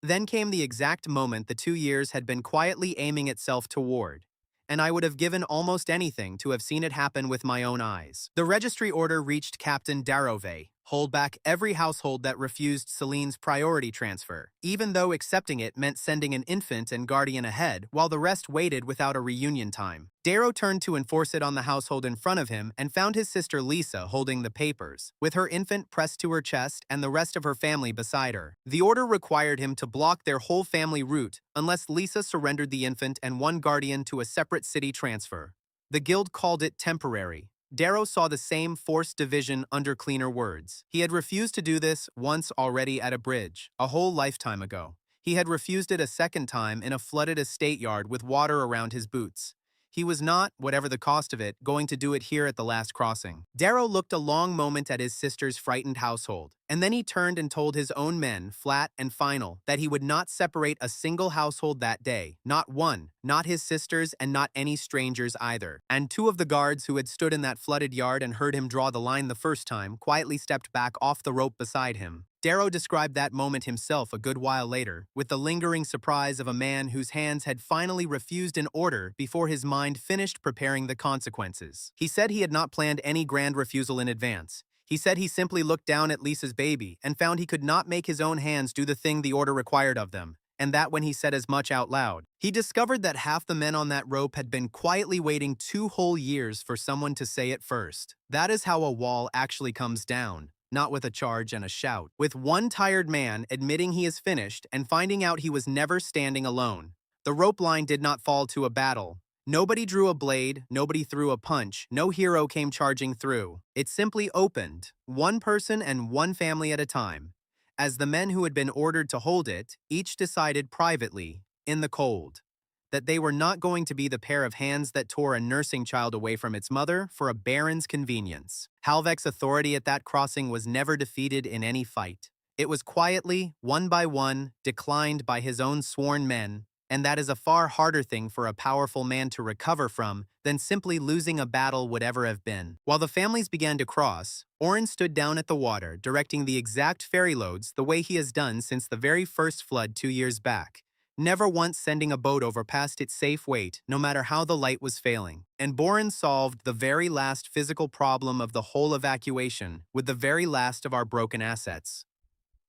Then came the exact moment the 2 years had been quietly aiming itself toward, and I would have given almost anything to have seen it happen with my own eyes. The registry order reached Captain Darove, hold back every household that refused Celine's priority transfer, even though accepting it meant sending an infant and guardian ahead, while the rest waited without a reunion time. Darrow turned to enforce it on the household in front of him and found his sister Lisa holding the papers, with her infant pressed to her chest and the rest of her family beside her. The order required him to block their whole family route unless Lisa surrendered the infant and one guardian to a separate city transfer. The guild called it temporary. Darrow saw the same forced division under cleaner words. He had refused to do this once already at a bridge, a whole lifetime ago. He had refused it a second time in a flooded estate yard with water around his boots. He was not, whatever the cost of it, going to do it here at the last crossing. Darrow looked a long moment at his sister's frightened household, and then he turned and told his own men, flat and final, that he would not separate a single household that day, not one, not his sisters, and not any strangers either. And 2 of the guards who had stood in that flooded yard and heard him draw the line the first time quietly stepped back off the rope beside him. Darrow described that moment himself a good while later, with the lingering surprise of a man whose hands had finally refused an order before his mind finished preparing the consequences. He said he had not planned any grand refusal in advance. He said he simply looked down at Lisa's baby and found he could not make his own hands do the thing the order required of them, and that when he said as much out loud. He discovered that half the men on that rope had been quietly waiting 2 whole years for someone to say it first. That is how a wall actually comes down. Not with a charge and a shout. With one tired man admitting he is finished and finding out he was never standing alone. The rope line did not fall to a battle. Nobody drew a blade, nobody threw a punch, no hero came charging through. It simply opened, one person and one family at a time. As the men who had been ordered to hold it, each decided privately, in the cold. that they were not going to be the pair of hands that tore a nursing child away from its mother for a baron's convenience. Halvek's authority at that crossing was never defeated in any fight. It was quietly, one by one, declined by his own sworn men, and that is a far harder thing for a powerful man to recover from than simply losing a battle would ever have been. While the families began to cross, Orin stood down at the water, directing the exact ferry loads the way he has done since the very first flood 2 years back, never once sending a boat over past its safe weight, no matter how the light was failing. And Boren solved the very last physical problem of the whole evacuation with the very last of our broken assets.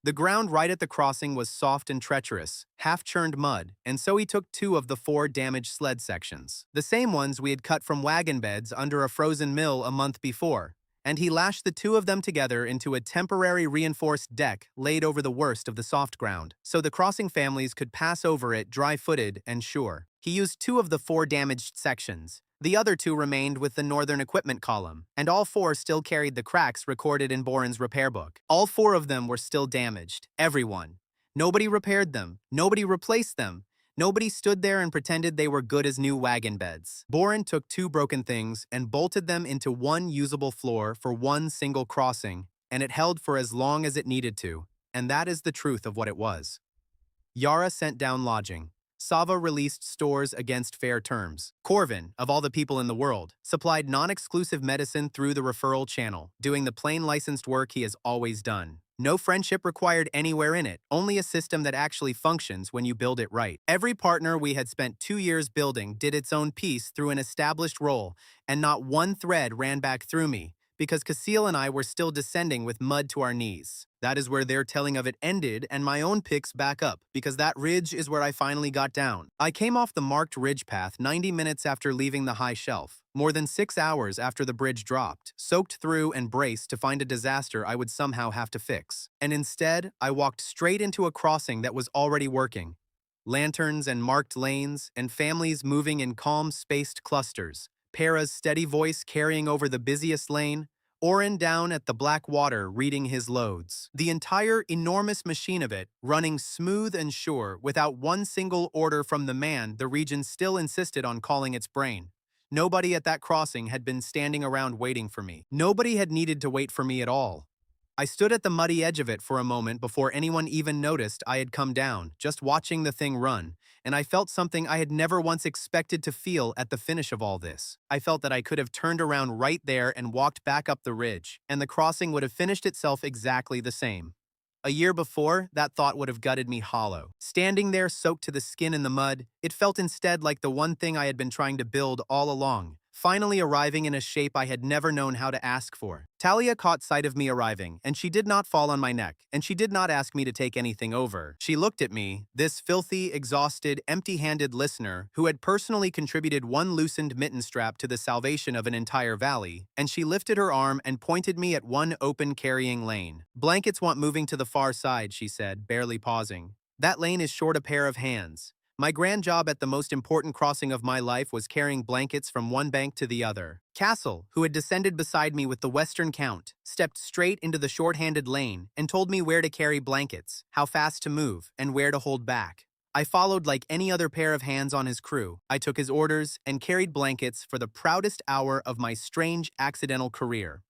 The ground right at the crossing was soft and treacherous, half-churned mud, and so he took 2 of the 4 damaged sled sections, the same ones we had cut from wagon beds under a frozen mill a month before, and he lashed the 2 of them together into a temporary reinforced deck laid over the worst of the soft ground, so the crossing families could pass over it dry-footed and sure. He used 2 of the 4 damaged sections. The other 2 remained with the northern equipment column, and all 4 still carried the cracks recorded in Boren's repair book. All 4 of them were still damaged. Everyone. Nobody repaired them. Nobody replaced them. Nobody stood there and pretended they were good as new wagon beds. Boren took 2 broken things and bolted them into one usable floor for one single crossing, and it held for as long as it needed to, and that is the truth of what it was. Yara sent down lodging. Sava released stores against fair terms. Corvin, of all the people in the world, supplied non-exclusive medicine through the referral channel, doing the plain licensed work he has always done. No friendship required anywhere in it, only a system that actually functions when you build it right. Every partner we had spent 2 years building did its own piece through an established role, and not one thread ran back through me, because Casil and I were still descending with mud to our knees. That is where their telling of it ended and my own picks back up, because that ridge is where I finally got down. I came off the marked ridge path 90 minutes after leaving the high shelf, more than 6 hours after the bridge dropped, soaked through and braced to find a disaster I would somehow have to fix. And instead, I walked straight into a crossing that was already working. Lanterns and marked lanes, and families moving in calm, spaced clusters. Para's steady voice carrying over the busiest lane, Orin down at the black water reading his loads. The entire enormous machine of it running smooth and sure without one single order from the man the region still insisted on calling its brain. Nobody at that crossing had been standing around waiting for me. Nobody had needed to wait for me at all. I stood at the muddy edge of it for a moment before anyone even noticed I had come down, just watching the thing run, and I felt something I had never once expected to feel at the finish of all this. I felt that I could have turned around right there and walked back up the ridge, and the crossing would have finished itself exactly the same. A year before, that thought would have gutted me hollow. Standing there soaked to the skin in the mud, it felt instead like the one thing I had been trying to build all along, finally arriving in a shape I had never known how to ask for. Talia caught sight of me arriving, and she did not fall on my neck, and she did not ask me to take anything over. She looked at me, this filthy, exhausted, empty-handed listener who had personally contributed one loosened mitten strap to the salvation of an entire valley, and she lifted her arm and pointed me at one open carrying lane. "Blankets want moving to the far side," she said, barely pausing. "That lane is short a pair of hands." My grand job at the most important crossing of my life was carrying blankets from one bank to the other. Castle, who had descended beside me with the Western Count, stepped straight into the short-handed lane and told me where to carry blankets, how fast to move, and where to hold back. I followed like any other pair of hands on his crew. I took his orders and carried blankets for the proudest hour of my strange, accidental career.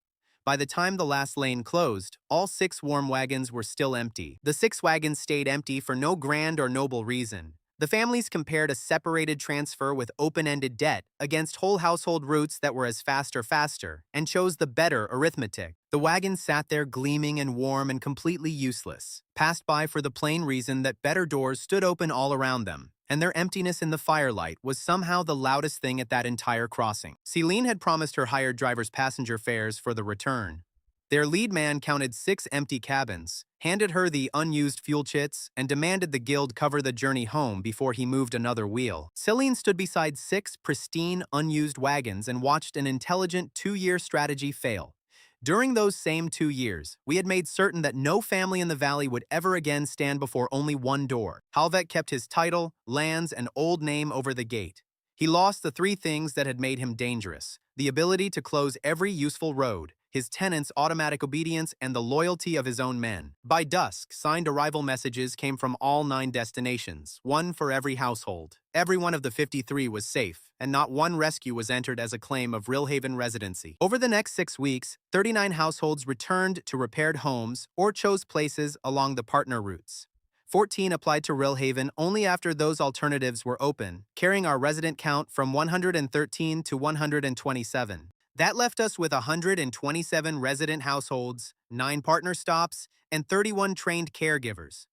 By the time the last lane closed, all 6 warm wagons were still empty. The 6 wagons stayed empty for no grand or noble reason. The families compared a separated transfer with open-ended debt against whole household routes that were as faster, and chose the better arithmetic. The wagons sat there gleaming and warm and completely useless, passed by for the plain reason that better doors stood open all around them, and their emptiness in the firelight was somehow the loudest thing at that entire crossing. Celine had promised her hired drivers passenger fares for the return. Their lead man counted 6 empty cabins, handed her the unused fuel chits, and demanded the guild cover the journey home before he moved another wheel. Celine stood beside 6 pristine, unused wagons and watched an intelligent 2-year strategy fail. During those same 2 years, we had made certain that no family in the valley would ever again stand before only one door. Halvek kept his title, lands, and old name over the gate. He lost the 3 things that had made him dangerous: the ability to close every useful road, his tenants' automatic obedience, and the loyalty of his own men. By dusk, signed arrival messages came from all 9 destinations, one for every household. Every one of the 53 was safe, and not one rescue was entered as a claim of Rillhaven residency. Over the next 6 weeks, 39 households returned to repaired homes or chose places along the partner routes. 14 applied to Rillhaven only after those alternatives were open, carrying our resident count from 113 to 127. That left us with 127 resident households, 9 partner stops, and 31 trained caregivers.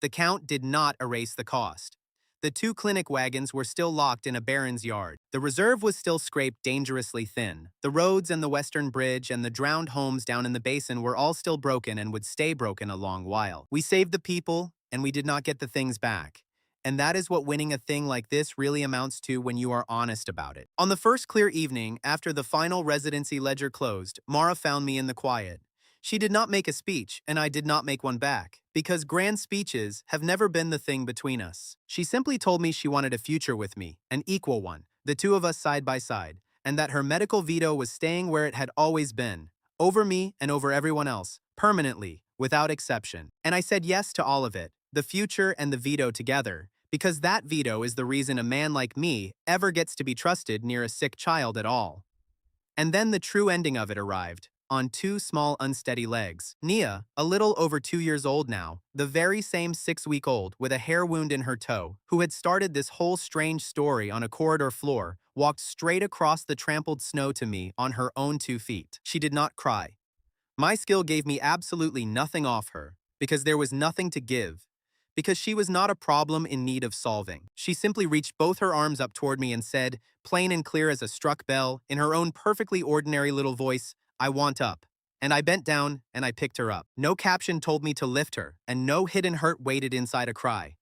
The count did not erase the cost. The 2 clinic wagons were still locked in a baron's yard. The reserve was still scraped dangerously thin. The roads and the western bridge and the drowned homes down in the basin were all still broken and would stay broken a long while. We saved the people, and we did not get the things back. And that is what winning a thing like this really amounts to when you are honest about it. On the first clear evening, after the final residency ledger closed, Mara found me in the quiet. She did not make a speech, and I did not make one back, because grand speeches have never been the thing between us. She simply told me she wanted a future with me, an equal one, the 2 of us side by side, and that her medical veto was staying where it had always been, over me and over everyone else, permanently, without exception. And I said yes to all of it, the future and the veto together, because that veto is the reason a man like me ever gets to be trusted near a sick child at all. And then the true ending of it arrived, on 2 small unsteady legs. Nia, a little over 2 years old now, the very same 6-week-old with a hair wound in her toe, who had started this whole strange story on a corridor floor, walked straight across the trampled snow to me on her own 2 feet. She did not cry. My skill gave me absolutely nothing off her, because there was nothing to give. Because she was not a problem in need of solving. She simply reached both her arms up toward me and said, plain and clear as a struck bell, in her own perfectly ordinary little voice, "I want up." And I bent down and I picked her up. No caption told me to lift her, and no hidden hurt waited inside a cry.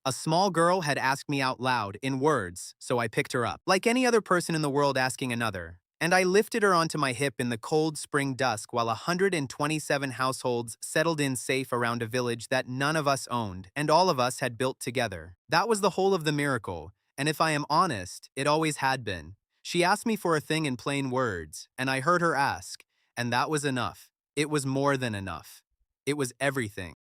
A small girl had asked me out loud, in words, so I picked her up. Like any other person in the world asking another. And I lifted her onto my hip in the cold spring dusk while 127 households settled in safe around a village that none of us owned and all of us had built together. That was the whole of the miracle, and if I am honest, it always had been. She asked me for a thing in plain words, and I heard her ask, and that was enough. It was more than enough. It was everything.